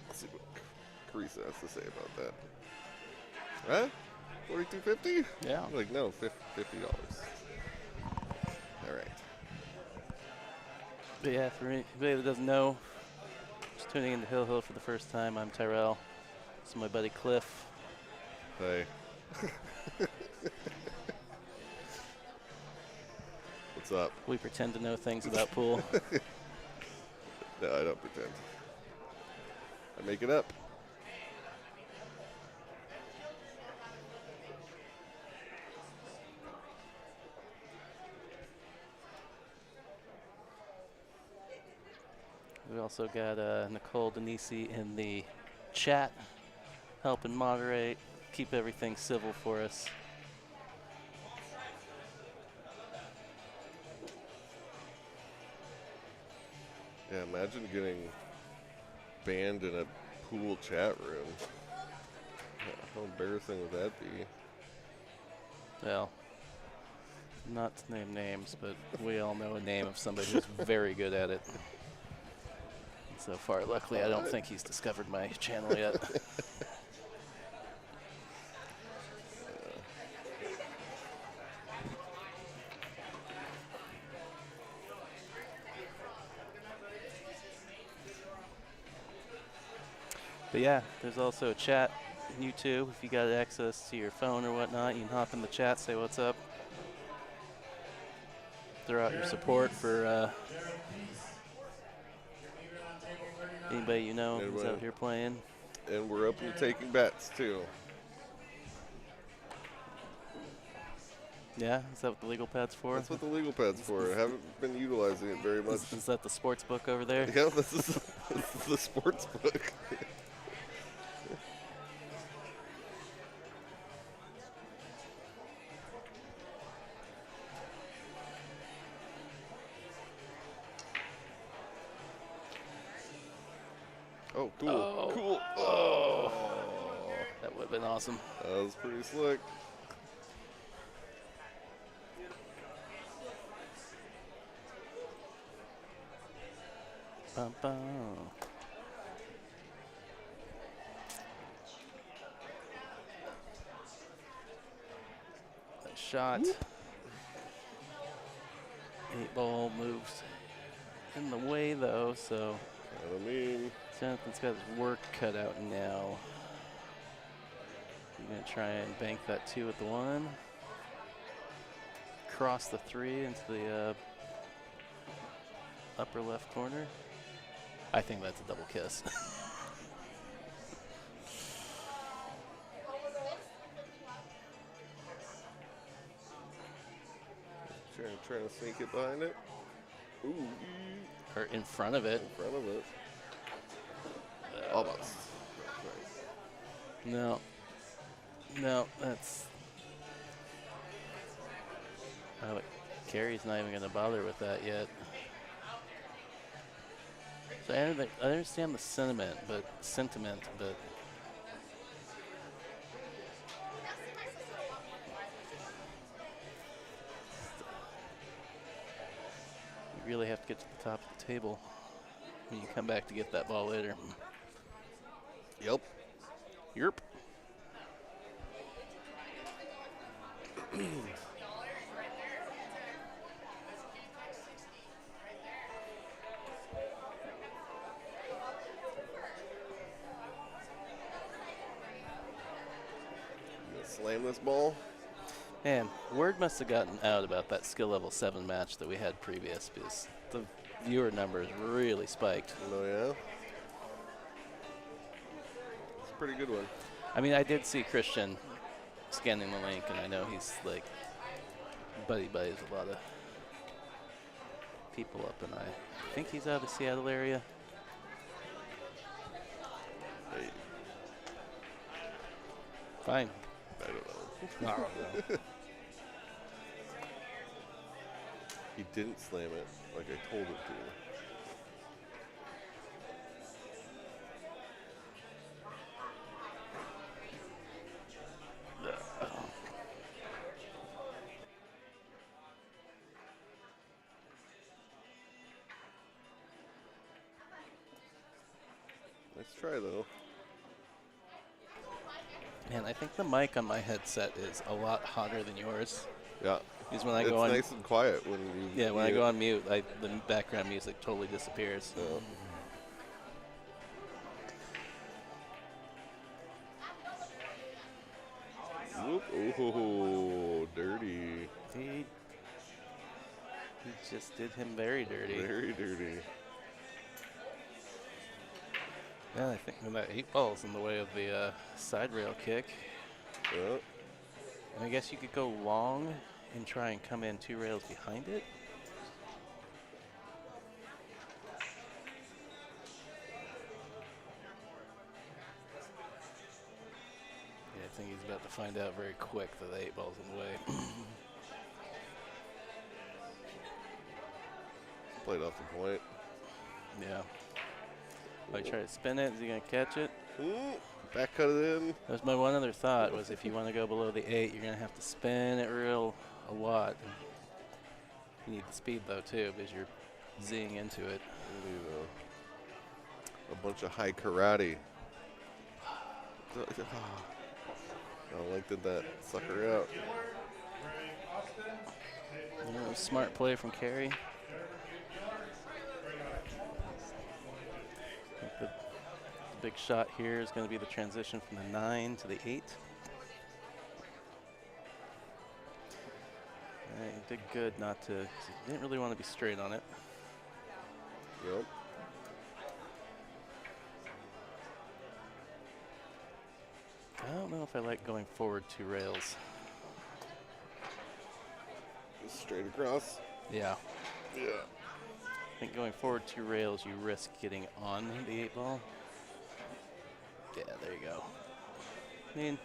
Let's see what Carissa has to say about that. Huh? $42.50? Yeah. I'm like, no, $50. All right. But yeah, for anybody that doesn't know, just tuning into Hill Hill for the first time, I'm Tyrell. This is my buddy Cliff. Hey. What's up? We pretend to know things about pool. No, I don't pretend. I make it up. We also got Nicole Denisi in the chat, helping moderate, keep everything civil for us. Yeah, imagine getting banned in a pool chat room. How embarrassing would that be? Well, not to name names, but we all know a name of somebody who's very good at it. So far, luckily, I don't think he's discovered my channel yet. But yeah, there's also a chat on YouTube. If you got access to your phone or whatnot, you can hop in the chat, say what's up. Throw out your support for anybody you know who's out here playing. And we're open to taking bets, too. Yeah? Is that what the legal pad's for? That's what the legal pad's for. I haven't been utilizing it very much. Is that the sports book over there? Yeah, this is the sports book. Oh, cool. Oh. Cool. Oh. That would have been awesome. That was pretty slick. Bum, bum. That shot. Whoop. 8-ball moves in the way, though, so I mean, Jonathan's got his work cut out now. I'm going to try and bank that 2 at the 1. Cross the 3 into the upper left corner. I think that's a double kiss. trying to sneak it behind it. Ooh. Or in front of it. In front of it. Almost. No. No, that's... Oh, Carrie's not even going to bother with that yet. So I understand the sentiment, but You really have to get to the top of the table when you come back to get that ball later. Yep. Yerp. Slam this ball. Man, word must have gotten out about that skill level 7 match that we had previous because the viewer numbers really spiked. Oh, yeah? It's a pretty good one. I mean, I did see Christian scanning the link, and I know he's like buddies with a lot of people up, and I think he's out of the Seattle area. Hey. Fine. I don't know. I don't know. He didn't slam it like I told him to. Nice try, though. Man, I think the mic on my headset is a lot hotter than yours. Yeah. Because when I it's go on, nice and quiet when you. Yeah, when I go on mute, the background music totally disappears. Yeah. Whoop. Oh, dirty. He just did him very dirty. Very dirty. Yeah, I think that 8 ball's in the way of the side rail kick. Yeah. And I guess you could go long and try and come in 2 rails behind it. Yeah, I think he's about to find out very quick that the 8 ball's in the way. Played off the point. Yeah. If I try to spin it, is he going to catch it? Ooh, back cut it in. That was my one other thought, was if you want to go below the 8, you're going to have to spin it a lot. You need the speed, though, too, because you're zing into it. You need a bunch of high karate. I like that sucker out. Smart play from Carrie. The big shot here is going to be the transition from the 9 to the 8. He did good not to, he didn't really want to be straight on it. Yep. I don't know if I like going forward 2 rails. Just straight across. Yeah. Yeah. I think going forward 2 rails, you risk getting on the 8 ball. Yeah, there you go. I mean,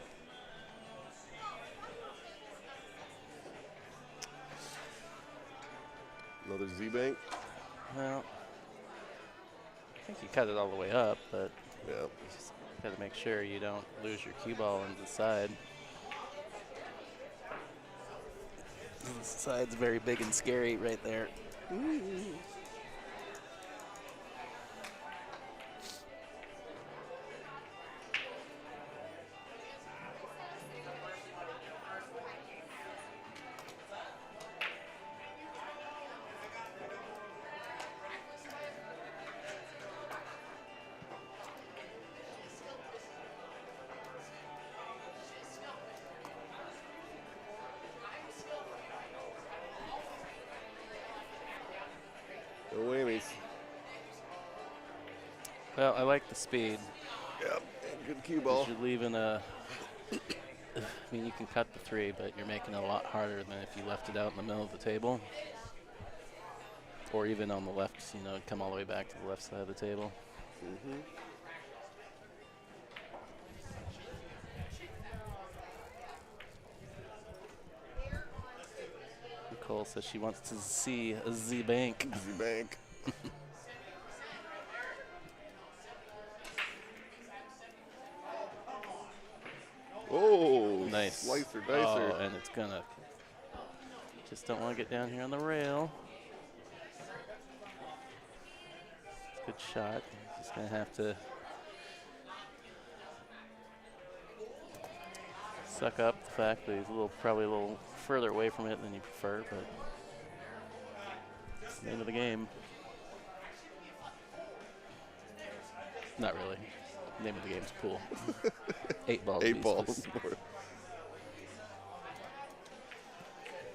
another Z-bank. well, I think you cut it all the way up, but yeah, you just got to make sure you don't lose your cue ball into the side. The side's very big and scary right there. Ooh. No whammies. Well, I like the speed. Yep, and good cue ball. You're leaving a, I mean, you can cut the 3, but you're making it a lot harder than if you left it out in the middle of the table. Or even on the left, you know, come all the way back to the left side of the table. Mm-hmm. Nicole says she wants to see a Z-bank. Z-bank. Oh, Nice. Slicer dicer. Oh, and it's gonna, just don't want to get down here on the rail. good shot. He's just going to have to suck up the fact that he's probably a little further away from it than you prefer, but it's the name of the game. Not really. The name of the game's pool. 8 balls. 8 balls.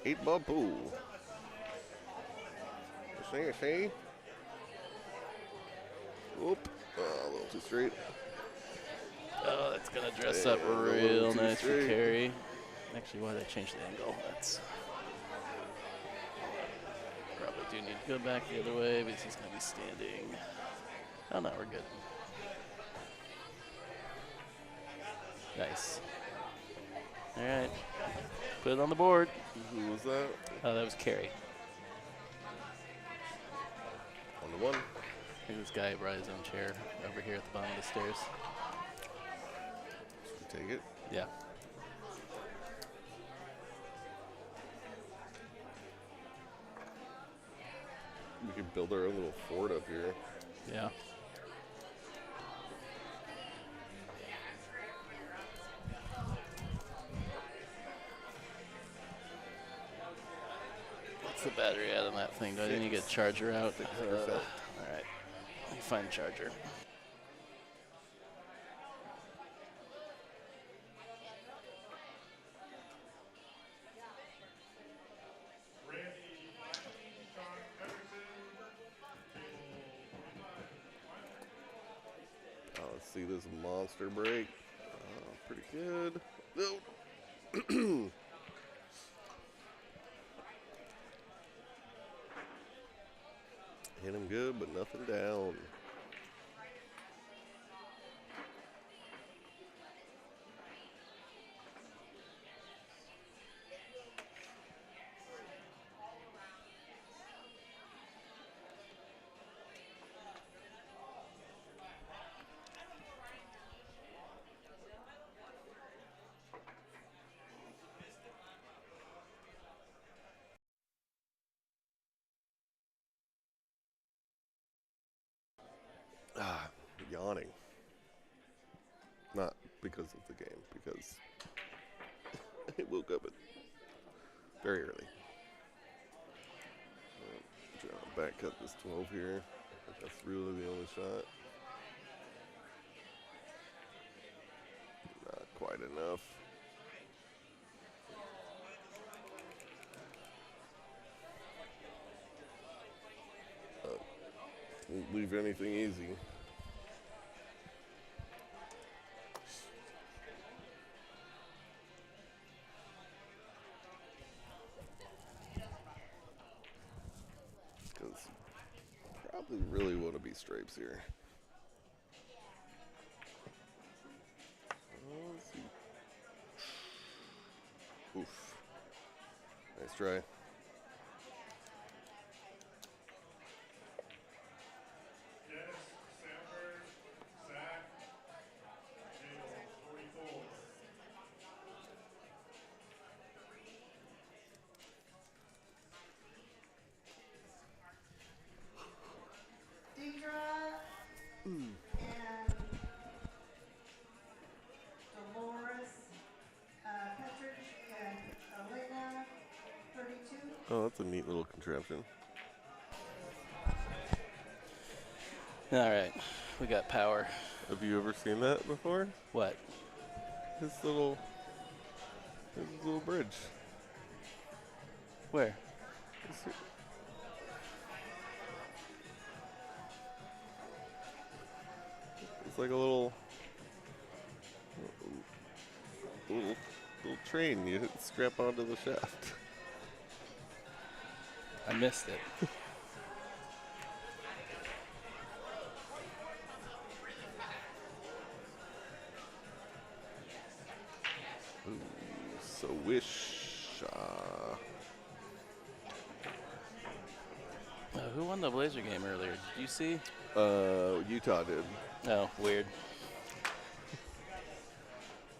8 ball pool. See? Whoop. Oh, a little too straight. Oh, that's going to dress up real nice for Carrie. Actually, why did I change the angle? That's probably do need to go back the other way because he's going to be standing. Oh, no, we're good. Nice. All right. Put it on the board. Who was that? Oh, that was Carrie. On the 1. I think this guy brought his own chair over here at the bottom of the stairs. Should we take it? Yeah. We could build our own little fort up here. Yeah. What's the battery out on that thing? Do I need to get a charger out? All right. Let me find a charger. Let's see this monster break. Pretty good. No. Hit him good, but nothing down. Yawning. Not because of the game, because I woke up very early. Back cut this 12 here. I think that's really the only shot. Not quite enough. Won't leave anything easy. Because probably really want to be stripes here. Let's see. Oof. Nice try. Oh, that's a neat little contraption. All right, we got power. Have you ever seen that before? What? His little bridge. Where? It's like a little train you strap onto the shaft. I missed it. Ooh, so wish. Who won the Blazer game earlier? Did you see? Utah did. Oh, weird.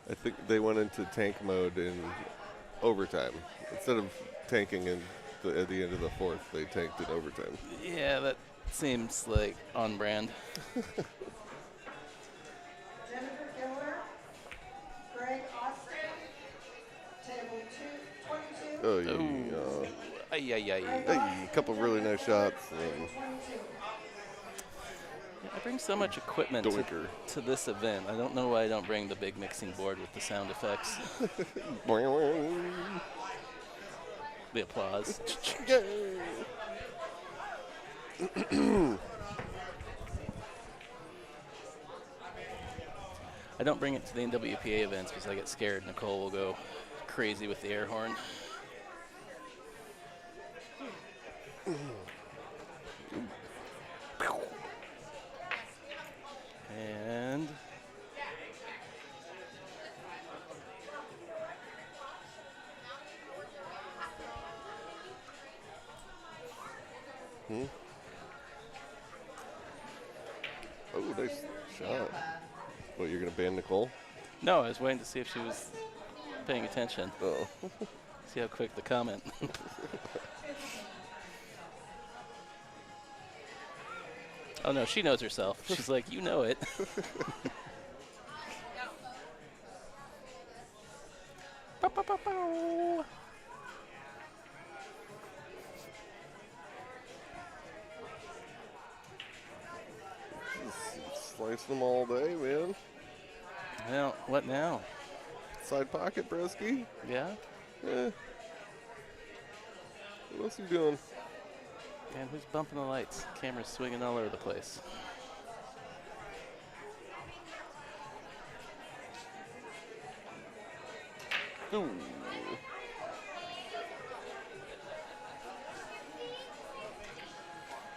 I think they went into tank mode in overtime. Instead of tanking at the end of the fourth, they tanked in overtime. Yeah, that seems like on brand. Jennifer Giller, Greg Austin, table 22. Oh, Ay. a couple really nice shots. I bring so much equipment to this event. I don't know why I don't bring the big mixing board with the sound effects. The applause. I don't bring it to the NWPA events because I get scared Nicole will go crazy with the air horn. And oh, nice shot. What, you're going to ban Nicole? no, I was waiting to see if she was paying attention. Oh. See how quick the comment. Oh no, she knows herself. She's like, you know it. Slicing them all day, man. Well, what now? Side pocket, broski. Yeah? Yeah. What else are you doing? Man, who's bumping the lights? Camera's swinging all over the place. Ooh.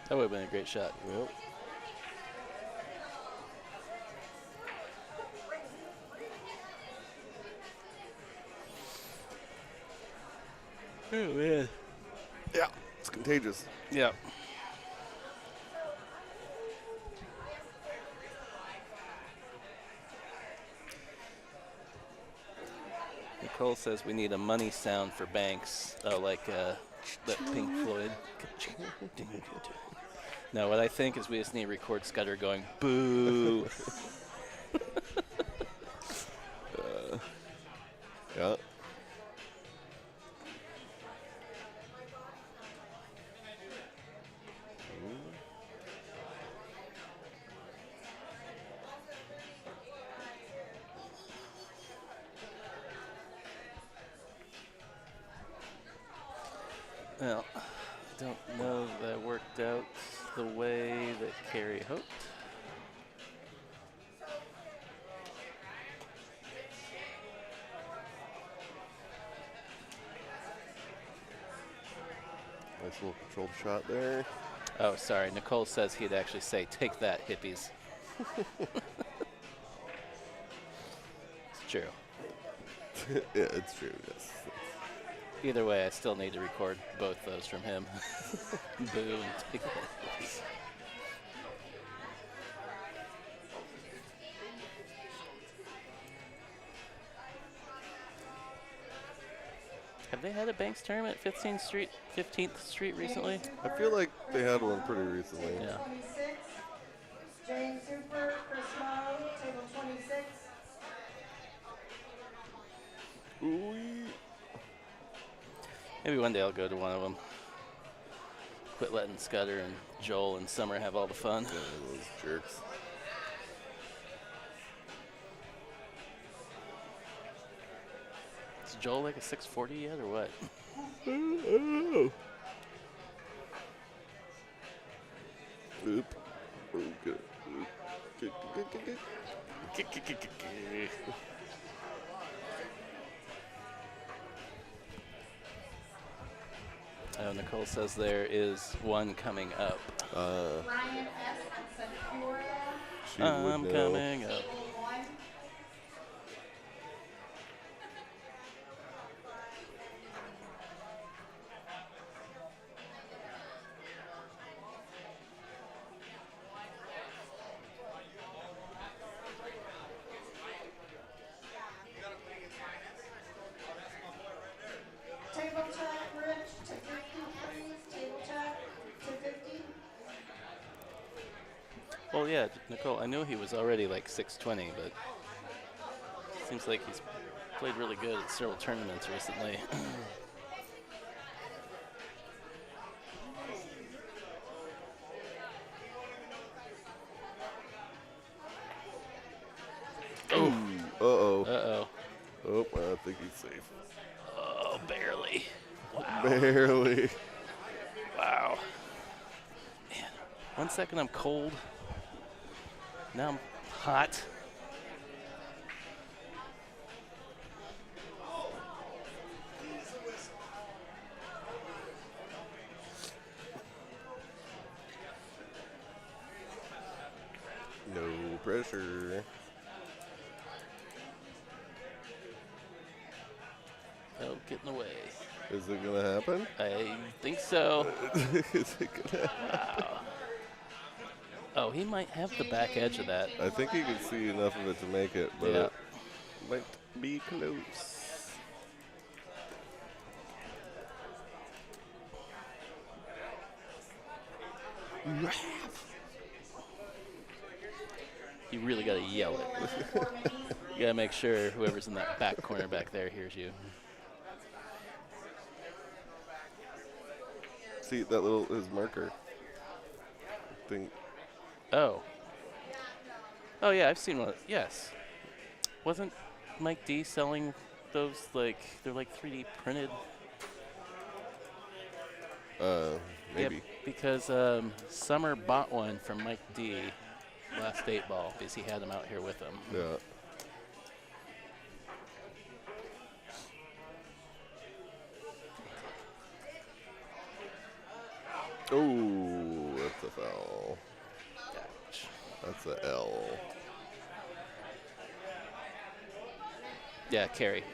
That would have been a great shot. Yep. Oh, man. Yeah, it's contagious. Yeah. Nicole says we need a money sound for Banks, like that Pink Floyd. No, what I think is we just need to record Scudder going, boo. Yeah. Well, I don't know that worked out the way that Carrie hoped. Nice little controlled shot there. Oh, sorry. Nicole says he'd actually say, take that, hippies. It's true. Yeah, it's true, yes. Either way, I still need to record both those from him. Boo and take that, hippies. Have they had a Banks tournament at 15th Street recently? I feel like they had one pretty recently. Yeah. 26, James Hooper, Chris Moe, table 26. Ooh. Maybe one day I'll go to one of them. Quit letting Scudder and Joel and Summer have all the fun. Yeah, those jerks. Is Joel like a 640 yet or what? Oop. Oh, good. Good. Oh, Nicole says there is one coming up. Ryan S. and Centuria. I'm coming up. Table 1. Table check, Rich, to 50, please. Table check, to 50. Well, yeah, Nicole, I knew he was already like 620, but seems like he's played really good at several tournaments recently. Oh, uh-oh. Uh-oh. Oh, I think he's safe. Oh, barely. Wow. Barely. Wow. Man, 1 second I'm cold. Now I'm hot. No pressure. Oh, get in the way. Is it going to happen? I think so. Is it going to happen? Wow. Oh, he might have the back edge of that. I think he could see enough of it to make it, but yeah. it might be close. You really got to yell it. You got to make sure whoever's in that back corner back there hears you. See that little, his marker thing. Oh. Oh, yeah, I've seen one. Yes. Wasn't Mike D selling those, like, they're like 3D printed? Maybe. Yep, because Summer bought one from Mike D last 8-ball because he had them out here with him. Yeah. Oh, that's a foul. That's a L. Yeah, Carrie.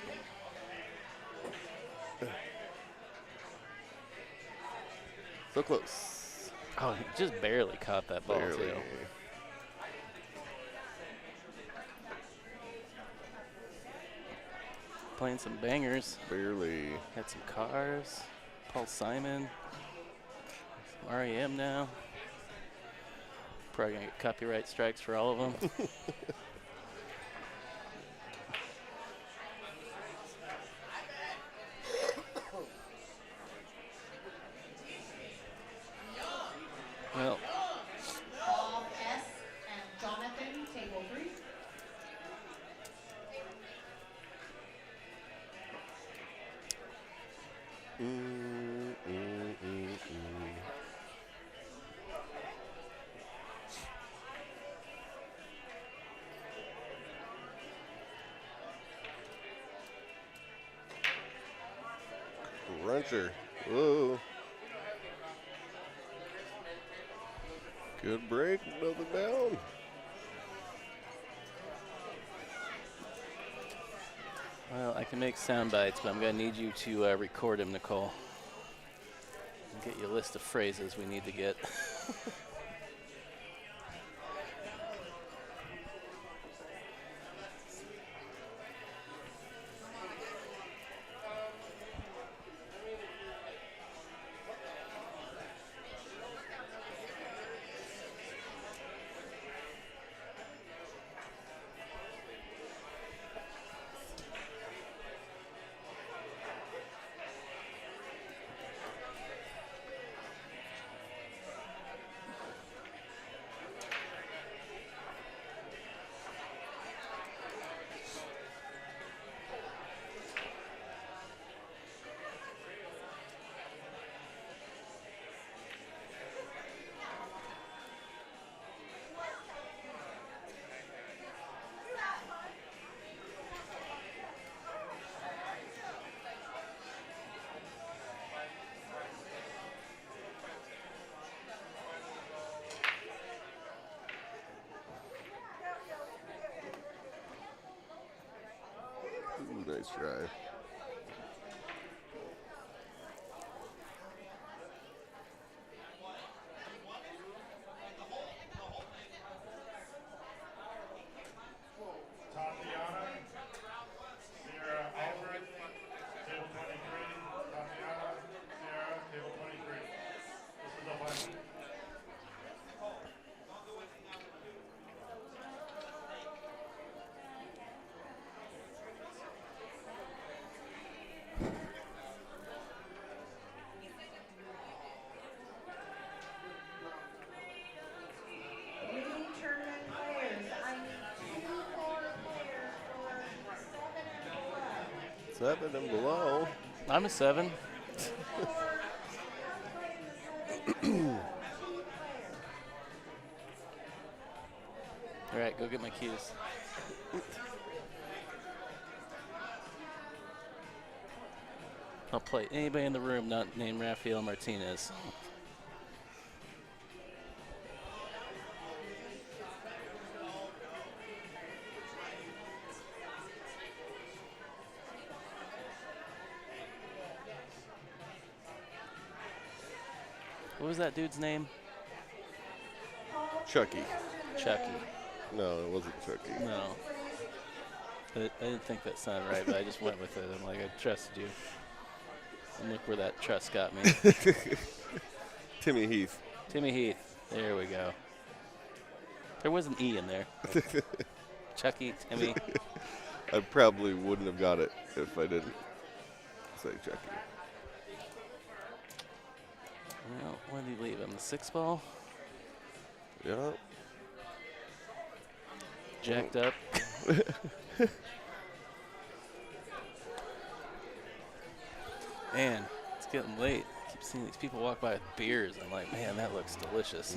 So close. Oh, he just barely caught that ball, Barely. too. Playing some bangers. Barely. Had some cars. Paul Simon. Some REM now. Probably going to get copyright strikes for all of them. Well, Bob S. and Jonathan, table 3. Cruncher. Whoa. Good break. Nothing down. well, I can make sound bites, but I'm going to need you to record him, Nicole. And get you a list of phrases we need to get. Ooh, nice try. Tatiana, Sierra Albert, table 23. Tatiana, Sierra, table 23. This is the final. 7 and below. I'm a 7. All right, go get my keys. I'll play anybody in the room not named Rafael Martinez. What was that dude's name? Chucky. Chucky. No, it wasn't Chucky. No. I didn't think that sounded right, but I just went with it. I'm like, I trusted you. And look where that trust got me. Timmy Heath. Timmy Heath. There we go. There was an E in there. Chucky, Timmy. I probably wouldn't have got it if I didn't say Chucky. Well, when did he leave him? The 6 ball? Yeah. Jacked up. Man, it's getting late. I keep seeing these people walk by with beers. I'm like, man, that looks delicious.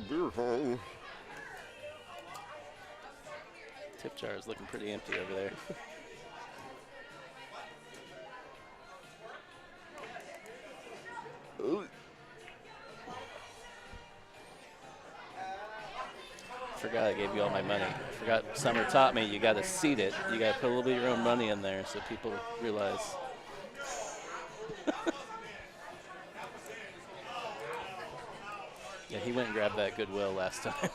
Beer home. Tip jar is looking pretty empty over there. Ooh. Forgot I gave you all my money. Forgot Summer taught me you got to seed it. You got to put a little bit of your own money in there so people realize. Yeah, he went and grabbed that Goodwill last time.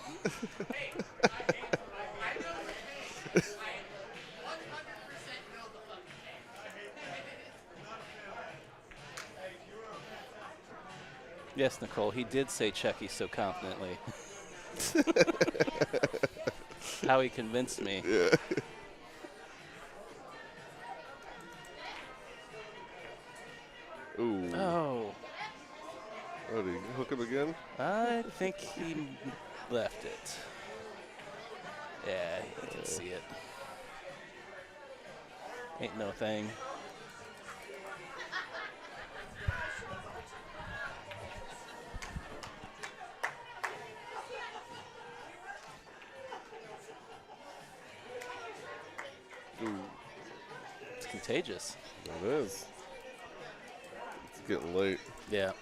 Yes, Nicole, he did say Chucky so confidently. How he convinced me. Yeah. Ooh. Oh. Oh, did he hook him again? I think he left it. Yeah, you can see it. Ain't no thing. Ooh. It's contagious. It is. It's getting late. Yeah.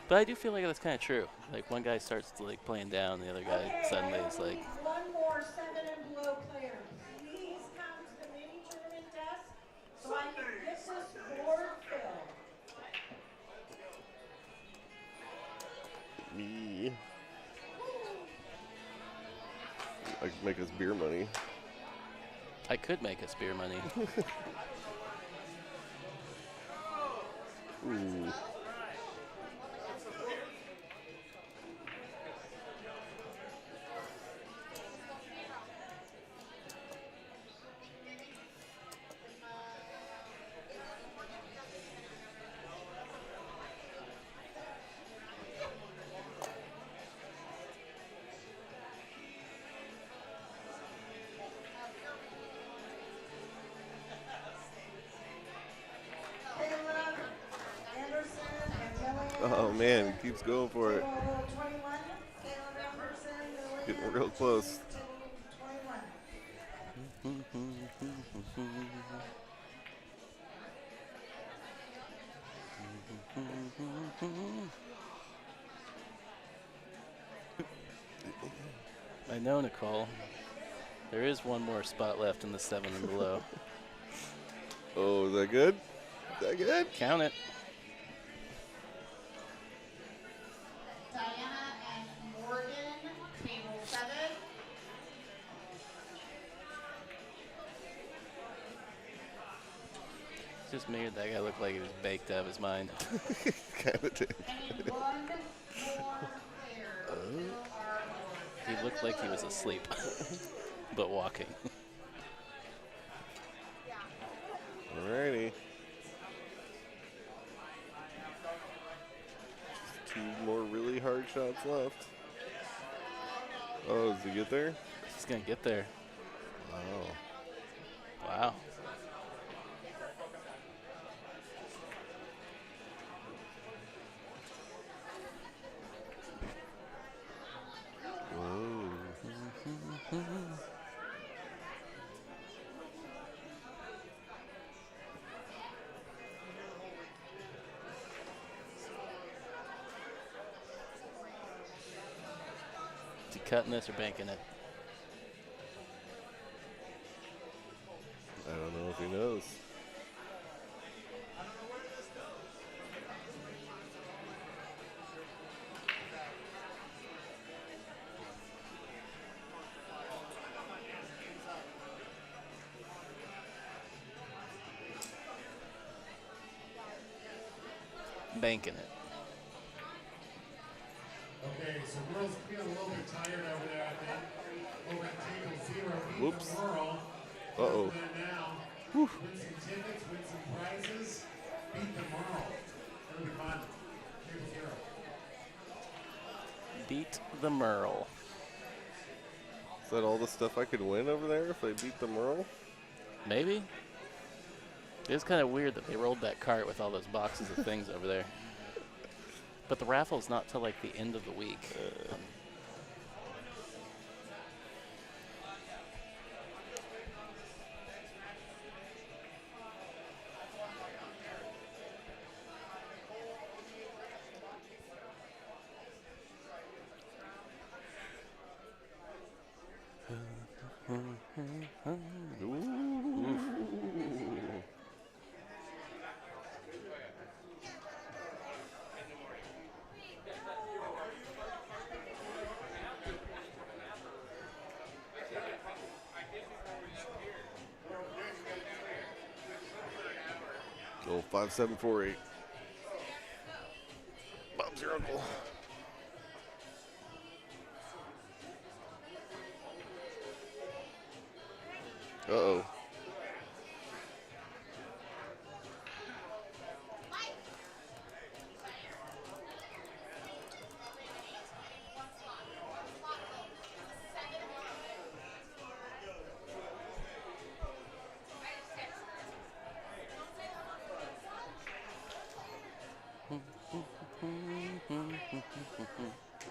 But I do feel like that's kind of true. Like one guy starts to like playing down, the other guy suddenly is like. One more 7 and below player. Please come to the mini tournament desk so I can get this board filled. Me. I could make us beer money. I could make us beer money. Ooh. Oh man, keeps going for it. Getting real close. I know, Nicole. There is one more spot left in the 7 and below. Oh, is that good? Is that good? Count it. Diana and Morgan, table 7. Just made that guy look like he was baked out of his mind. Kind of did. And one more player. He looked like he was asleep, but walking. Alrighty. Just 2 more really hard shots left. Oh, does he get there? He's gonna get there. Wow. Wow. Is he cutting this or banking it? I don't know if he knows. Banking it. Okay, so girls feeling a little bit tired over there, I think. Over at table 0, beat Whoops. the Merle. Uh-oh. Over there now. Win some tickets, win some prizes. Beat the Merle. It'll be fun. Table 0. Beat the Merle. Is that all the stuff I could win over there if they beat the Merle? Maybe. It's kind of weird that they rolled that cart with all those boxes of things over there. But the raffle's not till like the end of the week. Oh, 5748. Bob's your uncle. Uh-oh.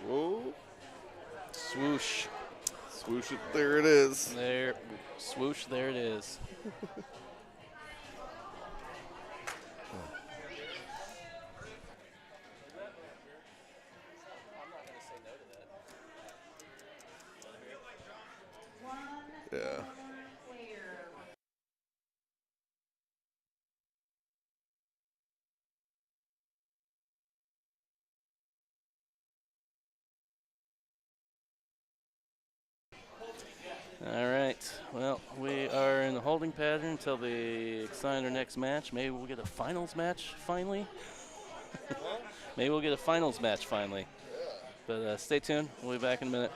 Whoa. Swoosh. Swoosh it. There it is. There. Swoosh, there it is. Yeah. All right. Well, we are in the holding pattern until they assign our next match. Maybe we'll get a finals match finally. Maybe we'll get a finals match finally. But stay tuned. We'll be back in a minute.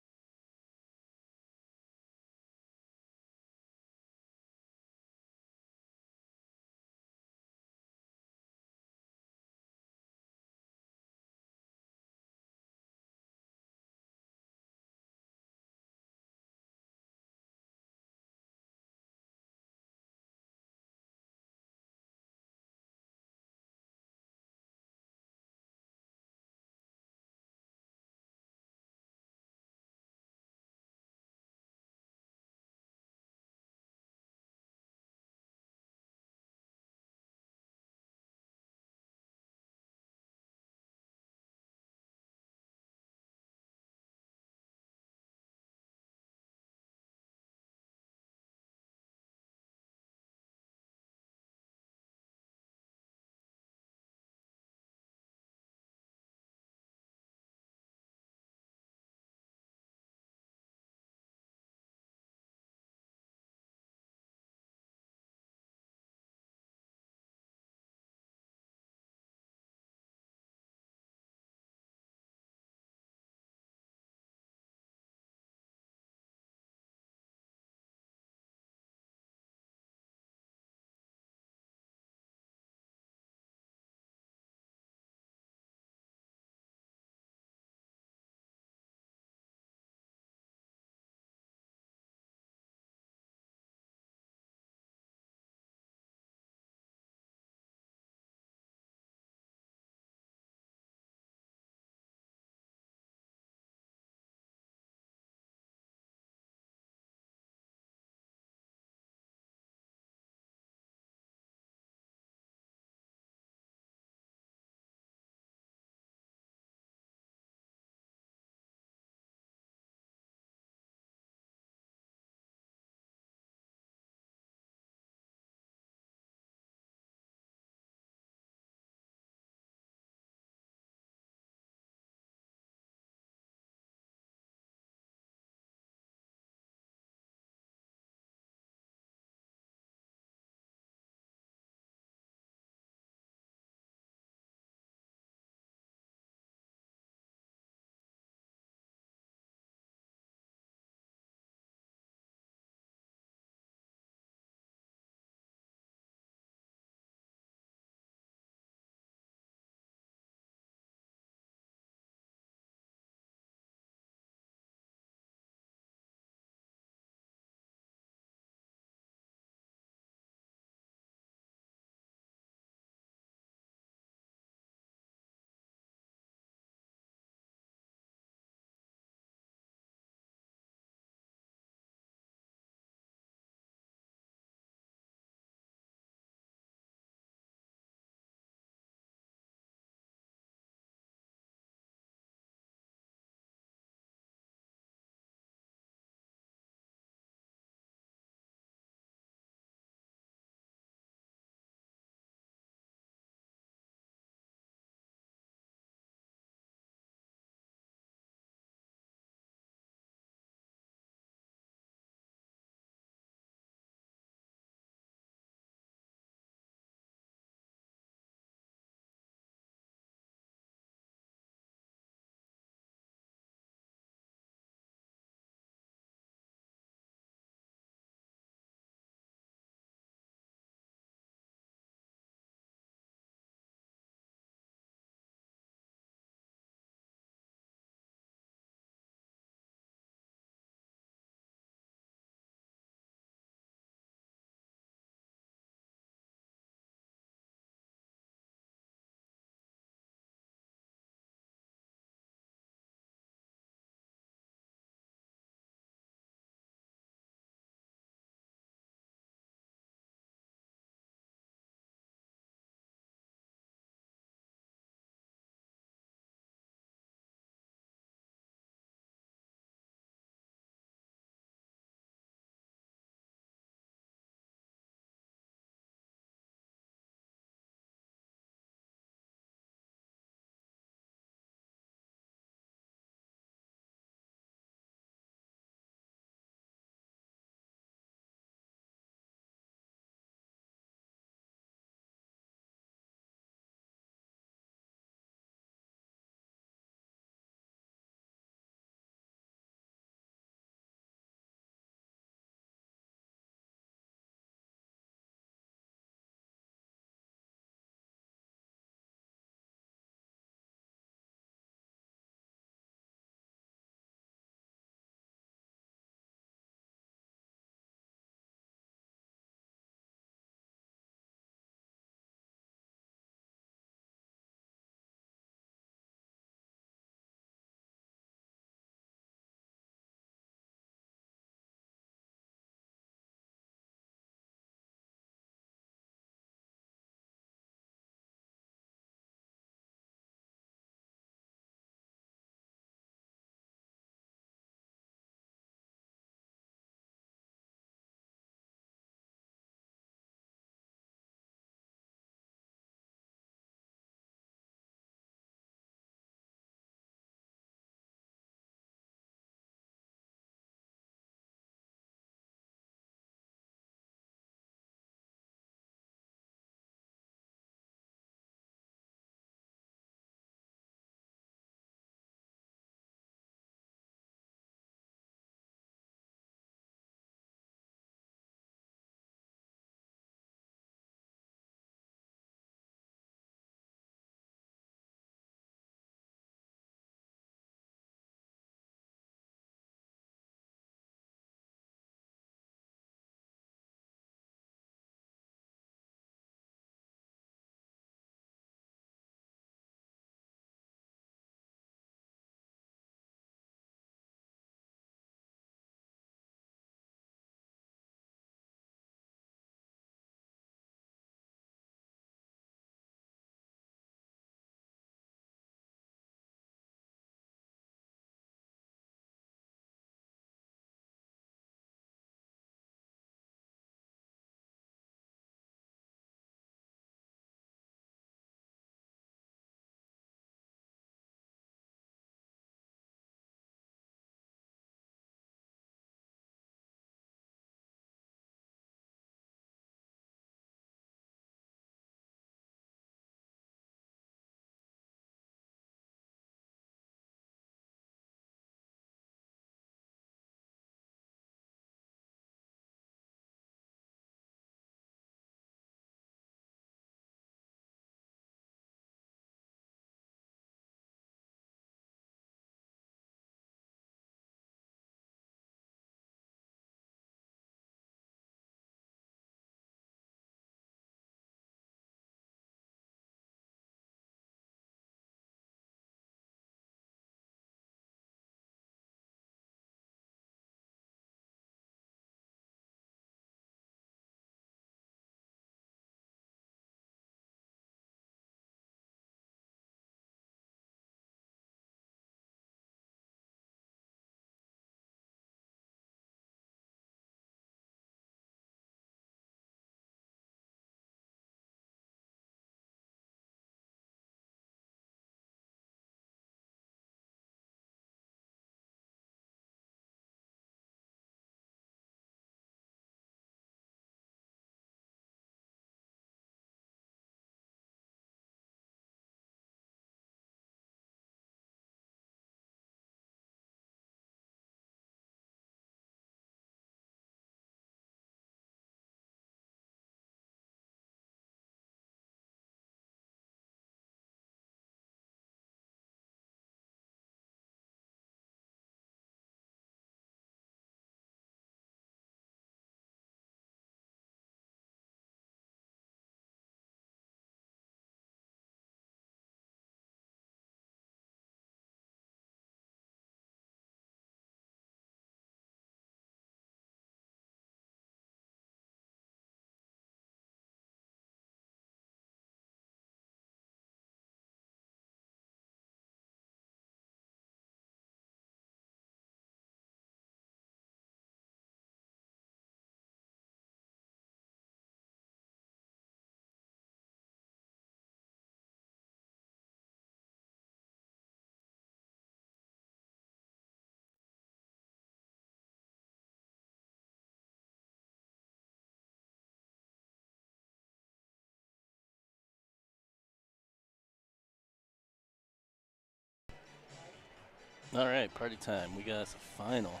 All right, party time. We got us a final.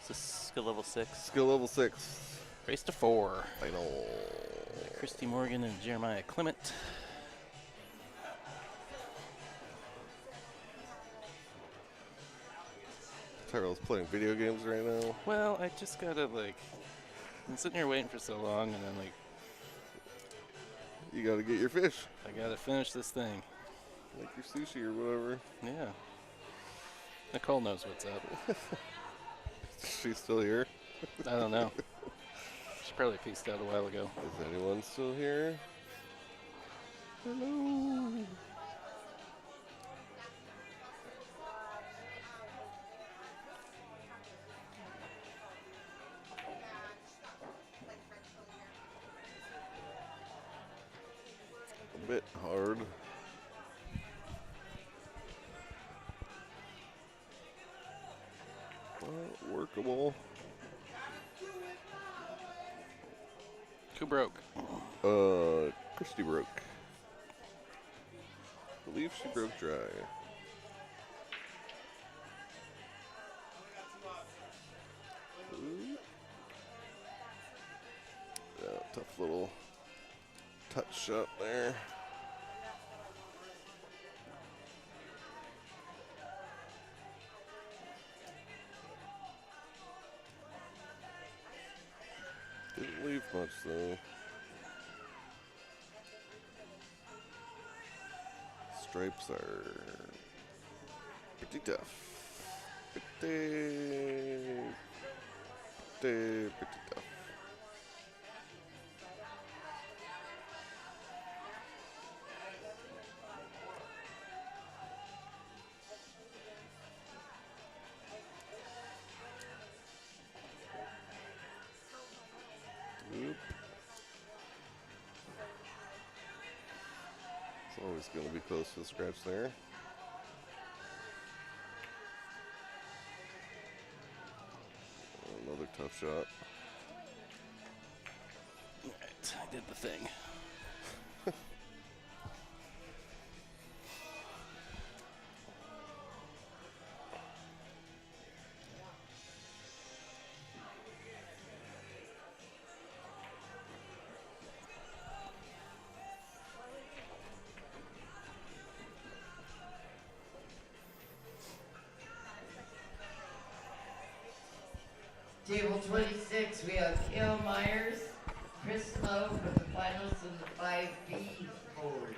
Is this skill level 6? Skill level 6. Race to 4. Final. Christy Morgan and Jeremiah Clement. Tyrell's playing video games right now. Well, I just gotta I'm sitting here waiting for so long, and then you gotta get your fish. I gotta finish this thing. Like your sushi or whatever. Yeah. Nicole knows what's up. She's still here? I don't know. She probably peaced out a while ago. Is anyone still here? Hello. A bit hard. Workable. Who broke? Christy broke. I believe she broke dry. Ooh. Yeah, tough little touch shot there. Didn't leave much though. Stripes are pretty tough. Pretty tough. Oop. It's always going to be close to the scratch there. Another tough shot. All right, I did the thing. Table 26, we have Kale Myers, Chris Lowe for the finals in the 5B board.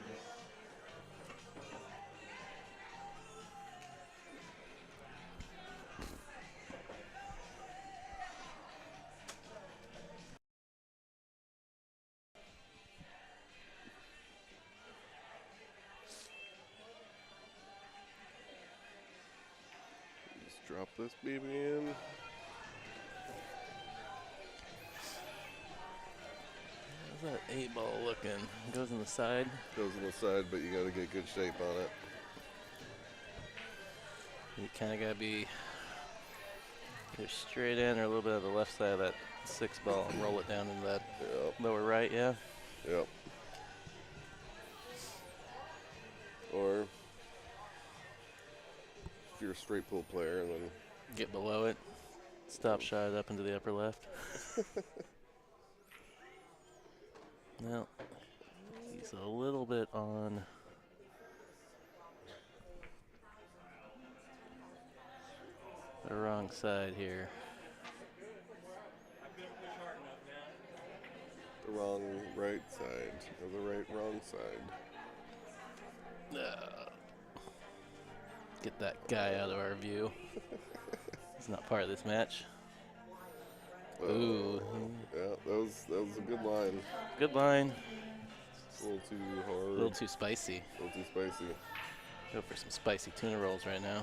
Just drop this baby in. How's that 8-ball looking? Goes on the side? Goes on the side, but you got to get good shape on it. You kind of got to be either straight in or a little bit of the left side of that 6-ball and roll it down into that lower right, yeah? Yep. Or if you're a straight pull player, and then get below it, stop shot it up into the upper left. Well, he's a little bit on the wrong side here. the wrong right side, or the right wrong side. Get that guy out of our view. He's not part of this match. Ooh. Yeah, that was a good line. Good line. A little too hard. A little too spicy. A little too spicy. Go for some spicy tuna rolls right now.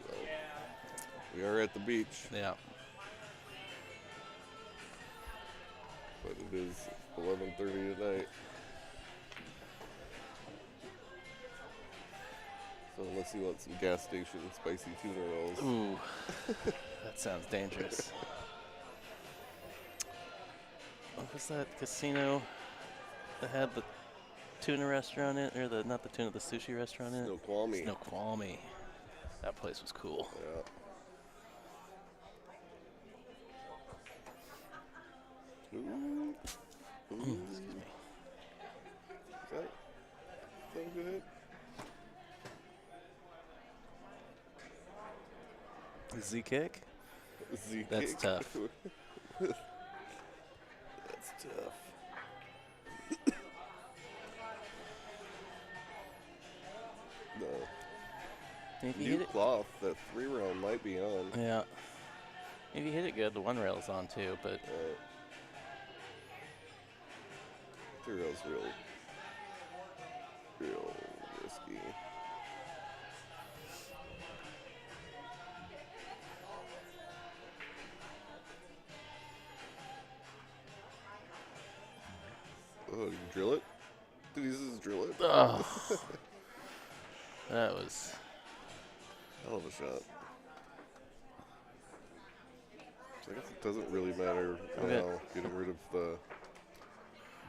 So, we are at the beach. Yeah. But it is 11:30 at night. So unless you want some gas station spicy tuna rolls. Ooh. That sounds dangerous. What was that casino that had the tuna restaurant in, or not the tuna, the sushi restaurant in? Snoqualmie. Snoqualmie. That place was cool. Yeah. Ooh. Ooh. Excuse me. Okay. That was a good hit. Z kick? Z That's kick. tough. That's tough. No. If you New hit it, cloth, that 3-round might be on. yeah. If you hit it good, the 1 rail's on too, but 3-rail's real risky. Oh, did you drill it? Did he just drill it? oh, that was Hell of a shot. So I guess it doesn't really matter now getting rid of the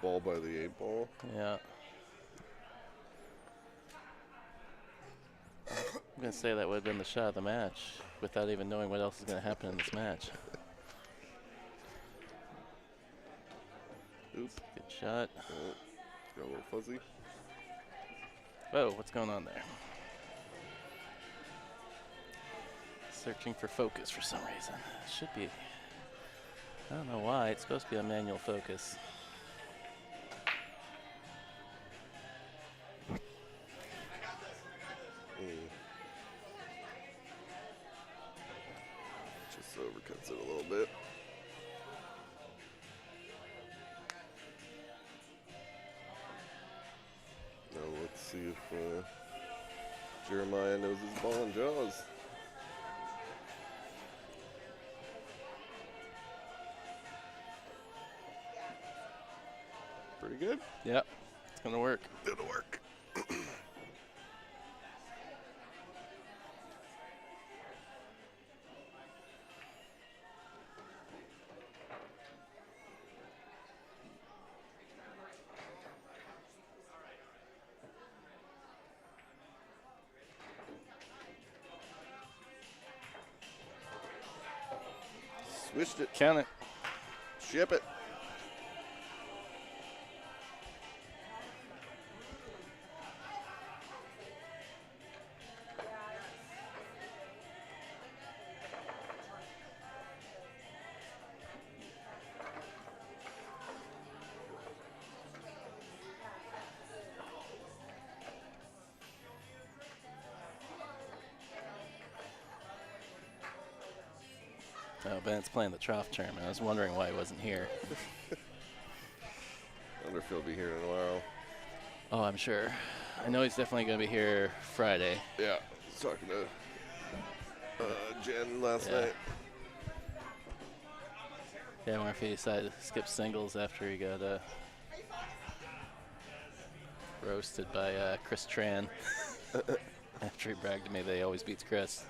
ball by the 8-ball. yeah. I'm gonna say that would have been the shot of the match without even knowing what else is gonna happen in this match. Oops. Good shot. Got a little fuzzy. Whoa, what's going on there? Searching for focus for some reason. Should be. I don't know why. It's supposed to be a manual focus. Just overcuts it a little bit. Now let's see if Jeremiah knows his ball and jaws. Pretty good. Yep, it's gonna work. It'll work. Swished it. Count it. Ship it. Oh, Bennett's playing the trough tournament. I was wondering why he wasn't here. I wonder if he'll be here in a while. Oh, I'm sure. I know he's definitely going to be here Friday. Yeah, I was talking to Jen last night. Yeah, I wonder if he decided to skip singles after he got roasted by Chris Tran. After he bragged to me that he always beats Chris.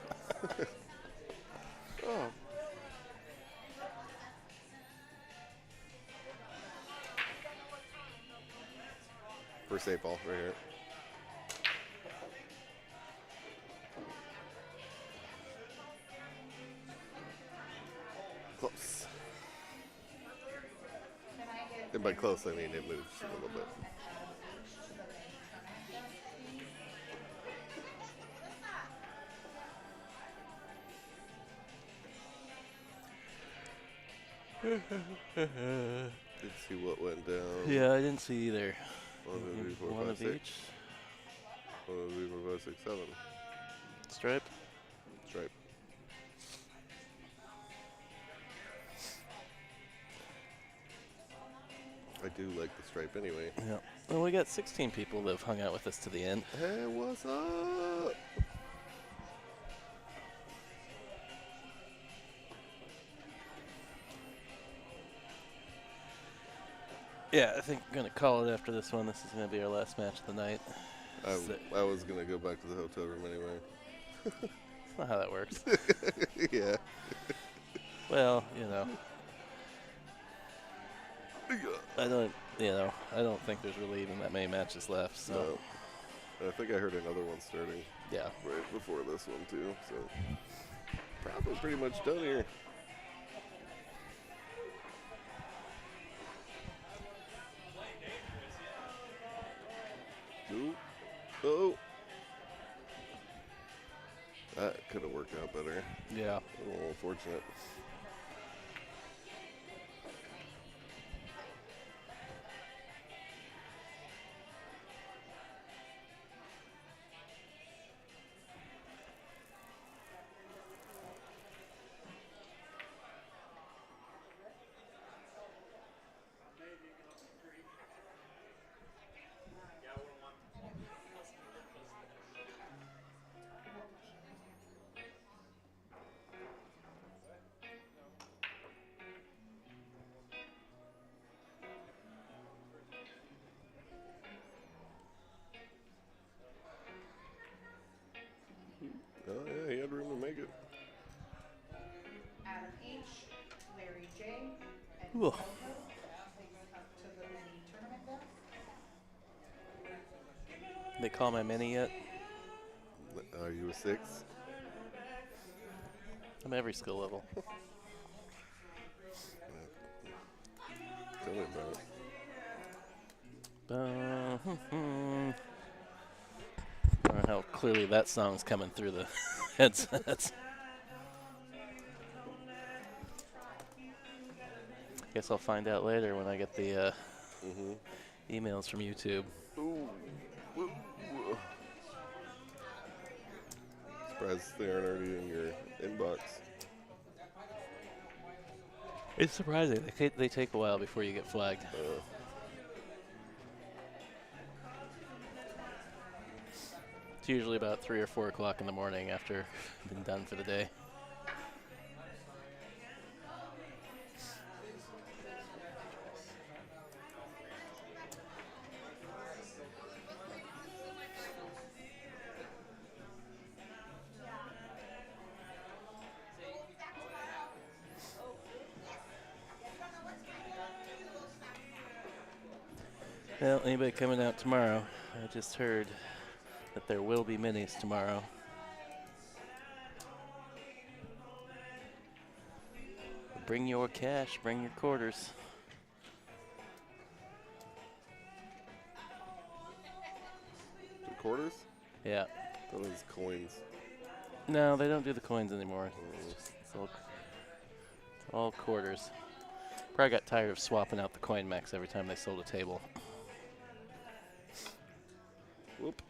Oh. First 8-ball right here. Close. And by close, I mean it moves a little bit. Didn't see what went down. Yeah, I didn't see either. 1, 2, 3, 4, One 5, of 6. each. 1, 2, 3, 4, 5, 6, 7. Stripe. Stripe. I do like the stripe anyway. Yeah. Well, we got 16 people that have hung out with us to the end. Hey, what's up? Yeah, I think I'm going to call it after this one. This is going to be our last match of the night. I was going to go back to the hotel room anyway. That's not how that works. Yeah. Well, you know. I don't think there's really even that many matches left, so. No. I think I heard another one starting. Yeah. Right before this one too. So probably pretty much done here. Ooh. Oh. That could have worked out better. Yeah. A little unfortunate. Oh, yeah, he had room to make it. Adam H., Larry J., and Whoa. Coco, please come to the mini tournament desk. They call my mini yet? Are you a 6? I'm every skill level. Tell me about it. I don't know how clearly that song's coming through the headsets. Guess I'll find out later when I get the emails from YouTube. Ooh. Surprised they aren't already in your inbox. It's surprising. They take a while before you get flagged. It's usually about 3 or 4 o'clock in the morning after I've been done for the day. Well, anybody coming out tomorrow? I just heard that there will be minis tomorrow. Bring your cash, bring your quarters. The quarters? Yeah. Those coins. No, they don't do the coins anymore. It's all quarters. Probably got tired of swapping out the coin mechs every time they sold a table. Whoop.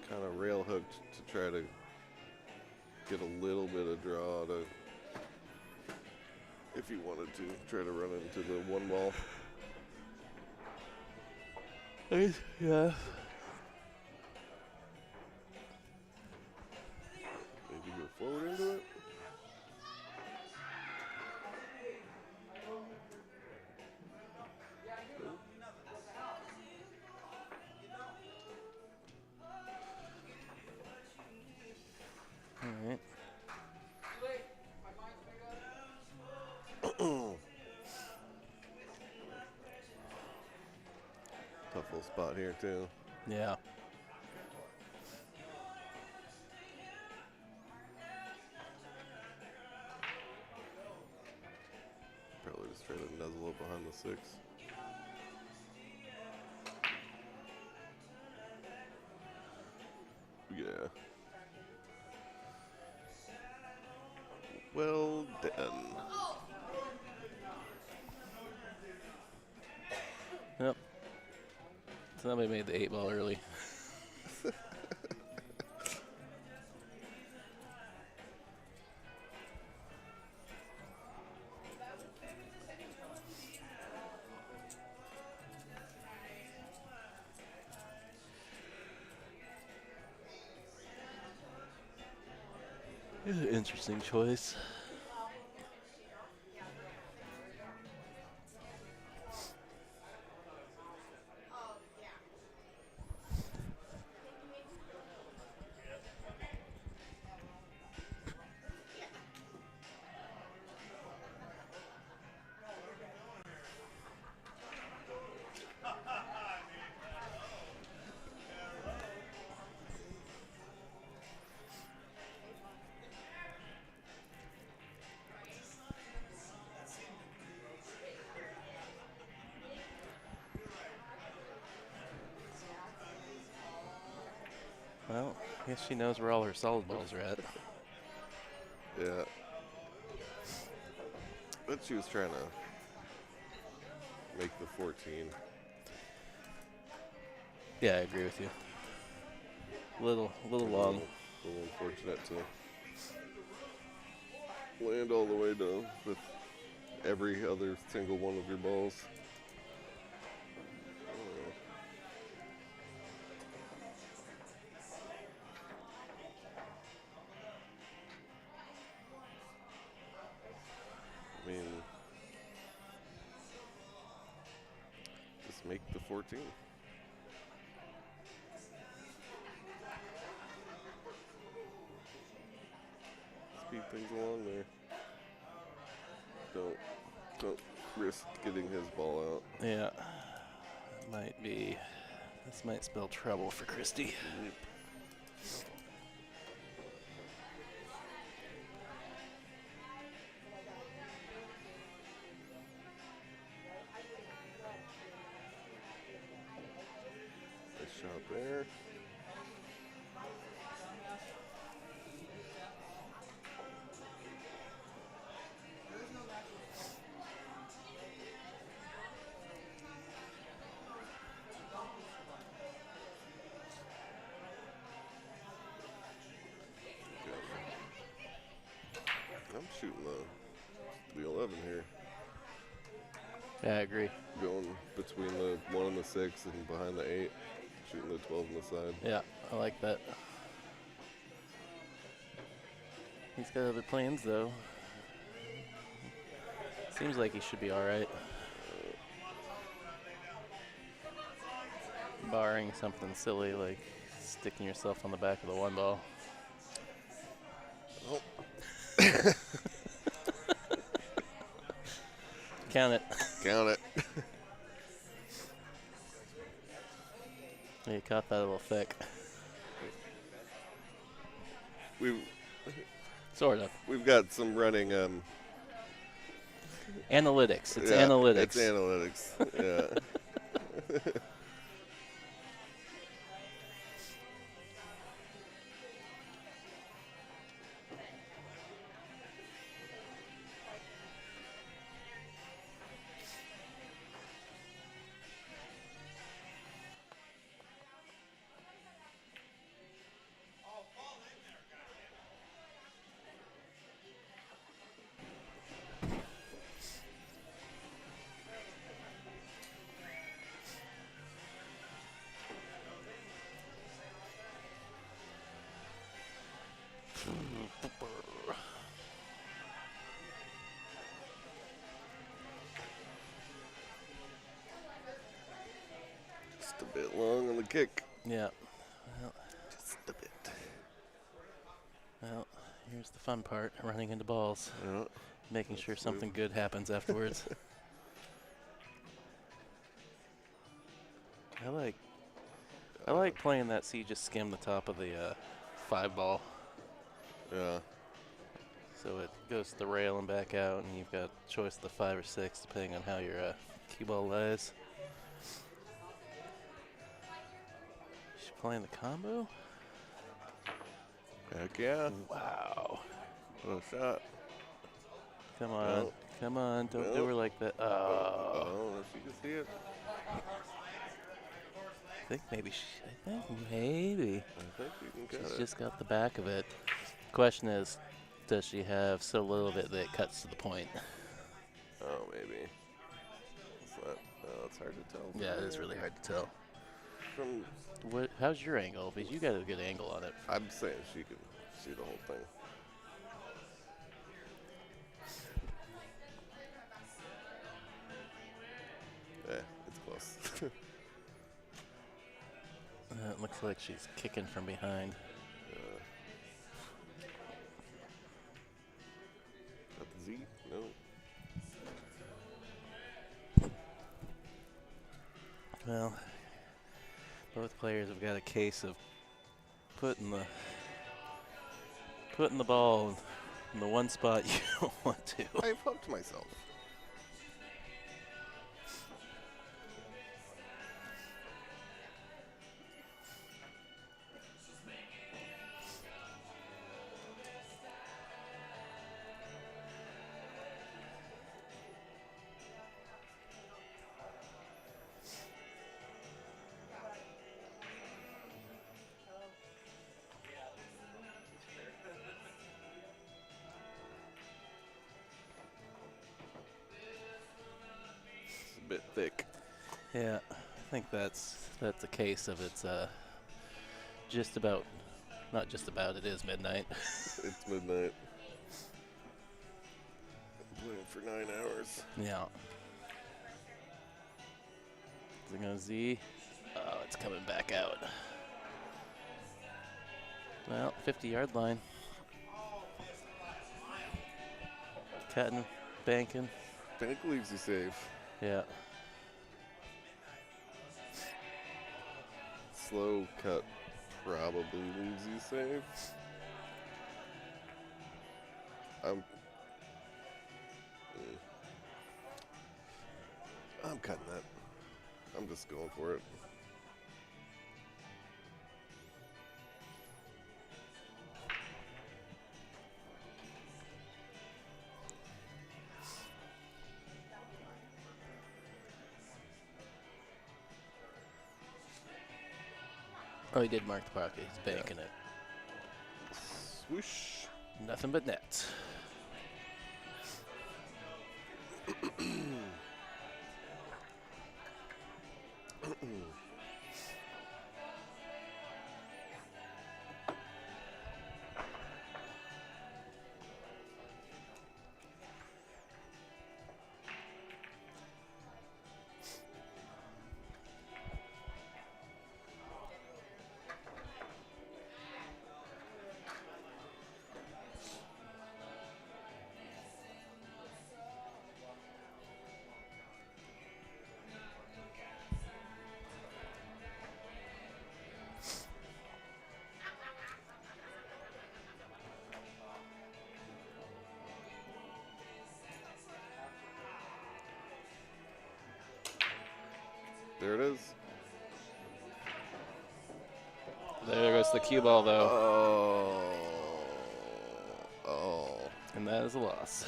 Kind of rail hooked to try to get a little bit of draw to, if you wanted to, try to run into the one ball. Yeah. Maybe go forward into it. All right. Tough little spot here too. Yeah. Probably just try to nuzzle up behind the 6. Yeah. Well done. Yep. Somebody made the 8 ball early. Interesting choice. guess she knows where all her solid balls are at. Yeah. But she was trying to make the 14. Yeah, I agree with you. Little long. A little unfortunate to land all the way down with every other single one of your balls. I mean, just make the 14. Speed things along there. Don't risk getting his ball out. Yeah. This might spell trouble for Christy. Yep. Nice shot there. I'm shooting the 11 here. Yeah, I agree. Going between the 1 and the 6 and behind the 8. Shooting the 12 on the side. Yeah, I like that. He's got other plans, though. Seems like he should be all right. Barring something silly like sticking yourself on the back of the one ball. Oh. Count it. Count it. You caught that a little thick. Sort of. We've got some running. Analytics. It's yeah, analytics. It's analytics. Yeah. Just a bit long on the kick. Yeah. Well, Just a bit. Well, here's the fun part, running into balls. Yeah. Making sure something good happens afterwards. I like playing that so you just skim the top of the 5 ball. Yeah. So it goes to the rail and back out, and you've got choice of the 5 or 6 depending on how your cue ball lies. She's playing the combo? Heck yeah. Wow. What a shot. Come on. No. Come on. Don't do No. her like that. Oh. Oh, if you can see it. I think maybe. I think you can get She's it. just got the back of it. Question is, does she have so little of it that it cuts to the point? Oh, maybe. It's hard to tell. Yeah, it is really hard to tell. From How's your angle? Because you got a good angle on it. I'm saying she can see the whole thing. Yeah, it's close. It looks like she's kicking from behind. Got the Z? No. Well, both players have got a case of putting the ball in the one spot you don't want to. I've hooked myself. bit thick. Yeah, I think that's a case of it's just about, not just about, it is midnight. It's midnight. I'm playing for 9 hours. Yeah. Is it going to Z? Oh, it's coming back out. Well, 50-yard line. Cutting, banking. Bank leaves you safe. Yeah. Slow cut probably leaves you safe. I'm cutting that. I'm just going for it. Oh, he did mark the pocket. He's banking it. Swoosh. Nothing but nets. There it is. There goes the cue ball, though. Oh. And that is a loss.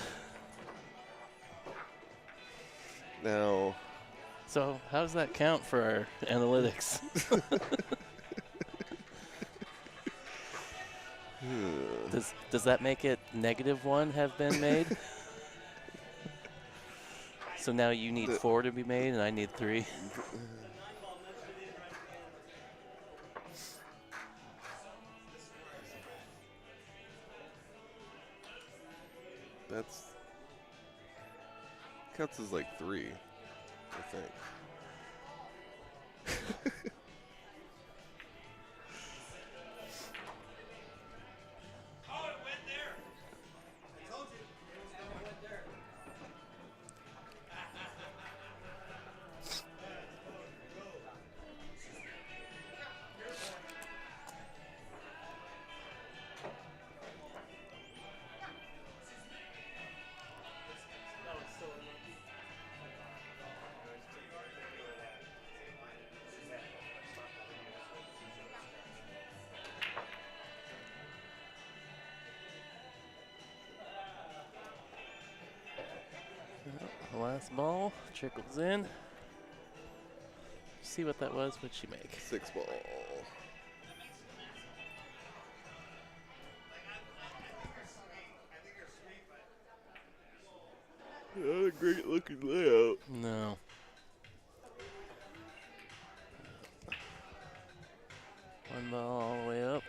Now. So how does that count for our analytics? Does that make it -1 have been made? So now you need 4 to be made, and I need 3. That's cuts is like 3, I think. The last ball trickles in. See what that was. What'd she make? 6 ball. Not a great looking layout. No. One ball all the way up.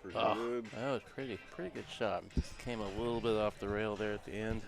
Pretty good. That was pretty good shot. Just came a little bit off the rail there at the end.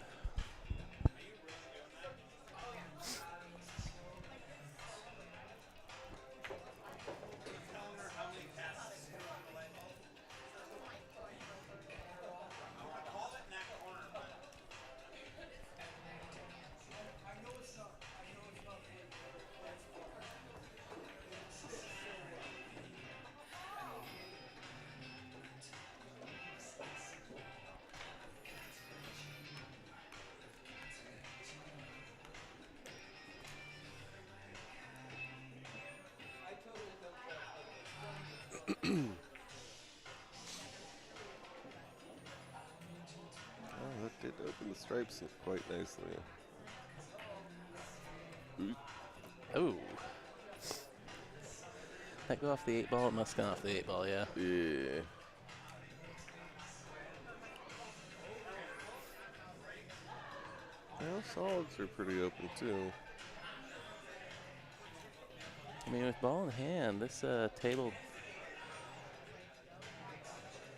That did open the stripes quite nicely. Oh. That go off the 8 ball? It must go off the 8 ball, yeah. Yeah. Well, dogs are pretty open too. I mean, with ball in hand, this table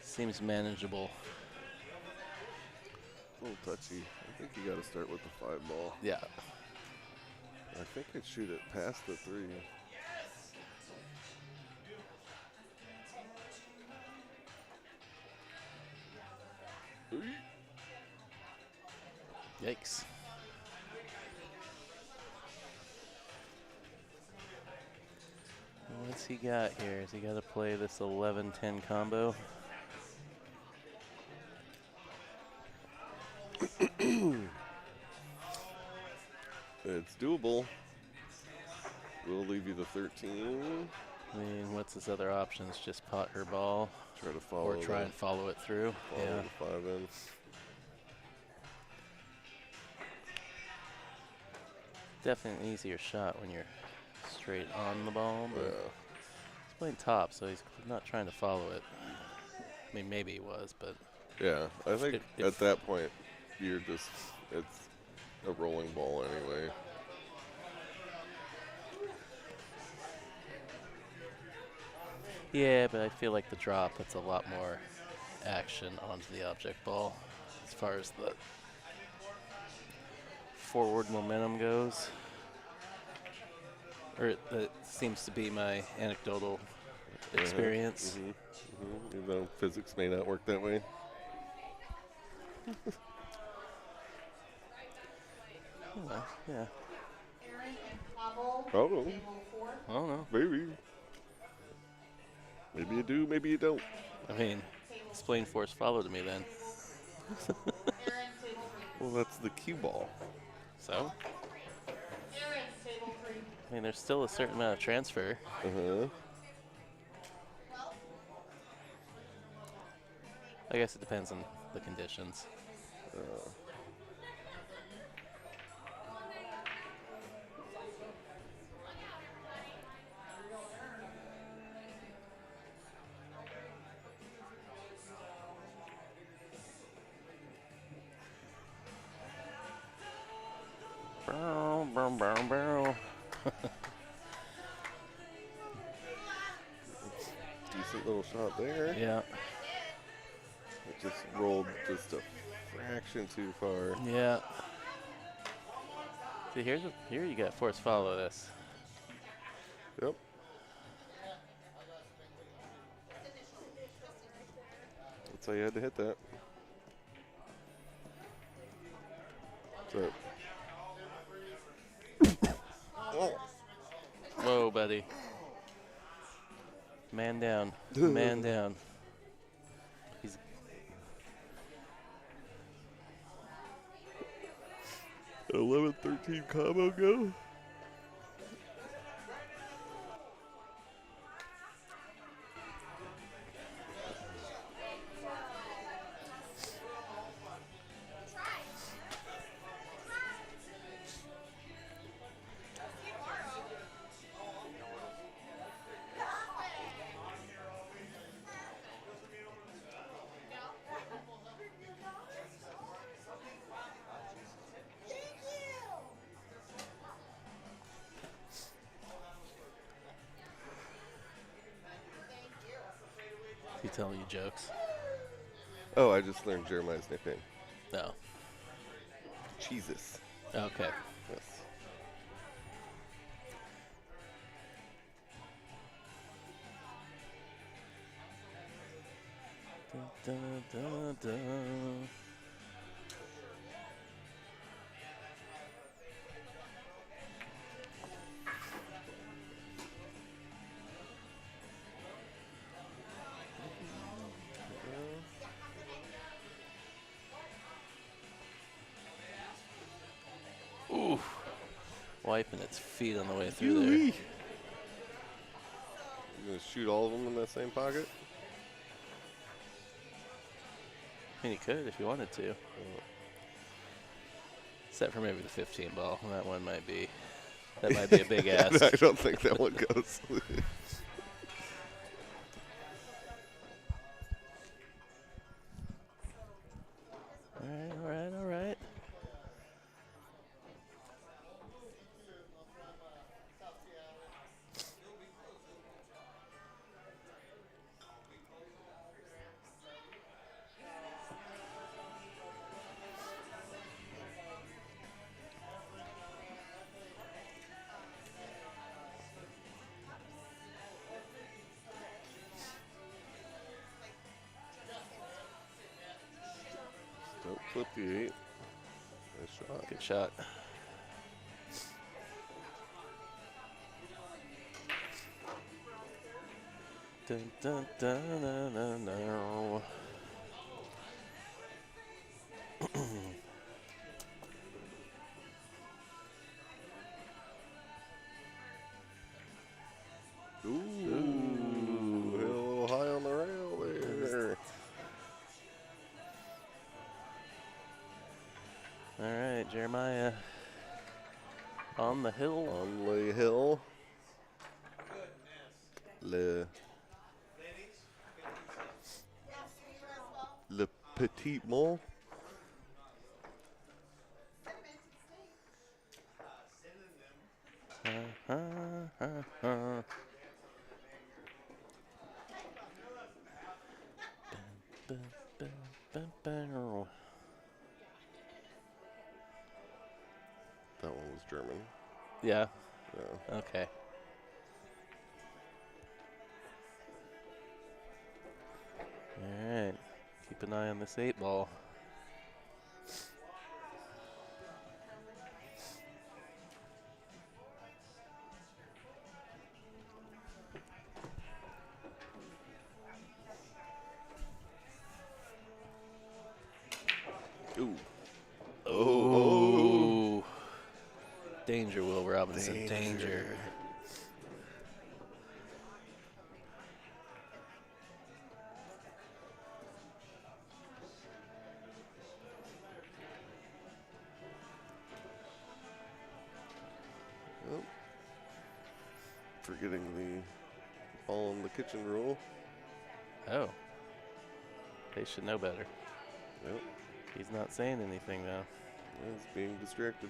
seems manageable. A little touchy. I think you got to start with the 5 ball. Yeah. I think I'd shoot it past the 3. Yikes. What's he got here? Has he got to play this 11-10 combo? It's doable. We'll leave you the 13. I mean, what's his other options? Just pot her ball? Try to follow or try and follow it through? Follow the 5 in. Definitely an easier shot when you're straight on the ball, but he's playing top, so he's not trying to follow it. I mean, maybe he was, but yeah, I think at that point you're just it's a rolling ball anyway. Yeah, but I feel like the drop puts a lot more action onto the object ball as far as the forward momentum goes. Or that seems to be my anecdotal experience. Even though physics may not work that way. Well, yeah. Aaron and Pavel, Oh, table 4. I don't know. Maybe. Maybe you do, maybe you don't. I mean, explain force follow to me then. Aaron, table 3. Well, that's the cue ball. So? Aaron, table 3. I mean, there's still a certain amount of transfer. I guess it depends on the conditions. Barrel. Decent little shot there. Yeah. It just rolled just a fraction too far. Yeah. See, here you got force follow this. Yep. That's how you had to hit that. So. Whoa, buddy. Man down. Man down. He's 11-13 combo go. he telling you jokes? Oh, I just learned Jeremiah's nickname. No. Jesus. Okay. Yes. Dun, dun, dun, dun. Ooh. Wiping its feet on the way through there. You gonna shoot all of them in that same pocket? I mean, he could if he wanted to. Except for maybe the 15 ball. That one might be. That might be a big ask. I don't think that one goes. All right, all right, all right. Flip the 8. Nice shot. Good shot. Dun, dun, dun, dun, dun, dun. Ooh, hit a little high on the rail there. All right, Jeremiah on the hill. On the hill. Le Petit Mont. That one was German. Yeah. Yeah. Okay. All right. Keep an eye on this 8 ball. Ooh. Oh. Danger, Will Robinson. Danger. Oh. Forgetting the ball in the kitchen rule. Oh. They should know better. Yep. He's not saying anything, though. He's being distracted.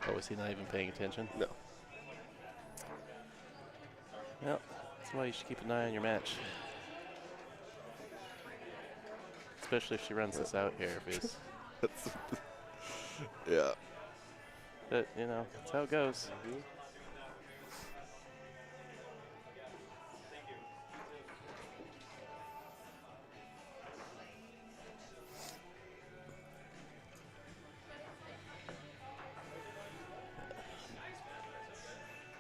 Oh, is he not even paying attention? No. Well, that's why you should keep an eye on your match. Especially if she runs this out here. Because yeah. But, you know, that's how it goes. Mm-hmm.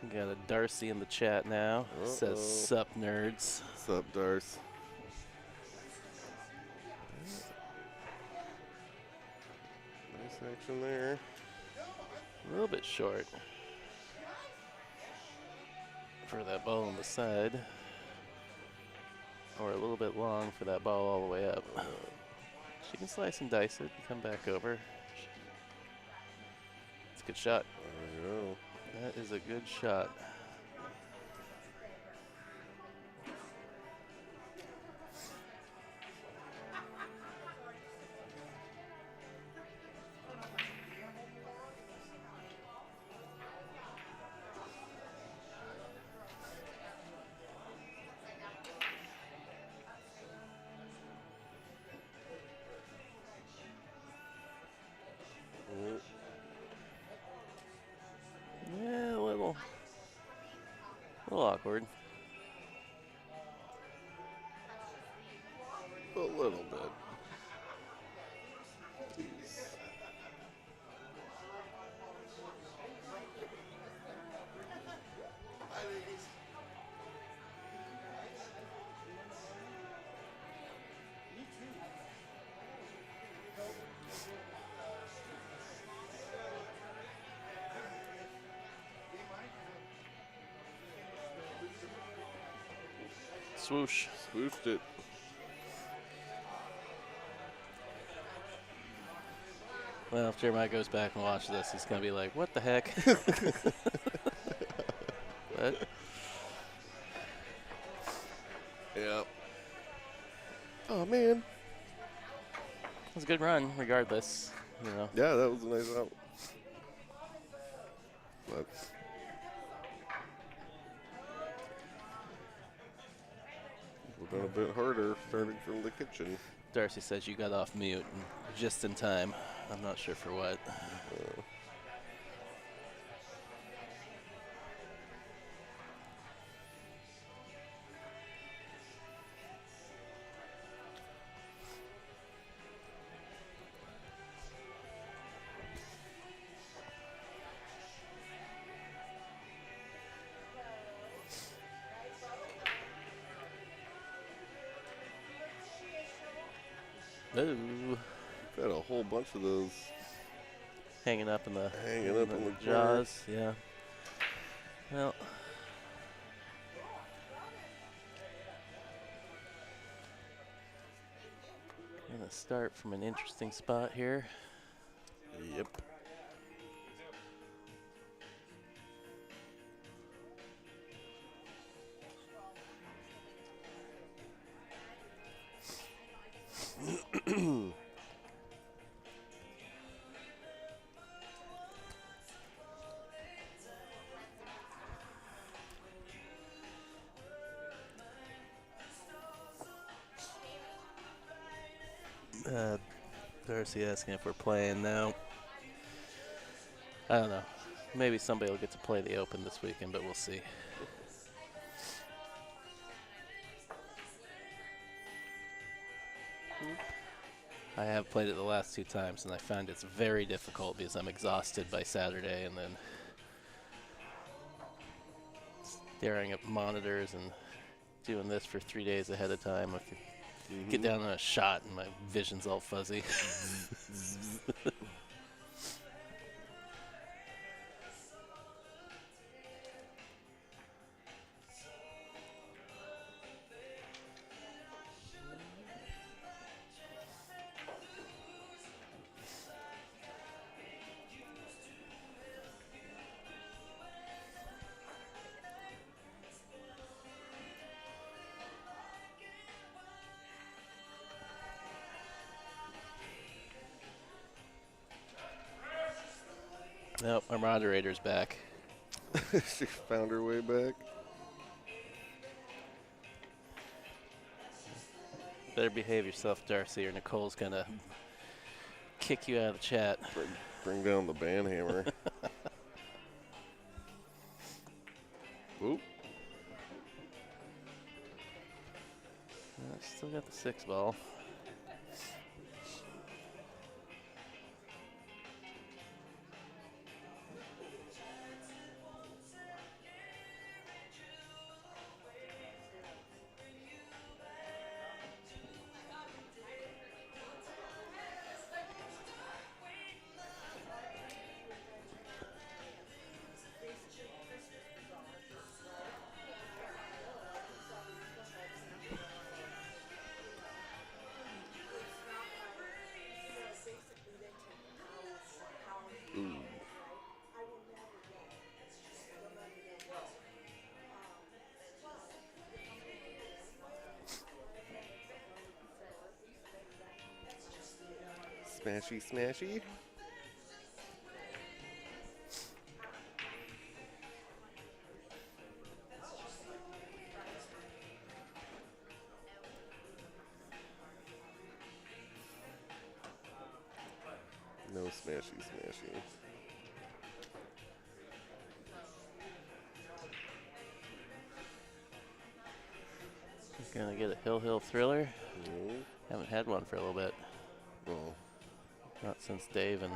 We got a Darcy in the chat now. Says, "Sup, nerds." Sup, Darce. Nice action there. A little bit short for that ball on the side. Or a little bit long for that ball all the way up. She can slice and dice it and come back over. It's a good shot. There you go. That is a good shot. Yeah, a little awkward. A little bit. Swoosh. Swooshed it. Well, if Jeremiah goes back and watches this, he's going to be like, what the heck? But yeah. Oh, man. it was a good run, regardless. You know. Yeah, that was a nice out. But we're going a bit harder starting from the kitchen. Darcy says you got off mute just in time. I'm not sure for what. Ooh. Got a whole bunch of those hanging up in the jaws. Yeah. Well. Gonna start from an interesting spot here. Yep. Darcy asking if we're playing now. I don't know. Maybe somebody will get to play the Open this weekend, but we'll see. I have played it the last 2 times, and I found it's very difficult because I'm exhausted by Saturday, and then staring at monitors and doing this for 3 days ahead of time. If you get down on a shot and my vision's all fuzzy. Nope, our moderator's back. She found her way back. Better behave yourself, Darcy, or Nicole's gonna kick you out of the chat. Bring down the band hammer. Oop. Still got the 6 ball. Smashy, smashy. No smashy, smashy. Gonna get a Hill Thriller. Haven't had one for a little bit. Well, not since Dave and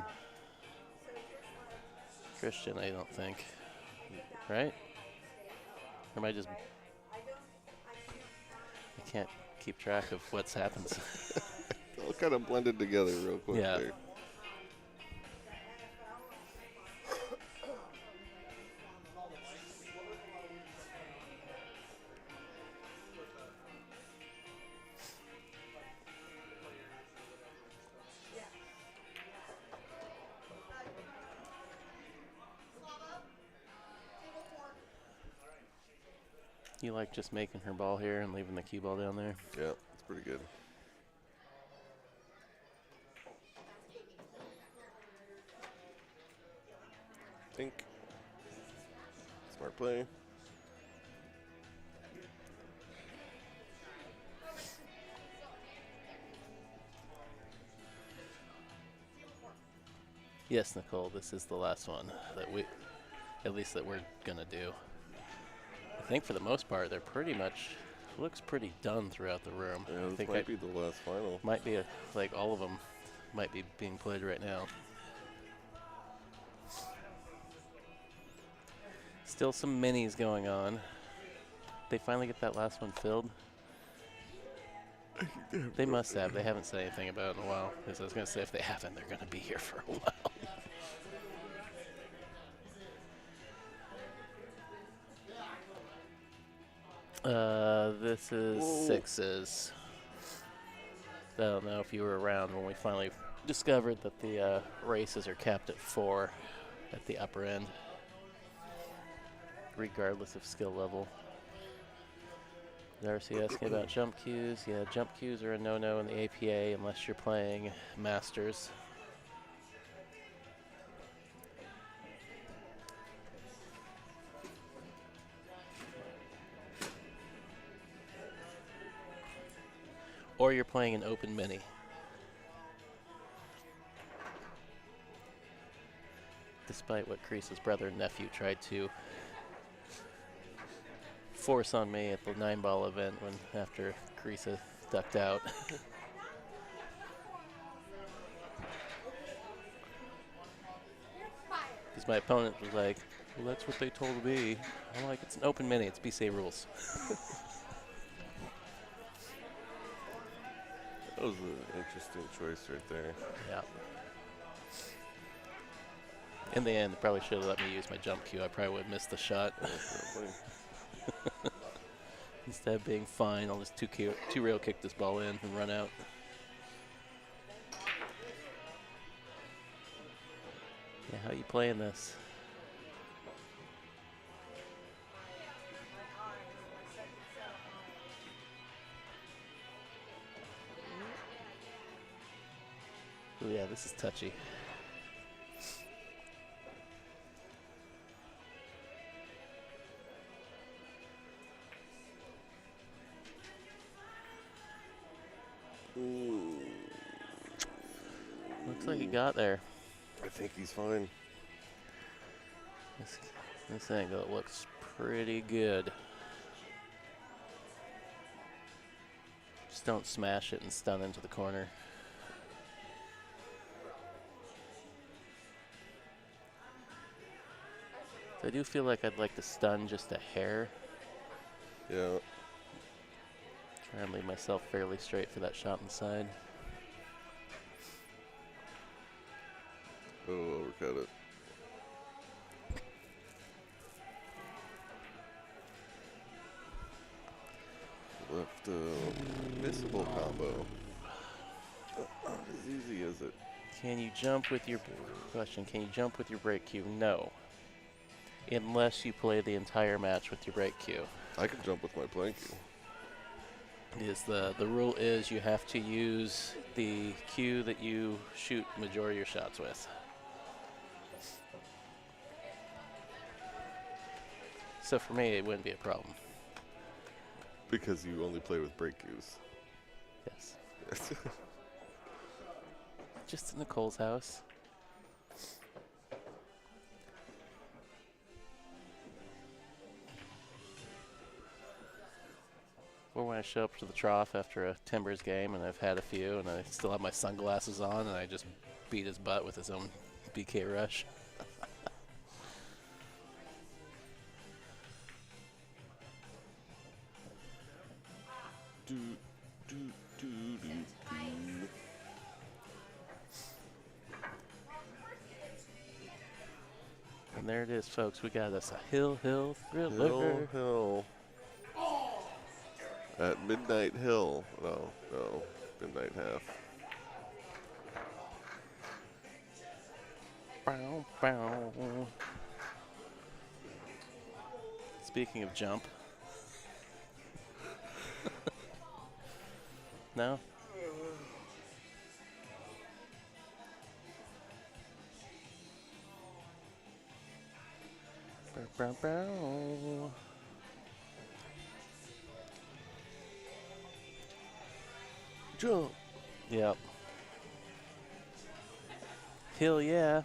Christian, I don't think. Right? Or am I just... I can't keep track of what's happened. All kind of blended together real quick there. You like just making her ball here and leaving the cue ball down there? Yeah, it's pretty good. Think. Smart play. Yes, Nicole, this is the last one that at least that we're gonna do. I think for the most part, they're pretty much, looks pretty done throughout the room. Yeah, I this think might be the last final. Might be, like all of them might be being played right now. Still some minis going on. They finally get that last one filled. They must have. They haven't said anything about it in a while. Because I was going to say, if they haven't, they're going to be here for a while. This is sixes. I don't know if you were around when we finally discovered that the races are capped at 4 at the upper end, regardless of skill level. Darcy asking about jump cues. Yeah, jump cues are a no-no in the APA unless you're playing Masters. Or you're playing an open mini. Despite what Crease's brother and nephew tried to force on me at the 9-ball event when after Crease ducked out. Because my opponent was like, well, that's what they told me. I'm like, it's an open mini, it's BCA rules. That was an interesting choice right there. Yeah. In the end, they probably should have let me use my jump cue. I probably would have missed the shot. Instead of being fine, I'll just two-rail kick this ball in and run out. Yeah, how you playing this? Oh yeah, this is touchy. Looks like he got there. I think he's fine. This angle looks pretty good. Just don't smash it and stun into the corner. So I do feel like I'd like to stun just a hair. Yeah. Try and leave myself fairly straight for that shot inside. Oh, overcut it. Left missable combo. Not as easy as it. Can you jump with your question? Can you jump with your break cue? No. Unless you play the entire match with your break cue. I can jump with my plank cue. The rule is you have to use the cue that you shoot majority of your shots with. So for me, it wouldn't be a problem. Because you only play with break cues. Yes. Just in Nicole's house. Or when I show up to the trough after a Timbers game and I've had a few and I still have my sunglasses on and I just beat his butt with his own BK rush. And there it is, folks. We got us a Hill Thriller. Hill. At Midnight Hill. No, Midnight Half. Bow, bow. Speaking of jump. No? Bow, bow, bow. Jump. Yep. Hill, yeah.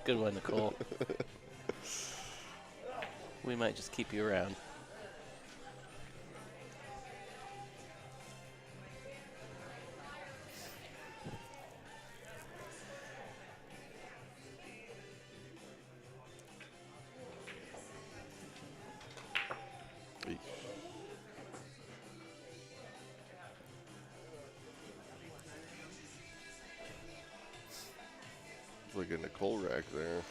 Good one, Nicole. We might just keep you around. like a Nicole rack there.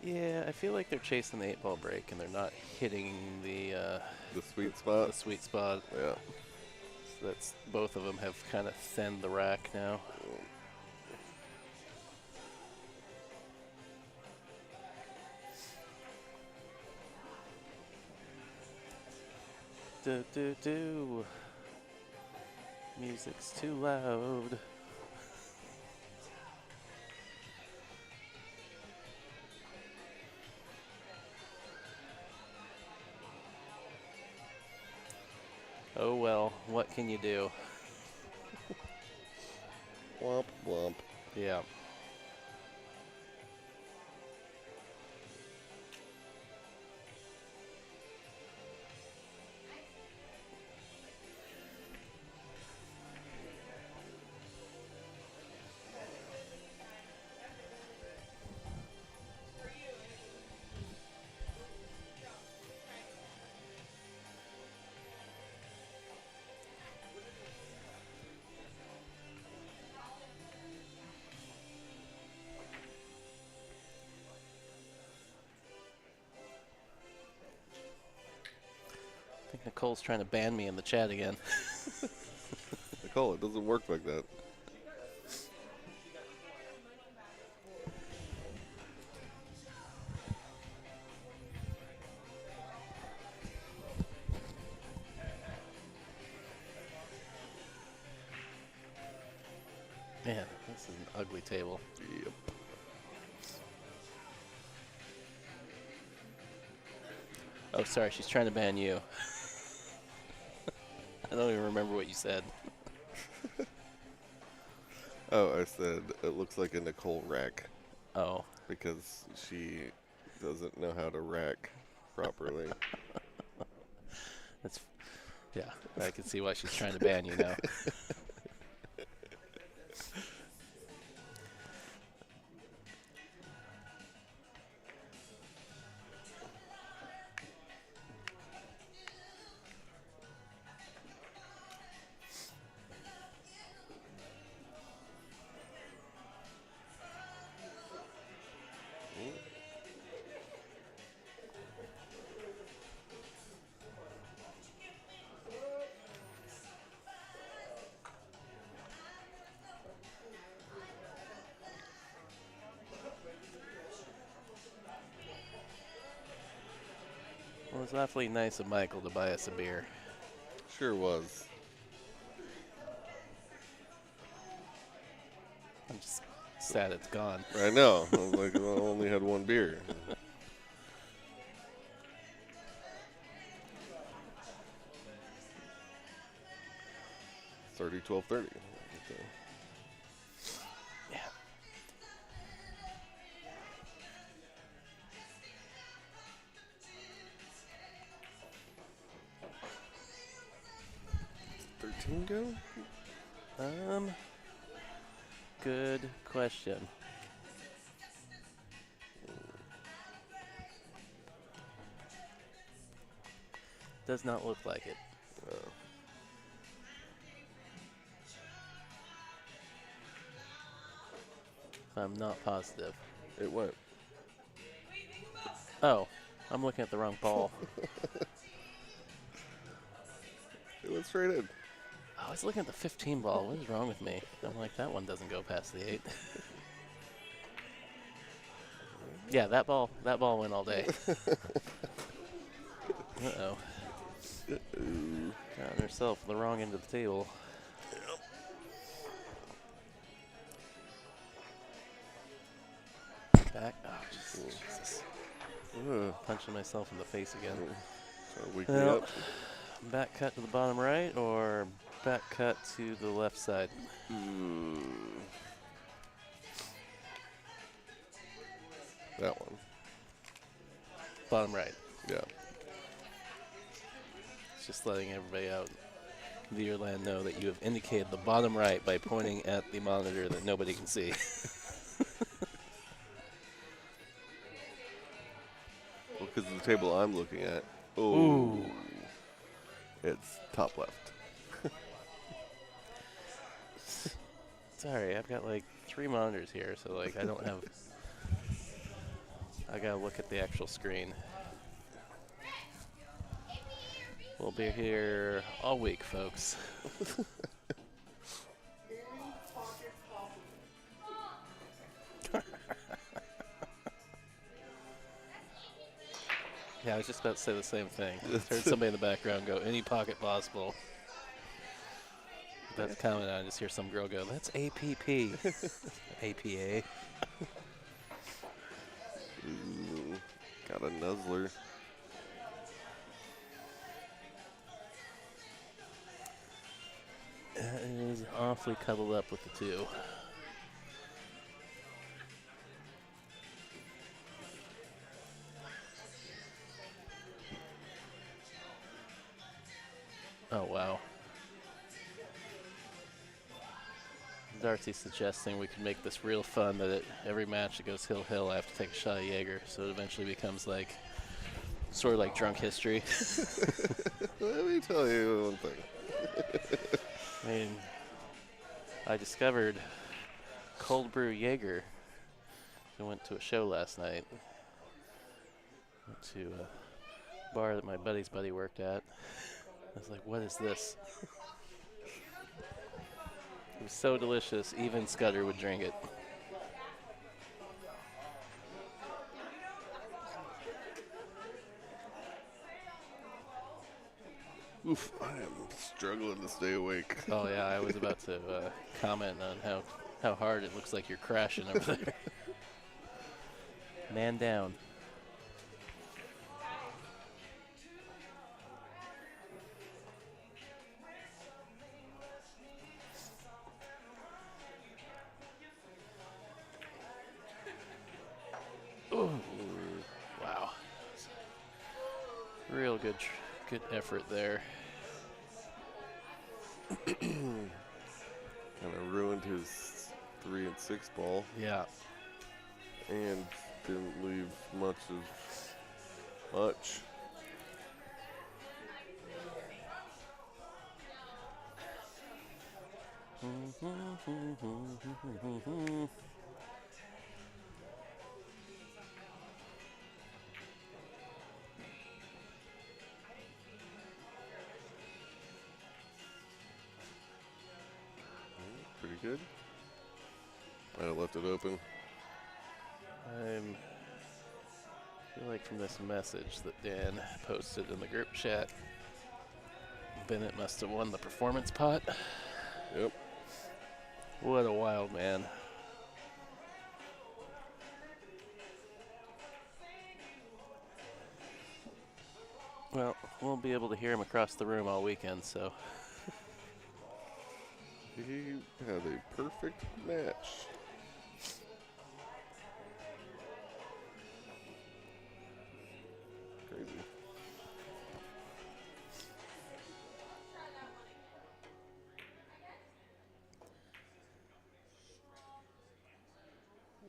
Yeah, I feel like they're chasing the 8-ball break and they're not hitting the sweet spot. The sweet spot. Yeah. So that's both of them have kind of thinned the rack now. Do. Music's too loud. Oh well, what can you do? Womp womp. Yeah. I think Nicole's trying to ban me in the chat again. Nicole, it doesn't work like that. Man, this is an ugly table. Yep. Oh, sorry, she's trying to ban you. I don't even remember what you said. Oh, I said it looks like a Nicole rack. Oh. Because she doesn't know how to rack properly. That's, yeah, I can see why she's trying to ban you now. Well, it was awfully nice of Michael to buy us a beer. Sure was. I'm just sad it's gone. I know. I was like, well, I only had one beer. 30, 12, 30. Okay. Yeah. Go? Good question. Does not look like it. I'm not positive. It went. Oh, I'm looking at the wrong ball. It went straight in. I was looking at the 15 ball. What is wrong with me? I'm like, that one doesn't go past the 8. Yeah, that ball went all day. Uh-oh. Got herself the wrong end of the table. Back. Oh, Jesus. Punching myself in the face again. Well, back cut to the bottom right or back cut to the left side? That one. Bottom right. Yeah. It's just letting everybody out, Vierland, know that you have indicated the bottom right by pointing at the monitor that nobody can see. Well, because of the table I'm looking at. Ooh. It's top left. Sorry, I've got like 3 monitors here, so like I don't have I gotta look at the actual screen. We'll be here all week, folks. Yeah, I was just about to say the same thing. I heard somebody in the background go, any pocket possible. That's coming. I just hear some girl go, that's APP. APA. Ooh, got a nuzzler. He's awfully cuddled up with the two. Oh, wow. Darcy's suggesting we can make this real fun, that every match that goes hill-hill, I have to take a shot of Jaeger, so it eventually becomes like, sort of like drunk history. Let me tell you one thing. I mean, I discovered cold brew Jaeger. I went to a show last night. Went to a bar that my buddy's buddy worked at. I was like, what is this? It was so delicious, even Scudder would drink it. Oof, I am struggling to stay awake. Oh yeah, I was about to comment on how hard it looks like you're crashing over there. Man down. Ooh, wow. Real good effort there. Kind of ruined his 3 and 6 ball. Yeah. And didn't leave much. Pretty good. Might have left it open. I feel like from this message that Dan posted in the group chat, Bennett must have won the performance pot. Yep. What a wild man. Well, we'll be able to hear him across the room all weekend, so. He had a perfect match. Crazy.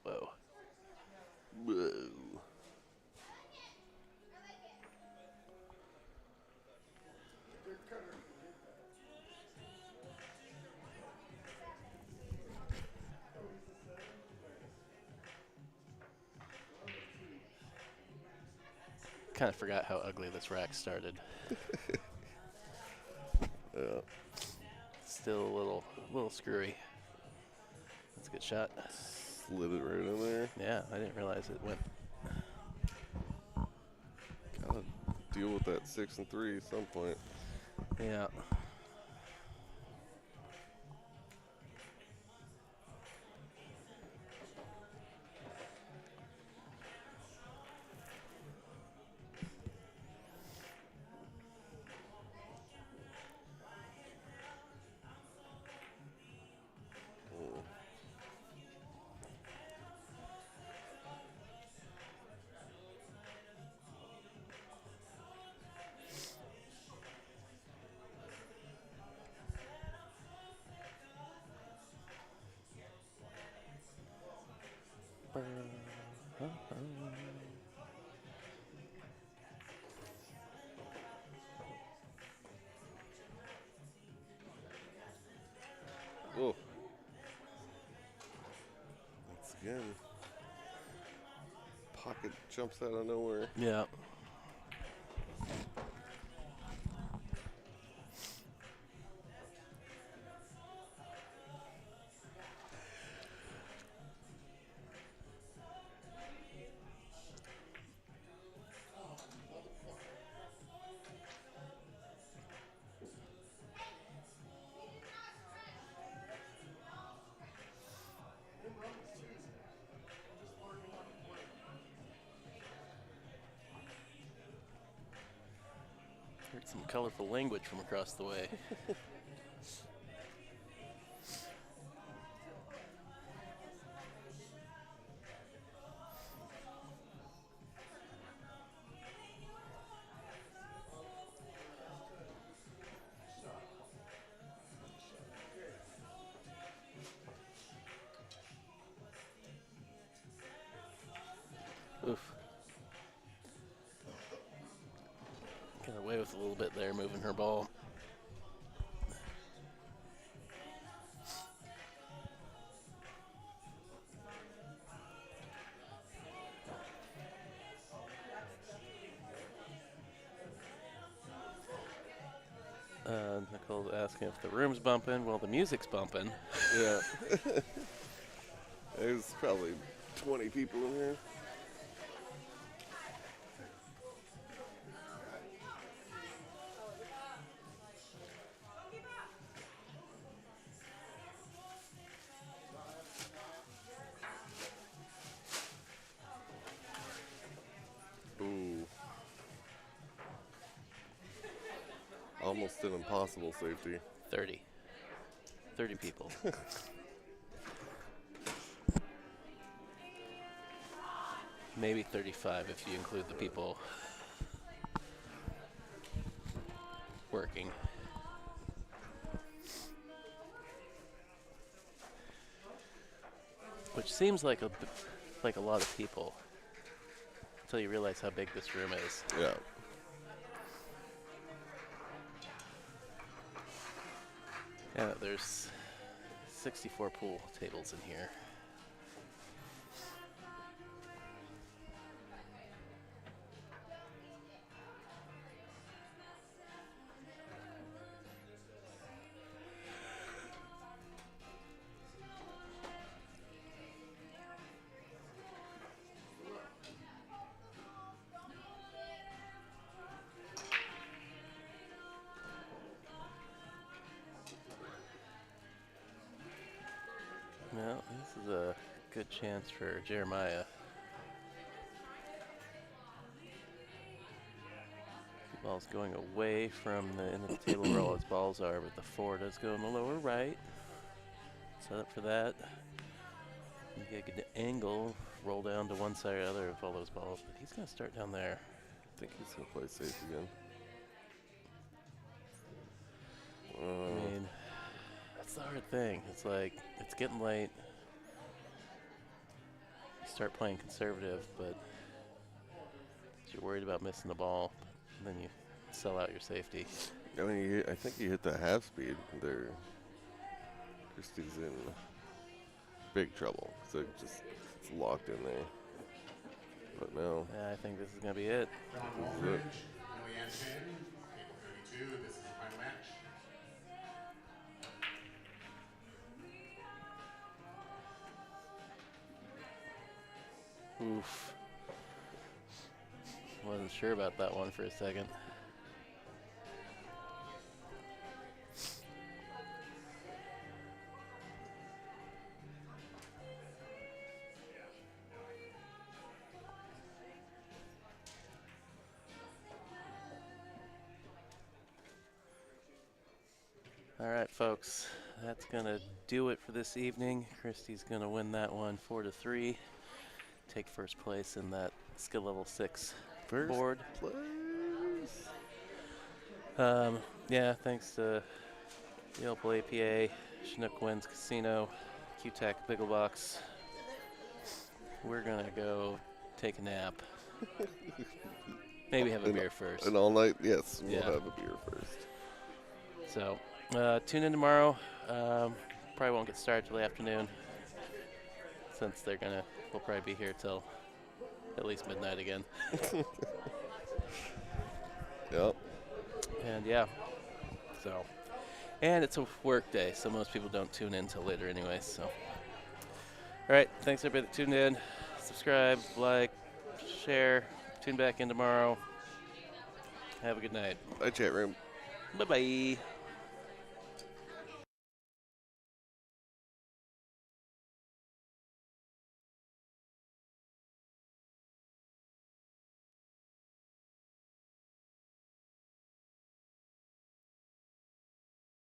Whoa. Whoa. Kind of forgot how ugly this rack started. Yeah. Still a little screwy. That's a good shot. Slid it right in there. Yeah, I didn't realize it went. Gotta deal with that 6 and 3 at some point. Yeah. jumps out of nowhere. Yeah. Heard some colorful language from across the way. Oof. Got away with a little bit there, moving her ball. Nicole's asking if the room's bumping. Well, the music's bumping. Yeah. There's probably 20 people in here. Ooh. Almost an impossible safety. 30 people. Maybe 35 if you include the people working. Which seems like a lot of people until you realize how big this room is. Yeah. Yeah, there's 64 pool tables in here. Well, this is a good chance for Jeremiah. The ball's going away from the end of the table where all his balls are, but the 4 does go in the lower right. Set up for that. You get a good angle, roll down to one side or the other of all those balls, but he's going to start down there. I think he's going to play safe again. I mean, that's the hard thing. It's like, it's getting late. You start playing conservative, but you're worried about missing the ball, and then you sell out your safety. I mean, I think he hit the half speed there. Christie's in big trouble. So it's locked in there. But no. Yeah, I think this is going to be it. This is it. Table 32, this is the final match. Oof. Wasn't sure about that one for a second. All right, folks, that's going to do it for this evening. Christie's going to win that one 4-3. Take first place in that skill level 6 board. Yeah, thanks to the Opal APA, Chinook wins Casino, QTAC Bigglebox. We're going to go take a nap. Maybe have a beer first. And all night, yes, we'll Yeah. have a beer first. So, tune in tomorrow. Probably won't get started till the afternoon, since we'll probably be here till at least midnight again. Yep. And yeah, so. And it's a work day, so most people don't tune in till later anyway, so. All right, thanks everybody that tuned in. Subscribe, like, share, tune back in tomorrow. Have a good night. Bye, chat room. Bye-bye.